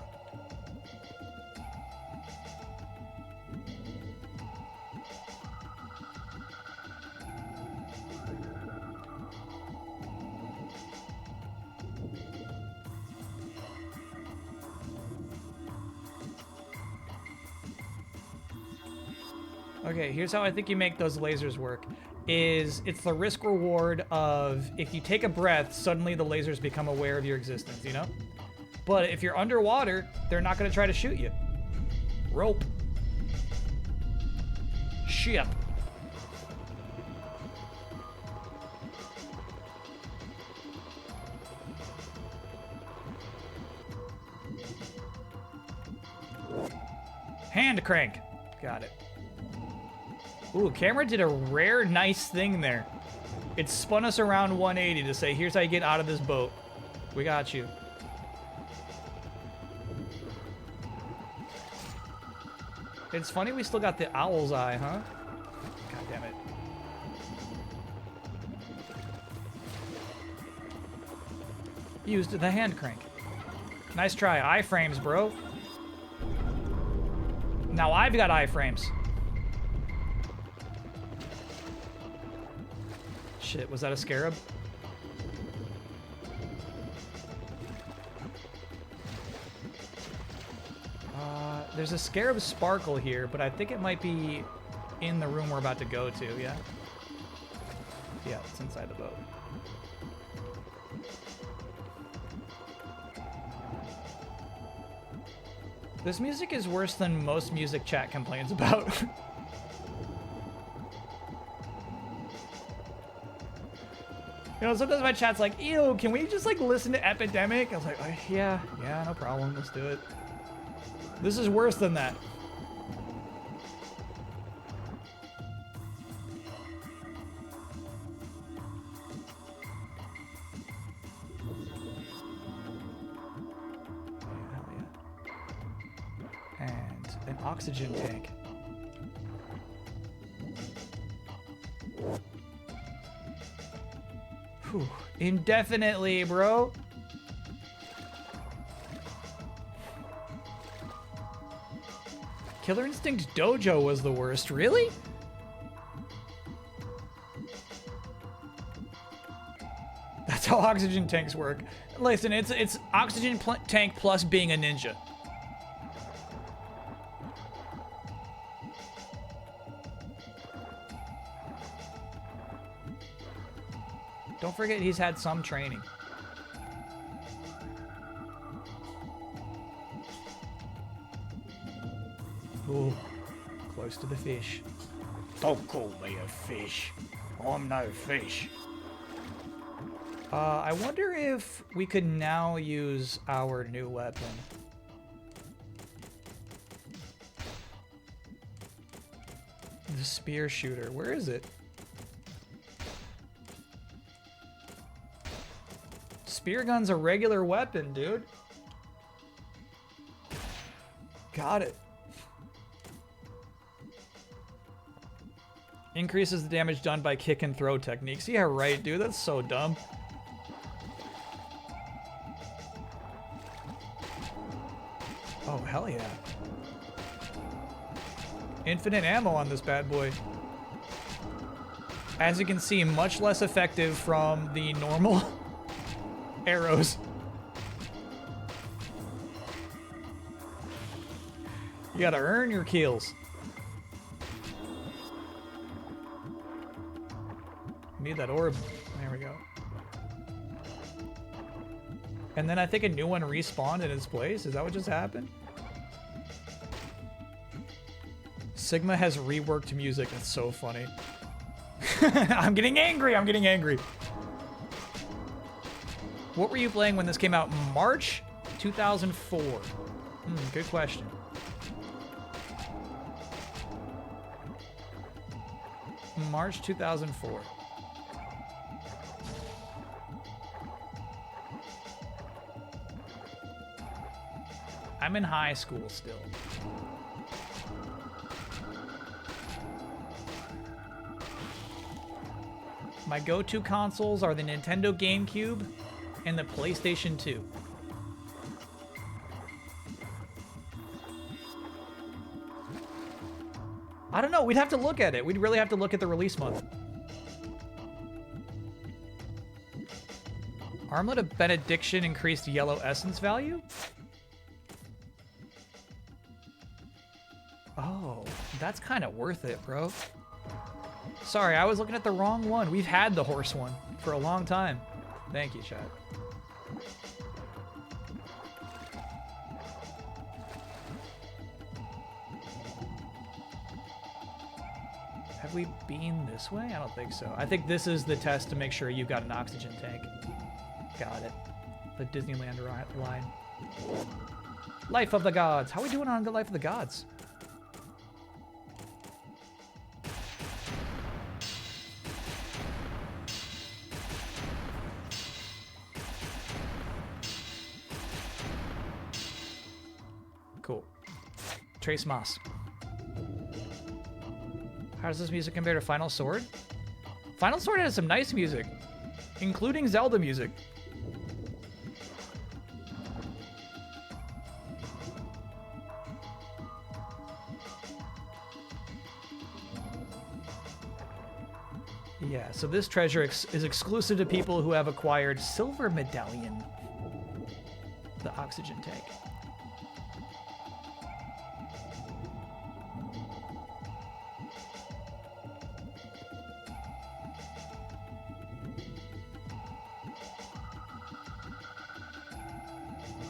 Okay, here's how I think you make those lasers work. It's the risk reward of if you take a breath, suddenly the lasers become aware of your existence, you know? But if you're underwater, they're not gonna try to shoot you. Rope. Ship. Hand crank. Got it. Ooh, camera did a rare, nice thing there. It spun us around 180 to say, here's how you get out of this boat. We got you. It's funny we still got the owl's eye, huh? God damn it. Used the hand crank. Nice try. Iframes, bro. Now I've got iframes. Shit, was that a scarab? There's a scarab sparkle here, but I think it might be in the room we're about to go to, yeah? Yeah, it's inside the boat. This music is worse than most music chat complains about. You know, sometimes my chat's like, ew, can we just like listen to Epidemic? I was like, oh, yeah, no problem, let's do it. This is worse than that. Hell yeah. And an oxygen tank. Whew. Indefinitely, bro. Killer Instinct Dojo was the worst. Really? That's how oxygen tanks work. Listen, it's oxygen tank plus being a ninja. Don't forget he's had some training. Ooh, close to the fish. Don't call me a fish. I'm no fish. I wonder if we could now use our new weapon. The spear shooter. Where is it? Spear gun's a regular weapon, dude. Got it. Increases the damage done by kick and throw techniques. Yeah, right, dude. That's so dumb. Oh, hell yeah. Infinite ammo on this bad boy. As you can see, much less effective from the normal arrows. You gotta earn your kills. Need that orb. There we go. And then I think a new one respawned in its place. Is that what just happened? Sigma has reworked music. That's so funny. I'm getting angry. I'm getting angry. What were you playing when this came out? March 2004. Good question. March 2004. I'm in high school still. My go-to consoles are the Nintendo GameCube and the PlayStation 2. I don't know. We'd have to look at it. We'd really have to look at the release month. Armlet of Benediction increased yellow essence value? Oh, that's kind of worth it, bro. Sorry, I was looking at the wrong one. We've had the horse one for a long time. Thank you, chat. Have we been this way? I don't think so. I think this is the test to make sure you got an oxygen tank. Got it. The Disneyland line. Life of the Gods. How are we doing on the Life of the Gods? Cool. Trace Moss. How does this music compare to Final Sword? Final Sword has some nice music, including Zelda music. Yeah, so this treasure is exclusive to people who have acquired Silver Medallion, the oxygen tank.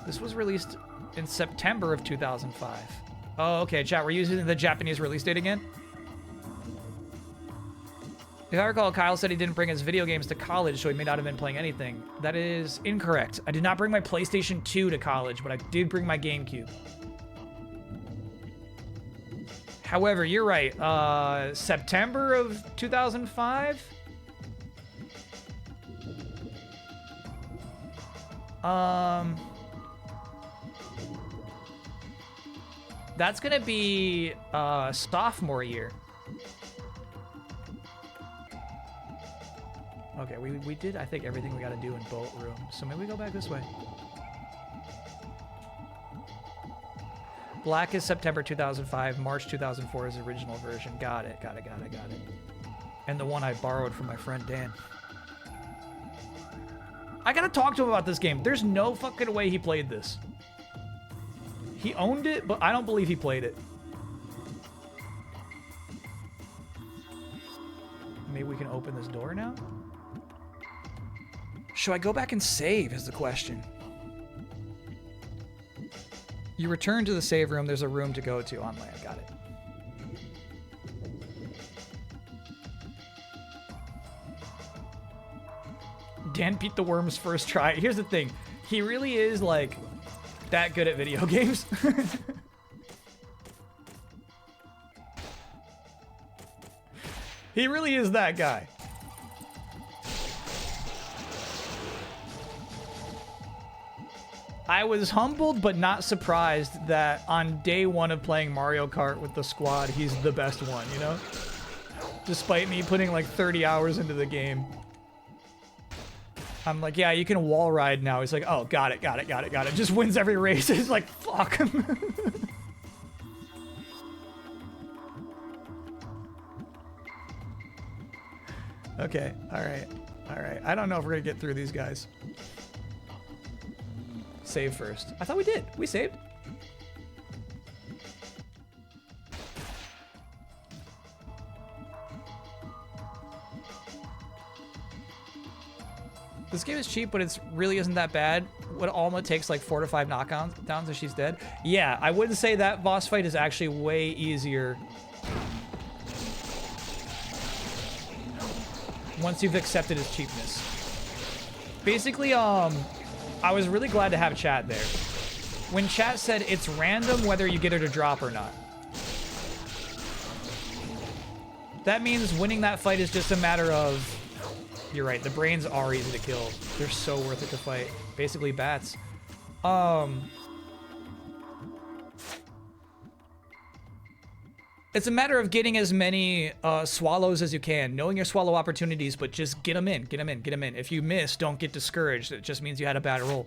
This was released in September of 2005. Oh, okay, chat, we're using the Japanese release date again? If I recall, Kyle said he didn't bring his video games to college, so he may not have been playing anything. That is incorrect. I did not bring my PlayStation 2 to college, but I did bring my GameCube. However, you're right. September of 2005? That's gonna be sophomore year. Okay, we did, I think, everything we gotta do in Boat Room. So maybe we go back this way. Black is September 2005. March 2004 is the original version. Got it. And the one I borrowed from my friend Dan. I gotta talk to him about this game. There's no fucking way he played this. He owned it, but I don't believe he played it. Maybe we can open this door now? Should I go back and save is the question. You return to the save room. There's a room to go to on land. Got it. Dan beat the worms first try. Here's the thing. He really is, like, that good at video games. He really is that guy. I was humbled but not surprised that on day one of playing Mario Kart with the squad, he's the best one, you know? Despite me putting like 30 hours into the game. I'm like, yeah, you can wall ride now. He's like, oh, got it. Just wins every race. It's like, fuck. Okay, all right. I don't know if we're gonna get through these guys. Save first. I thought we did. We saved. This game is cheap, but it really isn't that bad. What Alma takes like 4 to 5 knockdowns and she's dead. Yeah, I wouldn't say that boss fight is actually way easier once you've accepted its cheapness. Basically, I was really glad to have chat there. When chat said it's random whether you get her to drop or not. That means winning that fight is just a matter of... You're right, the brains are easy to kill. They're so worth it to fight. Basically bats. It's a matter of getting as many swallows as you can, knowing your swallow opportunities, but just get them in. If you miss, don't get discouraged. It just means you had a bad roll.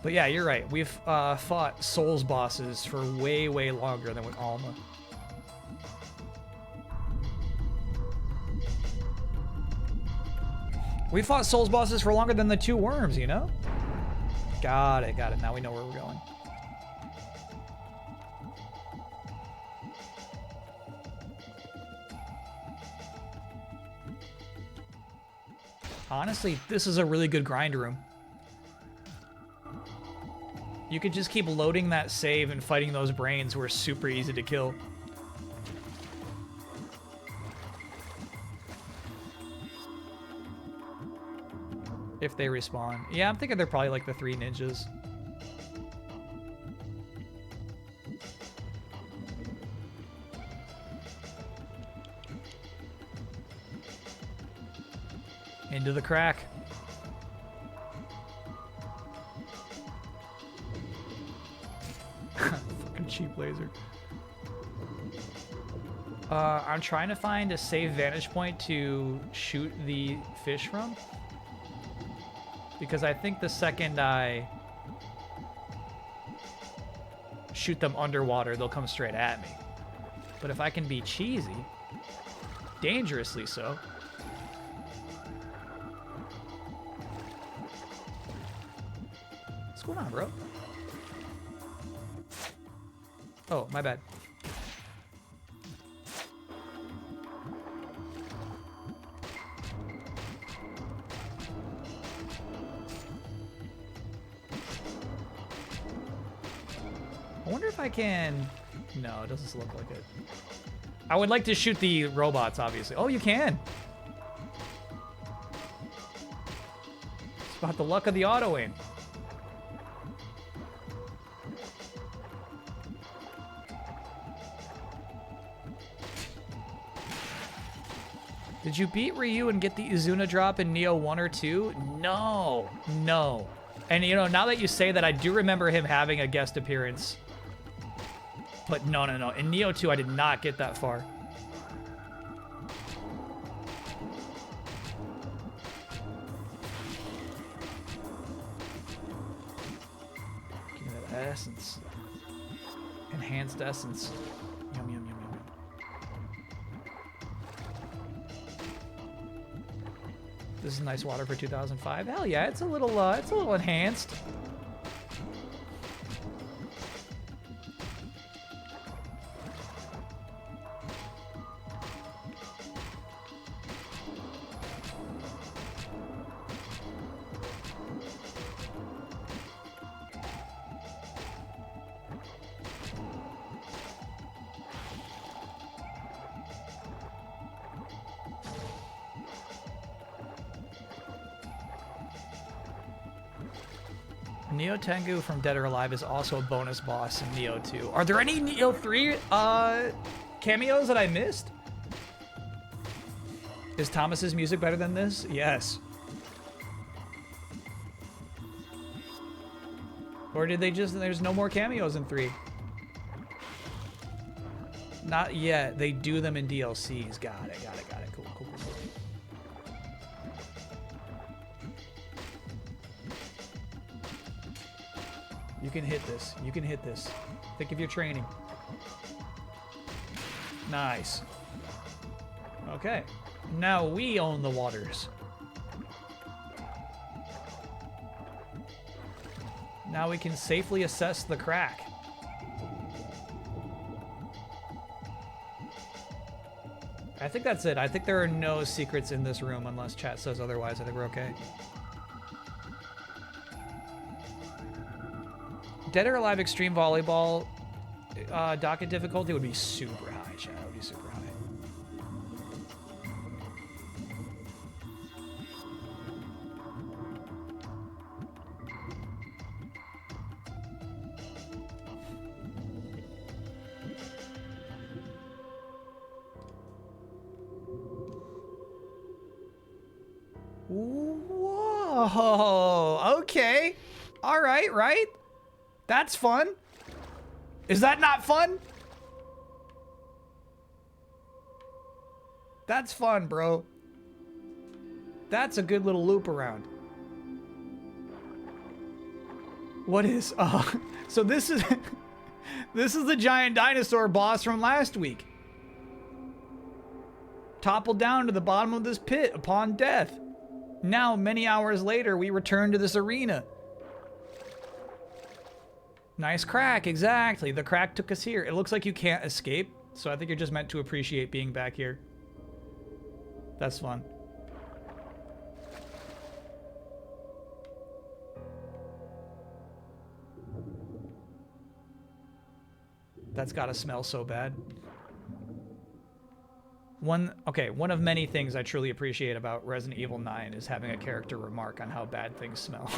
But yeah, you're right. We've fought Souls bosses for way, way longer than with Alma. We fought Souls bosses for longer than the 2 worms, you know? Got it. Now we know where we're going. Honestly, this is a really good grind room. You could just keep loading that save and fighting those brains who are super easy to kill. If they respawn. Yeah, I'm thinking they're probably like the 3 ninjas. Into the crack. Fucking cheap laser. I'm trying to find a safe vantage point to shoot the fish from. Because I think the second I shoot them underwater, they'll come straight at me. But if I can be cheesy, dangerously so. What's going on, bro? Oh, my bad. I wonder if I can... No, it doesn't look like it. I would like to shoot the robots, obviously. Oh, you can! It's about the luck of the auto aim. Did you beat Ryu and get the Izuna drop in Neo 1 or 2? No, no. And you know, now that you say that, I do remember him having a guest appearance. But no, no, no. In Neo 2, I did not get that far. Give me that essence. Enhanced essence. Yum, yum, yum, yum. This is nice water for 2005. Hell yeah, it's a little enhanced. Neo Tengu from Dead or Alive is also a bonus boss in Neo 2. Are there any Neo 3 cameos that I missed? Is Thomas's music better than this? Yes. Or did they just... There's no more cameos in 3. Not yet. They do them in DLCs. Got it, got it, got it. Cool, cool, cool, cool. You can hit this. You can hit this. Think of your training. Nice. Okay. Now we own the waters. Now we can safely assess the crack. I think that's it. I think there are no secrets in this room unless chat says otherwise. I think we're okay. Dead or Alive Extreme Volleyball docket difficulty would be super high, chat. It would be super high. Whoa, okay. All right, right? That's fun. Is that not fun? That's fun, bro. That's a good little loop around. What is, so this is, this is the giant dinosaur boss from last week. Toppled down to the bottom of this pit upon death. Now, many hours later, we return to this arena. Nice crack, exactly. The crack took us here. It looks like you can't escape, so I think you're just meant to appreciate being back here. That's fun. That's gotta smell so bad. One of many things I truly appreciate about Resident Evil 9 is having a character remark on how bad things smell.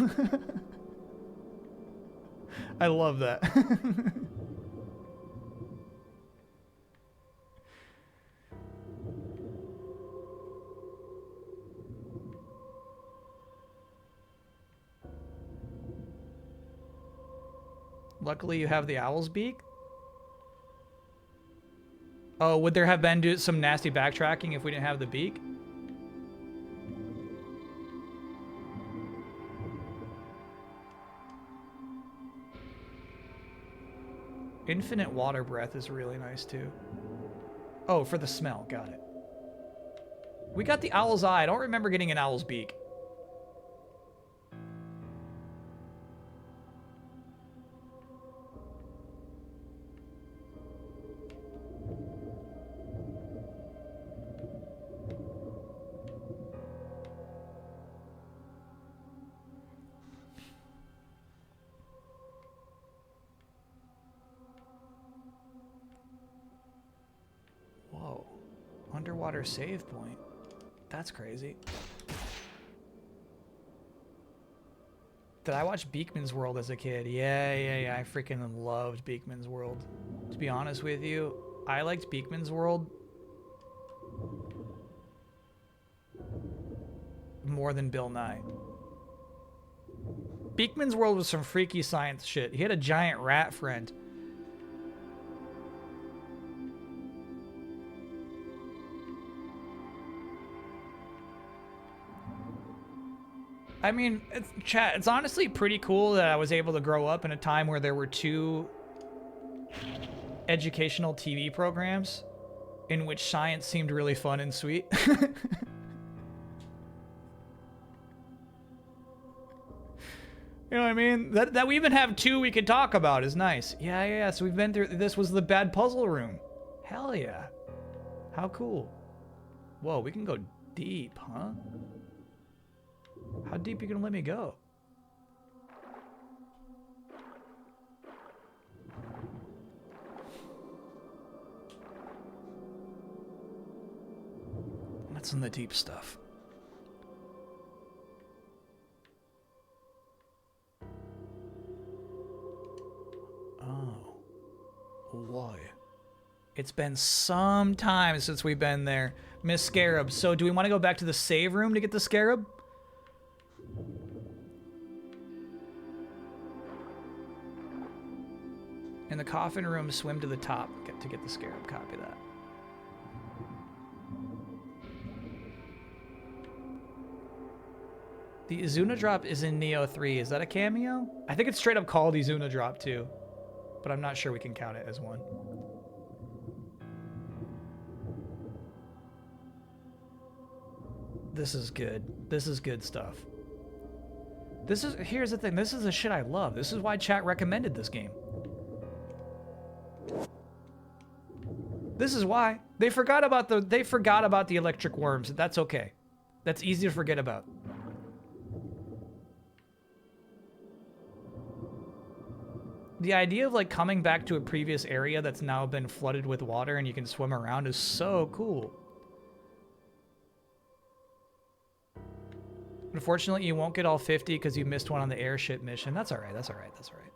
I love that. Luckily you have the owl's beak. Oh, would there have been some nasty backtracking if we didn't have the beak? Infinite water breath is really nice too. Oh, for the smell. Got it. We got the owl's eye. I don't remember getting an owl's beak. Underwater save point. That's crazy. Did I watch Beakman's World as a kid? Yeah. I freaking loved Beakman's World. To be honest with you, I liked Beakman's World more than Bill Nye. Beakman's World was some freaky science shit. He had a giant rat friend. I mean, it's honestly pretty cool that I was able to grow up in a time where there were 2 educational TV programs in which science seemed really fun and sweet. You know what I mean? That we even have 2 we could talk about is nice. Yeah. So we've been through, this was the bad puzzle room. Hell yeah. How cool. Whoa, we can go deep, huh? How deep are you gonna let me go? That's in the deep stuff. Oh. Why? It's been some time since we've been there. Miss Scarab. So do we want to go back to the save room to get the Scarab? In the coffin room, swim to the top to get the Scarab. Copy that. The Izuna drop is in Neo 3. Is that a cameo? I think it's straight up called Izuna drop too, but I'm not sure we can count it as one. This is good. This is good stuff. Here's the thing. This is the shit I love. This is why chat recommended this game. This is why they forgot about the electric worms. That's okay. That's easy to forget about. The idea of like coming back to a previous area that's now been flooded with water and you can swim around is so cool. Unfortunately, you won't get all 50 because you missed one on the airship mission. That's all right. That's all right. That's all right.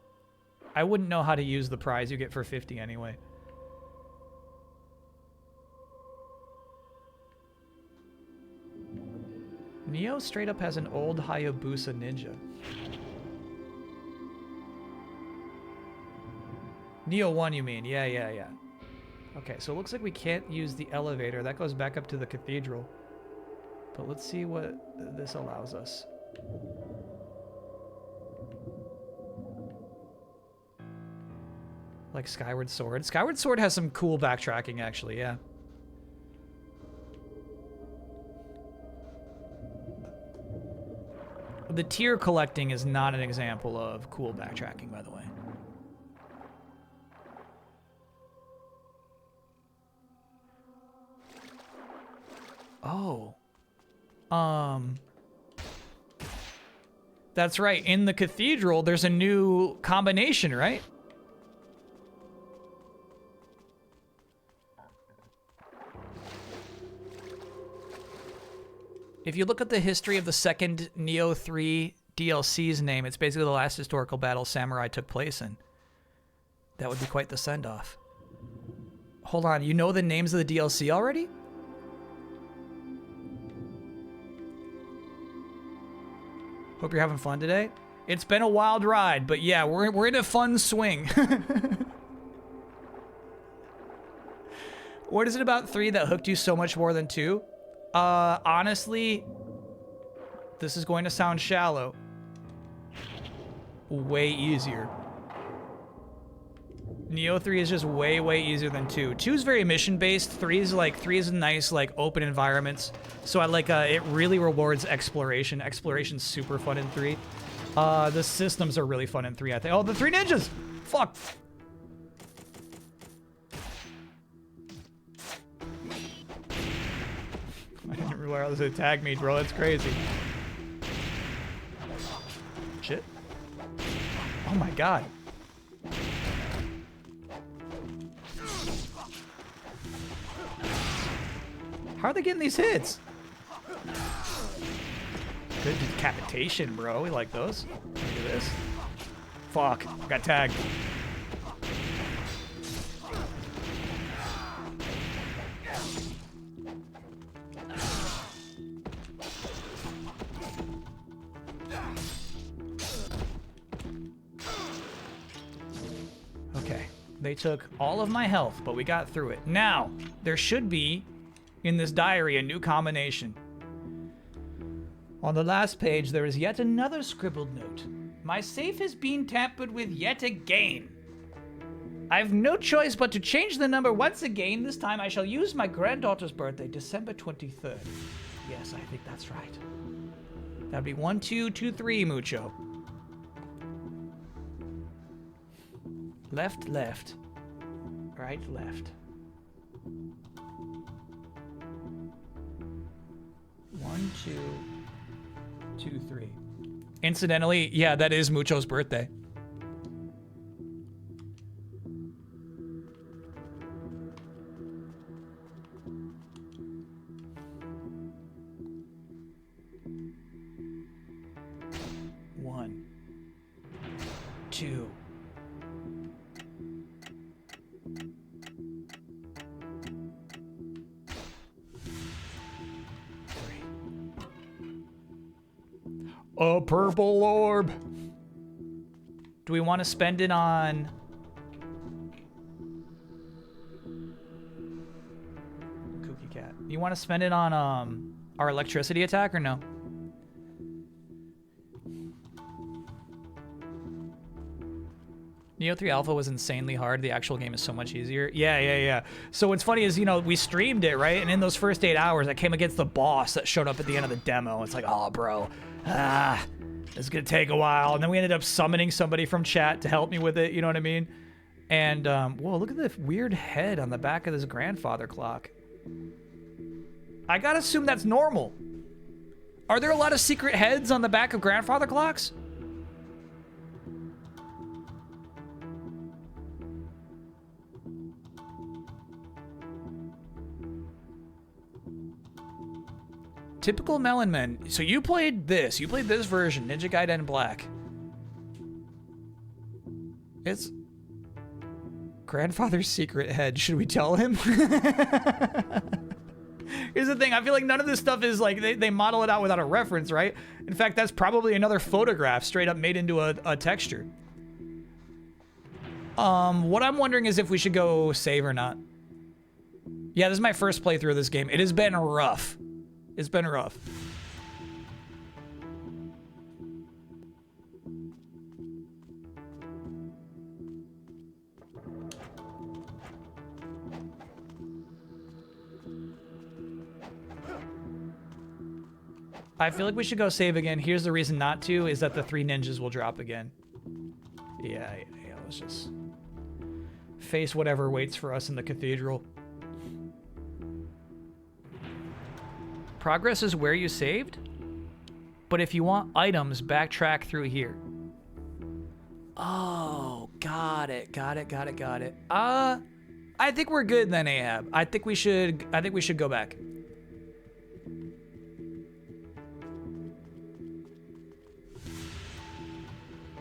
I wouldn't know how to use the prize you get for 50 anyway. Neo straight up has an old Hayabusa ninja. Neo 1, you mean? Yeah. Okay, so it looks like we can't use the elevator. That goes back up to the cathedral. But let's see what this allows us. Like Skyward Sword. Skyward Sword has some cool backtracking, actually, yeah. The tier collecting is not an example of cool backtracking, by the way. Oh. That's right. In the cathedral, there's a new combination, right? If you look at the history of the second Neo 3 DLC's name, it's basically the last historical battle Samurai took place in. That would be quite the send-off. Hold on, you know the names of the DLC already? Hope you're having fun today. It's been a wild ride, but yeah, we're in a fun swing. What is it about 3 that hooked you so much more than 2? Honestly, this is going to sound shallow. Way easier. Neo 3 is just way, way easier than 2. 2 is very mission-based. 3 is nice, like, open environments. So I like, it really rewards exploration. Exploration's super fun in 3. The systems are really fun in 3, I think. Oh, the 3 ninjas! Fuck! I didn't realize it tagged me, bro. That's crazy. Shit. Oh my god. How are they getting these hits? Good decapitation, bro. We like those. Look at this. Fuck. Got tagged. Okay. They took all of my health, but we got through it. Now, there should be, in this diary, a new combination. On the last page, there is yet another scribbled note. My safe has been tampered with yet again. I've no choice but to change the number once again. This time I shall use my granddaughter's birthday, December 23rd. Yes, I think that's right. That'd be 1223, Mucho. Left, left. Right, left. 1, 2, 2, 3. Incidentally, yeah, that is Mucho's birthday. One, 2. A purple orb. Do we want to spend it on... Kooky cat. You want to spend it on our electricity attack or no? Neo 3 Alpha was insanely hard. The actual game is so much easier. Yeah. So what's funny is, you know, we streamed it, right? And in those first 8 hours, I came against the boss that showed up at the end of the demo. It's like, oh, bro. It's gonna take a while. And then we ended up summoning somebody from chat to help me with it, you know what I mean? And, whoa, look at the weird head on the back of this grandfather clock. I gotta assume that's normal. Are there a lot of secret heads on the back of grandfather clocks? Typical Melon Men. So you played this. You played this version, Ninja Gaiden Black. It's grandfather's secret head. Should we tell him? Here's the thing. I feel like none of this stuff is like, they model it out without a reference, right? In fact, that's probably another photograph straight up made into a texture. What I'm wondering is if we should go save or not. Yeah, this is my first playthrough of this game. It has been rough. It's been rough. I feel like we should go save again. Here's the reason not to, is that the 3 ninjas will drop again. Yeah, let's just face whatever waits for us in the cathedral. Progress is where you saved, but if you want items, backtrack through here. Oh, got it. I think we're good then, Ahab. I think we should go back.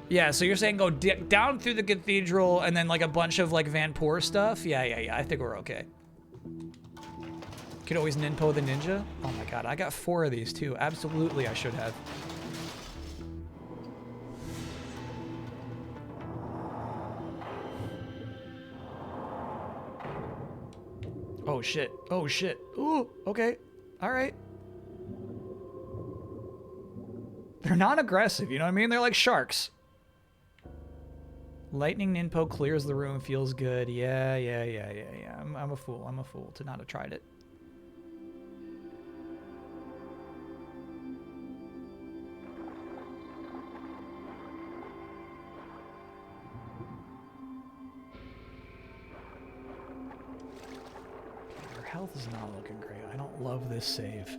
Yeah, so you're saying go down through the cathedral and then like a bunch of like Vanpoor stuff? Yeah. I think we're okay. Could always ninpo the ninja. Oh my god, I got 4 of these too. Absolutely, I should have. Oh shit. Oh shit. Ooh, okay. All right. They're non-aggressive, you know what I mean? They're like sharks. Lightning ninpo clears the room, feels good. Yeah. I'm a fool. I'm a fool to not have tried it. Our health is not looking great. I don't love this save.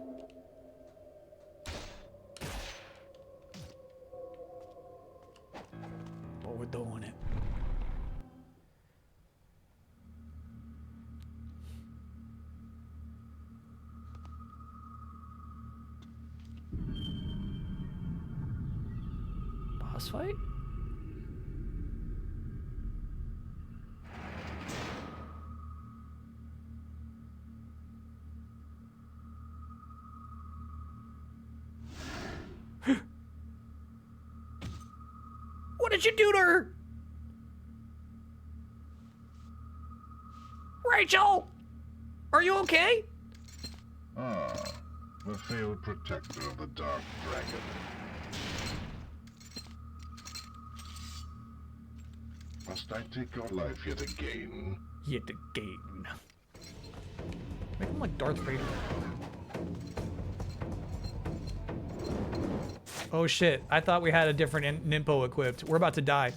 But we're doing it. Boss fight? What did you do to her? Rachel! Are you okay? Ah, the failed protector of the Dark Dragon. Must I take your life yet again? Yet again. Make him like Darth Vader. Oh shit, I thought we had a different Nimpo equipped. We're about to die.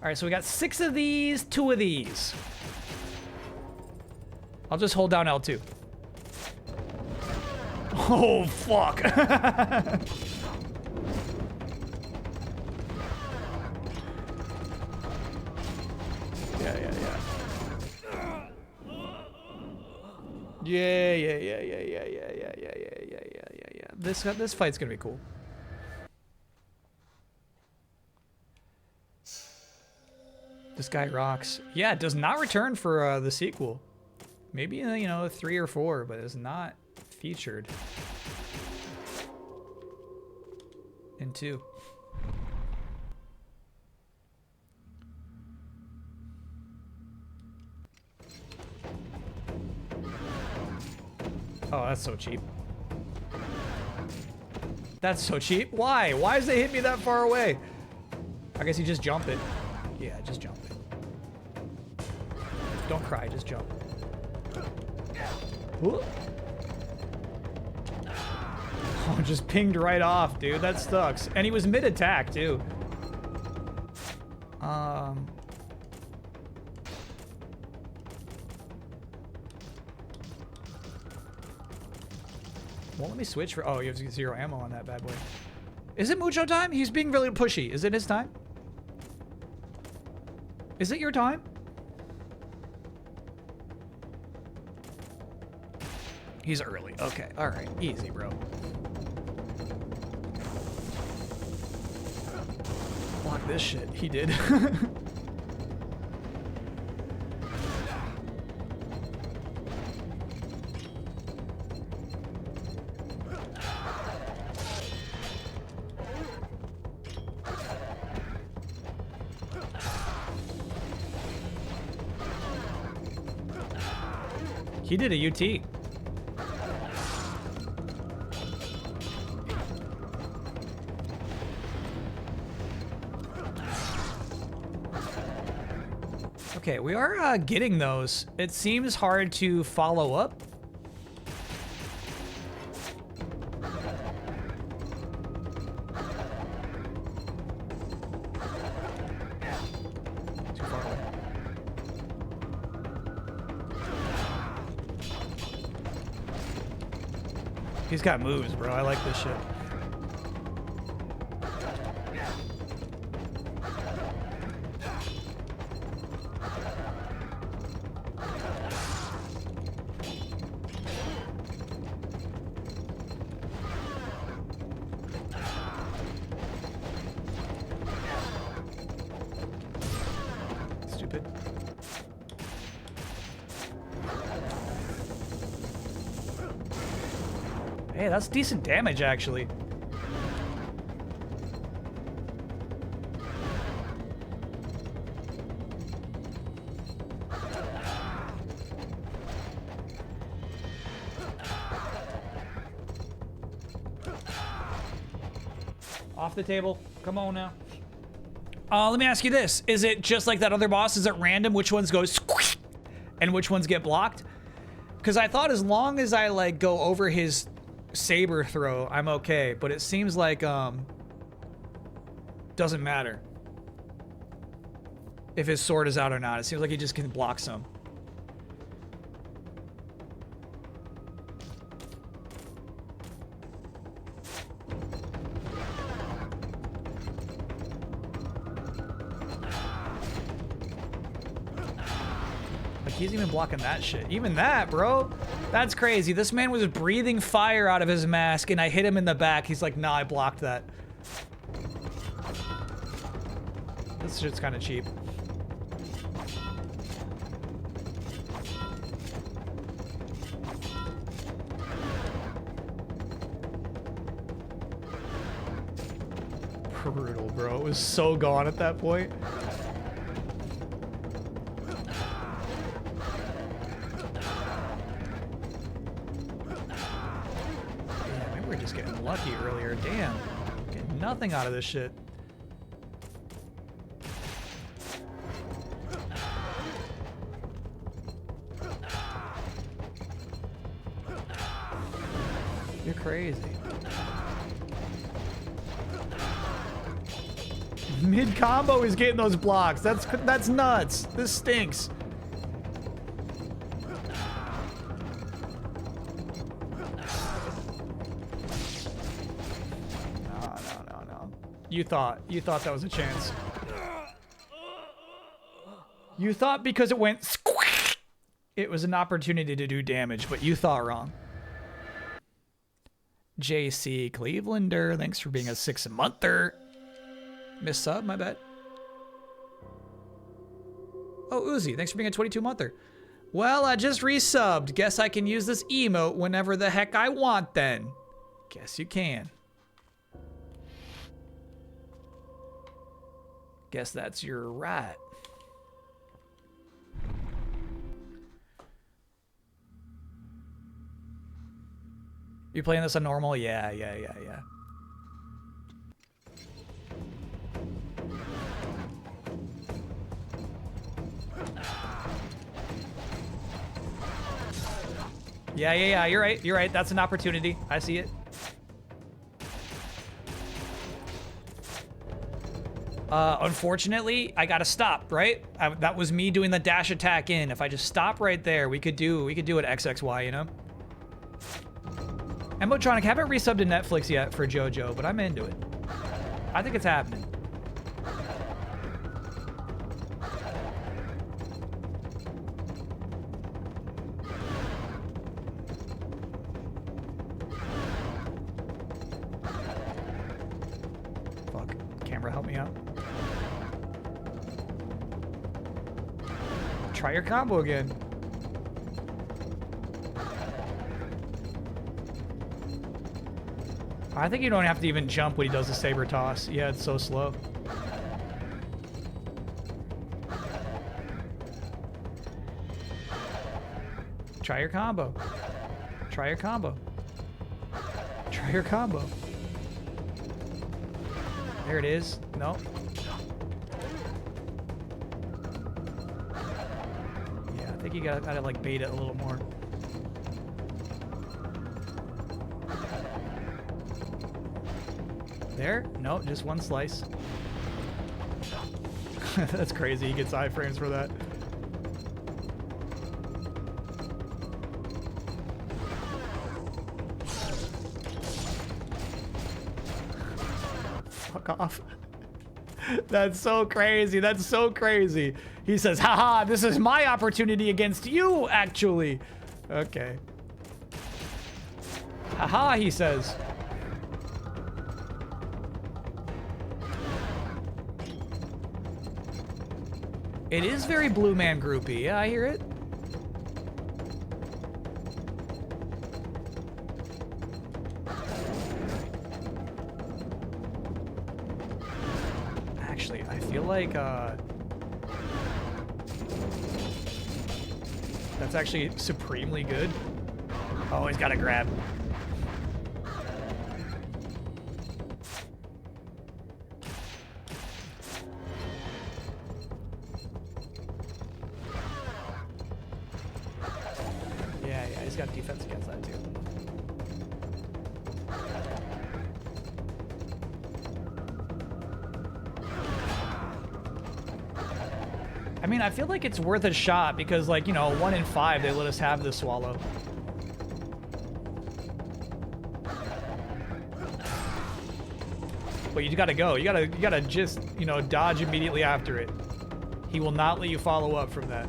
Alright, so we got 6 of these, 2 of these. I'll just hold down L2. Oh, fuck. Yeah. This fight's gonna be cool. This guy rocks. Yeah, it does not return for the sequel. Maybe, you know, 3 or 4, but it's not featured in 2. Oh, that's so cheap. That's so cheap. Why? Why does they hit me that far away? I guess you just jump it. Yeah, just jump it. Don't cry, just jump. Ooh. Oh, just pinged right off, dude. That sucks. And he was mid-attack, too. Won't let me switch for... Oh, you have 0 ammo on that bad boy. Is it Mucho time? He's being really pushy. Is it his time? Is it your time? He's early. Okay. All right. Easy, bro. Block this shit. He did. He did a UT. Okay, we are getting those. It seems hard to follow up. Too far away. He's got moves, bro. I like this shit. stupid. Hey, that's decent damage, actually. Off the table. Come on now. Let me ask you this. Is it just like that other boss? Is it random which ones go squish and which ones get blocked? Because I thought as long as I like go over his saber throw, I'm okay. But it seems like doesn't matter if his sword is out or not. It seems like he just can block some. He's even blocking that shit. Even that, bro. That's crazy. This man was breathing fire out of his mask and I hit him in the back. He's like, nah, I blocked that. This shit's kind of cheap. Brutal, bro. It was so gone at that point. Lucky earlier. Damn. Getting nothing out of this shit. You're crazy. Mid combo is getting those blocks. That's nuts. This stinks. You thought that was a chance. You thought because it went squish, it was an opportunity to do damage, but you thought wrong. JC Clevelander, thanks for being a 6-monther. Miss sub, my bad. Oh, Uzi, thanks for being a 22-monther. Well, I just resubbed. Guess I can use this emote whenever the heck I want then. Guess you can. Guess that's your right. You playing this on normal? Yeah. Yeah, you're right. That's an opportunity. I see it. Unfortunately, I gotta stop, right? That was me doing the dash attack in. If I just stop right there, we could do it XXY, you know? Emotronic, haven't resubbed to Netflix yet for JoJo, but I'm into it. I think it's happening. Fuck. Camera, help me out. Try your combo again. I think you don't have to even jump when he does the saber toss. Yeah, it's so slow. Try your combo. Try your combo. Try your combo. There it is. Nope. Yeah, I think you gotta like bait it a little more. There? No, just one slice. That's crazy. He gets iframes for that. Fuck off. That's so crazy. That's so crazy. He says, haha, this is my opportunity against you, actually. Okay. Haha, he says. It is very Blue Man groupy. Yeah, I hear it. Actually, I feel like that's actually supremely good. Oh, he's got to grab. Yeah, he's got defense against that too. I mean, I feel like it's worth a shot because, like, you know, 1 in 5 they let us have this swallow. But you gotta go. You gotta just, you know, dodge immediately after it. He will not let you follow up from that.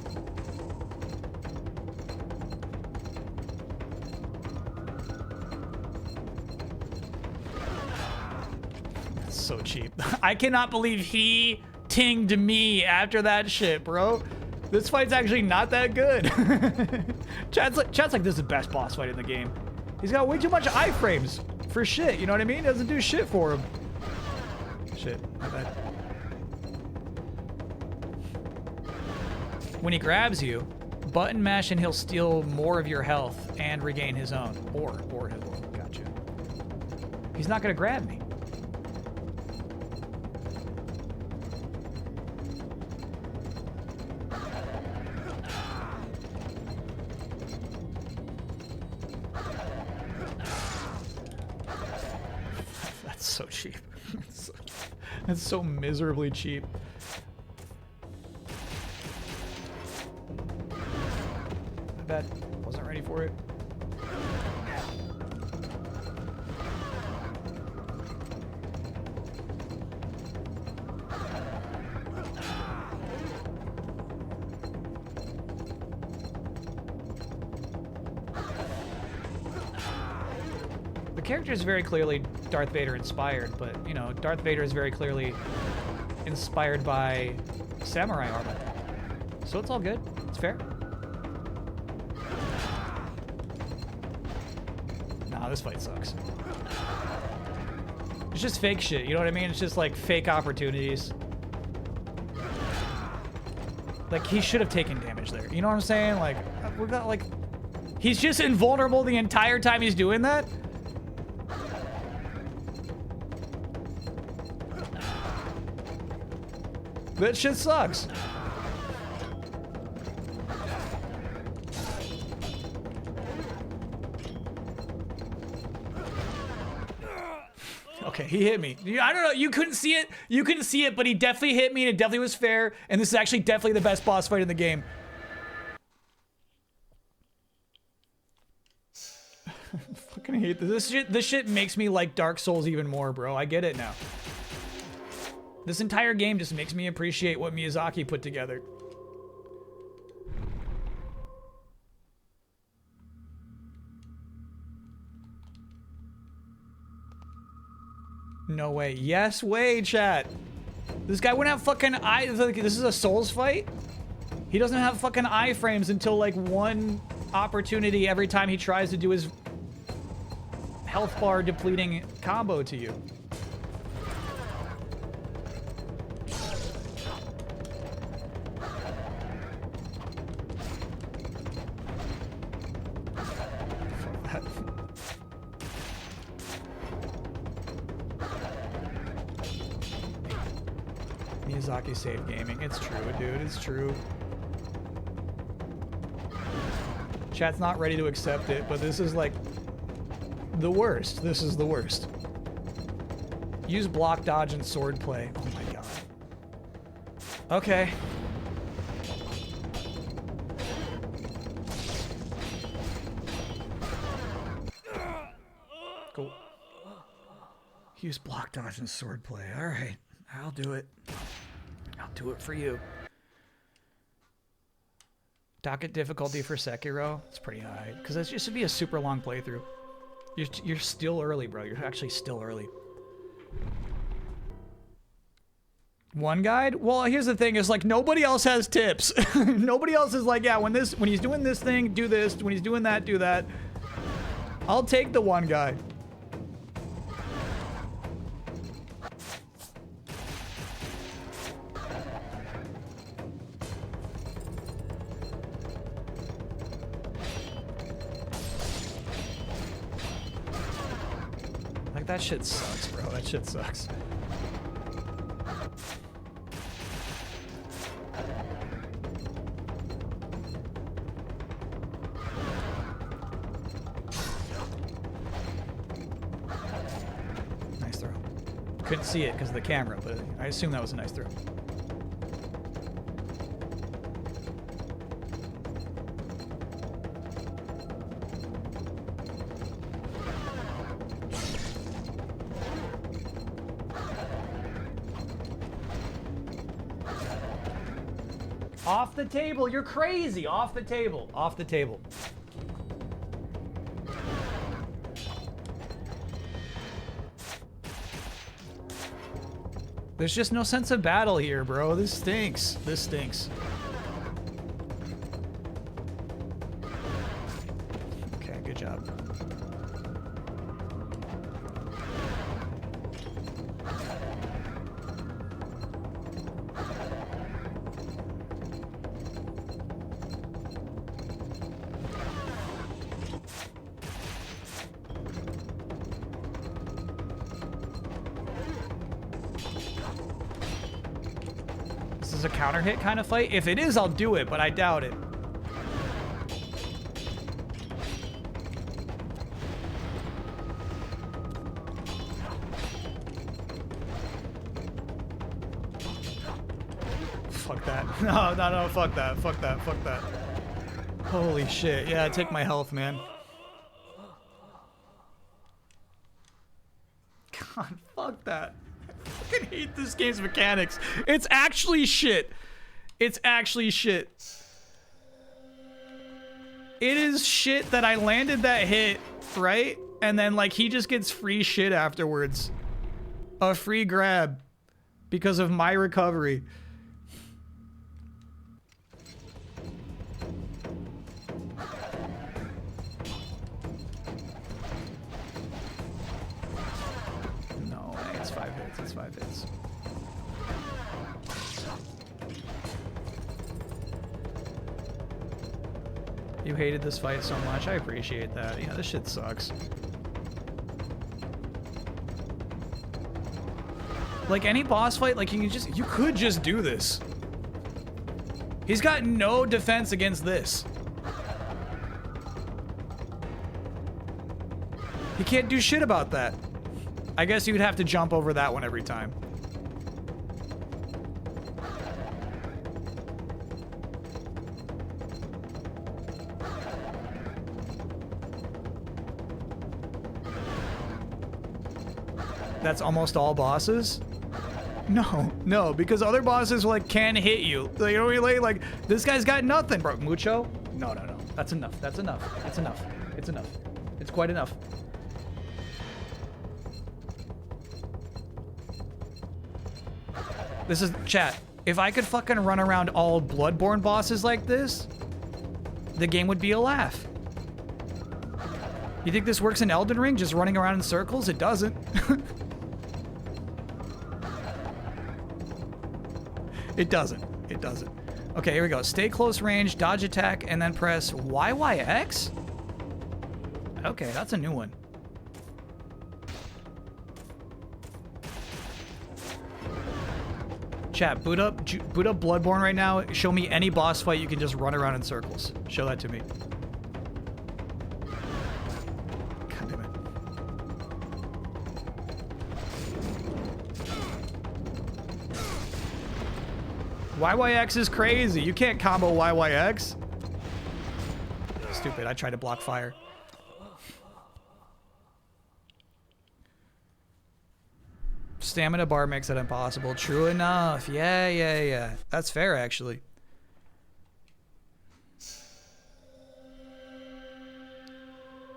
That's so cheap. I cannot believe he tinged me after that shit, bro. This fight's actually not that good. Chad's like, this is the best boss fight in the game. He's got way too much iframes for shit, you know what I mean? It doesn't do shit for him. Shit, my bad. When he grabs you, button mash and he'll steal more of your health and regain his own. Or his own. Gotcha. He's not gonna grab me. That's so cheap. That's so miserably cheap. I bet. Wasn't ready for it. The character is very clearly Darth Vader inspired, but, you know, Darth Vader is very clearly inspired by samurai armor. So it's all good. It's fair. Nah, this fight sucks. It's just fake shit, you know what I mean? It's just like fake opportunities. Like, he should have taken damage there. You know what I'm saying? Like, we're not like... He's just invulnerable the entire time he's doing that? That shit sucks. Okay, he hit me. I don't know, you couldn't see it. You couldn't see it, but he definitely hit me and it definitely was fair. And this is actually definitely the best boss fight in the game. Fucking hate this. This shit makes me like Dark Souls even more, bro. I get it now. This entire game just makes me appreciate what Miyazaki put together. No way. Yes way, chat. This guy wouldn't have fucking eye. This is a Souls fight? He doesn't have fucking iframes until like one opportunity every time he tries to do his health bar depleting combo to you. Miyazaki saved gaming. It's true, dude. It's true. Chat's not ready to accept it, but this is like the worst. This is the worst. Use block, dodge, and sword play. Oh my god. Okay. Cool. Use block, dodge, and sword play. All right. I'll do it. I'll do it for you. Docket difficulty for Sekiro. It's pretty high. Because this used to be a super long playthrough. You're still early, bro. You're actually still early. One guide? Well, here's the thing, is like nobody else has tips. Nobody else is like, yeah, when he's doing this thing, do this. When he's doing that, do that. I'll take the one guide. Like that shit sucks, bro. That shit sucks. Nice throw. Couldn't see it because of the camera, but I assume that was a nice throw. Off the table, you're crazy. Off the table, off the table. There's just no sense of battle here, bro. This stinks. This stinks. Okay, good job. This is a counter hit kind of fight. If it is, I'll do it, but I doubt it. Fuck that. No, fuck that. Fuck that. Fuck that. Holy shit. Yeah, take my health, man. God, fuck that. I fucking hate this game's mechanics. It's actually shit. It's actually shit. It is shit that I landed that hit, right? And then, like, he just gets free shit afterwards. A free grab. Because of my recovery. No, it's 5 hits. It's 5 hits. You hated this fight so much. I appreciate that. Yeah, this shit sucks. Like any boss fight, like you could just do this. He's got no defense against this. He can't do shit about that. I guess you'd have to jump over that one every time. That's almost all bosses? No, because other bosses like can hit you. Like, you know what I mean? Like this guy's got nothing, bro. Mucho? No. That's enough. That's enough. It's enough. It's enough. It's quite enough. This is chat. If I could fucking run around all Bloodborne bosses like this, the game would be a laugh. You think this works in Elden Ring, just running around in circles? It doesn't. It doesn't. It doesn't. Okay, here we go. Stay close range, dodge attack, and then press YYX? Okay, that's a new one. Chat, boot up Bloodborne right now. Show me any boss fight you can just run around in circles. Show that to me. God damn it. YYX is crazy. You can't combo YYX. Stupid. I tried to block fire. Stamina bar makes it impossible. True enough. Yeah. That's fair, actually.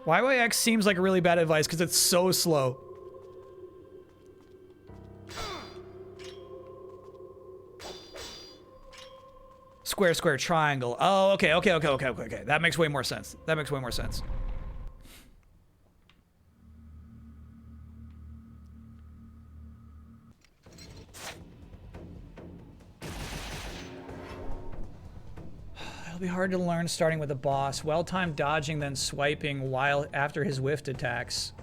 YYX seems like a really bad advice because it's so slow. Square, square, triangle. Oh, okay. That makes way more sense. It'll be hard to learn starting with a boss. Well-timed dodging, then swiping while after his whiffed attacks.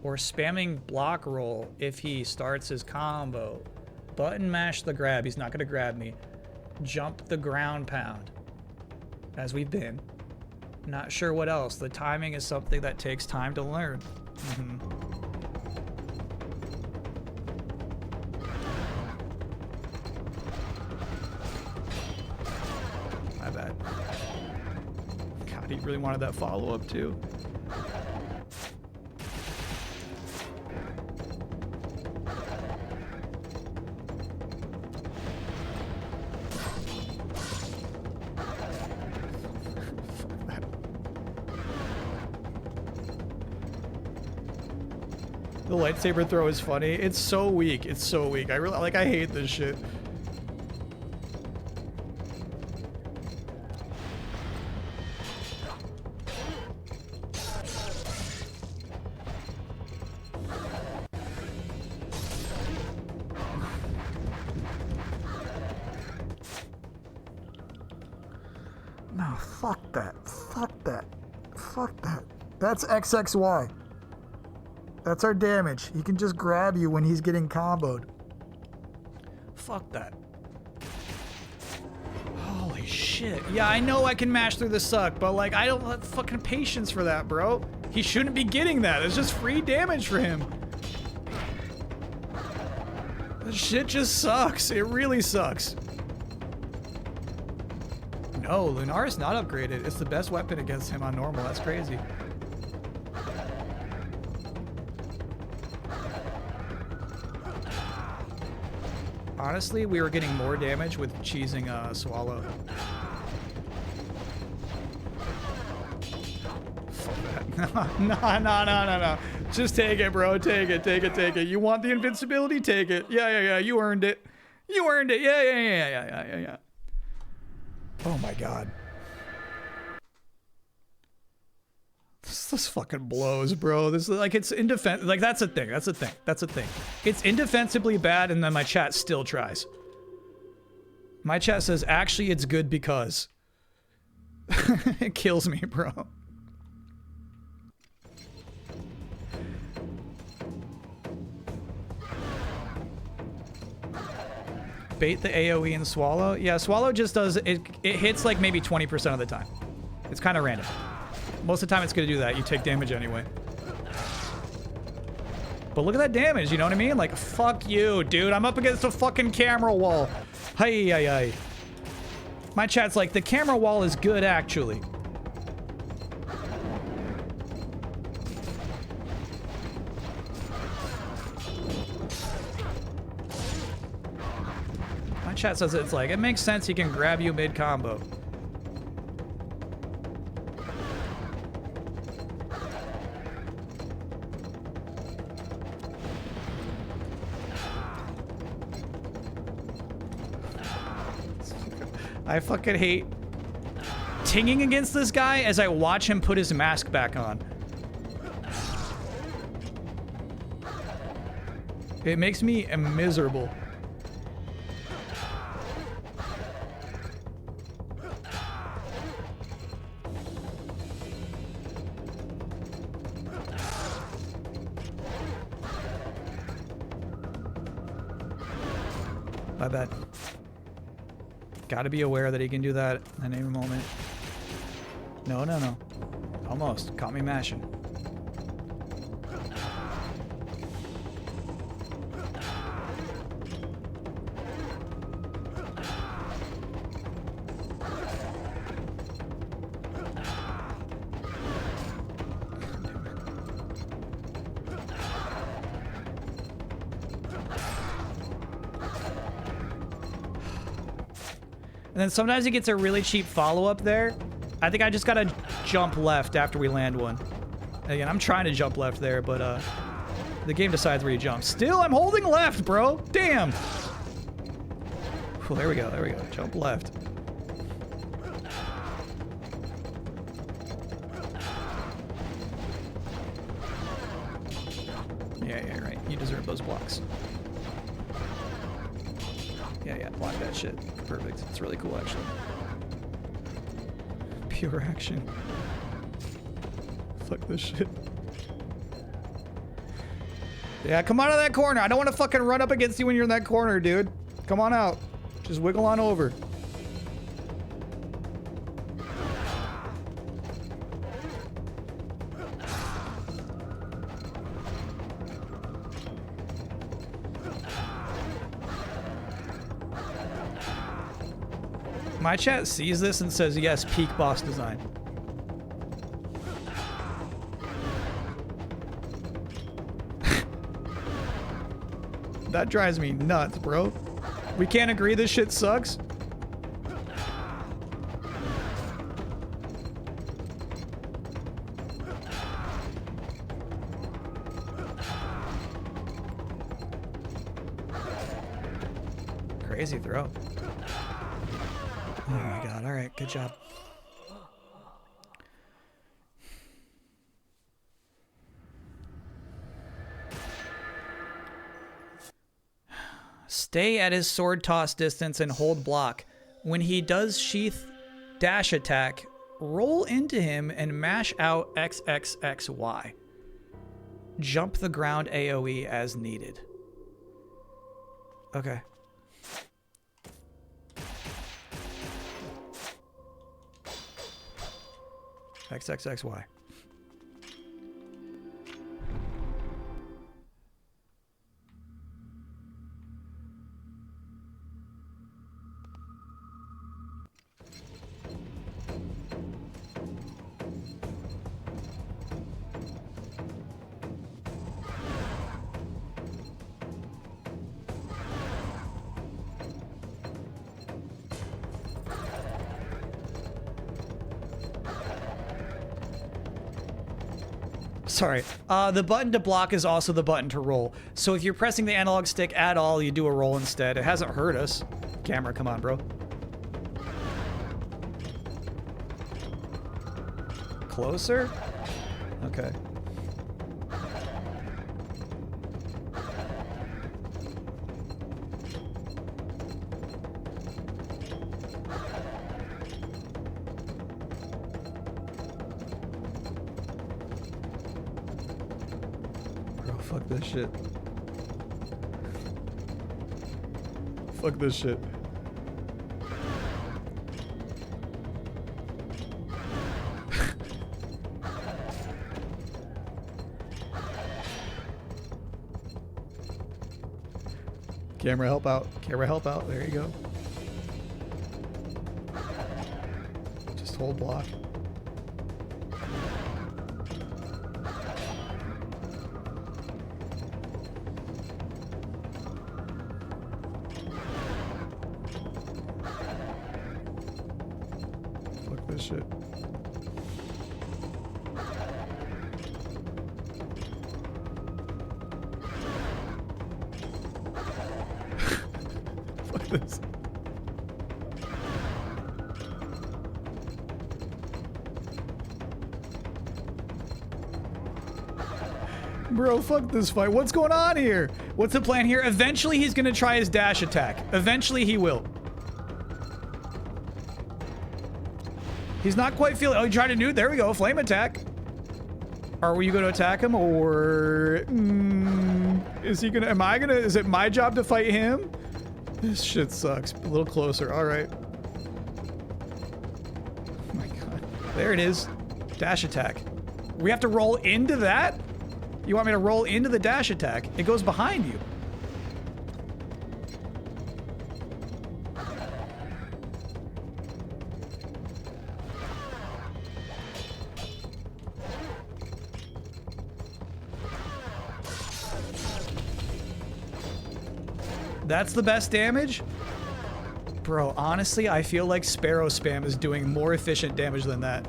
Or spamming block roll if he starts his combo. Button mash the grab. He's not gonna grab me. Jump the ground pound. As we've been. Not sure what else. The timing is something that takes time to learn. My bad. God, he really wanted that follow-up too. The lightsaber throw is funny. It's so weak. It's so weak. I hate this shit. No, fuck that. Fuck that. Fuck that. That's XXY. That's our damage. He can just grab you when he's getting comboed. Fuck that. Holy shit. Yeah, I know I can mash through the suck, but like, I don't have fucking patience for that, bro. He shouldn't be getting that. It's just free damage for him. This shit just sucks. It really sucks. No, Lunar is not upgraded. It's the best weapon against him on normal. That's crazy. Honestly, we were getting more damage with cheesing Swallow. Fuck that. No. Just take it, bro. Take it. You want the invincibility? Take it. Yeah. You earned it. Yeah. Oh my god. This fucking blows, bro. This is like, it's indefensible. Like, that's a thing. It's indefensibly bad, and then my chat still tries. My chat says, actually, it's good because. It kills me, bro. Bait the AoE and Swallow? Yeah, Swallow just does, it hits like maybe 20% of the time. It's kind of random. Most of the time it's gonna do that. You take damage anyway. But look at that damage, you know what I mean? Like, fuck you, dude. I'm up against a fucking camera wall. Hi. My chat's like, the camera wall is good, actually. My chat says it's like, it makes sense he can grab you mid-combo. I fucking hate tinging against this guy as I watch him put his mask back on. It makes me miserable. My bad. Gotta be aware that he can do that at any moment. No. Almost. Caught me mashing. And then sometimes he gets a really cheap follow-up there. I think I just gotta jump left after we land one. Again, I'm trying to jump left there, but the game decides where you jump. Still, I'm holding left, bro. Damn. Oh, there we go. Jump left. yeah, right. You deserve those blocks. Yeah, block that shit. Perfect. It's really cool, actually. Pure action. Fuck this shit. Yeah, come out of that corner. I don't want to fucking run up against you when you're in that corner, dude. Come on out. Just wiggle on over. My chat sees this and says, yes, peak boss design. That drives me nuts, bro. We can't agree this shit sucks? Crazy throw. Oh my god, alright, good job. Stay at his sword toss distance and hold block. When he does sheath dash attack, roll into him and mash out XXXY. Jump the ground AoE as needed. Okay. XXXY. Sorry. The button to block is also the button to roll. So if you're pressing the analog stick at all, you do a roll instead. It hasn't hurt us. Camera, come on, bro. Closer? Okay. Fuck this shit. Fuck this shit. Camera help out. Camera help out. There you go. Just hold block. Shit. Fuck this. Bro, fuck this fight. What's going on here? What's the plan here? Eventually he's gonna try his dash attack. Eventually he will. He's not quite feeling. Oh, he tried to do. There we go. Flame attack. Are you going to attack him, or is he gonna? Am I gonna? Is it my job to fight him? This shit sucks. A little closer. All right. Oh my god. There it is. Dash attack. We have to roll into that? You want me to roll into the dash attack? It goes behind you. That's the best damage? Bro, honestly, I feel like Sparrow Spam is doing more efficient damage than that.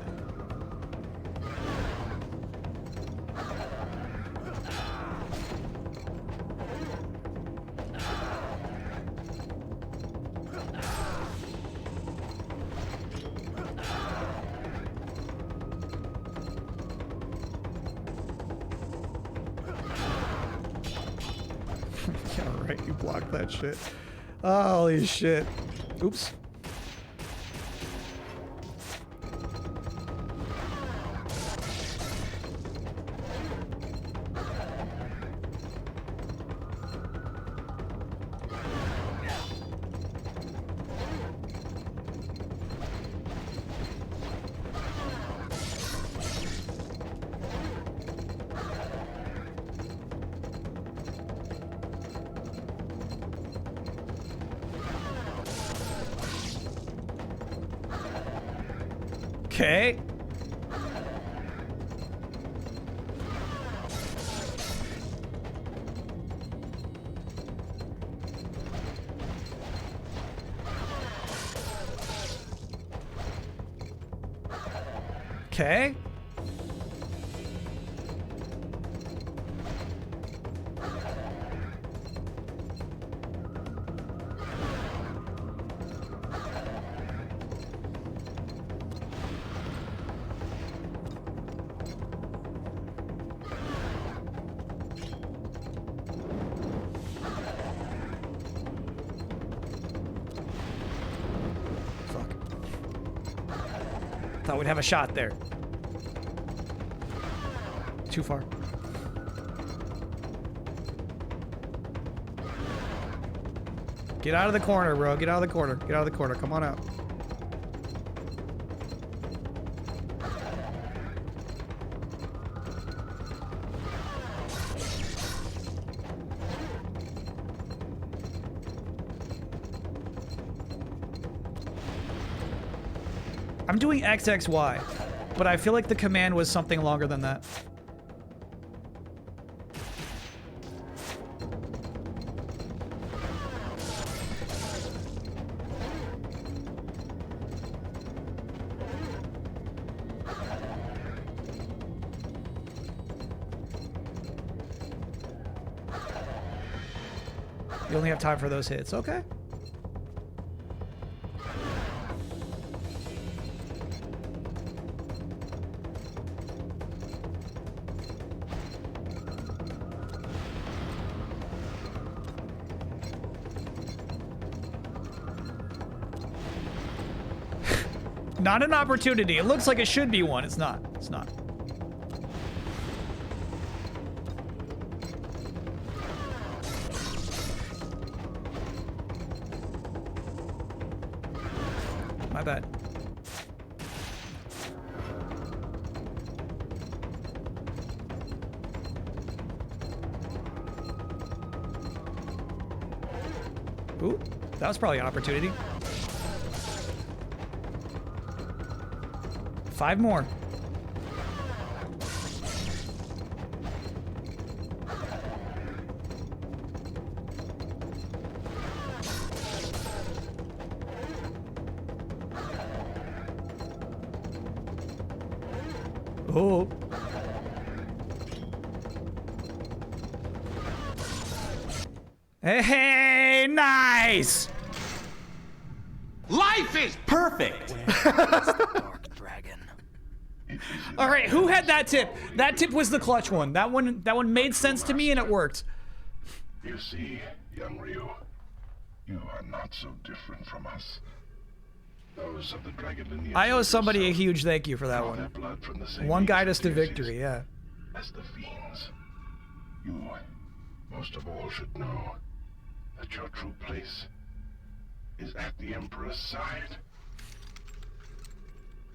right, you blocked that shit. Holy shit. Oops. Okay. Okay. Thought we'd have a shot there. Too far. Get out of the corner, bro. Get out of the corner. Get out of the corner. Come on out. I'm doing XXY, but I feel like the command was something longer than that. You only have time for those hits. Okay. Not an opportunity. It looks like it should be one. It's not. It's not. My bad. Ooh, that was probably an opportunity. 5 more. Oh. Hey, nice. Life is perfect! All right, who had that tip? That tip was the clutch one. That one made sense to me and it worked. You see, young Ryu, you are not so different from us. Those of the dragon lineage I owe somebody a huge thank you for that draw one. their blood from the same One guide ancient us to piercings victory, yeah. as the fiends. You, most of all, should know that your true place is at the Emperor's side.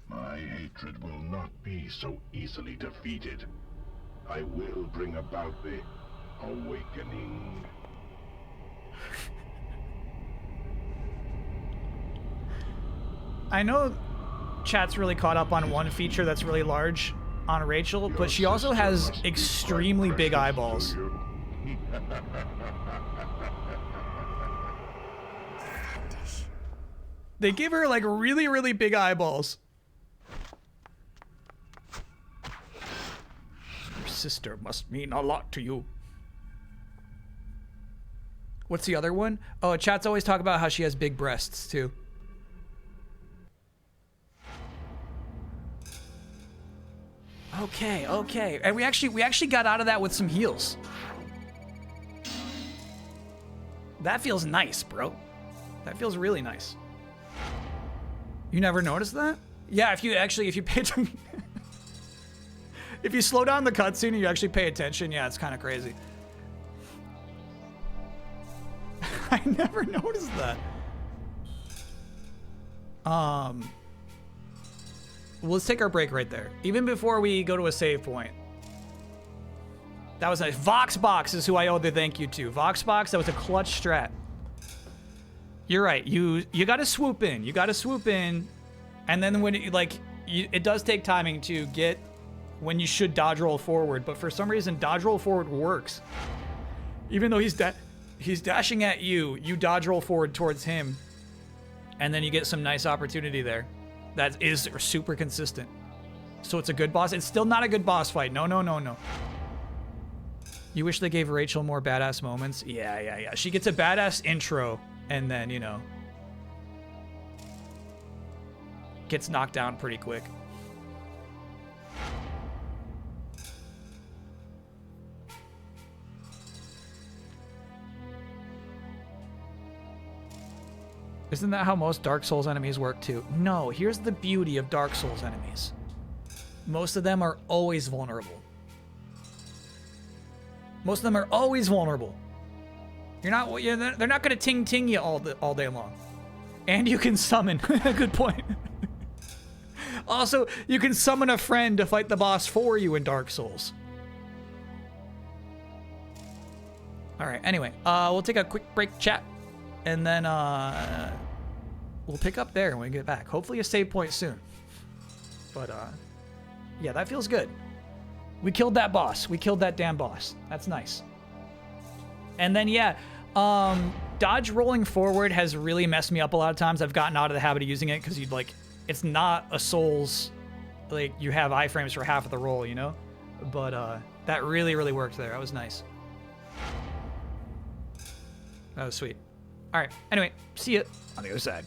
My hatred will not be so easily defeated. I will bring about the awakening. I know chat's really caught up on one feature that's really large on Rachel, but she also has extremely big eyeballs. They give her like really, really big eyeballs. Your sister must mean a lot to you. What's the other one? Oh, chat's always talk about how she has big breasts too. Okay, okay. And we actually got out of that with some heals. That feels nice, bro. That feels really nice. You never noticed that? Yeah, if you pay attention, if you slow down the cutscene and you actually pay attention, yeah, it's kind of crazy. I never noticed that. Well, let's take our break right there. Even before we go to a save point. That was nice. Voxbox is who I owe the thank you to. Voxbox, that was a clutch strat. You're right. You got to swoop in. You got to swoop in, and then when it does take timing to get when you should dodge roll forward. But for some reason, dodge roll forward works. Even though he's dashing at you, you dodge roll forward towards him, and then you get some nice opportunity there. That is super consistent. So it's a good boss. It's still not a good boss fight. No, no, no, no. You wish they gave Rachel more badass moments? Yeah. She gets a badass intro, and then, you know, gets knocked down pretty quick. Isn't that how most Dark Souls enemies work too? No, here's the beauty of Dark Souls enemies. Most of them are always vulnerable. Most of them are always vulnerable. They're not gonna ting you all day long. And you can summon. Good point. Also, you can summon a friend to fight the boss for you in Dark Souls. All right. Anyway, we'll take a quick break, chat, and then we'll pick up there when we get back. Hopefully, a save point soon. But yeah, that feels good. We killed that boss. We killed that damn boss. That's nice. And then, yeah, dodge rolling forward has really messed me up a lot of times. I've gotten out of the habit of using it because it's not a Souls, like, you have iframes for half of the roll, you know? But that really, really worked there. That was nice. That was sweet. All right. Anyway, see you on the other side.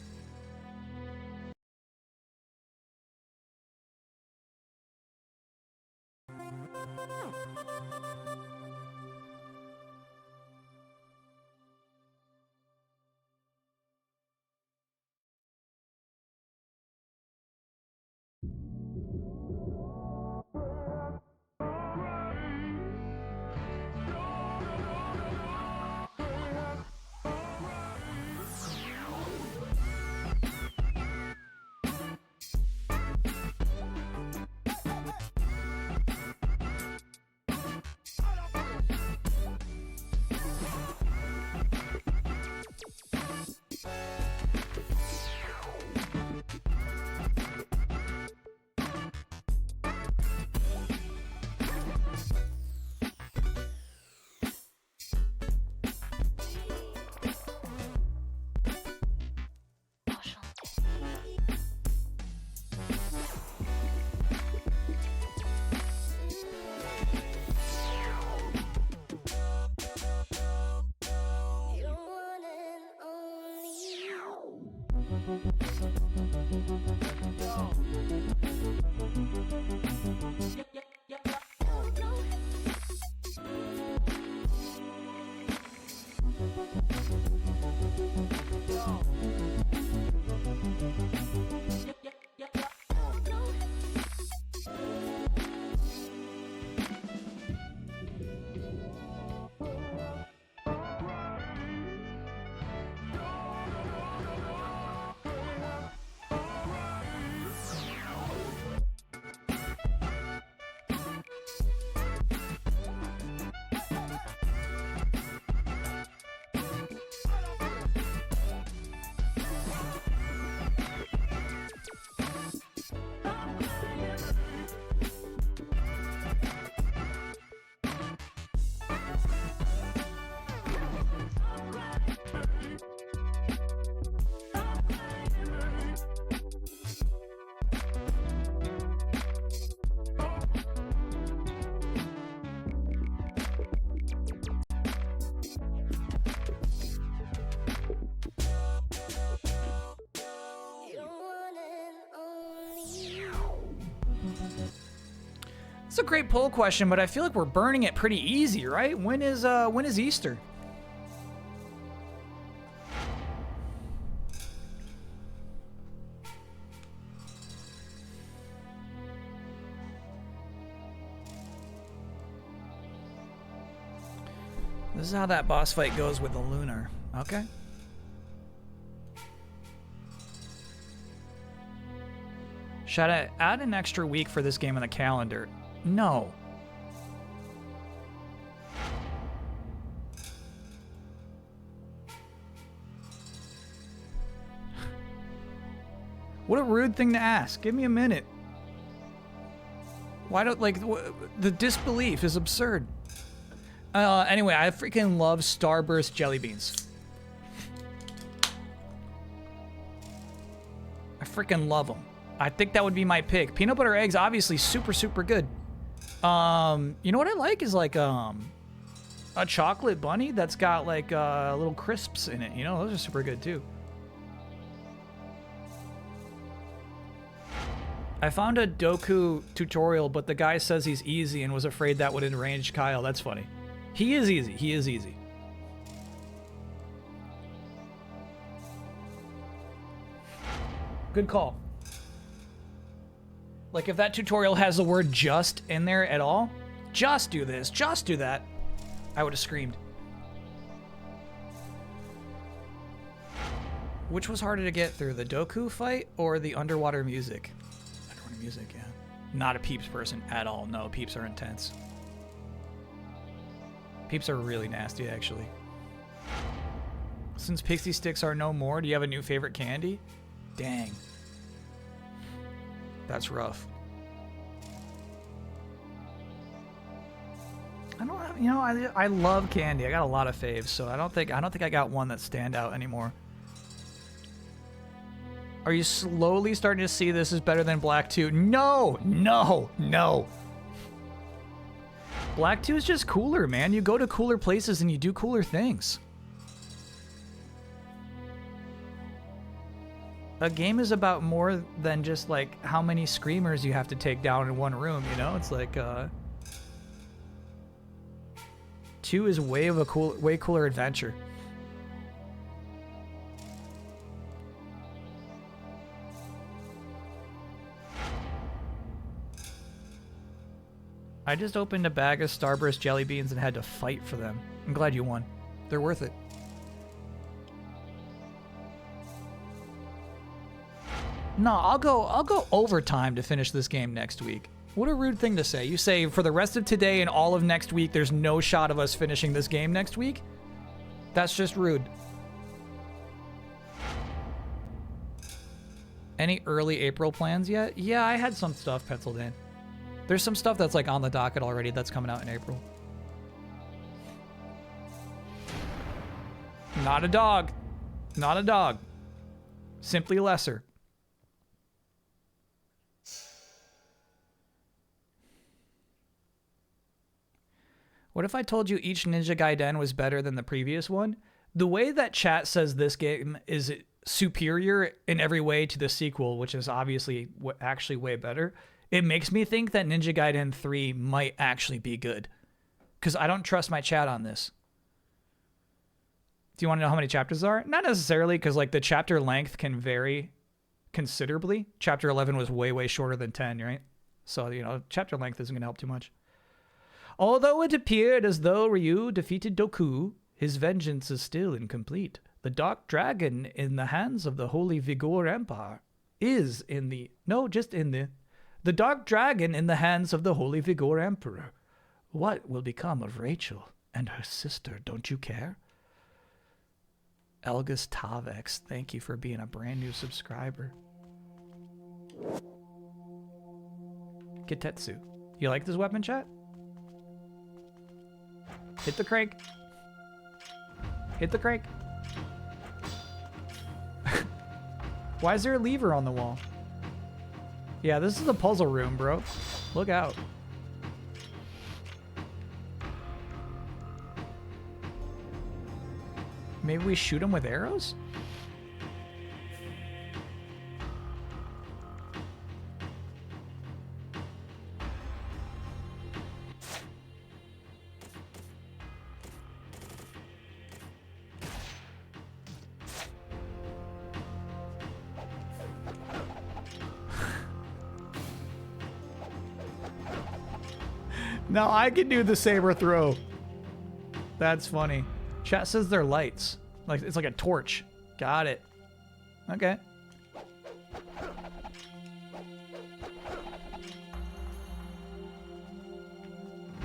It's a great poll question, but I feel like we're burning it pretty easy, right? When is Easter? This is how that boss fight goes with the lunar. Okay. Should I add an extra week for this game on the calendar? No. What a rude thing to ask. Give me a minute. Why don't, like, the disbelief is absurd. Anyway, I freaking love Starburst jelly beans. I freaking love them. I think that would be my pick. Peanut butter eggs, obviously super, super good. You know what I like is like, a chocolate bunny that's got like, little crisps in it. You know, those are super good too. I found a Doku tutorial, but the guy says he's easy and was afraid that would enrage Kyle. That's funny. He is easy. He is easy. Good call. Like, if that tutorial has the word just in there at all, just do this, just do that, I would have screamed. Which was harder to get through, the Doku fight or the underwater music? Underwater music, yeah. Not a Peeps person at all. No, Peeps are intense. Peeps are really nasty, actually. Since Pixie Sticks are no more, do you have a new favorite candy? Dang. That's rough. I don't, you know, I love candy. I got a lot of faves, so I don't think I got one that stand out anymore. Are you slowly starting to see this is better than Black 2? No, no, no. Black 2 is just cooler, man. You go to cooler places and you do cooler things. A game is about more than just like how many screamers you have to take down in one room, you know? It's like 2 is way cooler adventure. I just opened a bag of Starburst jelly beans and had to fight for them. I'm glad you won. They're worth it. No, I'll go overtime to finish this game next week. What a rude thing to say. You say for the rest of today and all of next week, there's no shot of us finishing this game next week? That's just rude. Any early April plans yet? Yeah, I had some stuff penciled in. There's some stuff that's like on the docket already that's coming out in April. Not a dog. Not a dog. Simply lesser. What if I told you each Ninja Gaiden was better than the previous one? The way that chat says this game is superior in every way to the sequel, which is obviously actually way better, it makes me think that Ninja Gaiden 3 might actually be good. Because I don't trust my chat on this. Do you want to know how many chapters there are? Not necessarily, because like the chapter length can vary considerably. Chapter 11 was way, way shorter than 10, right? So, you know, chapter length isn't going to help too much. Although it appeared as though Ryu defeated Doku, his vengeance is still incomplete. The Dark Dragon in the hands of the Holy Vigor Empire is in the... No, just in the... The Dark Dragon in the hands of the Holy Vigor Emperor. What will become of Rachel and her sister? Don't you care? Elgus Tavex, thank you for being a brand new subscriber. Kitetsu, you like this weapon, chat? Hit the crank. Hit the crank. Why is there a lever on the wall? Yeah, this is a puzzle room, bro. Look out. Maybe we shoot him with arrows? Now I can do the saber throw. That's funny. Chat says they're lights. Like it's like a torch. Got it. Okay.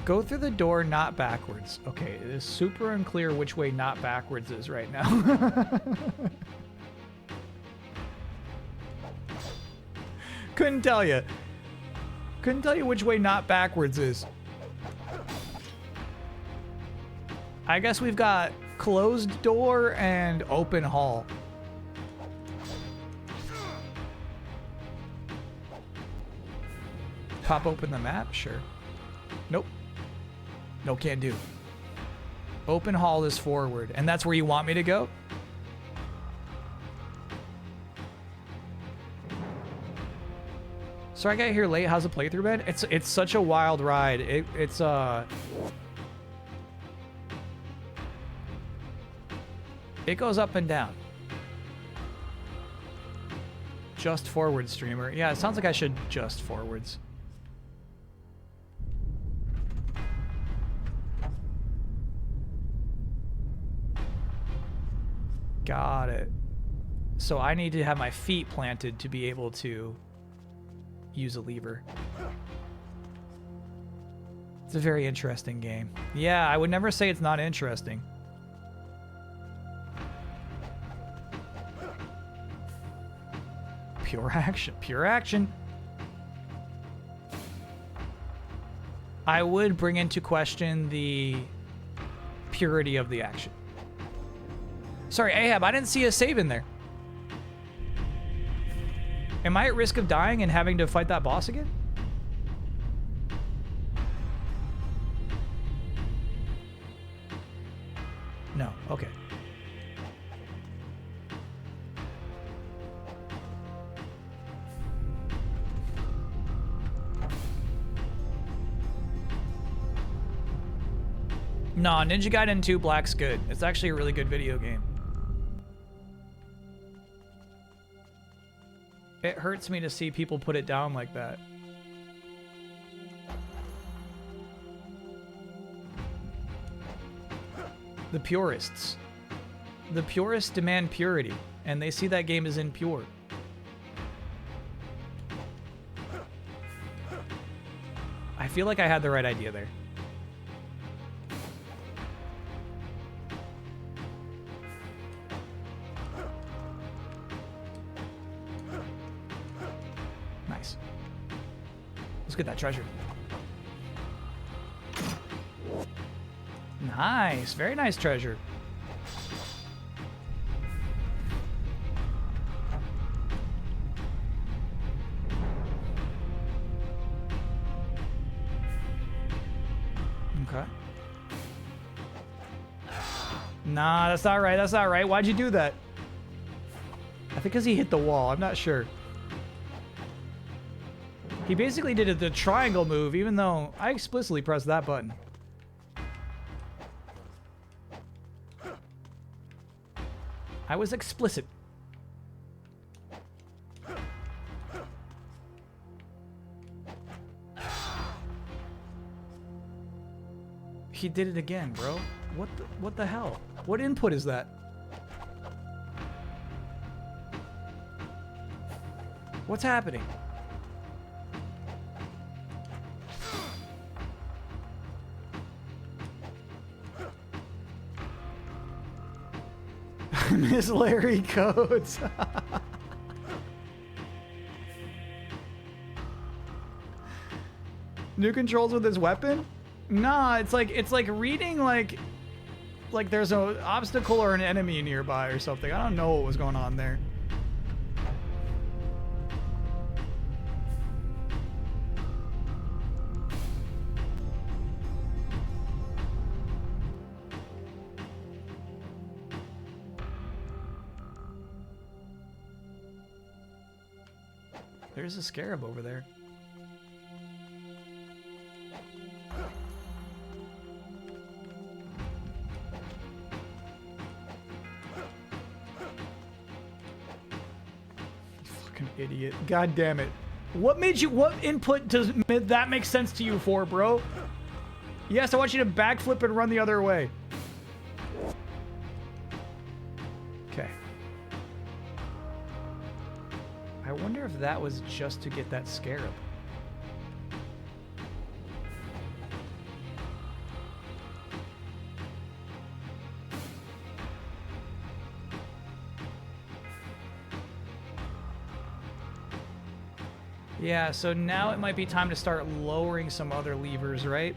Go through the door, not backwards. Okay, it is super unclear which way not backwards is right now. Couldn't tell you. Couldn't tell you which way not backwards is. I guess we've got closed door and open hall. Pop open the map? Sure. Nope. No, can't do. Open hall is forward, and that's where you want me to go? So I got here late. How's the playthrough been? It's such a wild ride. It goes up and down. Just forward, streamer. Yeah, it sounds like I should just forwards. Got it. So I need to have my feet planted to be able to use a lever. It's a very interesting game. Yeah, I would never say it's not interesting. Pure action. Pure action. I would bring into question the purity of the action. Sorry, Ahab, I didn't see a save in there. Am I at risk of dying and having to fight that boss again? No, okay. No, Ninja Gaiden 2 Black's good. It's actually a really good video game. It hurts me to see people put it down like that. The purists. The purists demand purity, and they see that game as impure. I feel like I had the right idea there. Nice. Let's get that treasure. Nice. Very nice treasure. Okay. Nah, that's not right. That's not right. Why'd you do that? I think because he hit the wall. I'm not sure. He basically did the triangle move, even though I explicitly pressed that button. I was explicit. He did it again, bro. What the hell? What input is that? What's happening? Miss Larry Codes. New controls with his weapon? Nah, it's like reading like there's an obstacle or an enemy nearby or something. I don't know what was going on there. There's a scarab over there. You fucking idiot. God damn it. What input does that make sense to you for, bro? Yes, I want you to backflip and run the other way. I wonder if that was just to get that scarab. Yeah, so now it might be time to start lowering some other levers, right?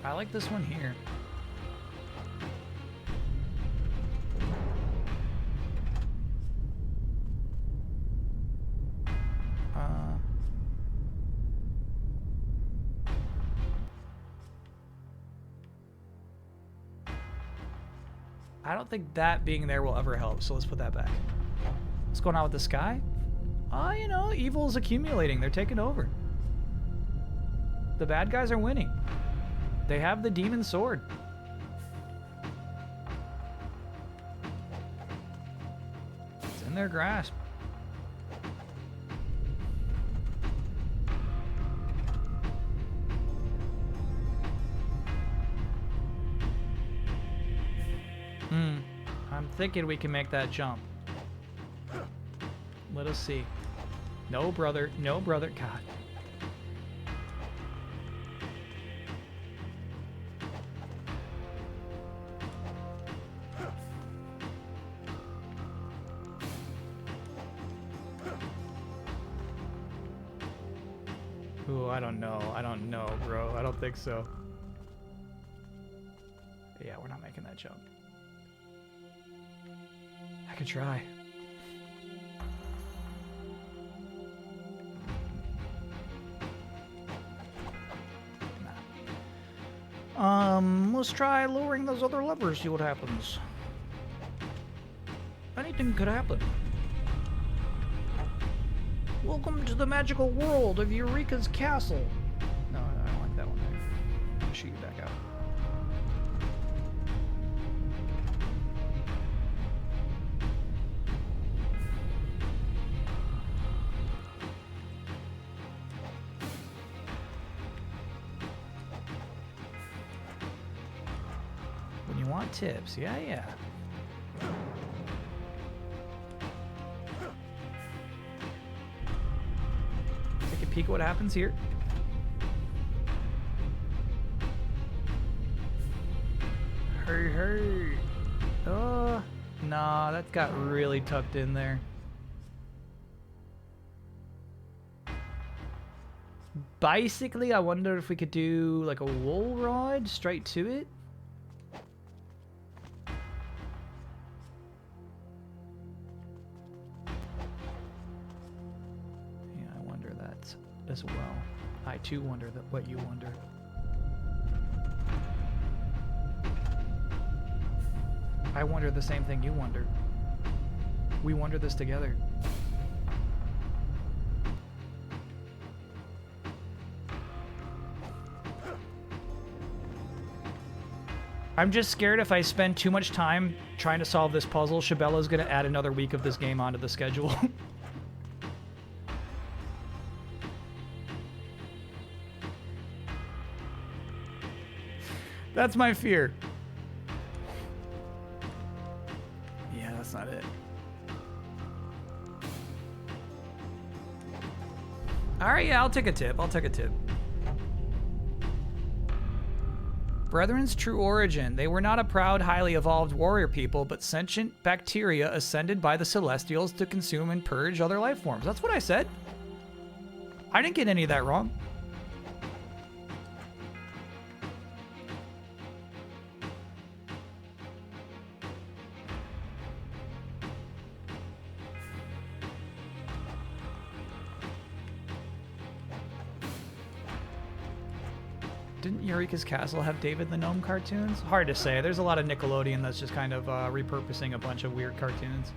I like this one here. I don't think that being there will ever help, so let's put that back. What's going on with the sky? You know, evil is accumulating. They're taking over. The bad guys are winning. They have the demon sword. It's in their grasp. I'm thinking we can make that jump. Let us see. No, brother. No, brother. God. Ooh, I don't know. I don't know, bro. I don't think so. Yeah, we're not making that jump. I could try. Let's try lowering those other levers, see what happens. Anything could happen. Welcome to the magical world of Eureka's castle. No, I don't like that one there. I'll shoot you back out. When you want tips, yeah. Take a peek at what happens here. Hey. Oh, nah, that got really tucked in there. Basically, I wonder if we could do like a wall ride straight to it. Yeah, I wonder that as well. I too wonder that what you wonder. I wonder the same thing you wonder. We wonder this together. I'm just scared if I spend too much time trying to solve this puzzle, Shabella's gonna add another week of this game onto the schedule. That's my fear. Yeah, that's not it. Alright, yeah, I'll take a tip. Brethren's true origin. They were not a proud, highly evolved warrior people, but sentient bacteria ascended by the Celestials to consume and purge other life forms. That's what I said. I didn't get any of that wrong. Didn't Eureka's Castle have David the Gnome cartoons? Hard to say. There's a lot of Nickelodeon that's just kind of repurposing a bunch of weird cartoons.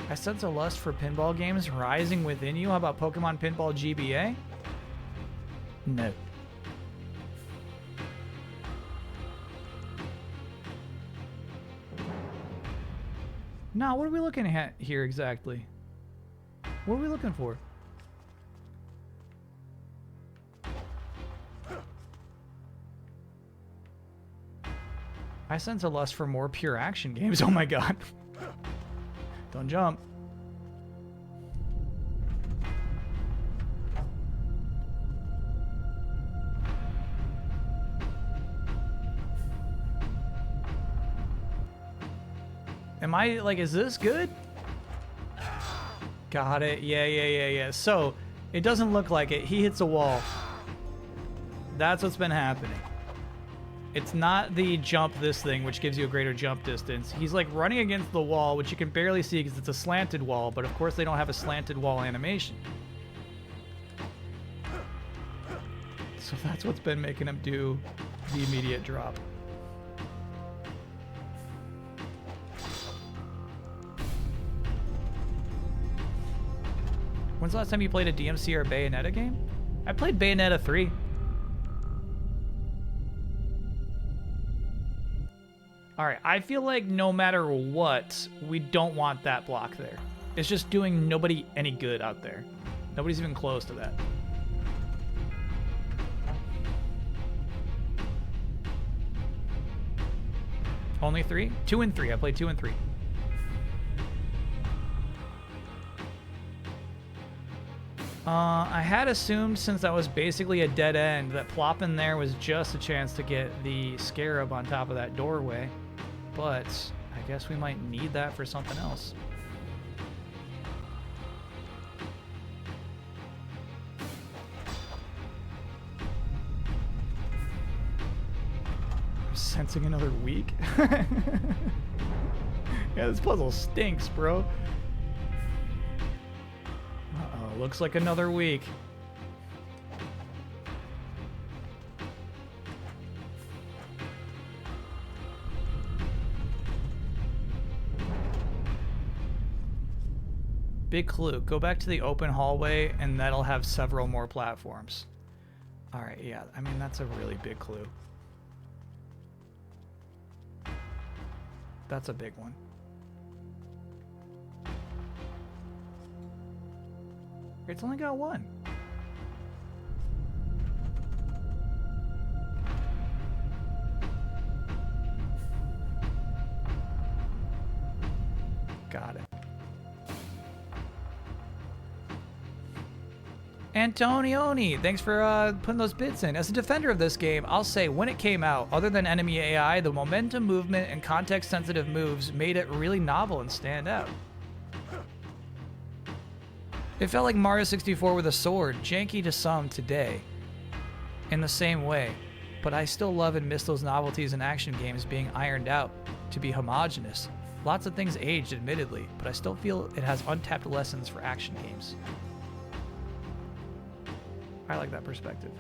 I sense a lust for pinball games rising within you. How about Pokemon Pinball GBA? No. No, what are we looking at here exactly? What are we looking for? I sense a lust for more pure action games. Oh my god. Don't jump. Am I, like, is this good? Got it. Yeah. So, it doesn't look like it. He hits a wall. That's what's been happening. It's not the jump this thing, which gives you a greater jump distance. He's, like, running against the wall, which you can barely see because it's a slanted wall, but of course they don't have a slanted wall animation. So that's what's been making him do the immediate drop. When's the last time you played a DMC or Bayonetta game? I played Bayonetta 3. Alright, I feel like no matter what, we don't want that block there. It's just doing nobody any good out there. Nobody's even close to that. Only 3? 2 and 3. I played 2 and 3. I had assumed, since that was basically a dead end, that plopping there was just a chance to get the scarab on top of that doorway. But I guess we might need that for something else. I'm sensing another week? Yeah, this puzzle stinks, bro. Uh-oh, looks like another week. Big clue. Go back to the open hallway, and that'll have several more platforms. Alright, yeah. I mean, that's a really big clue. That's a big one. It's only got one. Got it. Antonioni, thanks for putting those bits in. As a defender of this game, I'll say when it came out, other than enemy AI, the momentum, movement, and context-sensitive moves made it really novel and stand out. It felt like Mario 64 with a sword, janky to some today, in the same way, but I still love and miss those novelties in action games being ironed out to be homogenous. Lots of things aged, admittedly, but I still feel it has untapped lessons for action games. I like that perspective.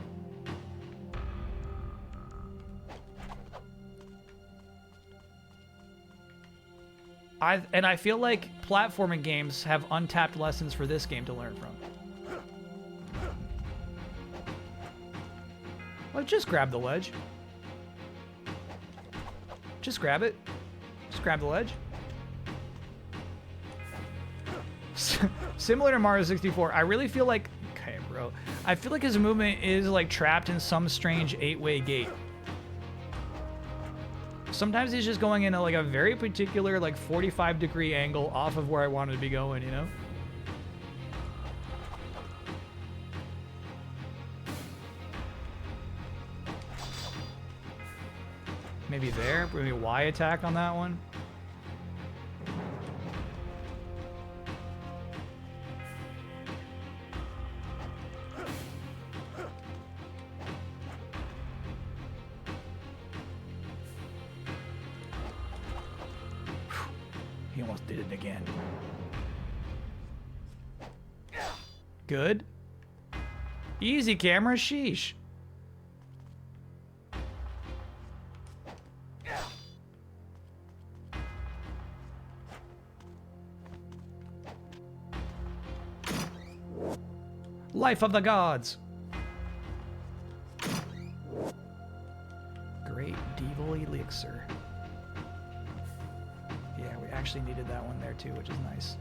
I feel like platforming games have untapped lessons for this game to learn from. Well, just grab the ledge. Just grab it. Just grab the ledge. Similar to Mario 64, I really feel like... Okay, bro. I feel like his movement is like trapped in some strange 8-way gate. Sometimes he's just going in like a very particular like 45-degree angle off of where I wanted to be going, you know? Maybe there, maybe a Y attack on that one. He almost did it again. Good. Easy, camera. Sheesh. Life of the gods. Great Devil Elixir. Yeah, we actually needed that one there too, which is nice.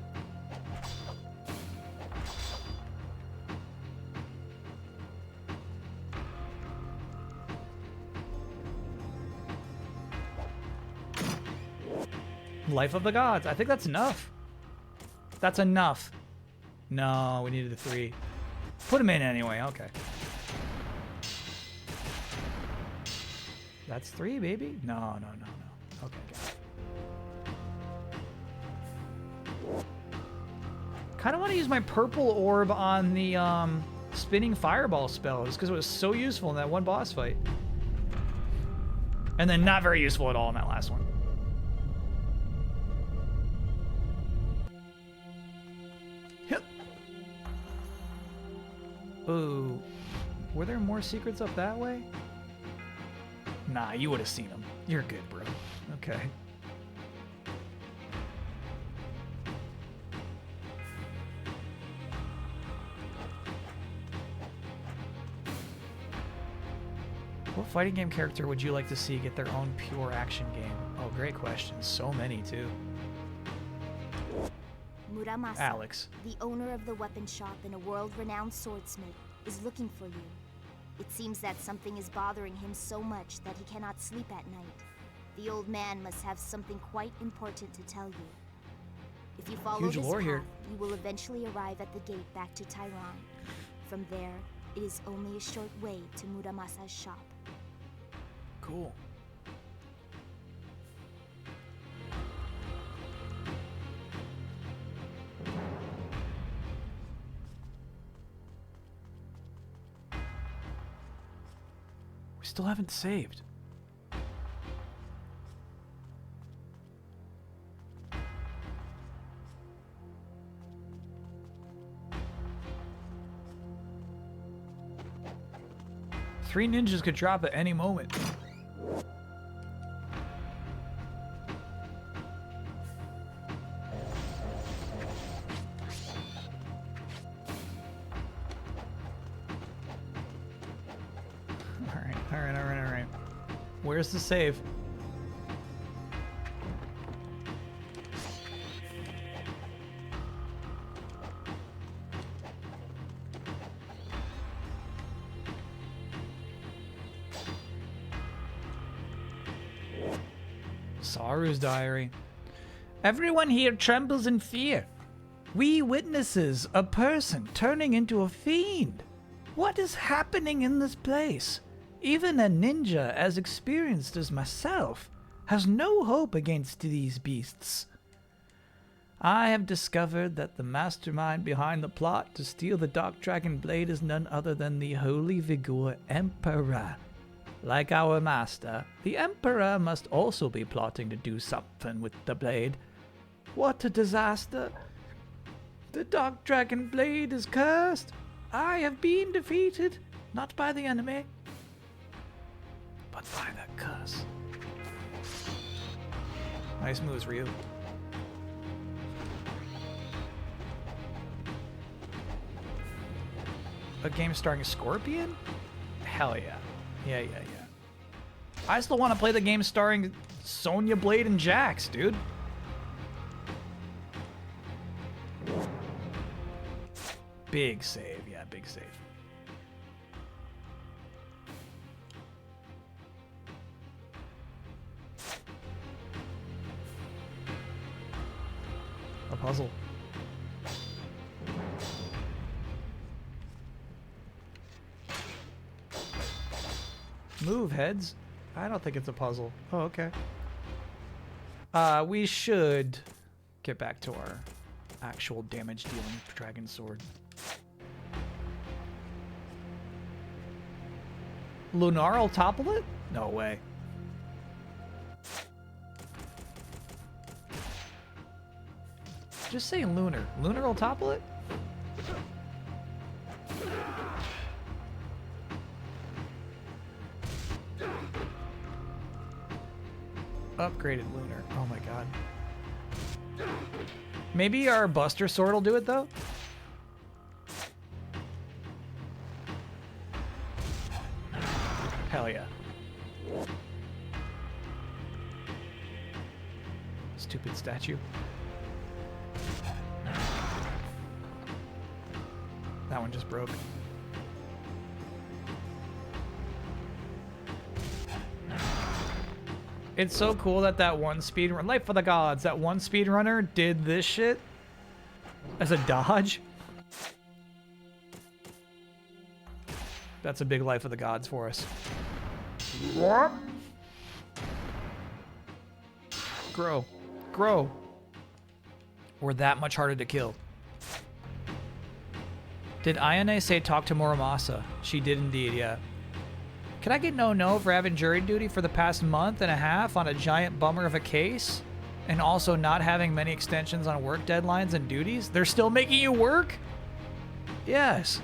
Life of the Gods. I think that's enough. That's enough. No, we needed a 3. Put him in anyway. Okay. That's 3, baby. No. Okay, got it. Kind of want to use my purple orb on the spinning fireball spells because it was so useful in that one boss fight. And then not very useful at all in that last one. Ooh, were there more secrets up that way? Nah, you would have seen them. You're good, bro. Okay. What fighting game character would you like to see get their own pure action game? Oh, great question. So many, too. Muramasa, Alex. the owner of the weapon shop and a world-renowned swordsmith, is looking for you. It seems that something is bothering him so much that he cannot sleep at night. The old man must have something quite important to tell you. If you follow Huge this lore path, here. you will eventually arrive at the gate back to Taiwan. From there, it is only a short way to Muramasa's shop. Cool. We still haven't saved. Three ninjas could drop at any moment. All right. Where's the save? Saru's diary. Everyone here trembles in fear. We witnesses a person turning into a fiend. What is happening in this place? Even a ninja as experienced as myself has no hope against these beasts. I have discovered that the mastermind behind the plot to steal the Dark Dragon Blade is none other than the Holy Vigor Emperor. Like our master, the Emperor must also be plotting to do something with the blade. What a disaster! The Dark Dragon Blade is cursed. I have been defeated, not by the enemy, but by the curse. Nice moves, Ryu. A game starring a Scorpion? Hell yeah. Yeah. I still want to play the game starring Sonya Blade and Jax, dude. Big save, yeah, big save. A puzzle. Move, heads. I don't think it's a puzzle. Oh, okay. We should get back to our actual damage-dealing dragon sword. Lunar will topple it? No way. Just say Lunar. Lunar will topple it? Upgraded Lunar. Oh my god. Maybe our Buster Sword will do it though? Hell yeah. Stupid statue. That one just broke. It's so cool that that one speedrun, Life of the Gods, that one speedrunner did this shit as a dodge. That's a big Life of the Gods for us. What? Grow. Grow. We're that much harder to kill. Did Ayane say talk to Muramasa? She did indeed, yeah. Can I get no for having jury duty for the past month and a half on a giant bummer of a case? And also not having many extensions on work deadlines and duties? They're still making you work? Yes.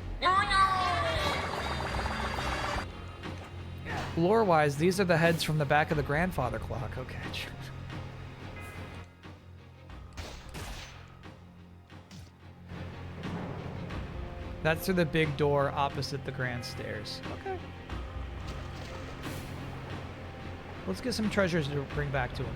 Lore-wise, these are the heads from the back of the grandfather clock. Okay. That's through the big door opposite the grand stairs. Okay. Let's get some treasures to bring back to him.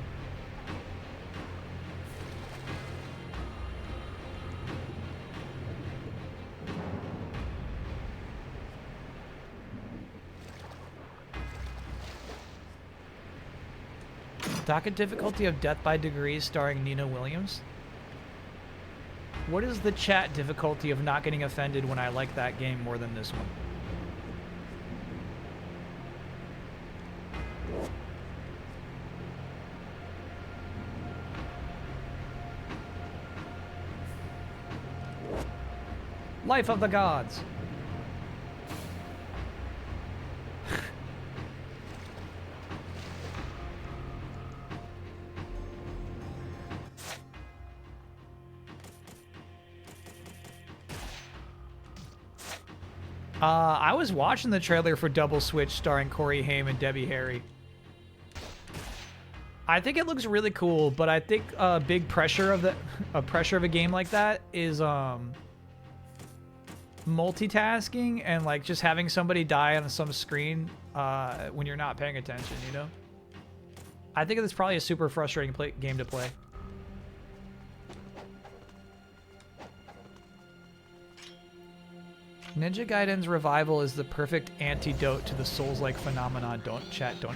Docket difficulty of Death by Degrees starring Nina Williams. What is the chat difficulty of not getting offended when I like that game more than this one? Life of the Gods. I was watching the trailer for Double Switch starring Corey Haim and Debbie Harry. I think it looks really cool, but I think a big pressure of a game like that is multitasking and like just having somebody die on some screen when you're not paying attention, you know? I think it's probably a super frustrating game to play. Ninja Gaiden's revival is the perfect antidote to the Souls-like phenomenon. Don't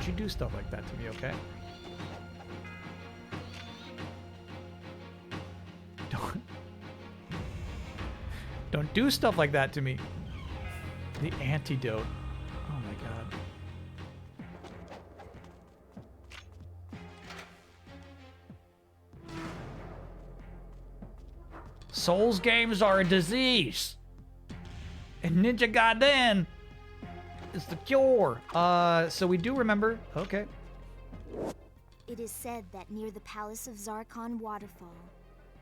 you do stuff like that to me, okay? Don't do stuff like that to me. The antidote. Oh my god. Souls games are a disease. And Ninja Gaiden is the cure. So we do remember. Okay. It is said that near the Palace of Zarkon Waterfall,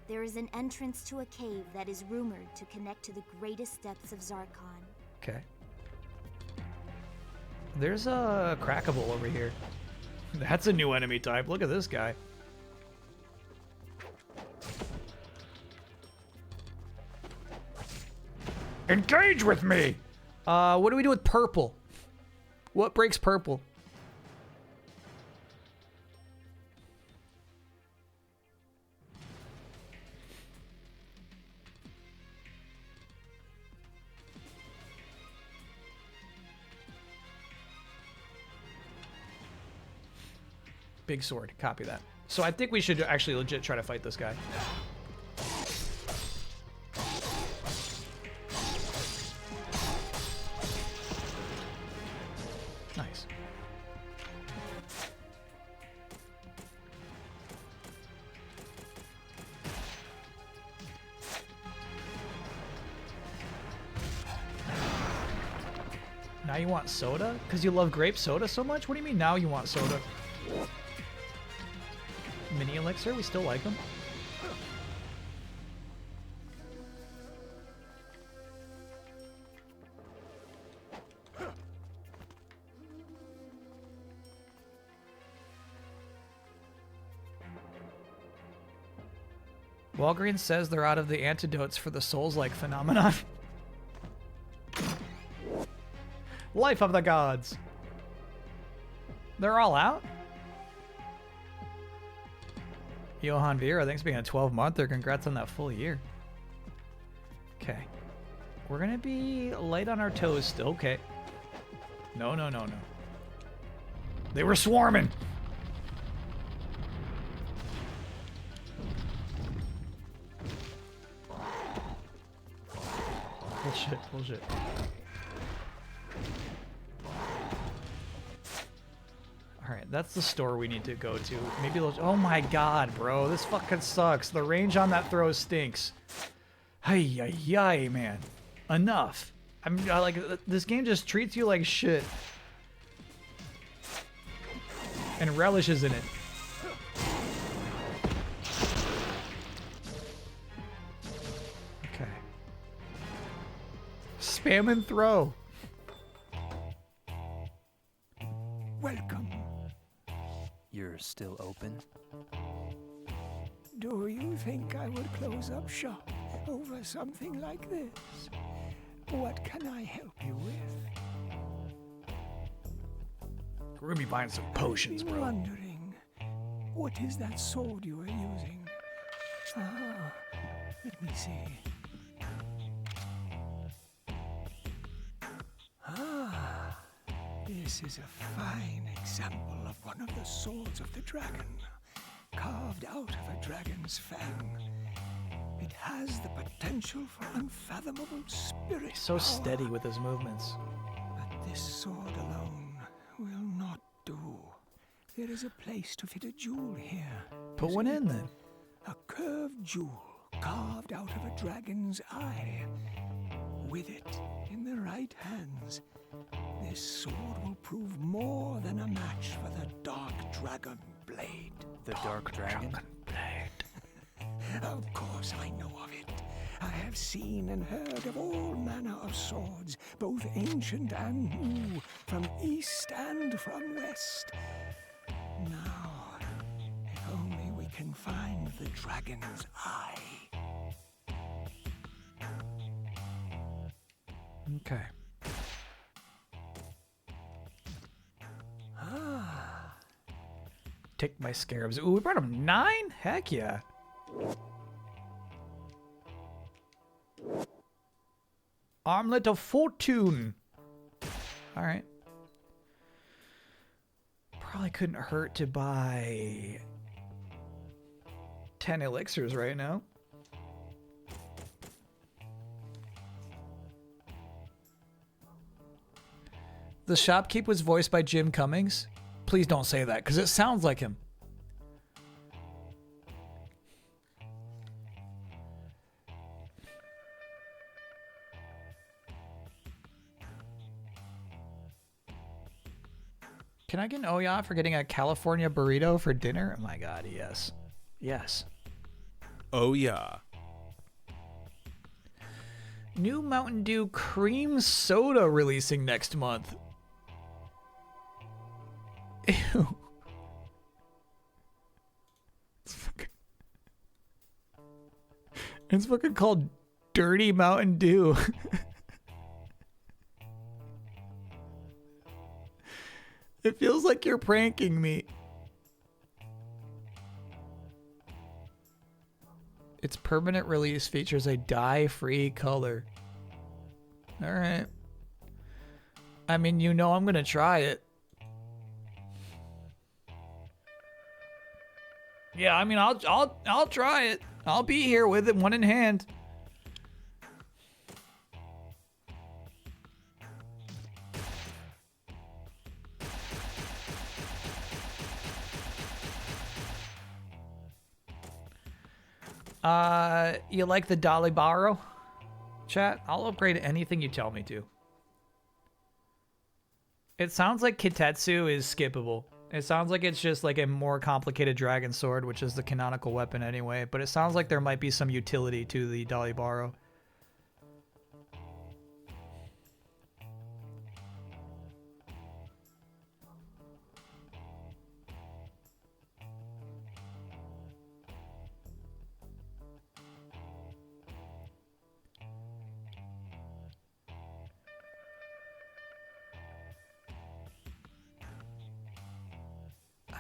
there is an entrance to a cave that is rumored to connect to the greatest depths of Zarkon. Okay. There's a Crackable over here. That's a new enemy type. Look at this guy. Engage with me! What do we do with purple? What breaks purple? Big sword. Copy that. So I think we should actually legit try to fight this guy. Nice. Now you want soda? Because you love grape soda so much? What do you mean now you want soda? Mini elixir? We still like them. Walgreens says they're out of the antidotes for the Souls-like phenomenon. Life of the Gods. They're all out? Johan Vera, thanks for being a 12-monther. Congrats on that full year. Okay. We're going to be light on our toes still. Okay. No. They were swarming. Bullshit. Alright, that's the store we need to go to. Maybe they'll... Oh my god, bro. This fucking sucks. The range on that throw stinks. Hey, man. Enough. Like, this game just treats you like shit. And relishes in it. Okay. Spam and throw. Welcome. You're still open? Do you think I would close up shop over something like this? What can I help you with? We're gonna be buying some potions, bro. Wondering, what is that sword you are using? Ah, let me see. Ah, this is a fine example of one of the swords of the dragon, carved out of a dragon's fang. It has the potential for unfathomable spirit. So power. steady with his movements. But this sword alone will not do. There is a place to fit a jewel here. Put one in then. A curved jewel carved out of a dragon's eye. With it in the right hands, this sword will prove more than a match for the Dark Dragon Blade. The Dark Dragon? Of course I know of it. I have seen and heard of all manner of swords, both ancient and new, from east and from west. Now, if only we can find the dragon's eye. Okay. Take my scarabs. Ooh, we brought him 9? Heck yeah. Armlet of Fortune. Alright. Probably couldn't hurt to buy 10 elixirs right now. The shopkeep was voiced by Jim Cummings. Please don't say that, because it sounds like him. Can I get an Oya for getting a California burrito for dinner? Oh my god, yes. Yes. Oh yeah. New Mountain Dew cream soda releasing next month. Ew. It's fucking called Dirty Mountain Dew. It feels like you're pranking me. Its permanent release features a dye-free color. Alright. I mean, you know I'm gonna try it. Yeah, I mean, I'll try it. I'll be here with it, one in hand. You like the Dolly Borrow? Chat, I'll upgrade anything you tell me to. It sounds like Kitetsu is skippable. It sounds like it's just like a more complicated dragon sword, which is the canonical weapon anyway, but it sounds like there might be some utility to the Dolly Borrow.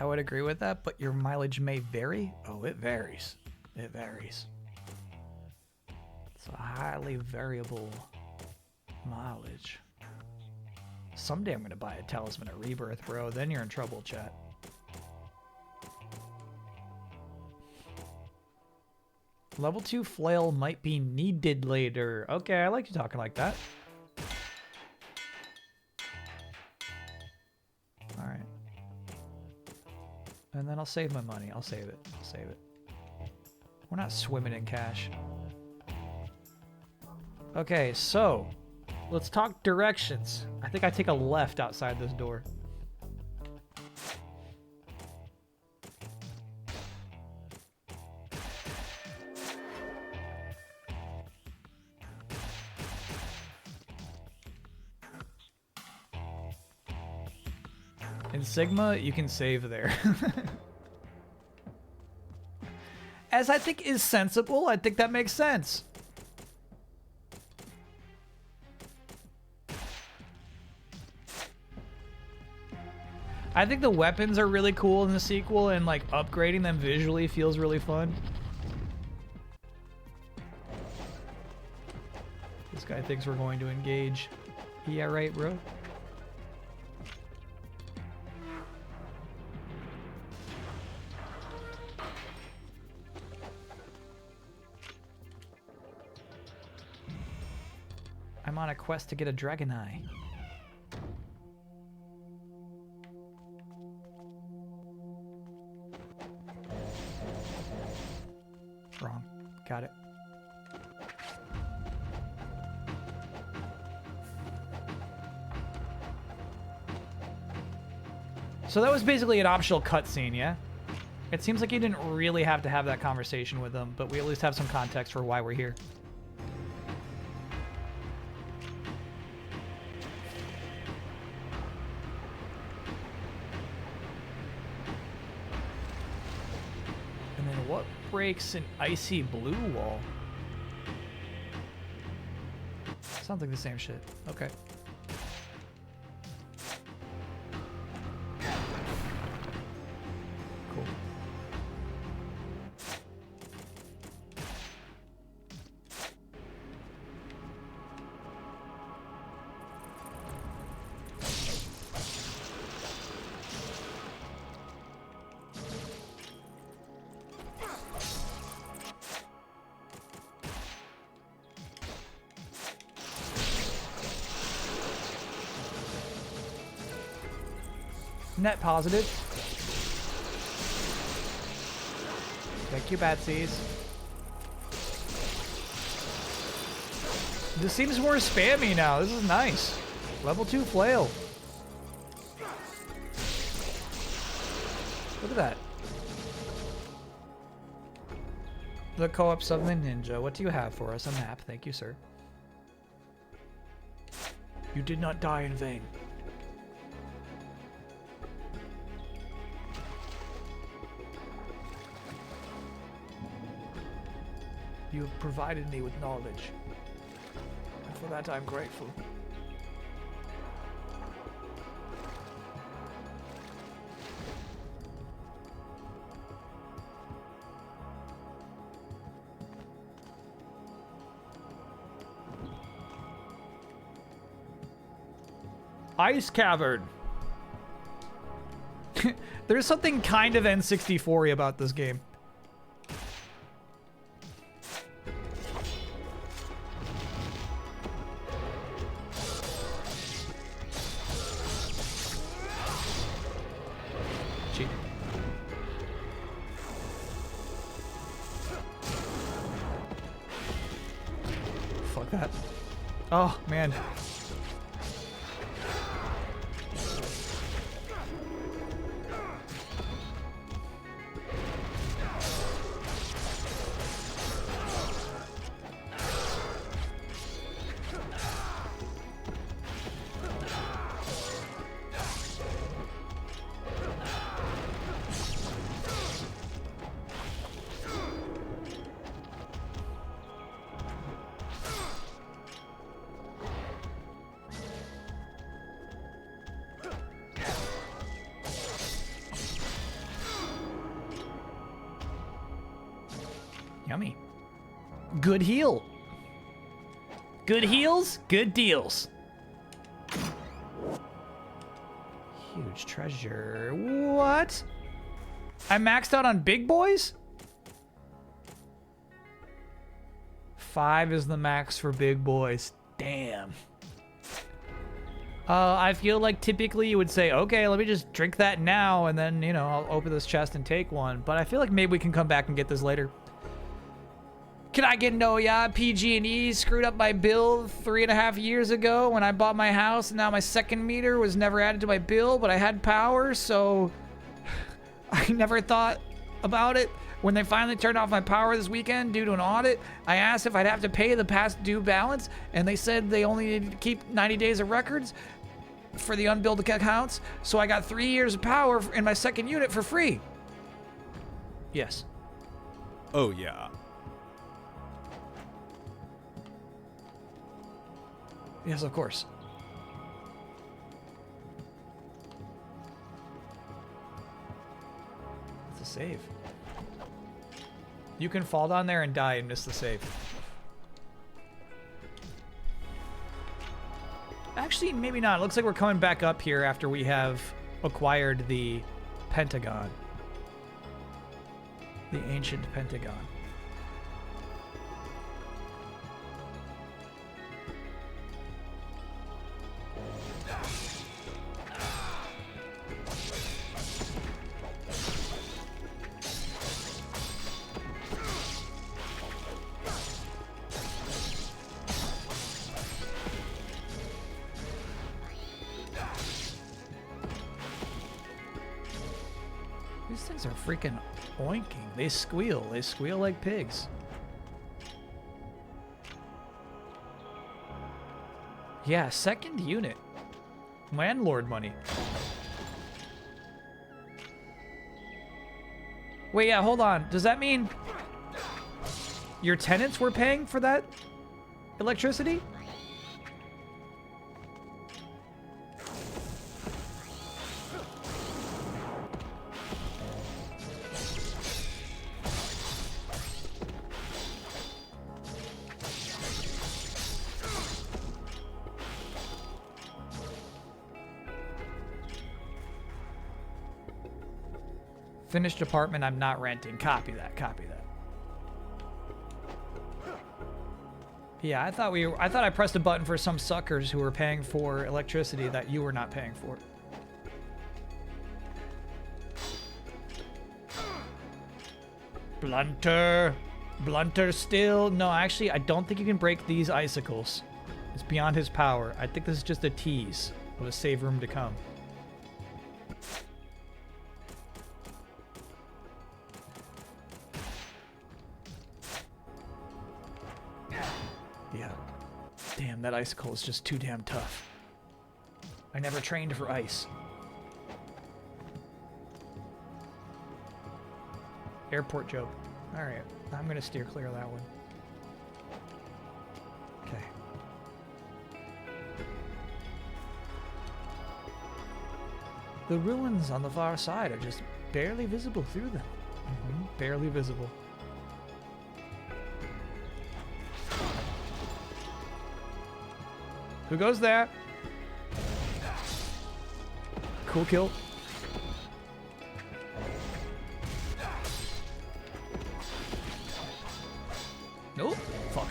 I would agree with that, but your mileage may vary. Oh, it varies. It varies. It's a highly variable mileage. Someday I'm going to buy a Talisman of Rebirth, bro. Then you're in trouble, chat. Level 2 flail might be needed later. Okay, I like you talking like that. Alright. And then I'll save my money. I'll save it. I'll save it. We're not swimming in cash. Okay, so let's talk directions. I think I take a left outside this door. In Sigma, you can save there. As I think is sensible, I think that makes sense. I think the weapons are really cool in the sequel, and like upgrading them visually feels really fun. This guy thinks we're going to engage. Yeah, right, bro? I'm on a quest to get a dragon eye. Wrong. Got it. So that was basically an optional cutscene, yeah? It seems like you didn't really have to have that conversation with them, but we at least have some context for why we're here. Breaks an icy blue wall. Sounds like the same shit. Okay. Cool. Net positive. Thank you, Batsies. This seems more spammy now. This is nice. Level 2 flail. Look at that. The co-op Southern Ninja. What do you have for us? A map. Thank you, sir. You did not die in vain. You have provided me with knowledge, and for that I'm grateful. Ice Cavern. There's something kind of N64-y about this game. Fuck that. Oh, man. Yummy. Good heal. Good heals, good deals. Huge treasure. What? I maxed out on big boys? 5 is the max for big boys. Damn. I feel like typically you would say, okay, let me just drink that now, and then, you know, I'll open this chest and take one. But I feel like maybe we can come back and get this later. Can I get no, yeah? PG&E screwed up my bill 3.5 years ago when I bought my house, and now my second meter was never added to my bill, but I had power, so I never thought about it. When they finally turned off my power this weekend due to an audit, I asked if I'd have to pay the past due balance, and they said they only needed to keep 90 days of records for the unbilled accounts, so I got 3 years of power in my second unit for free. Yes. Oh, yeah. Yes, of course. It's a save. You can fall down there and die and miss the save. Actually, maybe not. It looks like we're coming back up here after we have acquired the Pentagon. The ancient Pentagon. These things are freaking oinking. They squeal. They squeal like pigs. Yeah, second unit. Landlord money. Wait, yeah, hold on. Does that mean your tenants were paying for that electricity? Finished apartment, I'm not renting. Copy that, copy that. Yeah, I thought I pressed a button for some suckers who were paying for electricity that you were not paying for. Blunter. Blunter still. No, actually, I don't think you can break these icicles. It's beyond his power. I think this is just a tease of a save room to come. Yeah. Damn, that icicle is just too damn tough. I never trained for ice. Airport joke. Alright, I'm gonna steer clear of that one. Okay. The ruins on the far side are just barely visible through them. Barely visible. Who goes there? Cool kill. Nope. Fuck.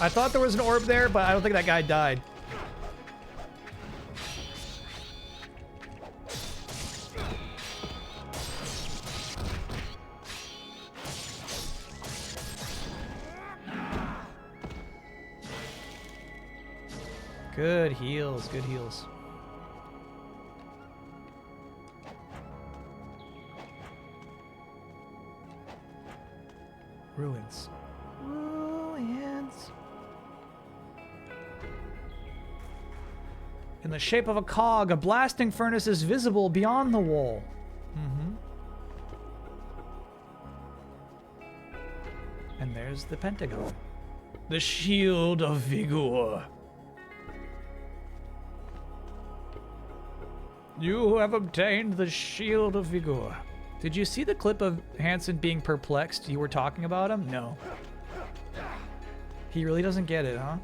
I thought there was an orb there, but I don't think that guy died. Good heals, good heals. Ruins. Ruins. In the shape of a cog, a blasting furnace is visible beyond the wall. And there's the Pentagon. The Shield of Vigor. You have obtained the Shield of Vigor. Did you see the clip of Hansen being perplexed? You were talking about him? No. He really doesn't get it, huh?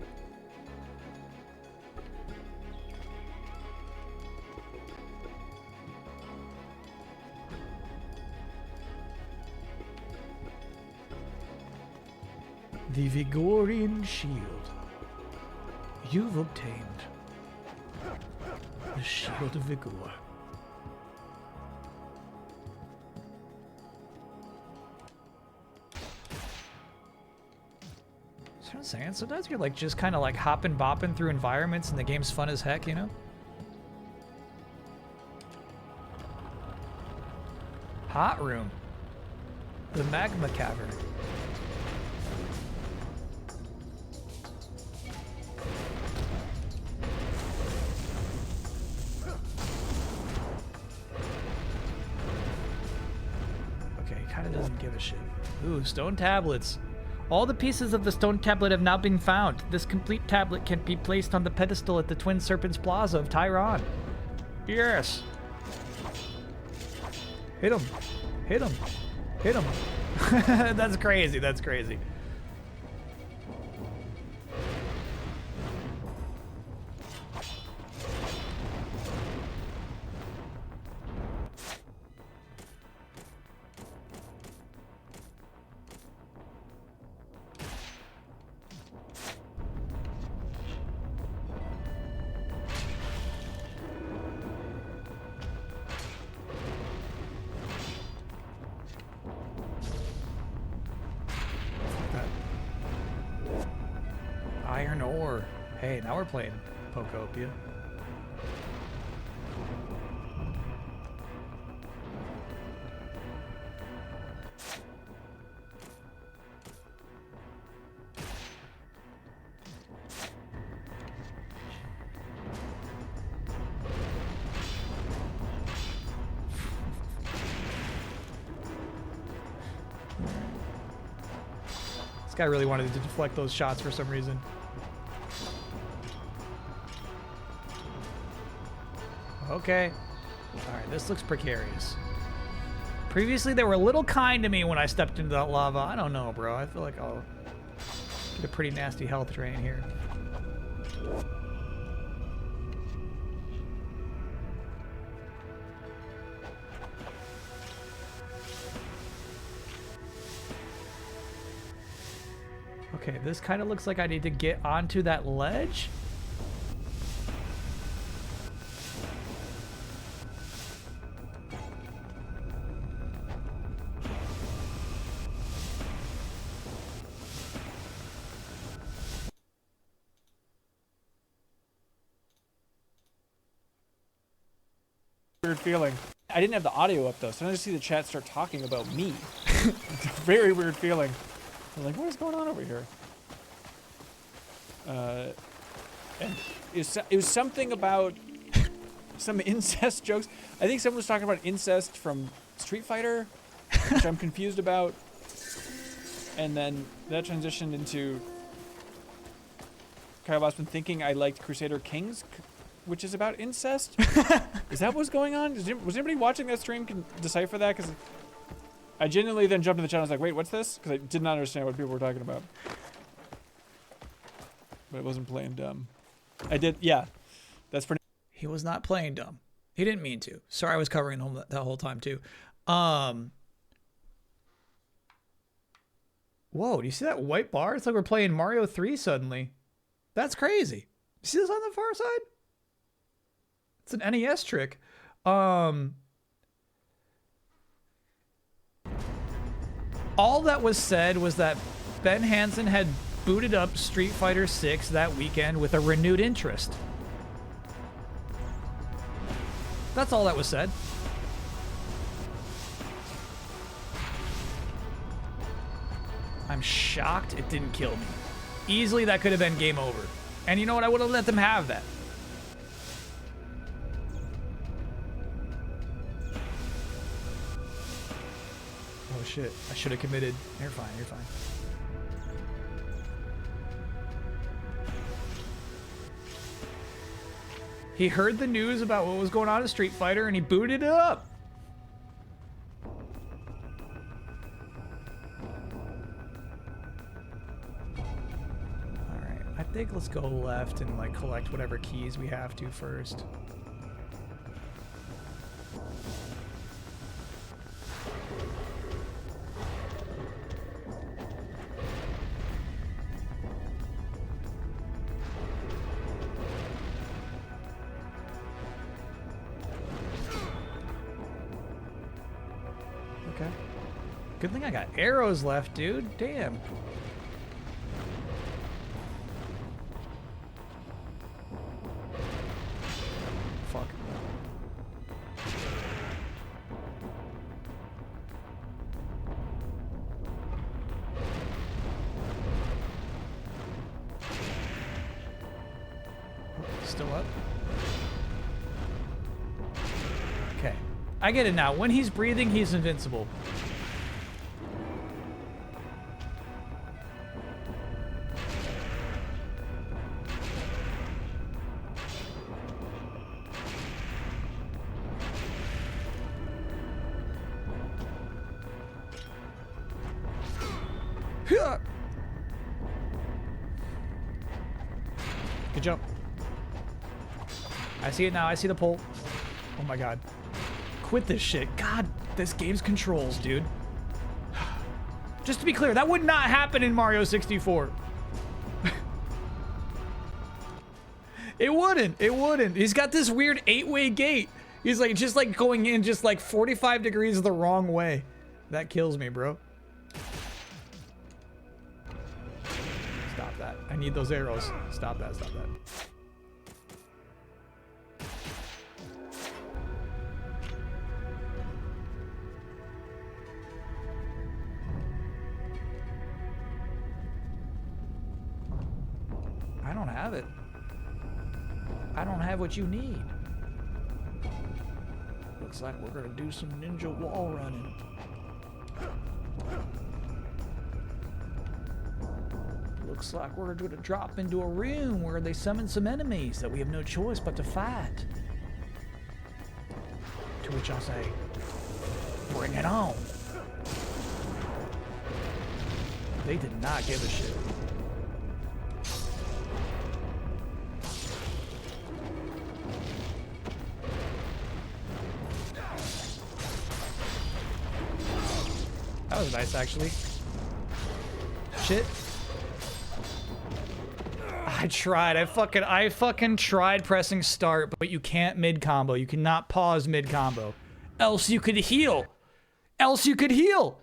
The Vigorian Shield. You've obtained the Shield of Vigor. So I'm saying, sometimes you're like just kind of like hopping bopping through environments and the game's fun as heck, you know? Hot room. The magma cavern. Doesn't give a shit. Ooh, stone tablets. All the pieces of the stone tablet have now been found. This complete tablet can be placed on the pedestal at the Twin Serpents Plaza of Tyron. Yes. Hit him. Hit him. Hit him. That's crazy. That's crazy. Iron ore. Hey, now we're playing Pokopia. This guy really wanted to deflect those shots for some reason. Okay. Alright, this looks precarious. Previously, they were a little kind to me when I stepped into that lava. I don't know, bro. I feel like I'll get a pretty nasty health drain here. Okay, this kind of looks like I need to get onto that ledge. Weird feeling. I didn't have the audio up though, so I just see the chat start talking about me. It's a very weird feeling. I'm like, what is going on over here? And it was something about some incest jokes. I think someone was talking about incest from Street Fighter, which I'm confused about. And then that transitioned into Kyle Bossman thinking I liked Crusader Kings, which is about incest. Is that what's going on? Was anybody watching that stream can decipher that? Because I genuinely then jumped in the channel and was like, wait, what's this? Because I did not understand what people were talking about. But it wasn't playing dumb. I did, yeah. That's pretty. He was not playing dumb. He didn't mean to. Sorry, I was covering him that whole time too. Whoa, do you see that white bar? It's like we're playing Mario 3 suddenly. That's crazy. You see this on the far side? It's an NES trick. All that was said was that Ben Hansen had booted up Street Fighter 6 that weekend with a renewed interest. That's all that was said. I'm shocked it didn't kill me. Easily that could have been game over. And you know what? I would have let them have that. Oh shit, I should have committed. You're fine, you're fine. He heard the news about what was going on in Street Fighter and he booted it up. Alright, I think let's go left and like collect whatever keys we have to first. Okay. Good thing I got arrows left, dude. Damn. Fuck. Still up? Okay. I get it now. When he's breathing, he's invincible. Good jump. I see it now. I see the pole. Oh my god. Quit this shit. God, this game's controls, dude. Just to be clear, that would not happen in Mario 64. It wouldn't. It wouldn't. He's got this weird 8-way gate. He's like just like going in just like 45 degrees the wrong way. That kills me, bro. Stop that. I need those arrows. Stop that. Stop that. I don't have it. I don't have what you need. Looks like we're gonna do some ninja wall running. Looks like we're gonna drop into a room where they summon some enemies that we have no choice but to fight. To which I'll say, bring it on. They did not give a shit. That was nice, actually. Shit. I tried. I fucking tried pressing start, but you can't mid-combo. You cannot pause mid-combo. Else you could heal. Else you could heal.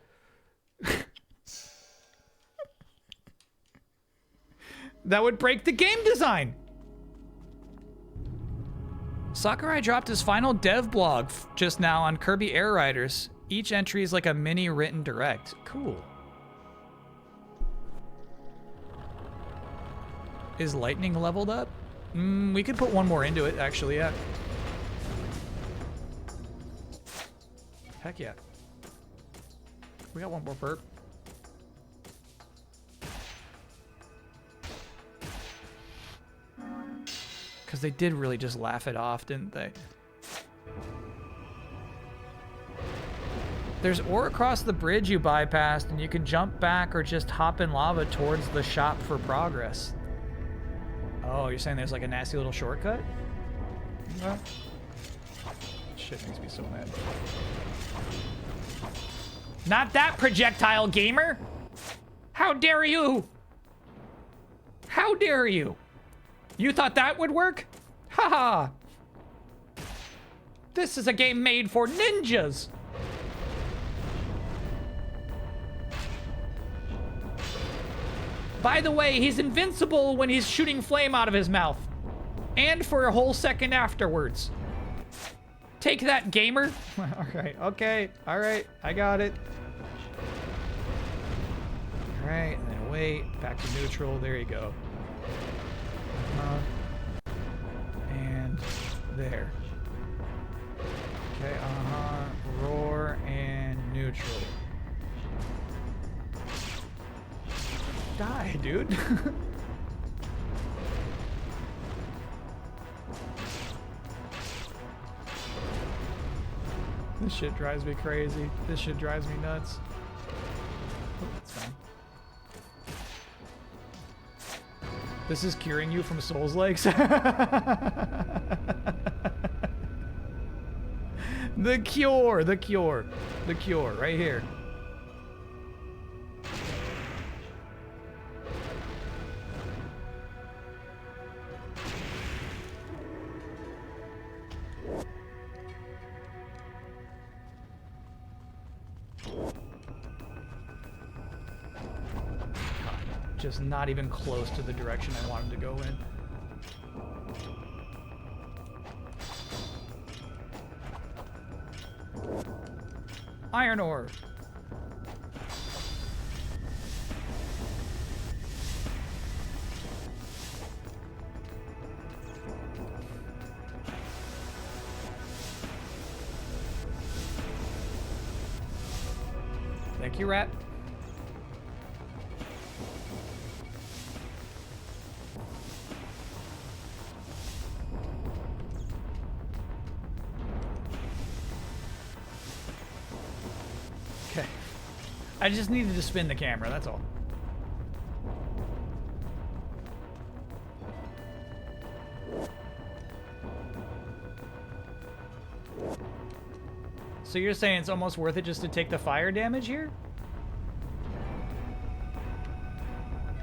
That would break the game design. Sakurai dropped his final dev blog just now on Kirby Air Riders. Each entry is like a mini written direct. Cool. Is lightning leveled up? We could put one more into it, actually, yeah. Heck yeah. We got one more perp. Because they did really just laugh it off, didn't they? There's ore across the bridge you bypassed, and you can jump back or just hop in lava towards the shop for progress. Oh, you're saying there's like a nasty little shortcut? Okay. Shit makes me so mad. Not that projectile, gamer! How dare you! How dare you! You thought that would work? Haha! This is a game made for ninjas! By the way, he's invincible when he's shooting flame out of his mouth. And for a whole second afterwards. Take that, gamer. Alright, okay. Alright, I got it. Alright, and then wait. Back to neutral. There you go. And there. Okay, roar and neutral. Die, dude. This shit drives me crazy. This shit drives me nuts. Oh, that's fine. This is curing you from Souls legs. The cure, the cure, the cure, right here. Just not even close to the direction I want him to go in. Iron ore. Thank you, rat. Okay. I just needed to spin the camera, that's all. So you're saying it's almost worth it just to take the fire damage here?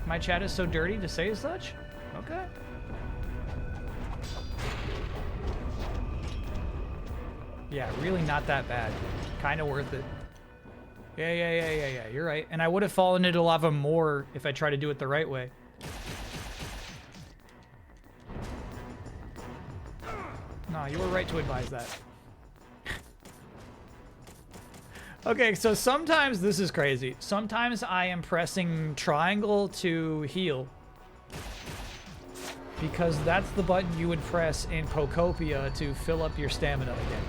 My chat is so dirty to say such? Okay. Yeah, really not that bad. Kind of worth it. Yeah, you're right. And I would have fallen into lava more if I tried to do it the right way. No, you were right to advise that. Okay, so sometimes this is crazy. Sometimes I am pressing triangle to heal. Because that's the button you would press in Pokopia to fill up your stamina again.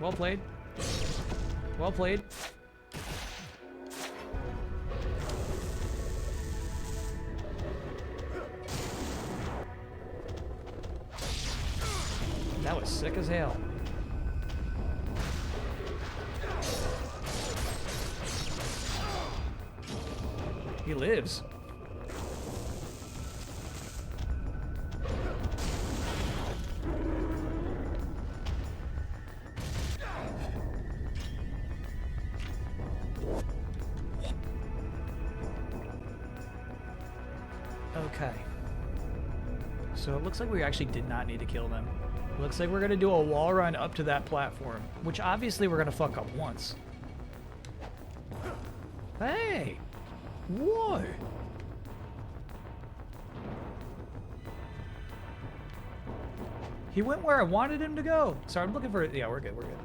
Well played. Well played. That was sick as hell. He lives. Okay. So it looks like we actually did not need to kill them. Looks like we're gonna do a wall run up to that platform, which obviously we're gonna fuck up once. Hey! Whoa! He went where I wanted him to go. Sorry, I'm looking for it. Yeah, we're good, we're good.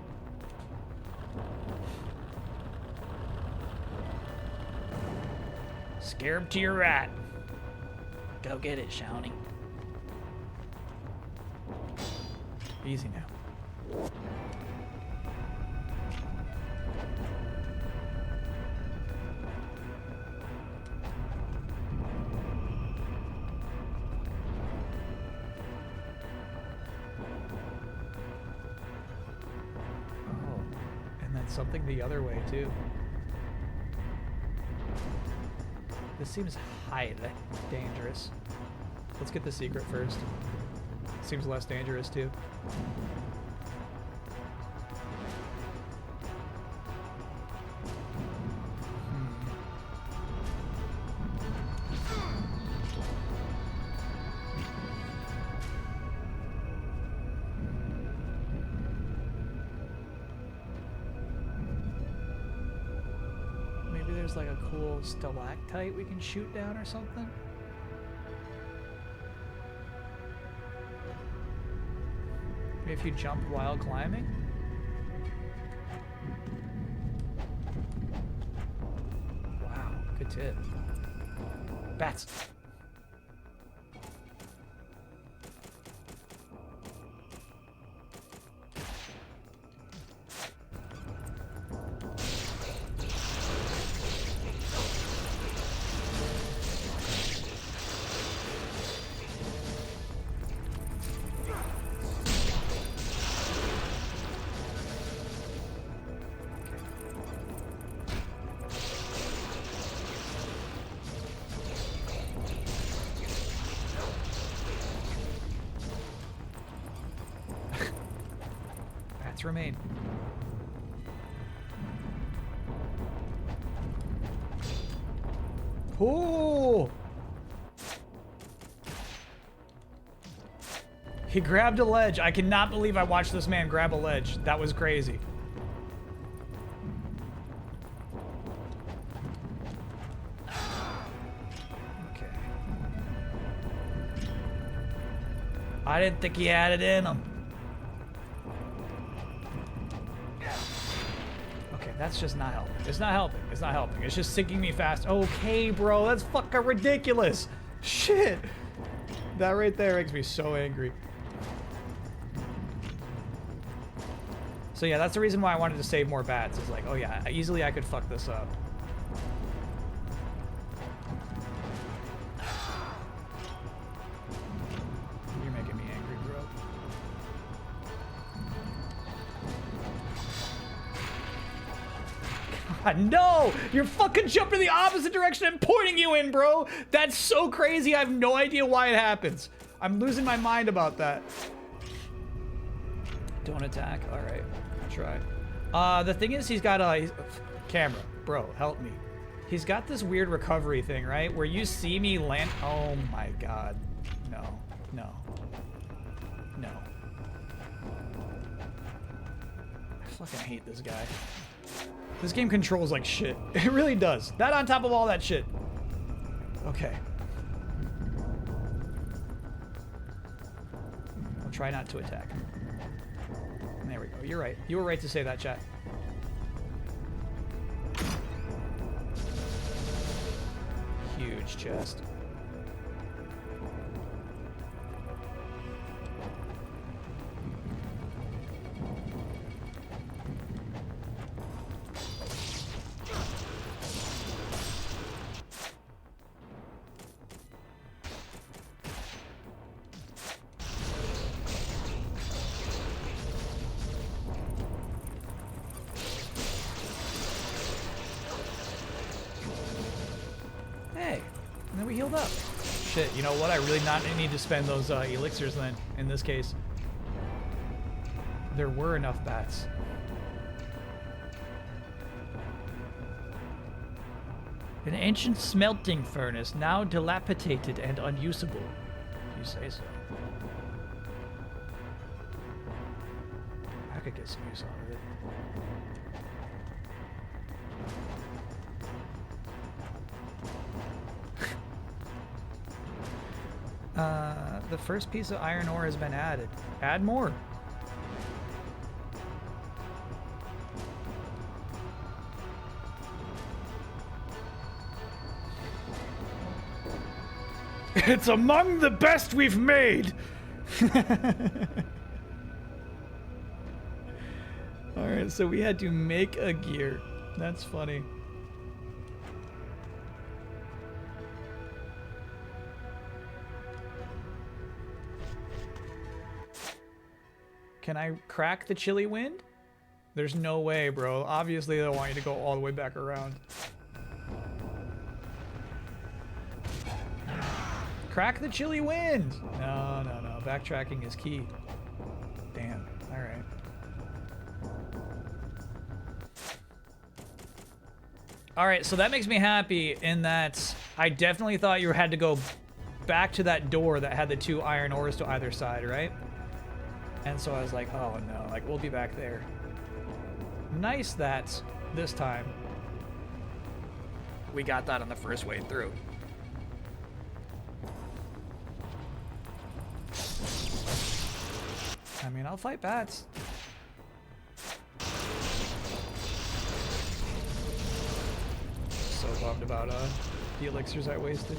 Scarab to your right. Go get it, Shawnee. Easy now. Oh, and then something the other way too. This seems highly dangerous. Let's get the secret first. Seems less dangerous too. Maybe there's like a cool stalactite we can shoot down or something. Maybe if you jump while climbing? Wow, good tip. Bats! bats remain. Ooh! He grabbed a ledge. I cannot believe I watched this man grab a ledge. That was crazy. Okay. I didn't think he had it in him. Okay, that's just not helping. It's not helping. It's not helping. It's just sinking me fast. Okay, bro. That's fucking ridiculous. Shit. That right there makes me so angry. So yeah, that's the reason why I wanted to save more bats. It's like, oh yeah, easily I could fuck this up. You're making me angry, bro. God, no! You're fucking jumping the opposite direction I'm pointing you in, bro! That's so crazy, I have no idea why it happens. I'm losing my mind about that. Don't attack, alright. Try. The thing is, he's got a camera, bro. Help me. He's got this weird recovery thing, right? Where you see me land. Oh my god. No. No. No. I fucking hate this guy. This game controls like shit. It really does. That on top of all that shit. Okay. I'll try not to attack. There we go. You're right. You were right to say that, chat. Huge chest. Shit, you know what? I really not need to spend those elixirs then, in this case. There were enough bats. An ancient smelting furnace, now dilapidated and unusable. If you say so. I could get some use out of it. The first piece of iron ore has been added. Add more. It's among the best we've made. All right, so we had to make a gear. That's funny. Can I crack the chilly wind? There's no way, bro. Obviously, they want you to go all the way back around. Crack the chilly wind! No, no, no. Backtracking is key. Damn. Alright. Alright, so that makes me happy in that I definitely thought you had to go back to that door that had the 2 iron ores to either side, right? And so I was like, oh no, like we'll be back there. Nice that this time we got that on the first way through. I mean, I'll fight bats. So bummed about the elixirs I wasted.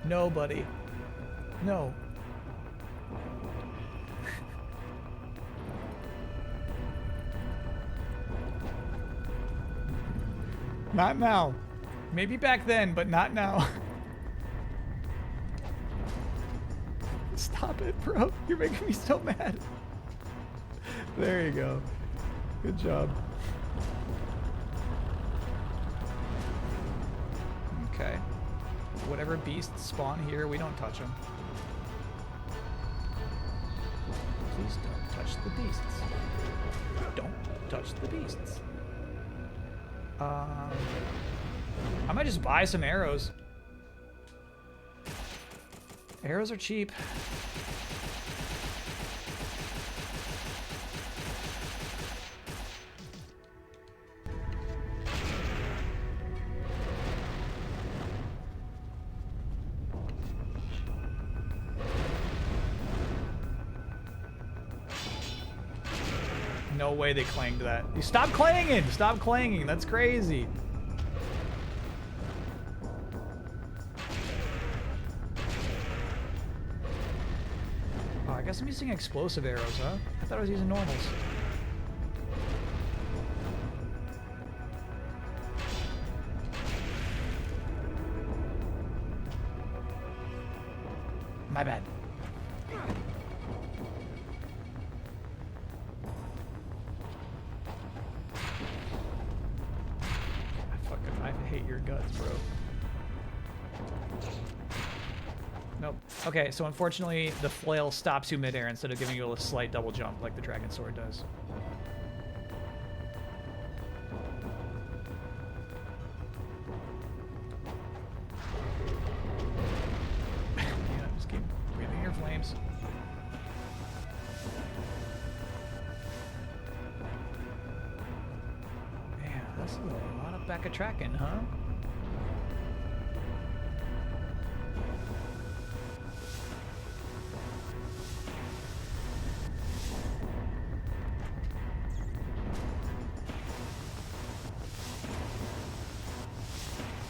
Nobody. No. Not now. Maybe back then, but not now. Stop it, bro. You're making me so mad. There you go. Good job. Okay. Whatever beasts spawn here, we don't touch them. Please don't touch the beasts. Don't touch the beasts. I might just buy some arrows. Arrows are cheap. No way they clanged that. You stop clanging! Stop clanging! That's crazy. Oh, I guess I'm using explosive arrows, huh? I thought I was using normals. My bad. I hate your guts, bro. Nope. Okay, so unfortunately, the flail stops you midair instead of giving you a slight double jump like the dragon sword does. Yeah, just keep breathing your flames. Man, that's a lot of back-a-tracking, huh?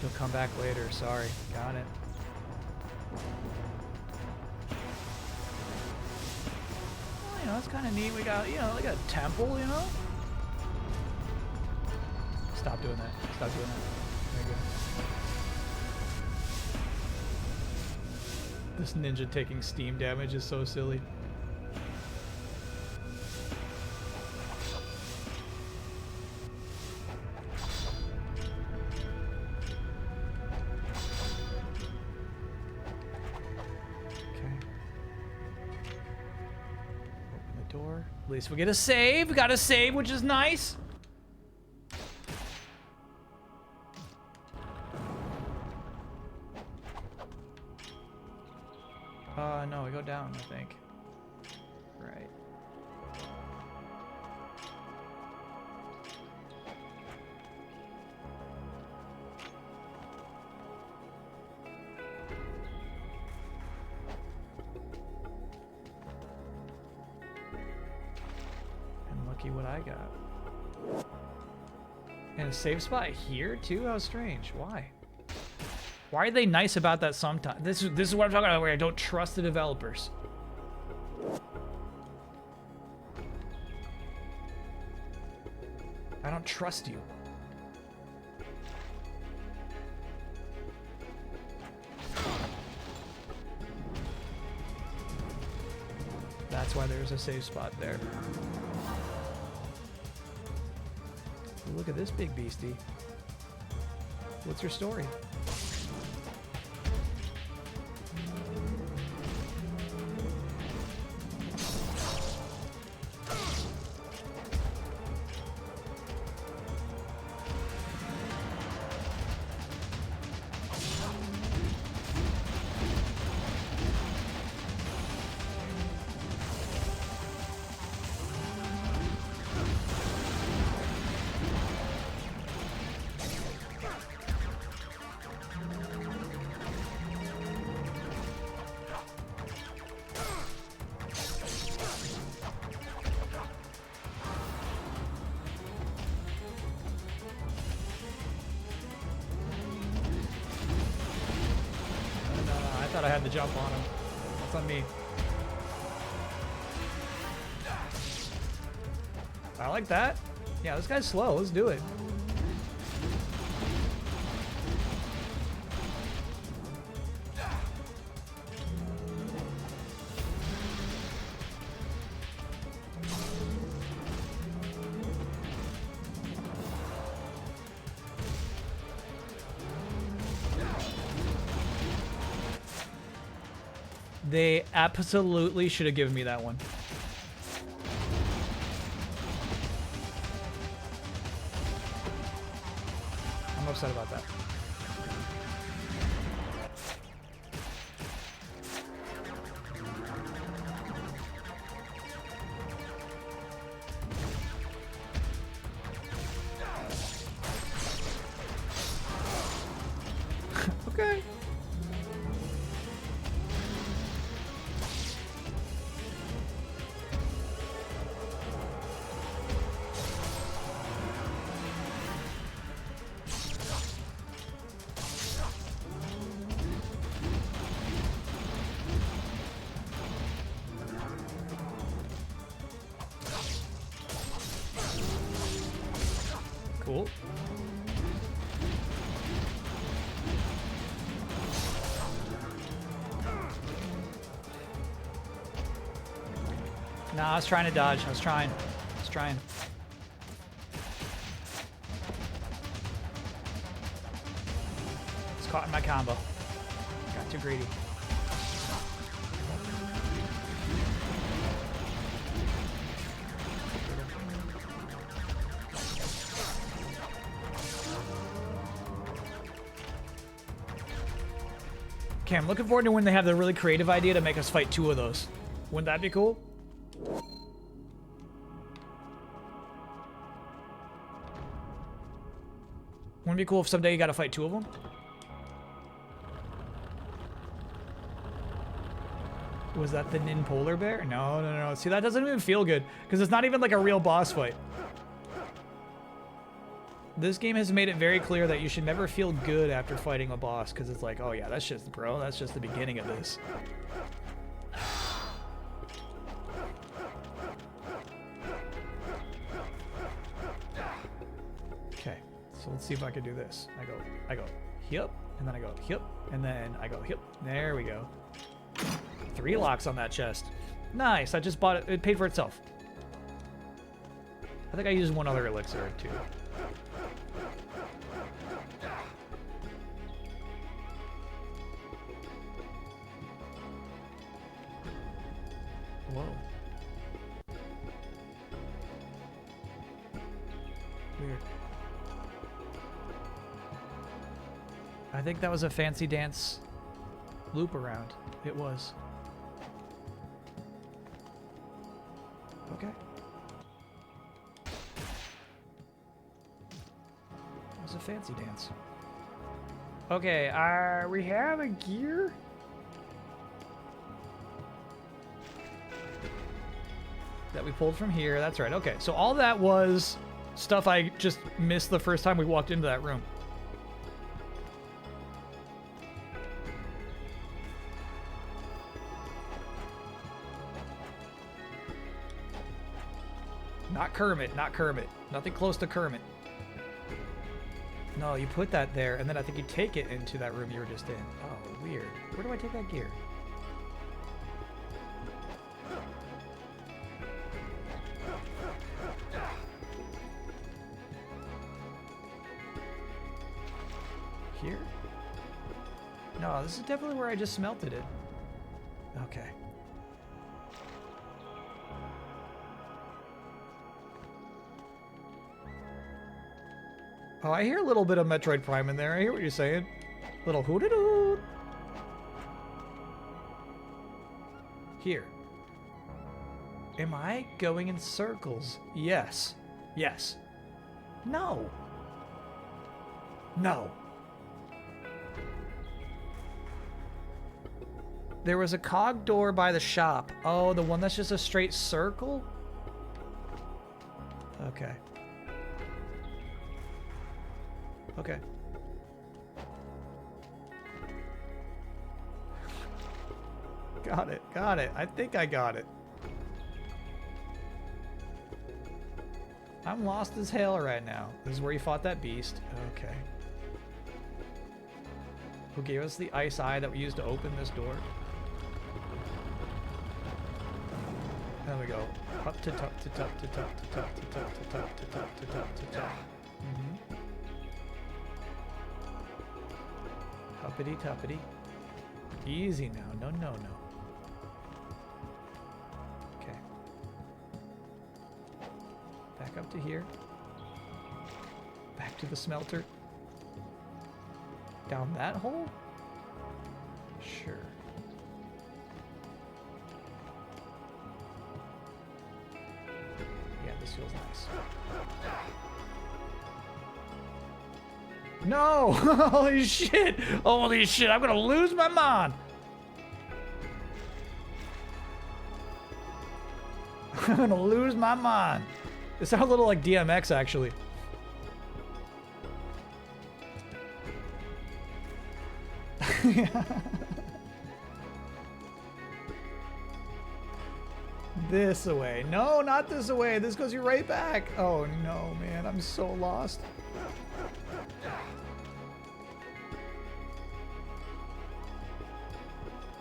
You'll come back later, sorry. Got it. Well, you know, it's kind of neat. We got, you know, like a temple, you know? Stop doing that. Stop doing that. There you go. This ninja taking steam damage is so silly. At least we get a save. We got a save, which is nice. No, we go down, I think. Right. Lucky what I got. And a save spot here too? How strange. Why? Why are they nice about that sometimes? This is what I'm talking about, where I don't trust the developers. I don't trust you. That's why there's a save spot there. Look at this big beastie. What's your story? I had to jump on him. That's on me. I like that. Yeah, this guy's slow. Let's do it. They absolutely should have given me that one. I'm upset about that. Okay. Cool. Nah, I was trying to dodge. I was trying. It's caught in my combo. Got too greedy. Okay, I'm looking forward to when they have the really creative idea to make us fight 2 of those. Wouldn't that be cool? Wouldn't it be cool if someday you gotta fight 2 of them? Was that the Nin Polar Bear? No, no, no. See, that doesn't even feel good, because it's not even like a real boss fight. This game has made it very clear that you should never feel good after fighting a boss, because it's like, oh yeah, that's just, bro, that's just the beginning of this. Okay, so let's see if I can do this. I go, hip, and then I go, hip, and then I go, hip. There we go. 3 locks on that chest. Nice, I just bought it. It paid for itself. I think I used 1 other elixir or 2. Whoa. Weird. I think that was a fancy dance loop around. It was. Okay. It was a fancy dance. Okay, we have a gear? That we pulled from here. That's right. Okay, so all that was stuff I just missed the first time we walked into that room. Not Kermit, not Kermit. Nothing close to Kermit. No, you put that there, and then I think you take it into that room you were just in. Oh, weird. Where do I take that gear? Here? No, this is definitely where I just smelted it. Okay. Oh, I hear a little bit of Metroid Prime in there. I hear what you're saying. Little hoo-doo-doo. Here. Am I going in circles? Yes. Yes. No. No. There was a cog door by the shop. Oh, the one that's just a straight circle? Okay. Okay. Got it. Got it. I think I got it. I'm lost as hell right now. This is where you fought that beast. Okay. Who gave us the ice eye that we used to open this door? There we go. Up to top to top to top to top to top to top to top to top to top. Mm-hmm. Tuppity tuppity. Easy now. No, no, no. Back up to here. Back to the smelter. Down that hole? Sure. Yeah, this feels nice. No! Holy shit! Holy shit, I'm gonna lose my mind! I'm gonna lose my mind. It sounds a little like DMX, actually. This away. No, not this away. This goes you right back. Oh no, man. I'm so lost.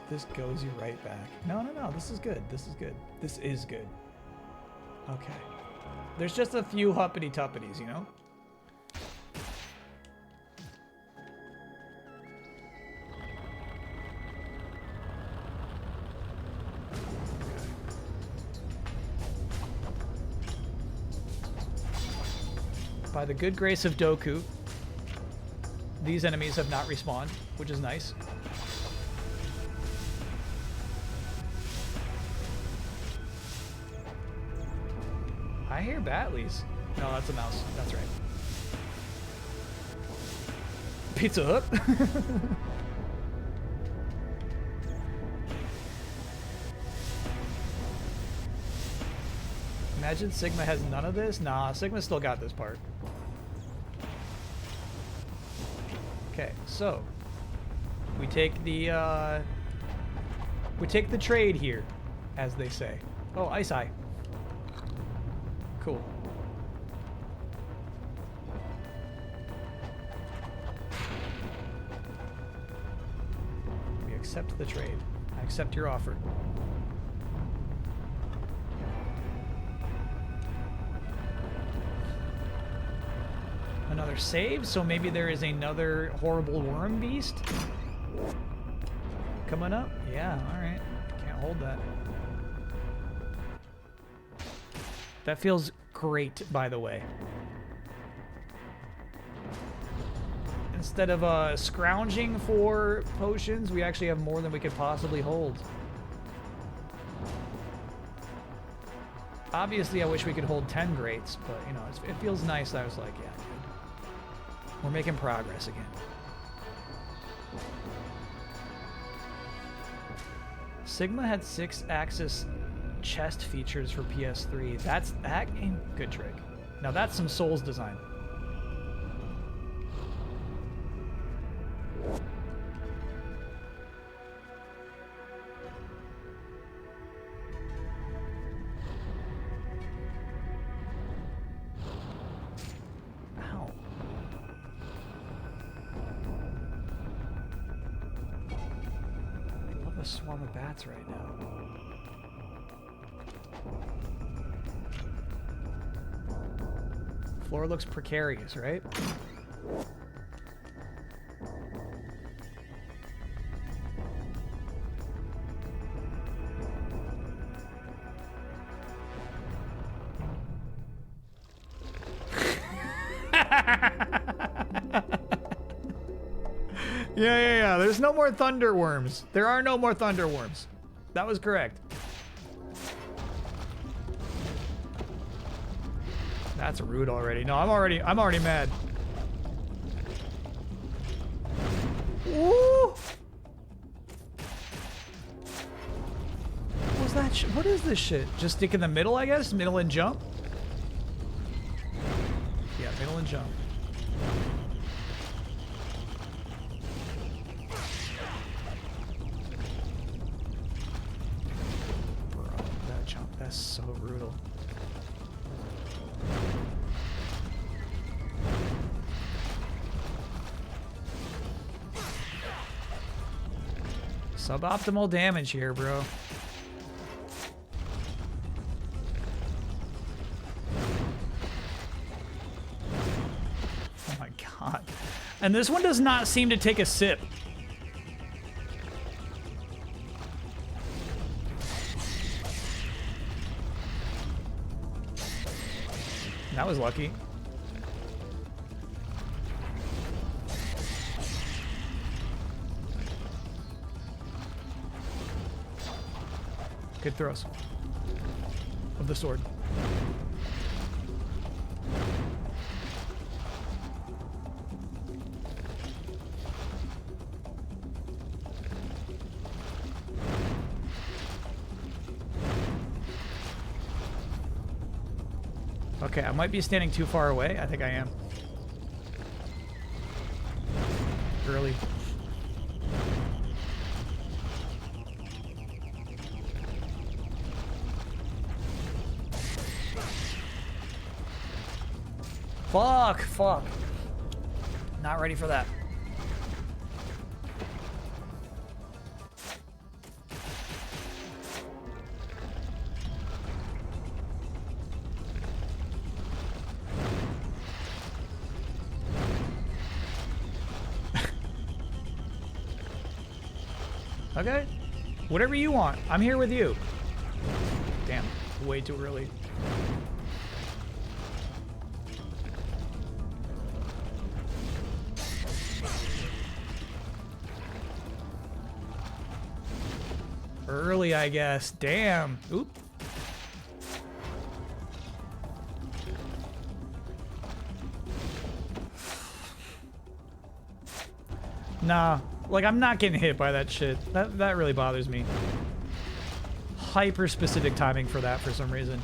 This goes you right back. No, no, no. This is good. This is good. This is good. Okay. There's just a few huppity-tuppities, you know? By the good grace of Doku, these enemies have not respawned, which is nice. I hear Batleys. No, that's a mouse. That's right. Pizza Hut? Imagine Sigma has none of this? Nah, Sigma still got this part. Okay, so we take the trade here, as they say. Oh, Ice Eye. Cool. We accept the trade. I accept your offer. Another save, so maybe there is another horrible worm beast coming up. Yeah, all right. Can't hold that. That feels great, by the way. Instead of scrounging for potions, we actually have more than we could possibly hold. Obviously, I wish we could hold 10 greats, but, you know, it feels nice. I was like, yeah, dude. We're making progress again. Sigma had 6-axis chest features for PS3. That game, good trick. Now that's some Souls design. Ow. I love a swarm of bats right now. Floor looks precarious, right? Yeah. There's no more thunder worms. There are no more thunder worms. That was correct. That's rude already. No, I'm already mad. Ooh! What was that? What is this shit? Just stick in the middle, I guess? Middle and jump? Yeah, middle and jump. Bro, that jump, that's so brutal. Suboptimal damage here, bro. Oh my god. And this one does not seem to take a sip. That was lucky. Good throws of the sword. Okay, I might be standing too far away. I think I am. Early. Fuck. Not ready for that. Okay. Whatever you want. I'm here with you. Damn. Way too early. Early, I guess. Damn. Oop. Nah. Like, I'm not getting hit by that shit. That really bothers me. Hyper specific timing for that for some reason.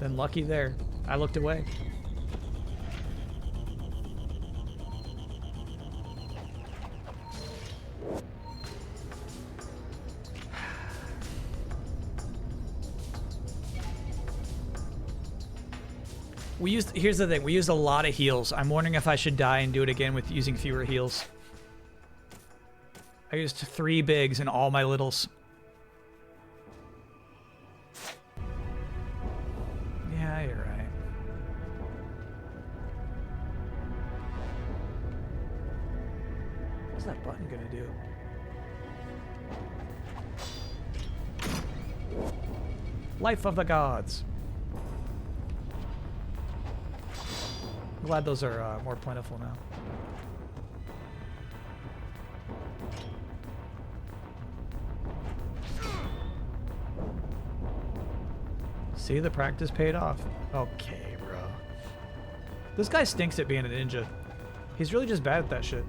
Then lucky there. I looked away. Here's the thing, we used a lot of heals. I'm wondering if I should die and do it again with using fewer heals. I used 3 bigs and all my littles. Yeah, you're right. What's that button gonna do? Life of the gods. I'm glad those are more plentiful now. See, the practice paid off. Okay, bro. This guy stinks at being a ninja. He's really just bad at that shit.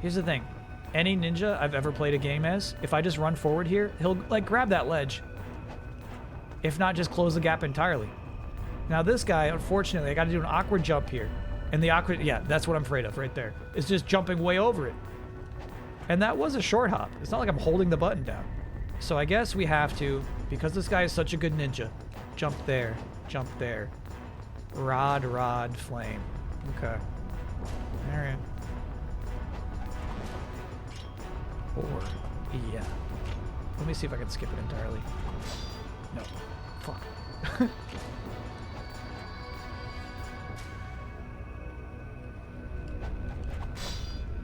Here's the thing. Any ninja I've ever played a game as, if I just run forward here, he'll like grab that ledge. If not, just close the gap entirely. Now this guy, unfortunately, I got to do an awkward jump here. And the awkward, yeah, that's what I'm afraid of right there. It's just jumping way over it. And that was a short hop. It's not like I'm holding the button down. So I guess we have to, because this guy is such a good ninja, jump there, jump there. Rod, flame. Okay. All right. Or, yeah. Let me see if I can skip it entirely. No. Fuck.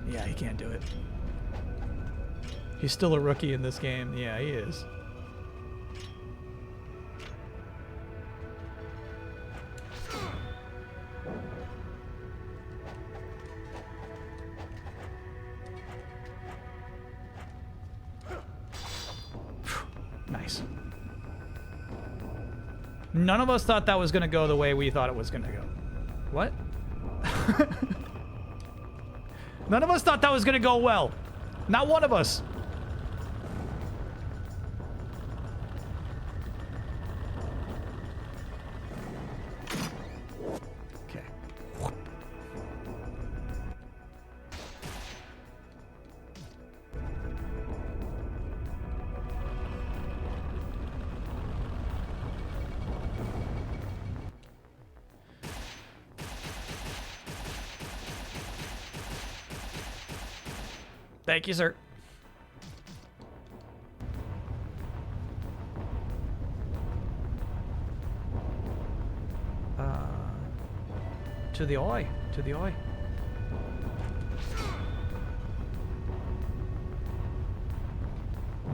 Yeah, he can't do it. He's still a rookie in this game. Yeah, he is. Nice. None of us thought that was going to go the way we thought it was going to go. What? None of us thought that was going to go well. Not one of us. Okay. Thank you, sir. To the eye. To the eye.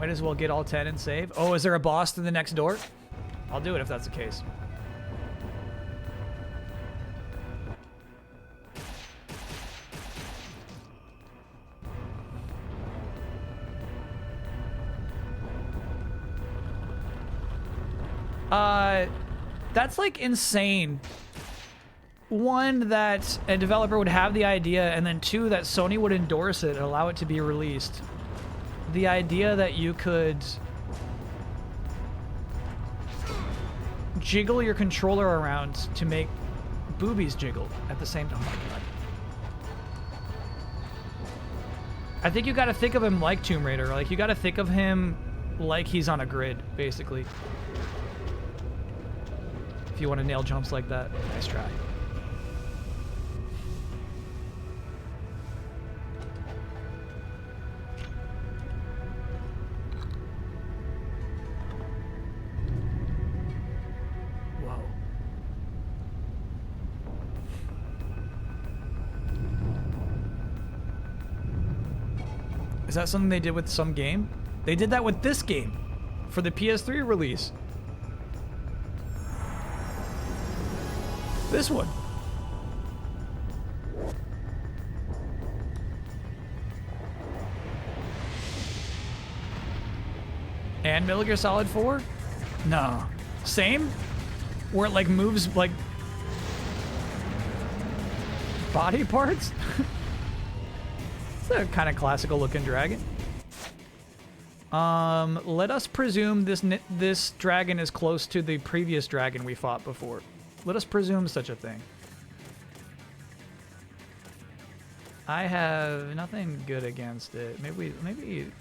Might as well get all 10 and save. Oh, is there a boss to the next door? I'll do it if that's the case. That's like insane. One, that a developer would have the idea, and then two, that Sony would endorse it and allow it to be released. The idea that you could jiggle your controller around to make boobies jiggle at the same time. Oh my god. I think you gotta think of him like Tomb Raider. Like, you gotta think of him like he's on a grid, basically. If you want to nail jumps like that, nice try. Whoa. Is that something they did with some game? They did that with this game for the PS3 release. This one. And Metal Gear Solid 4? No. Same? Where it like moves like body parts? It's a kind of classical looking dragon. Let us presume this dragon is close to the previous dragon we fought before. Let us presume such a thing. I have nothing good against it. Maybe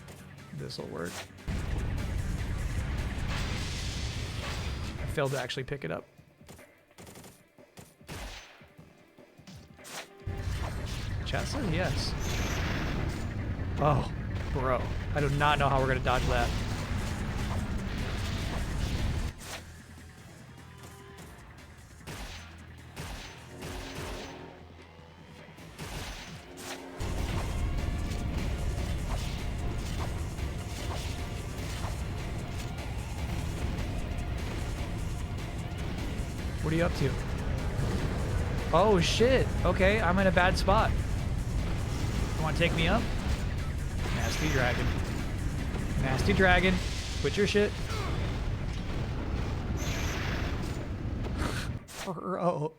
this will work. I failed to actually pick it up. Chat says yes. Oh, bro. I do not know how we're gonna dodge that. What are you up to? Oh shit. Okay, I'm in a bad spot. You want to take me up? Nasty dragon. Nasty dragon. Quit your shit. Bro.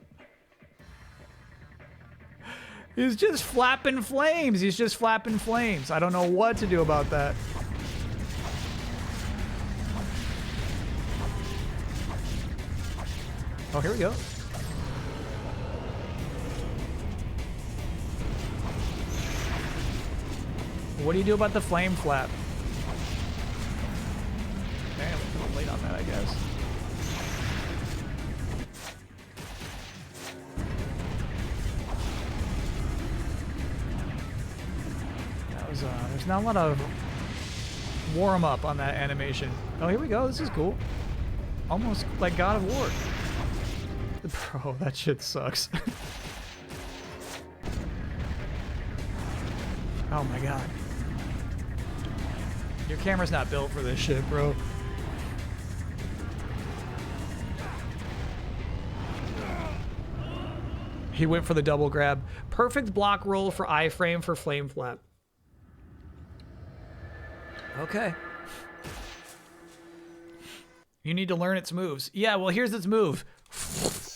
He's just flapping flames. He's just flapping flames. I don't know what to do about that. Oh, here we go. What do you do about the flame flap? Damn, a little late on that, I guess. That was, there's not a lot of warm up on that animation. Oh, here we go. This is cool. Almost like God of War. Bro, that shit sucks. Oh my god. Your camera's not built for this shit, bro. He went for the double grab. Perfect block roll for iframe for flame flap. Okay. You need to learn its moves. Yeah, well, here's its move.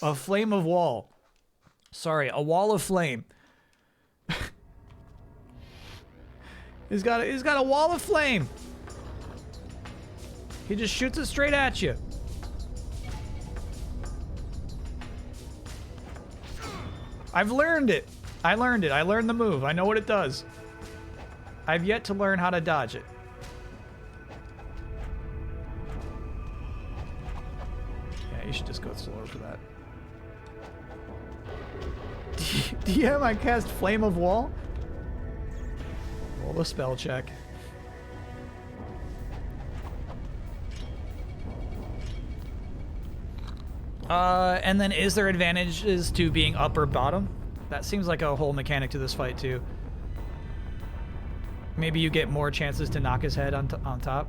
A flame of wall. Sorry, a wall of flame. He's got a wall of flame. He just shoots it straight at you. I've learned it. I learned it. I learned the move. I know what it does. I've yet to learn how to dodge it. Yeah, you should just go slower for that. DM, I cast Flame of Wall. Roll the spell check. And then is there advantages to being up or bottom? That seems like a whole mechanic to this fight too. Maybe you get more chances to knock his head on top.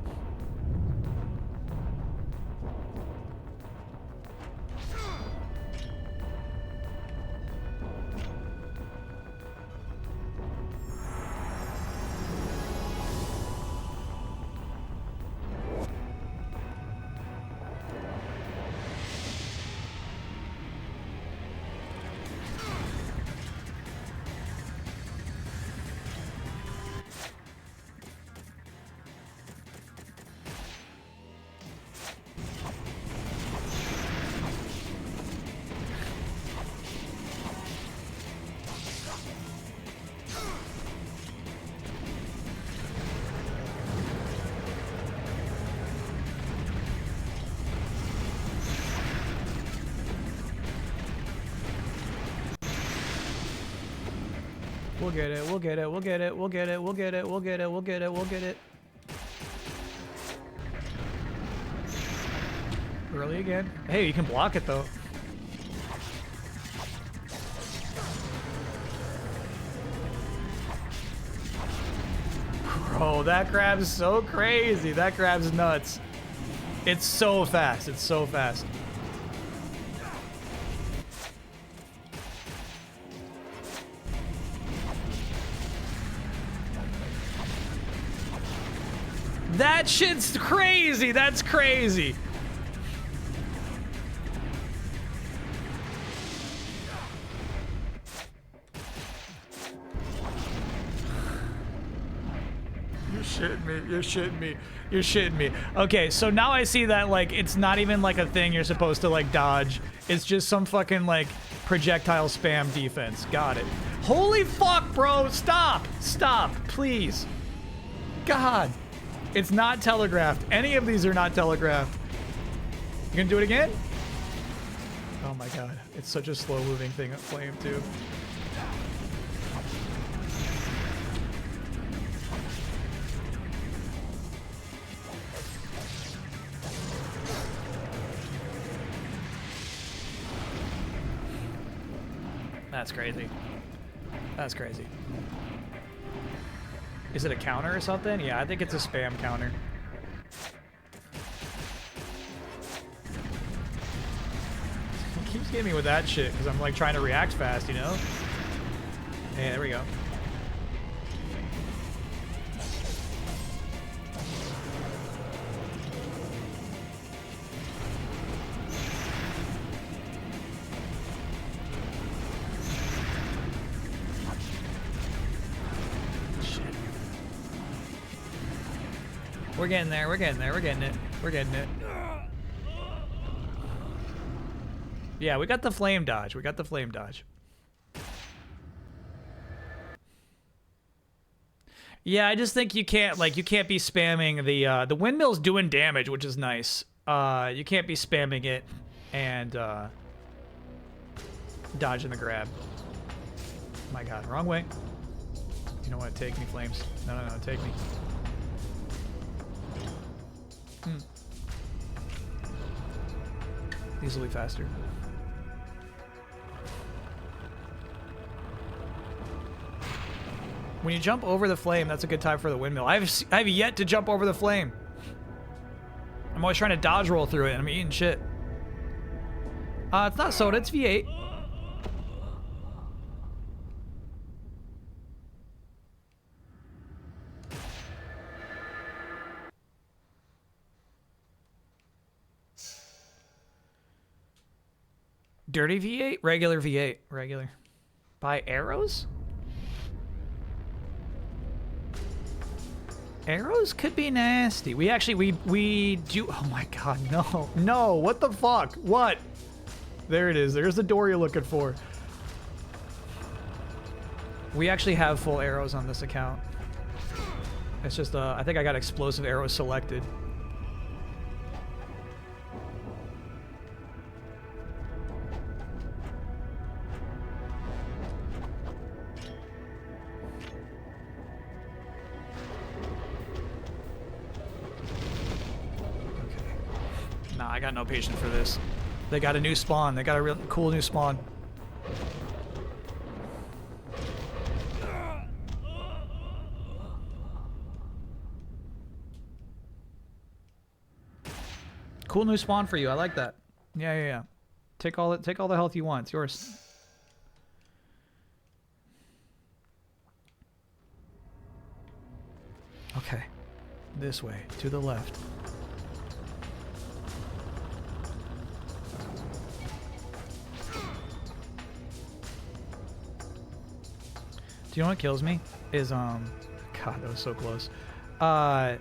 We'll get it, we'll get it, we'll get it, we'll get it, we'll get it, we'll get it, we'll get it, we'll get it. Early again. Hey, you can block it though. Bro, that grab's so crazy. That grab's nuts. It's so fast. It's so fast. That shit's crazy. That's crazy. You're shitting me. You're shitting me. You're shitting me. Okay, so now I see that, like, it's not even like a thing you're supposed to, like, dodge. It's just some fucking, like, projectile spam defense. Got it. Holy fuck, bro. Stop. Stop. Please. God. It's not telegraphed. Any of these are not telegraphed. You gonna do it again? Oh my god. It's such a slow moving thing at flame too. That's crazy. That's crazy. Is it a counter or something? Yeah, I think it's a spam counter. He keeps getting me with that shit because I'm like trying to react fast, you know? Hey, there we go. We're getting there, we're getting there, we're getting it. We're getting it. Yeah, we got the flame dodge. We got the flame dodge. Yeah, I just think you can't, like, you can't be spamming the windmill's doing damage, which is nice. You can't be spamming it and dodging the grab. My god, wrong way. You know what? Take me, flames. No, no, no, take me. These will be faster. When you jump over the flame, that's a good time for the windmill. I have yet to jump over the flame. I'm always trying to dodge roll through it, and I'm eating shit. It's not soda, it's V8. Dirty V8? Regular V8. Regular. Buy arrows? Arrows could be nasty. We actually, we do, oh my god, no. No, what the fuck? What? There it is. There's the door you're looking for. We actually have full arrows on this account. It's just, I think I got explosive arrows selected. I got no patience for this. They got a new spawn. They got a real cool new spawn. cool new spawn for you. I like that. Yeah. Take all the health you want. It's yours. Okay. This way, to the left. Do you know what kills me? Is God, that was so close. That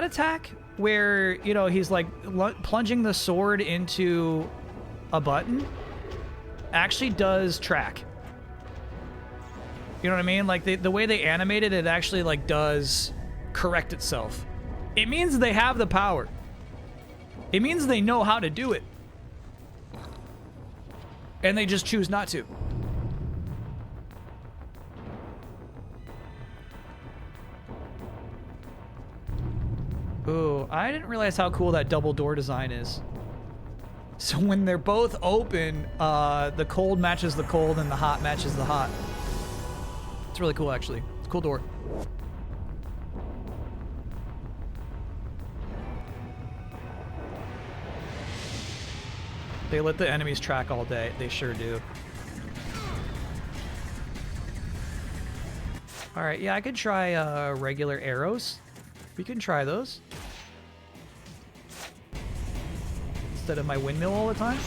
attack where, you know, he's like plunging the sword into a button actually does track. You know what I mean? Like the way they animated it actually like does correct itself. It means they have the power. It means they know how to do it. And they just choose not to. Ooh, I didn't realize how cool that double door design is. So when they're both open, the cold matches the cold and the hot matches the hot. It's really cool, actually. It's a cool door. They let the enemies track all day. They sure do. All right, yeah, I could try regular arrows. We can try those. Instead of my windmill all the time.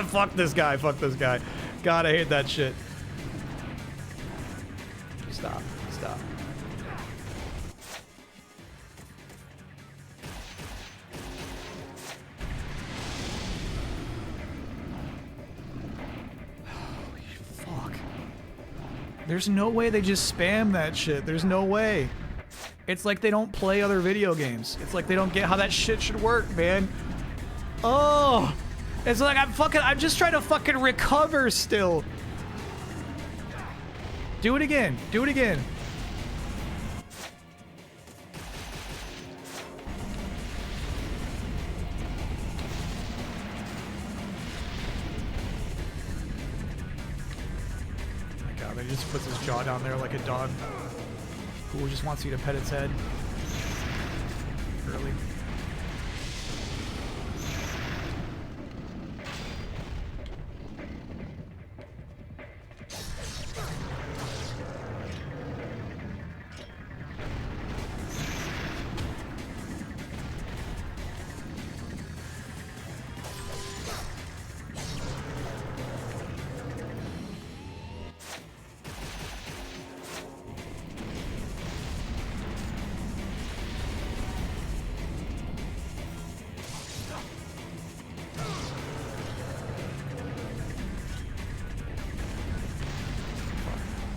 Fuck this guy, fuck this guy. God, I hate that shit. Stop, stop. Fuck. There's no way they just spam that shit. There's no way. It's like they don't play other video games. It's like they don't get how that shit should work, man. Oh! It's like I'm just trying to fucking recover still. Do it again. Do it again. Oh my god, he just puts his jaw down there like a dog who just wants you to pet its head. Really.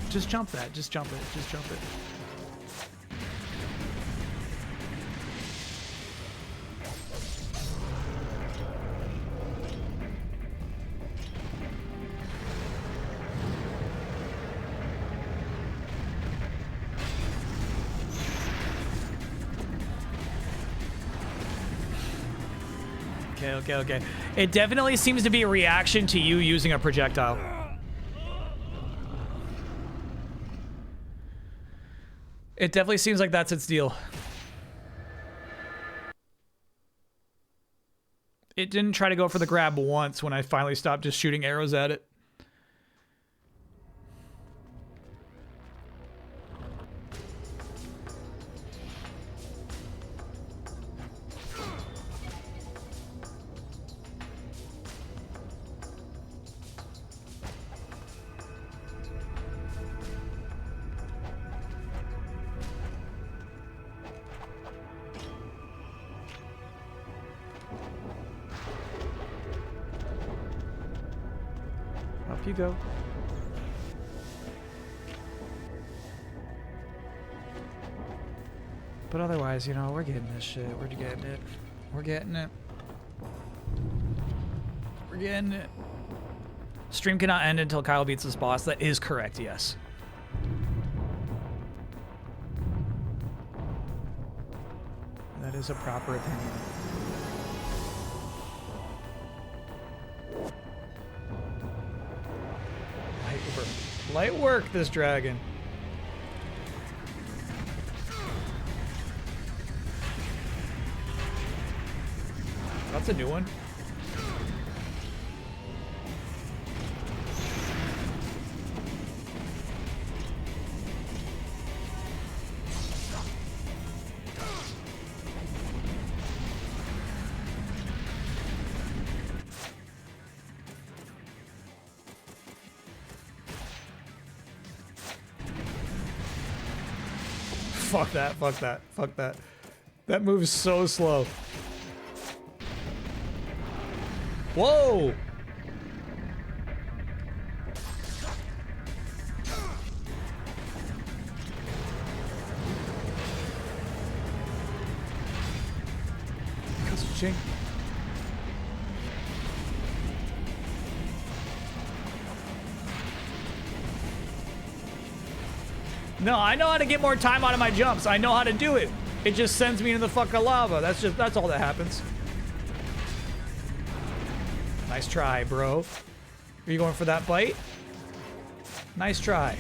Just jump that. Just jump it. Just jump it. Okay. It definitely seems to be a reaction to you using a projectile. It definitely seems like that's its deal. It didn't try to go for the grab once when I finally stopped just shooting arrows at it. You go. But otherwise, you know, we're getting this shit. We're getting it. We're getting it. We're getting it. Stream cannot end until Kyle beats this boss. That is correct, yes. That is a proper opinion. Light work, this dragon. That's a new one. Fuck that, fuck that, fuck that. That moves so slow. Whoa! Ching. No, I know how to get more time out of my jumps. I know how to do it. It just sends me into the fucking lava. That's all that happens. Nice try, bro. Are you going for that bite? Nice try.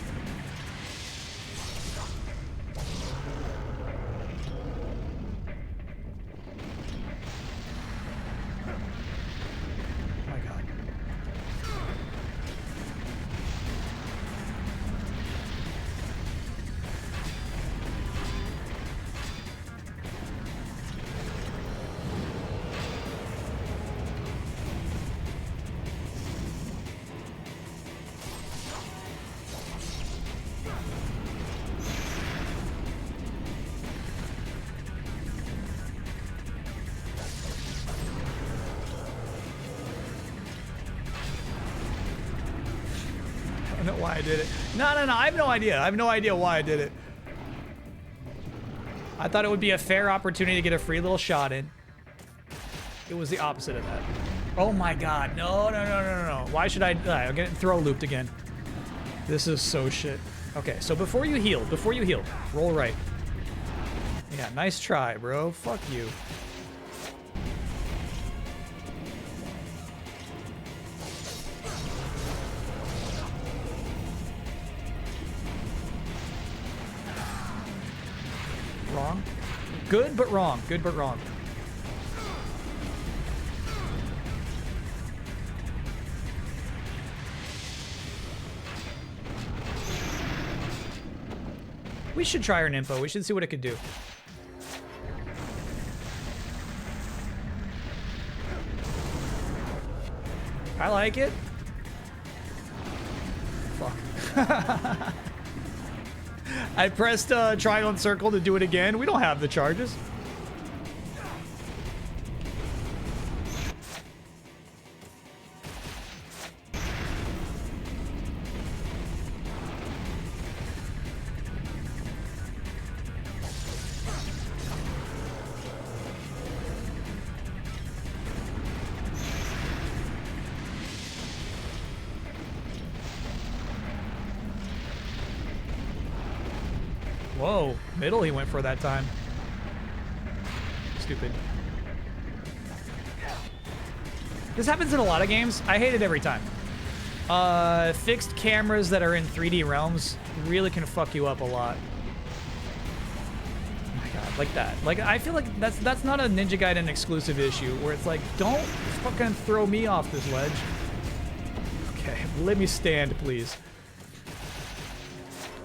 My God. I don't know why I did it. No, I have no idea. I have no idea why I did it. I thought it would be a fair opportunity to get a free little shot in. It was the opposite of that. Oh my God. No. Why should I? I'm getting throw looped again. This is so shit. Okay, so before you heal, roll right. Yeah, nice try, bro. Fuck you. Wrong. Good, but wrong. Good, but wrong. We should try our nympho. We should see what it could do. I like it. Fuck. I pressed triangle and circle to do it again. We don't have the charges. Whoa, middle he went for that time. Stupid. This happens in a lot of games. I hate it every time. Fixed cameras that are in 3D realms really can fuck you up a lot. Oh my God, like that. Like, I feel like that's not a Ninja Gaiden exclusive issue where it's like, don't fucking throw me off this ledge. Okay, let me stand, please.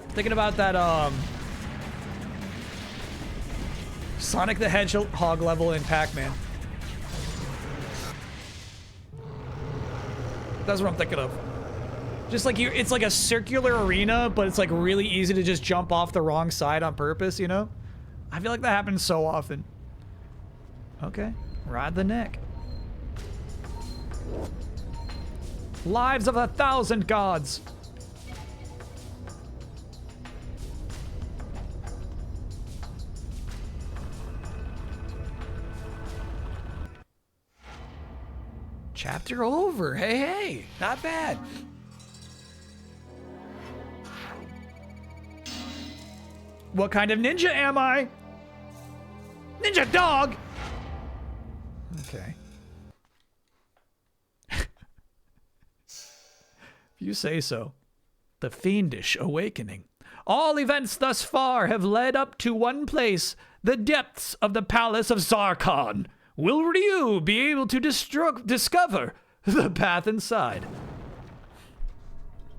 Thinking about that, Sonic the Hedgehog level in Pac-Man. That's what I'm thinking of. Just like it's like a circular arena, but it's like really easy to just jump off the wrong side on purpose, you know? I feel like that happens so often. Okay, ride the neck. Lives of 1,000 gods. Chapter over. Hey, not bad. What kind of ninja am I? Ninja dog! Okay. If you say so. The Fiendish Awakening. All events thus far have led up to one place, the depths of the Palace of Zarkon, Will Ryu be able to discover the path inside?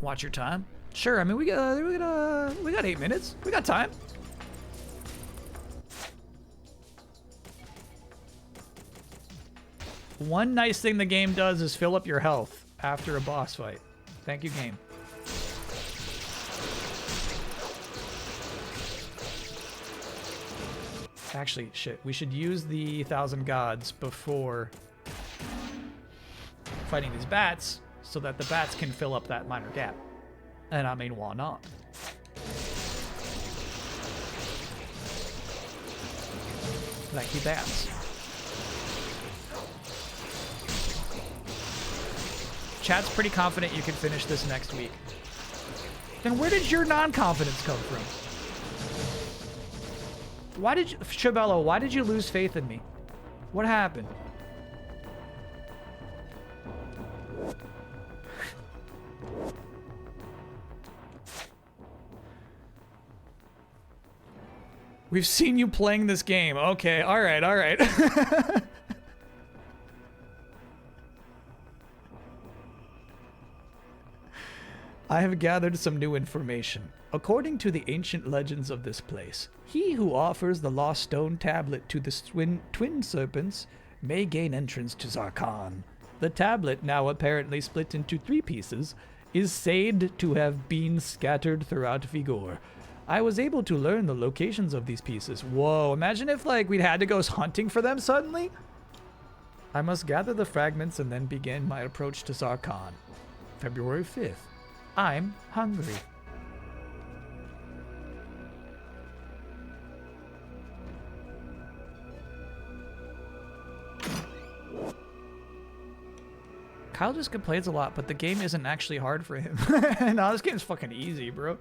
Watch your time. Sure, I mean, we got 8 minutes. We got time. One nice thing the game does is fill up your health after a boss fight. Thank you, game. Actually, shit, we should use the 1,000 gods before fighting these bats so that the bats can fill up that minor gap. And I mean, why not? Thank you, bats. Chat's pretty confident you can finish this next week. Then where did your non-confidence come from? Why did you, Chabello, why did you lose faith in me? What happened? We've seen you playing this game. Okay, all right, all right. I have gathered some new information. According to the ancient legends of this place, he who offers the lost stone tablet to the twin serpents may gain entrance to Zarkon. The tablet, now apparently split into 3 pieces, is said to have been scattered throughout Vigor. I was able to learn the locations of these pieces. Whoa, imagine if like we'd had to go hunting for them suddenly. I must gather the fragments and then begin my approach to Zarkon. February 5th. I'm hungry. Kyle just complains a lot, but the game isn't actually hard for him. No, this game's fucking easy, bro.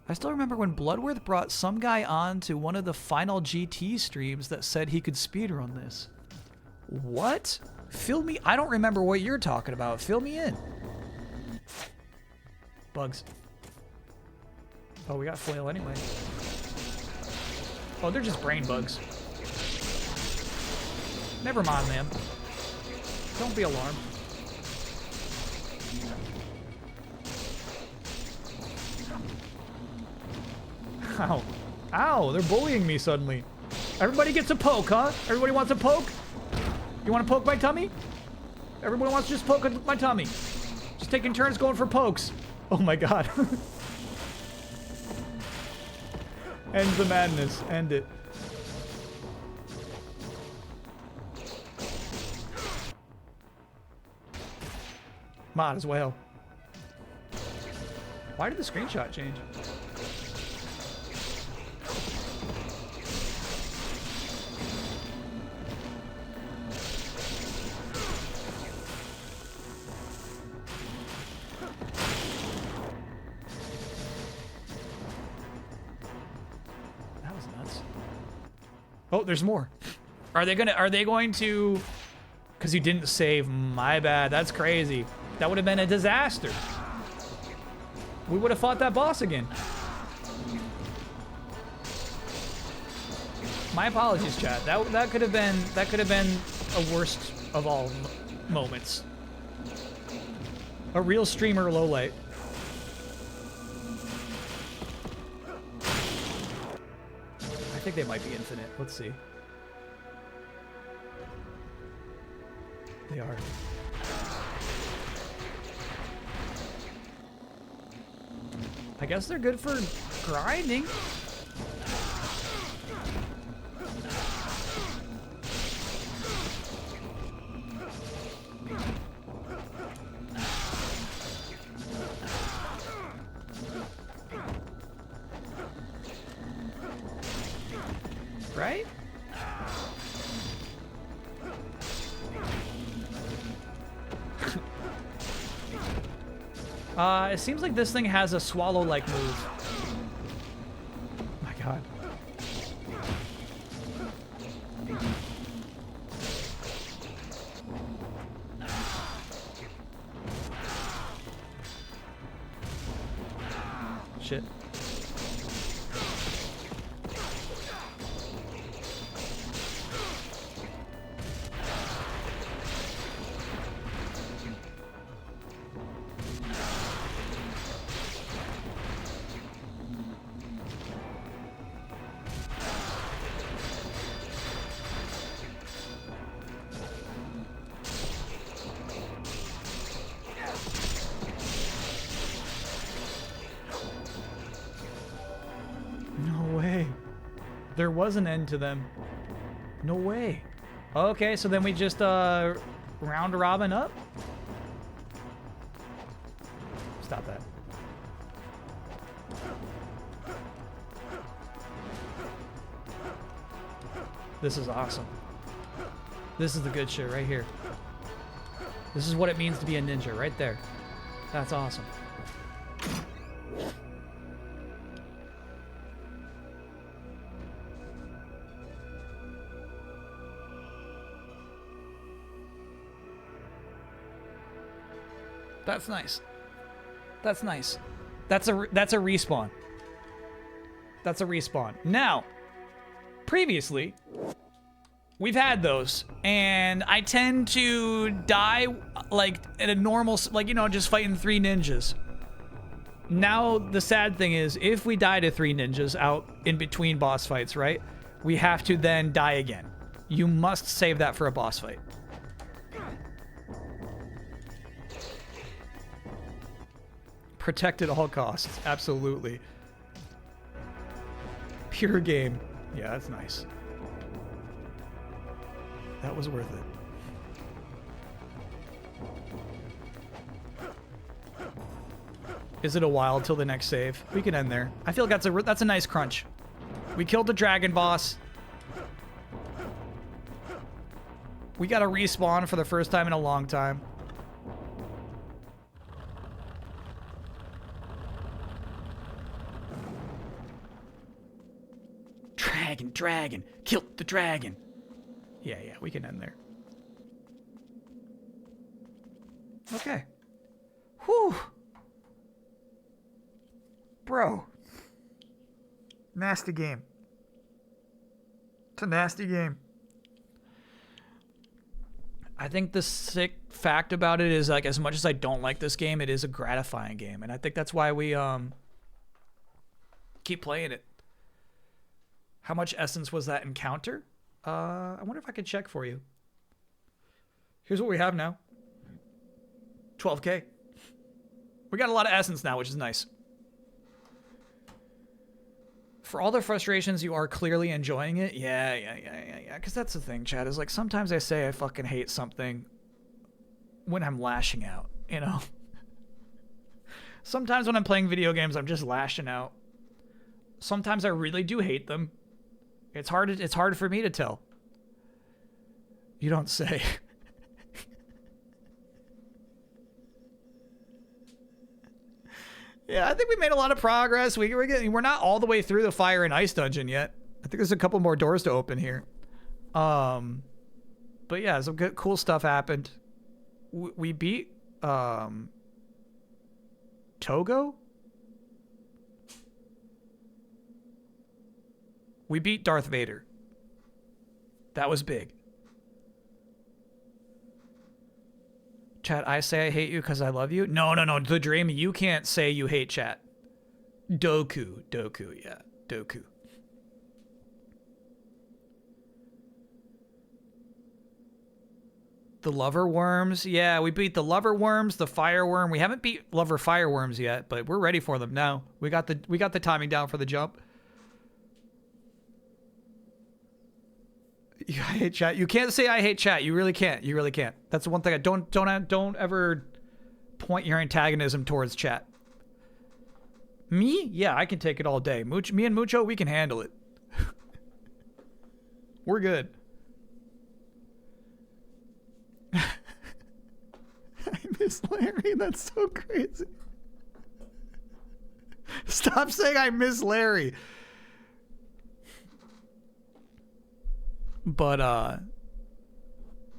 I still remember when Bloodworth brought some guy on to one of the final GT streams that said he could speedrun this. What? Fill me. I don't remember what you're talking about. Fill me in. Bugs. Oh, we got flail anyway. Oh, they're just brain bugs. Never mind them. Don't be alarmed. Ow. Ow, they're bullying me suddenly. Everybody gets a poke, huh? Everybody wants a poke? You want to poke my tummy? Everybody wants to just poke my tummy. Just taking turns going for pokes. Oh my god. End the madness. End it. Might as well. Why did the screenshot change? Oh, there's more. Are they going to, because you didn't save, my bad, that's crazy. That would have been a disaster. We would have fought that boss again. My apologies, chat. That could have been a worst of all moments. A real streamer lowlight. I think they might be infinite. Let's see. They are. I guess they're good for grinding. Right? It seems like this thing has a swallow-like move. Oh my god. shit. No way. There was an end to them. No way. Okay, so then we just round robin up? Stop that. This is awesome. This is the good shit right here. This is what it means to be a ninja right there. That's awesome. That's nice. That's nice. That's a respawn. That's a respawn. Now, previously, we've had those, and I tend to die like at a normal, like, you know, just fighting 3 ninjas. Now, the sad thing is, if we die to 3 ninjas out in between boss fights, right, we have to then die again. You must save that for a boss fight. Protect at all costs. Absolutely. Pure game. Yeah, that's nice. That was worth it. Is it a while till the next save? We can end there. I feel like that's a nice crunch. We killed the dragon boss. We got a respawn for the first time in a long time. Dragon. Killed the dragon. Yeah, we can end there. Okay. Whew. Bro. Nasty game. It's a nasty game. I think the sick fact about it is, like, as much as I don't like this game, it is a gratifying game. And I think that's why we keep playing it. How much essence was that encounter? I wonder if I could check for you. Here's what we have now. 12K. We got a lot of essence now, which is nice. For all the frustrations, you are clearly enjoying it. Yeah. Because that's the thing, Chad, is like sometimes I say I fucking hate something when I'm lashing out, you know? Sometimes when I'm playing video games, I'm just lashing out. Sometimes I really do hate them. It's hard for me to tell. You don't say. Yeah, I think we made a lot of progress. We're not all the way through the fire and ice dungeon yet. I think there's a couple more doors to open here. But yeah, some good, cool stuff happened. We beat Togo? We beat Darth Vader. That was big. Chat, I say I hate you because I love you? No. The dream, you can't say you hate chat. Doku, yeah. Doku. The lover worms. Yeah, we beat the lover worms, the fire worm. We haven't beat lover fire worms yet, but we're ready for them now. We got the timing down for the jump. I hate chat. You can't say I hate chat. You really can't. You really can't. That's the one thing I don't ever point your antagonism towards chat. Me? Yeah, I can take it all day. Me and Mucho, we can handle it. We're good. I miss Larry. That's so crazy. Stop saying I miss Larry. But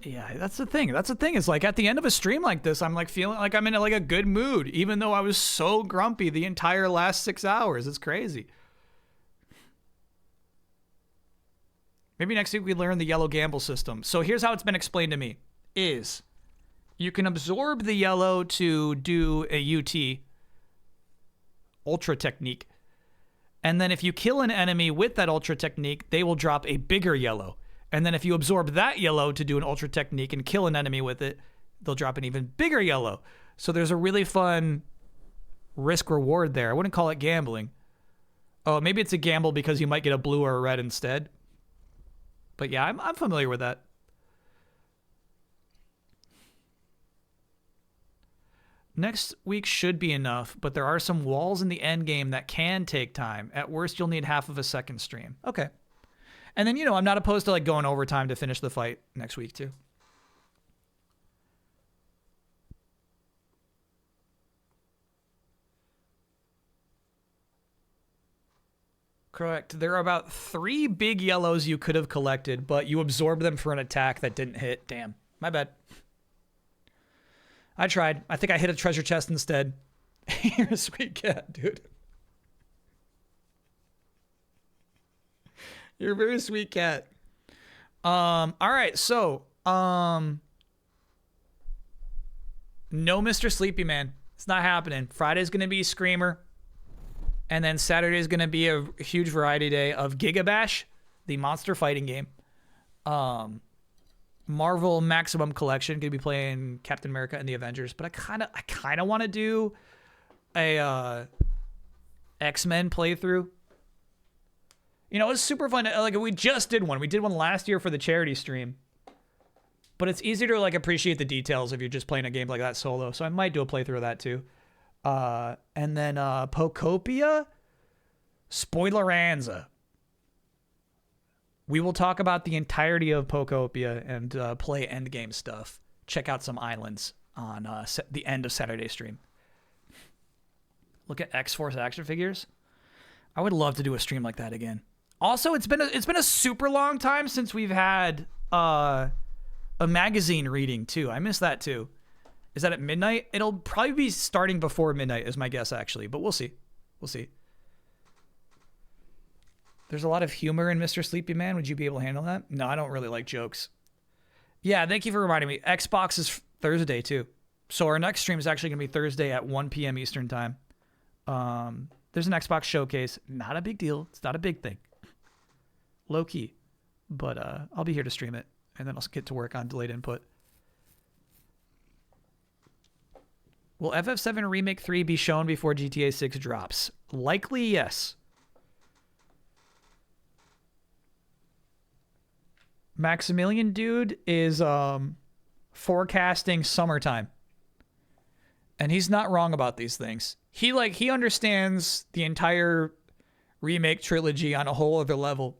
Yeah, that's the thing. That's the thing. Is like at the end of a stream like this, I'm like feeling like I'm in like a good mood, even though I was so grumpy the entire last 6 hours. It's crazy. Maybe next week we learn the yellow gamble system. So here's how it's been explained to me: is you can absorb the yellow to do a UT ultra technique, and then if you kill an enemy with that ultra technique, they will drop a bigger yellow. And then if you absorb that yellow to do an ultra technique and kill an enemy with it, they'll drop an even bigger yellow. So there's a really fun risk reward there. I wouldn't call it gambling. Oh, maybe it's a gamble because you might get a blue or a red instead. But yeah, I'm familiar with that. Next week should be enough, but there are some walls in the end game that can take time. At worst, you'll need half of a second stream. Okay. And then, you know, I'm not opposed to like going overtime to finish the fight next week too. Correct. There are about 3 big yellows you could have collected, but you absorbed them for an attack that didn't hit. Damn. My bad. I tried. I think I hit a treasure chest instead. You're a sweet cat, dude. You're a very sweet cat. All right, so, no Mr. Sleepy Man. It's not happening. Friday's going to be Screamer. And then Saturday's going to be a huge variety day of Gigabash, the monster fighting game. Marvel Maximum Collection, going to be playing Captain America and the Avengers, but I kind of want to do a X-Men playthrough. You know, it's super fun. Like, we just did one. We did one last year for the charity stream. But it's easier to, like, appreciate the details if you're just playing a game like that solo. So I might do a playthrough of that, too. And then Pokopia, Spoileranza. We will talk about the entirety of Pokopia and play endgame stuff. Check out some islands on the end of Saturday stream. Look at X-Force action figures. I would love to do a stream like that again. Also, it's been a super long time since we've had a magazine reading too. I miss that too. Is that at midnight? It'll probably be starting before midnight is my guess actually, but we'll see. We'll see. There's a lot of humor in Mr. Sleepy Man. Would you be able to handle that? No, I don't really like jokes. Yeah, thank you for reminding me. Xbox is Thursday too. So our next stream is actually going to be Thursday at 1 p.m. Eastern time. There's an Xbox showcase. Not a big deal. It's not a big thing. Low key. But I'll be here to stream it. And then I'll get to work on delayed input. Will FF7 Remake 3 be shown before GTA 6 drops? Likely yes. Maximilian dude is forecasting summertime. And he's not wrong about these things. He understands the entire remake trilogy on a whole other level.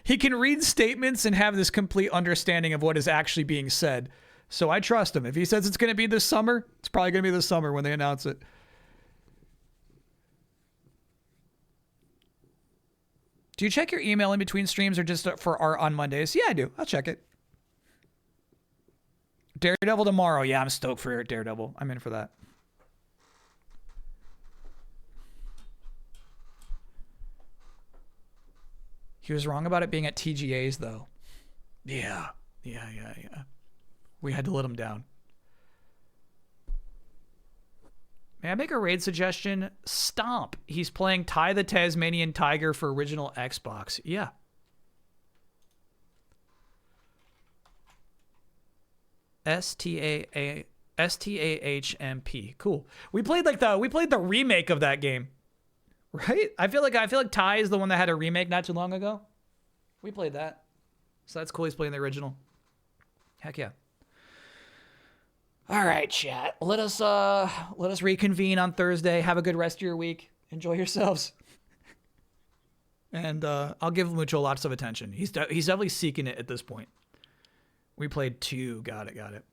He can read statements and have this complete understanding of what is actually being said. So I trust him. If he says it's going to be this summer, it's probably going to be this summer when they announce it. Do you check your email in between streams or just for art on Mondays? Yeah, I do. I'll check it. Daredevil tomorrow. Yeah, I'm stoked for Daredevil. I'm in for that. He was wrong about it being at TGA's, though. Yeah. We had to let him down. May I make a raid suggestion? Stomp. He's playing Ty the Tasmanian Tiger for original Xbox. Yeah. STAHMP. Cool. We played the remake of that game. Right? I feel like Ty is the one that had a remake not too long ago. We played that. So that's cool. He's playing the original. Heck yeah. All right, chat. Let us reconvene on Thursday. Have a good rest of your week. Enjoy yourselves. And I'll give Mucho lots of attention. He's definitely seeking it at this point. We played 2. Got it.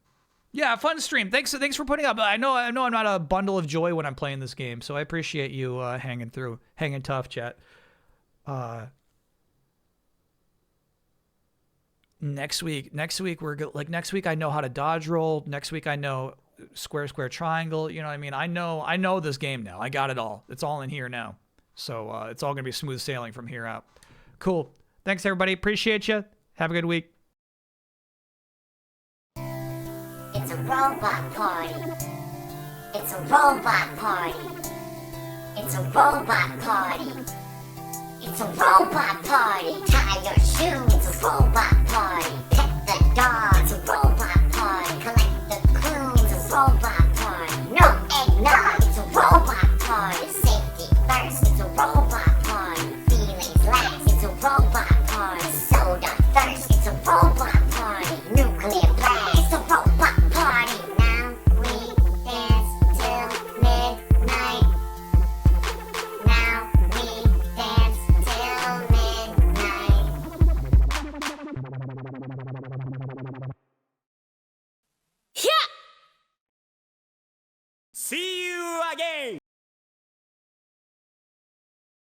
Yeah, fun stream. Thanks for putting up. I know I'm not a bundle of joy when I'm playing this game, so I appreciate you hanging tough, chat. next week next week I know how to dodge roll. Next week I know square, triangle. You know what I mean? I know this game now. I got it all. It's all in here now. So it's all going to be smooth sailing from here out. Cool. Thanks, everybody. Appreciate you. Have a good week. It's a robot party. It's a robot party. It's a robot party. It's a robot party. Tie your shoes. It's a robot party. Pet the dog. It's a robot party. Collect the clues. It's a robot party. No eggnog. It's a robot party. Safety first. It's a robot party. Feelings last. It's a robot party. Soda thirst. It's a robot party. Nuclear blast. It's a robot party. Now we dance till midnight. Now we dance till midnight. See you